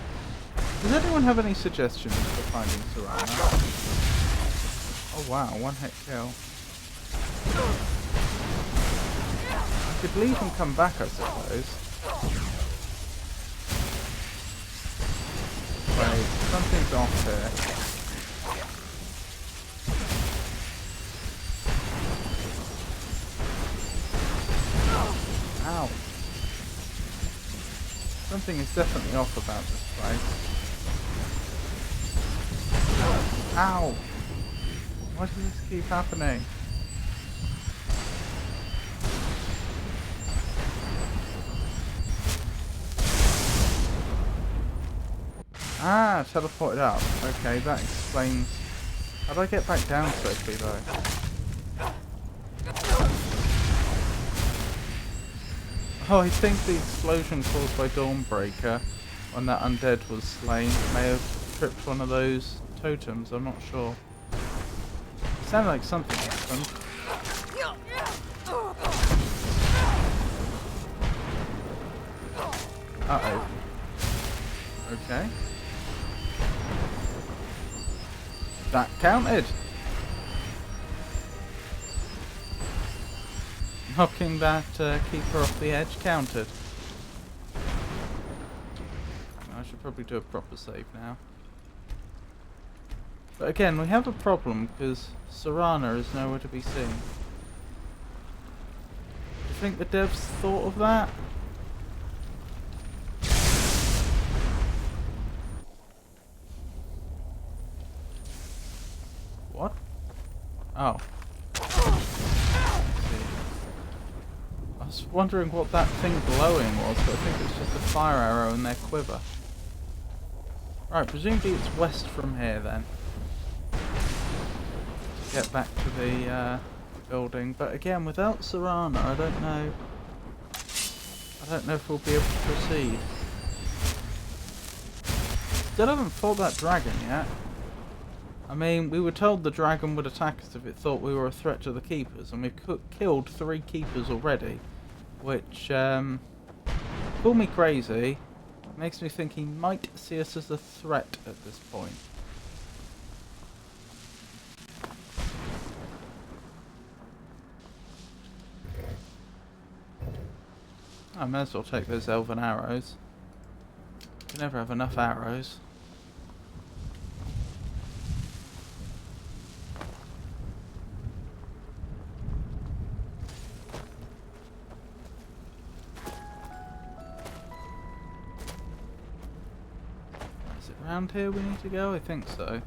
Does anyone have any suggestions for finding Serana? Oh wow, one hit kill. I could leave and come back, I suppose. Wait, something's off here. Ow. Something is definitely off about this place. Ow! Why does this keep happening? Ah, teleported up. Okay, that explains. How do I get back down quickly though? Oh, I think the explosion caused by Dawnbreaker when that undead was slain may have tripped one of those totems, I'm not sure. It sounded like something happened. Uh-oh. Okay. That counted! Knocking that keeper off the edge counted. I should probably do a proper save now. But again, we have a problem because Serana is nowhere to be seen. Do you think the devs thought of that? What? Oh. I was wondering what that thing glowing was, but I think it's just a fire arrow in their quiver. Right, presumably it's west from here then. To get back to the building, but again, without Serana, I don't know if we'll be able to proceed. Still haven't fought that dragon yet. I mean, we were told the dragon would attack us if it thought we were a threat to the keepers, and we've killed 3 keepers already, which, call me crazy, makes me think he might see us as a threat at this point. I may as well take those elven arrows. You can never have enough arrows. Is it round here we need to go? I think so.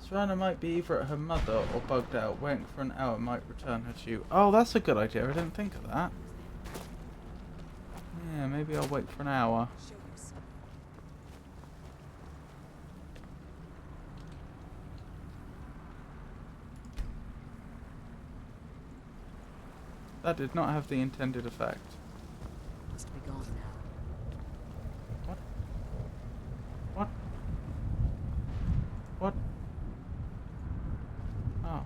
Serana might be either at her mother or bugged out. Waiting for an hour might return her to you. Oh, that's a good idea. I didn't think of that. Yeah, maybe I'll wait for an hour. That did not have the intended effect. Must be gone now. What? What? What? Oh.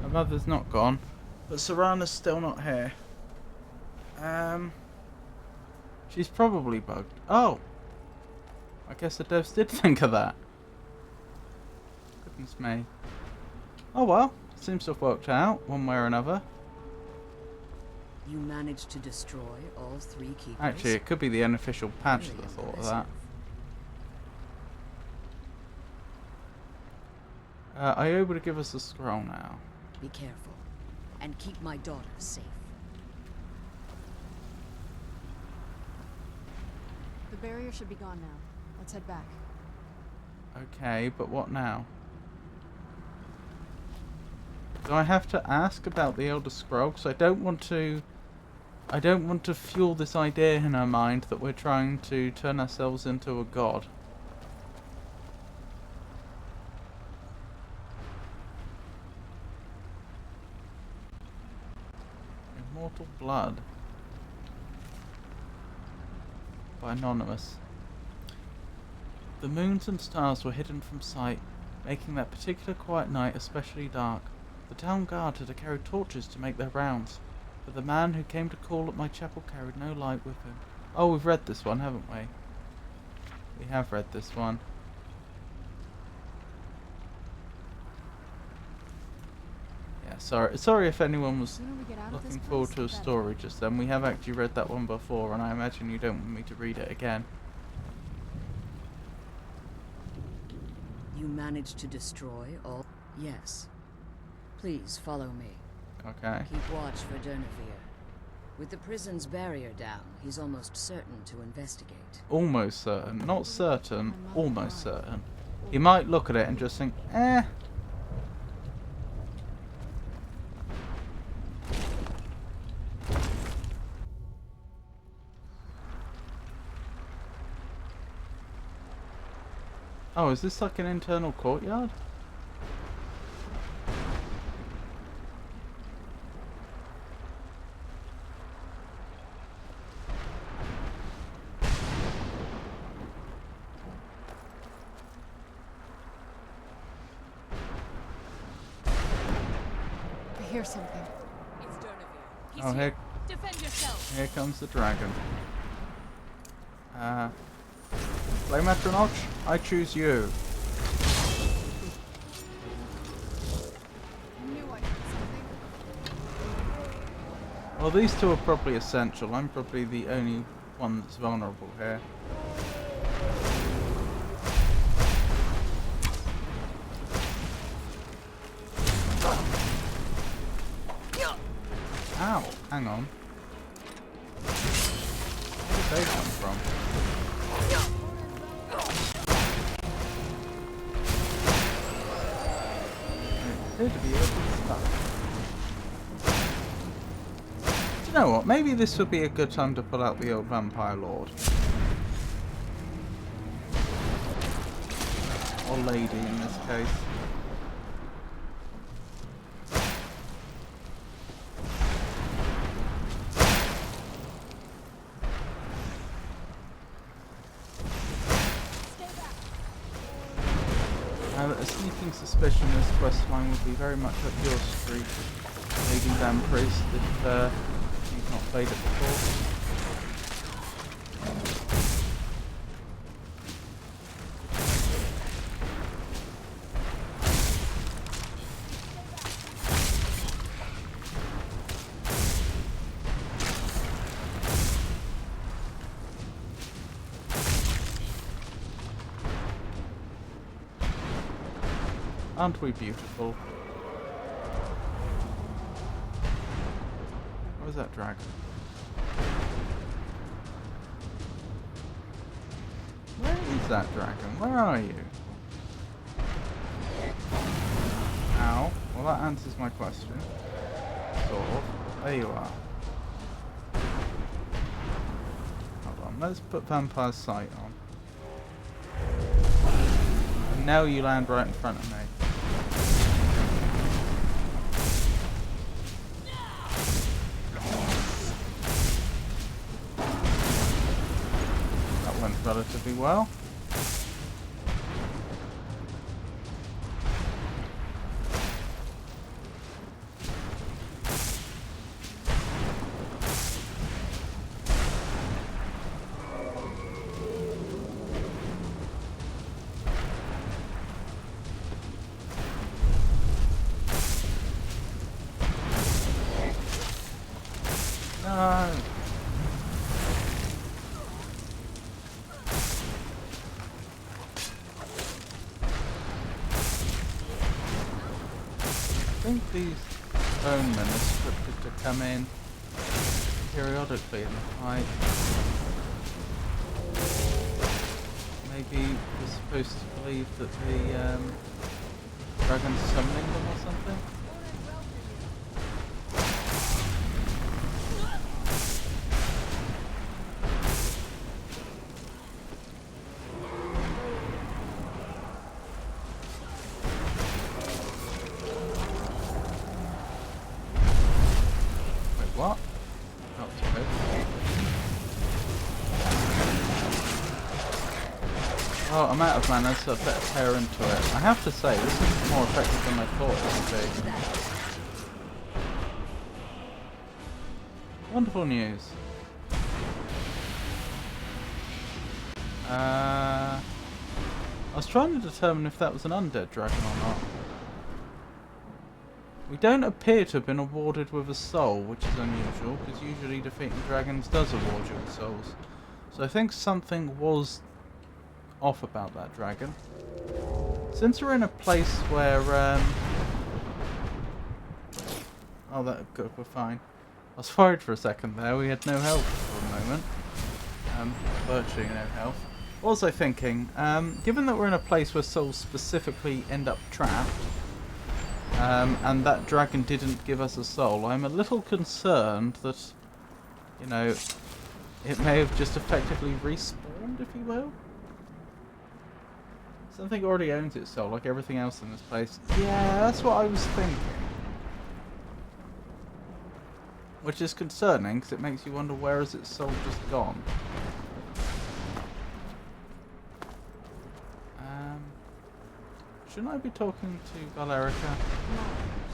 Her mother's not gone, but Serana's still not here. She's probably bugged. Oh! I guess the devs did think of that. Goodness me. Oh well, seems to have worked out, one way or another. You managed to destroy all 3 keepers? Actually, it could be the unofficial patch that thought of that. Are you able to give us a scroll now? Be careful, and keep my daughter safe. The barrier should be gone now. Let's head back. Okay, but what now? Do I have to ask about the Elder Scroll? Because I don't want to fuel this idea in her mind that we're trying to turn ourselves into a god. Immortal Blood. By Anonymous. The moons and stars were hidden from sight, making that particular quiet night especially dark. The town guard had to carry torches to make their rounds, but the man who came to call at my chapel carried no light with him. Oh, we've read this one, haven't we? We have read this one. Yeah, sorry if anyone was looking forward to a story just then. We have actually read that one before, and I imagine you don't want me to read it again. You managed to destroy all? Yes. Please follow me. Okay. Keep watch for Durnevere. With the prison's barrier down, he's almost certain to investigate. Almost certain. Not certain, almost certain. He might look at it and just think, eh. Oh, is this like an internal courtyard? I hear something. It's Durnavir. He's Oh, here. here, Defend yourself. here comes the dragon. Flame Atronach, I choose you. I knew I heard something. Well, these two are probably essential. I'm probably the only one that's vulnerable here. Ow, hang on. Where did they come from? They appear to be a bit stuck. Do you know what? Maybe this would be a good time to pull out the old vampire lord. Or lady in this case. A sneaking suspicion this questline would be very much up your street, Lady Van Priest, if you've not played it before. Aren't we beautiful? Where's that dragon? Where is that dragon? Where are you? Ow. Well, that answers my question. Sort of. There you are. Hold on. Let's put Vampire Sight on. And now you land right in front of me. Went relatively well. No. I think these bone men are scripted to come in periodically in the fight. Maybe we're supposed to believe that the dragon's summoning them or something? What? Oh, okay. Oh, I'm out of mana, so I better tear into it. I have to say, this is more effective than I thought it would be. Wonderful news. I was trying to determine if that was an undead dragon or not. We don't appear to have been awarded with a soul, which is unusual, because usually defeating dragons does award you with souls. So I think something was off about that dragon. Since we're in a place where... oh, that good, we're fine. I was worried for a second there. We had no health for a moment. Virtually no health. Also thinking, given that we're in a place where souls specifically end up trapped, and that dragon didn't give us a soul, I'm a little concerned that, you know, it may have just effectively respawned, if you will. Something already owns its soul, like everything else in this place. Yeah, that's what I was thinking. Which is concerning, because it makes you wonder, where has its soul just gone? Shouldn't I be talking to Valerica? No,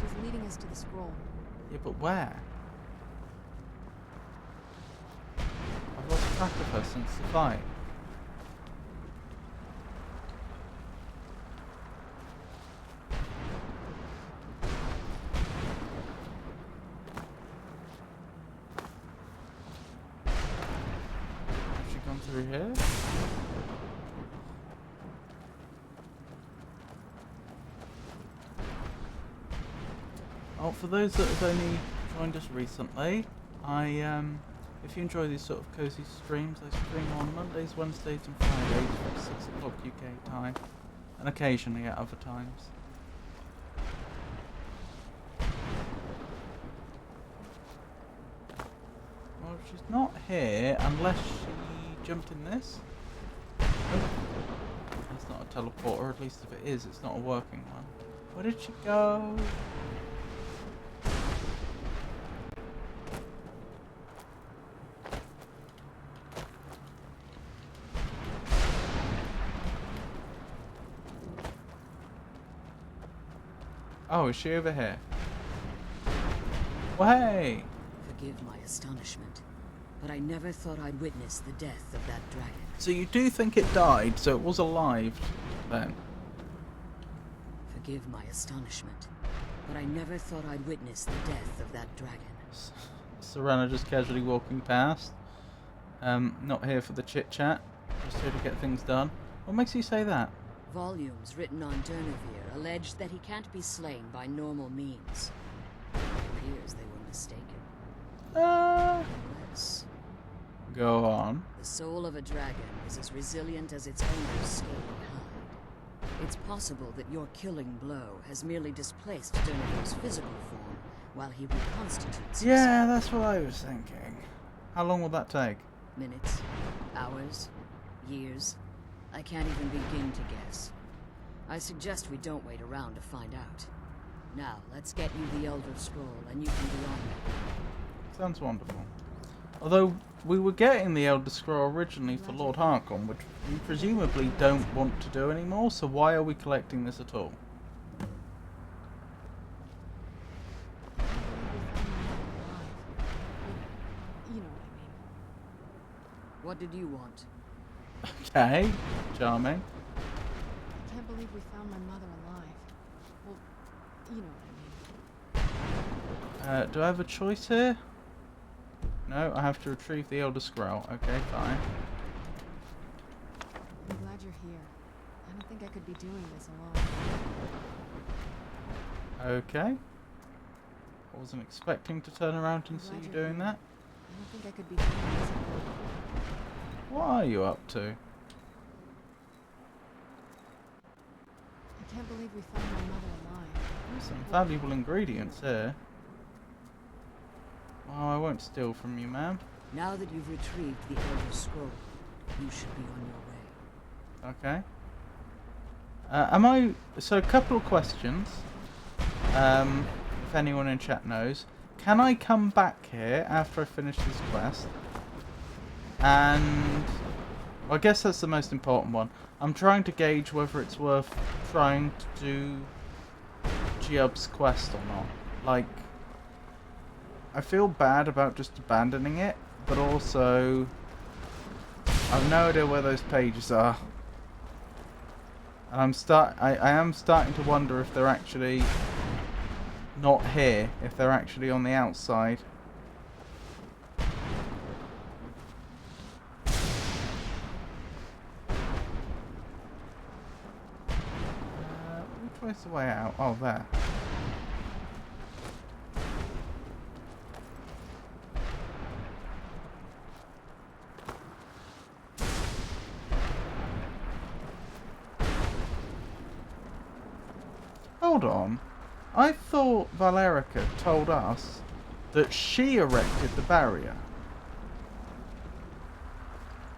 she's leading us to the scroll. Yeah, but where? I've lost track of her since the fight. Has she gone through here? Oh, for those that have only joined us recently, if you enjoy these sort of cozy streams, I stream on Mondays, Wednesdays and Fridays from 6 o'clock UK time, and occasionally at other times. Well, she's not here unless she jumped in this. Oh, that's not a teleporter, at least if it is, it's not a working one. Where did she go? Oh, is she over here? Well, hey! Forgive my astonishment, but I never thought I'd witness the death of that dragon. So you do think it died, so it was alive then? Forgive my astonishment, but I never thought I'd witness the death of that dragon. Serena just casually walking past. Not here for the chit-chat, just here to get things done. What makes you say that? Volumes written on Durnevere allege that he can't be slain by normal means. It appears they were mistaken. Unless Go on. the soul of a dragon is as resilient as its owner's scaly hide. It's possible that your killing blow has merely displaced Durnevere's physical form while he reconstitutes Yeah, that's what I was thinking. How long will that take? minutes, hours, years. I can't even begin to guess. I suggest we don't wait around to find out. Now, let's get you the Elder Scroll, and you can be on it. Sounds wonderful. Although, we were getting the Elder Scroll originally for Lord Harkon, which we presumably don't want to do anymore, so why are we collecting this at all? You know what I mean. What did you want? Okay, charming. I can't believe we found my mother alive. Well, you know what I mean. Do I have a choice here? No, I have to retrieve the Elder Scroll. Okay, fine. I'm glad you're here. I don't think I could be doing this alone. Okay. I wasn't expecting to turn around and see you doing that. I don't think I could be doing this alone. What are you up to? I can't believe we found my mother alive. There's some valuable ingredients here. Well, I won't steal from you, ma'am. Now that you've retrieved the Elder Scroll, you should be on your way. Okay. So a couple of questions. If anyone in chat knows. Can I come back here after I finish this quest? And well, I guess that's the most important one. I'm trying to gauge whether it's worth trying to do Giub's quest or not. Like, I feel bad about just abandoning it, but also I've no idea where those pages are. And I am starting to wonder if they're actually not here, if they're actually on the outside. Which way's the way out? Oh, there. hold on. I thought Valerica told us that she erected the barrier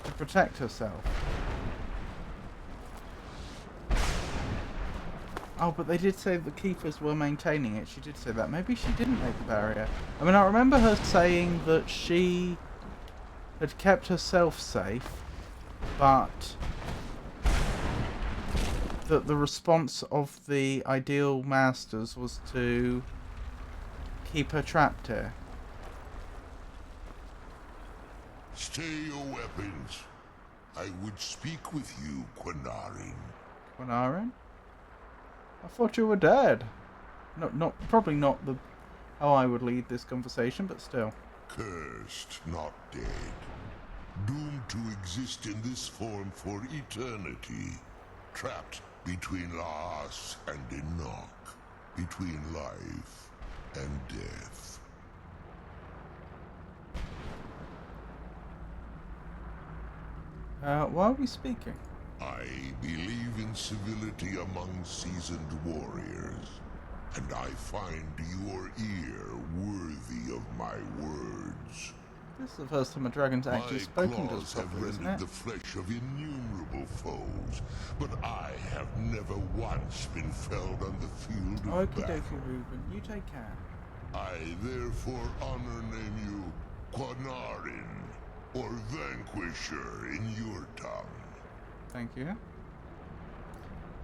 to protect herself. Oh, but they did say the keepers were maintaining it. She did say that. Maybe she didn't make the barrier. I mean, I remember her saying that she had kept herself safe, but that the response of the ideal masters was to keep her trapped here. Stay your weapons. I would speak with you, Quinarin. Quinarin? I thought you were dead. Probably not how I would lead this conversation, but still. Cursed, not dead. Doomed to exist in this form for eternity. Trapped between Laas and Enoch. Between life and death. Why are we speaking? I believe in civility among seasoned warriors, and I find your ear worthy of my words. This is the first time a dragon's actually spoken to us My claws have properly, isn't rendered it? the flesh of innumerable foes, but I have never once been felled on the field of Okie battle. dokie, Reuben. You take care. I therefore honor name you Quinarin, or Vanquisher in your tongue. Thank you.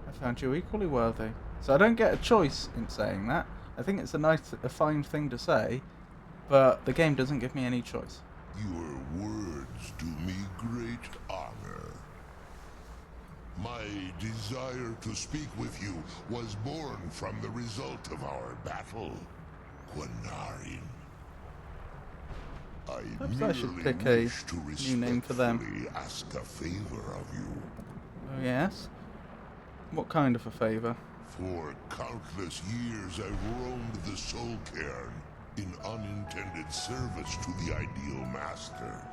I found you equally worthy. So I don't get a choice in saying that. I think it's a fine thing to say, but the game doesn't give me any choice. Your words do me great honor. My desire to speak with you was born from the result of our battle, Quinarin. Perhaps I should merely pick a wish to new name for them. respectfully ask a favor of you. Oh yes? What kind of a favour? For countless years I've roamed the Soul Cairn in unintended service to the Ideal Masters.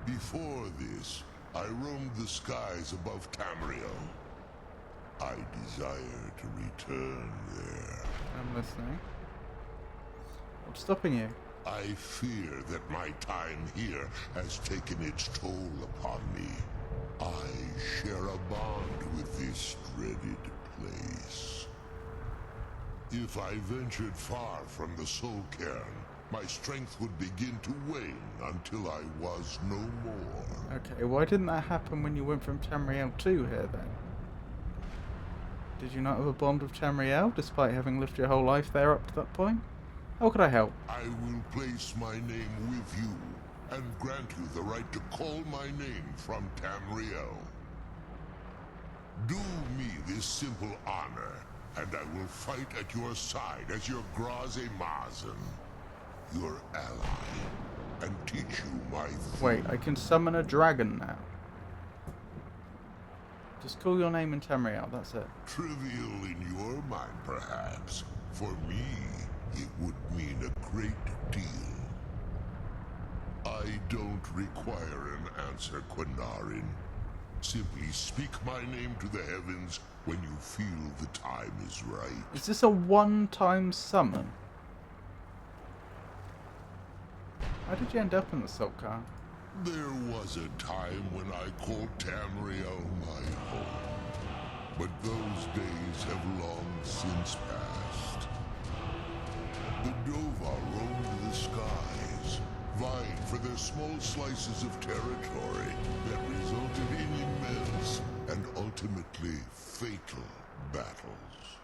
Before this, I roamed the skies above Tamriel. I desire to return there. I'm listening. What's stopping you? I fear that my time here has taken its toll upon me. I share a bond with this dreaded place. If I ventured far from the Soul Cairn, my strength would begin to wane until I was no more. Okay, why didn't that happen when you went from Tamriel 2 here then? Did you not have a bond with Tamriel, despite having lived your whole life there up to that point? How could I help? I will place my name with you, and grant you the right to call my name from Tamriel. Do me this simple honor, and I will fight at your side as your Graze Mazen, your ally, and teach you my Wait, I can summon a dragon now. Just call your name in Tamriel, that's it. Trivial in your mind, perhaps. For me, it would mean a great deal. I don't require an answer, Quinarin. Simply speak my name to the heavens when you feel the time is right. Is this a one-time summon? How did you end up in the Soul Cairn? There was a time when I called Tamriel my home, but those days have long since passed. The Dova roamed the skies, vying for their small slices of territory that resulted in immense and ultimately fatal battles.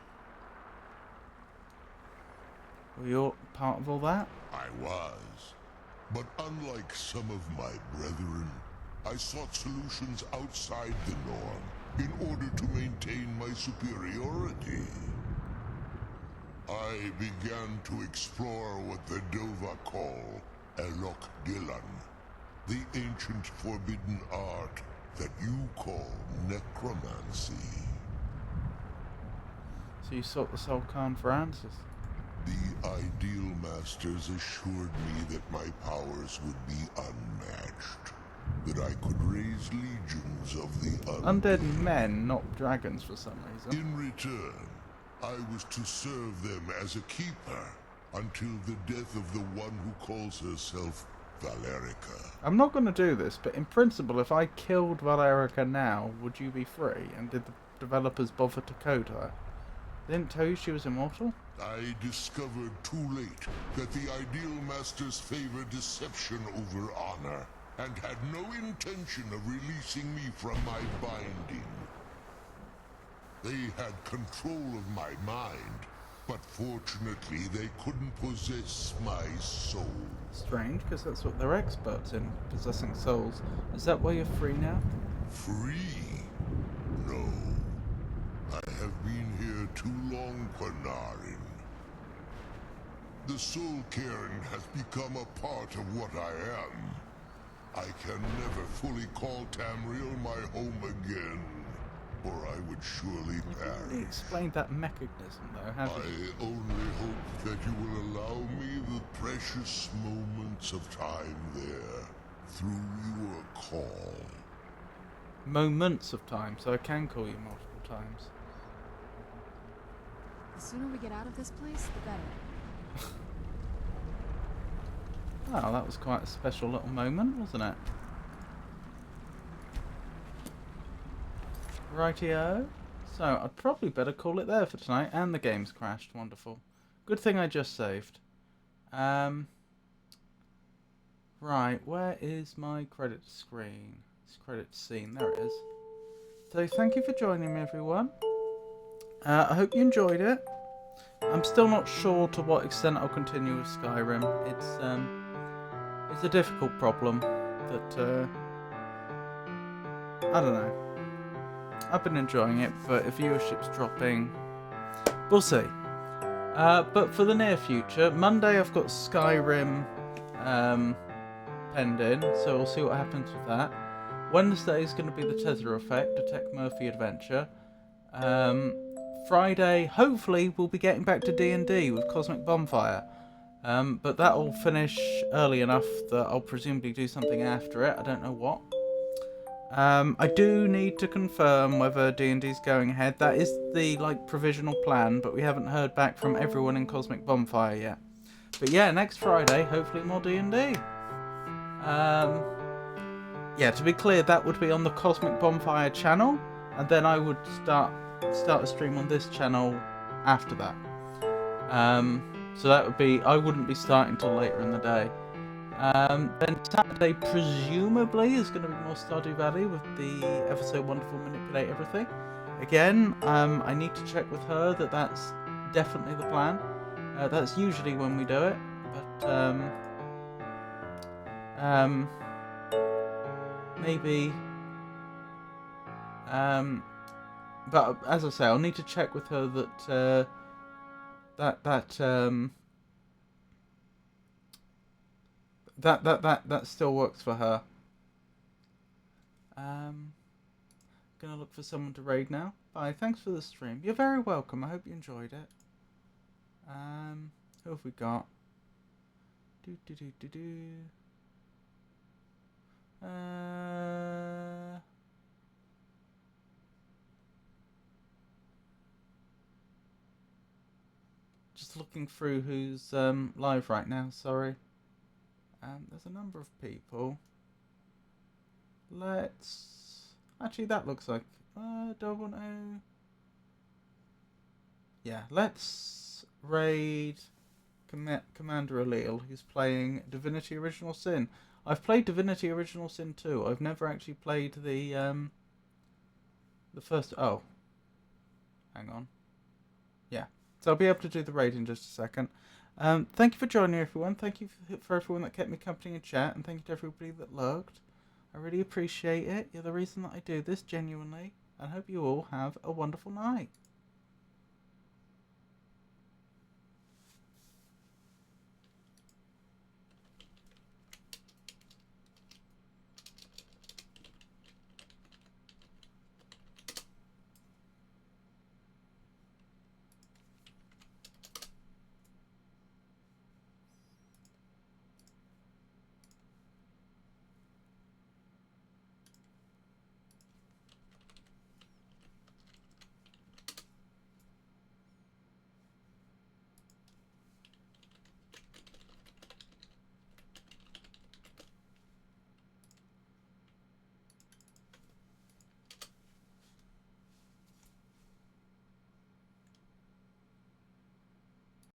Were you part of all that? I was. But unlike some of my brethren, I sought solutions outside the norm in order to maintain my superiority. I began to explore what the Dova call Elok Dylan, the ancient forbidden art that you call necromancy. So you sought the Soul Cairn for answers? The Ideal Masters assured me that my powers would be unmatched, that I could raise legions of the Undead men, not dragons for some reason. In return, I was to serve them as a keeper until the death of the one who calls herself Valerica. I'm not going to do this, but in principle, if I killed Valerica now, would you be free? And did the developers bother to code her? They didn't tell you she was immortal? I discovered too late that the Ideal Masters favor deception over honor, and had no intention of releasing me from my binding. They had control of my mind, but fortunately they couldn't possess my soul. Strange, because that's what they're experts in, possessing souls. Is that why you're free now? Free? No. I have been here too long, Panarin. The Soul Cairn has become a part of what I am. I can never fully call Tamriel my home again, or I would surely perish. You explained that mechanism, though, haven't you? I only hope that you will allow me the precious moments of time there, through your call. Moments of time, so I can call you multiple times. The sooner we get out of this place, the better. Oh, that was quite a special little moment, wasn't it? Rightio. So, I'd probably better call it there for tonight, and the game's crashed. Wonderful. Good thing I just saved. Right, where is my credit screen? This credit scene, there it is. So, thank you for joining me, everyone. I hope you enjoyed it. I'm still not sure to what extent I'll continue with Skyrim. It's a difficult problem that, I don't know. I've been enjoying it, but if viewership's dropping, we'll see. But for the near future, Monday I've got Skyrim penned in, so we'll see what happens with that. Wednesday is going to be the Tether Effect, a Tech Murphy adventure. Friday, hopefully, we'll be getting back to D&D with Cosmic Bonfire. But that'll finish early enough that I'll presumably do something after it. I don't know what. I do need to confirm whether D&D's going ahead. That is the provisional plan, but we haven't heard back from everyone in Cosmic Bonfire yet. But yeah, next Friday, hopefully more D&D. Yeah, to be clear, that would be on the Cosmic Bonfire channel, and then I would start a stream on this channel after that. So that would be, I wouldn't be starting till later in the day. Then Saturday presumably is going to be more Stardew Valley with the ever so wonderful Manipulate Everything. Again, I need to check with her that that's definitely the plan. That's usually when we do it, but maybe. But as I say, I'll need to check with her that that still works for her. Gonna look for someone to raid now. Bye. Thanks for the stream. You're very welcome. I hope you enjoyed it. Who have we got? Just looking through who's live right now. Sorry. There's a number of people. Actually, that looks like. Don't want to. Yeah, let's raid Commander Alil, who's playing Divinity Original Sin. I've played Divinity Original Sin 2. I've never actually played the first. Oh, hang on. Yeah, so I'll be able to do the raid in just a second. Thank you for joining, everyone. Thank you for everyone that kept me company in chat, and thank you to everybody that lurked. I really appreciate it. You're the reason that I do this, genuinely. And I hope you all have a wonderful night.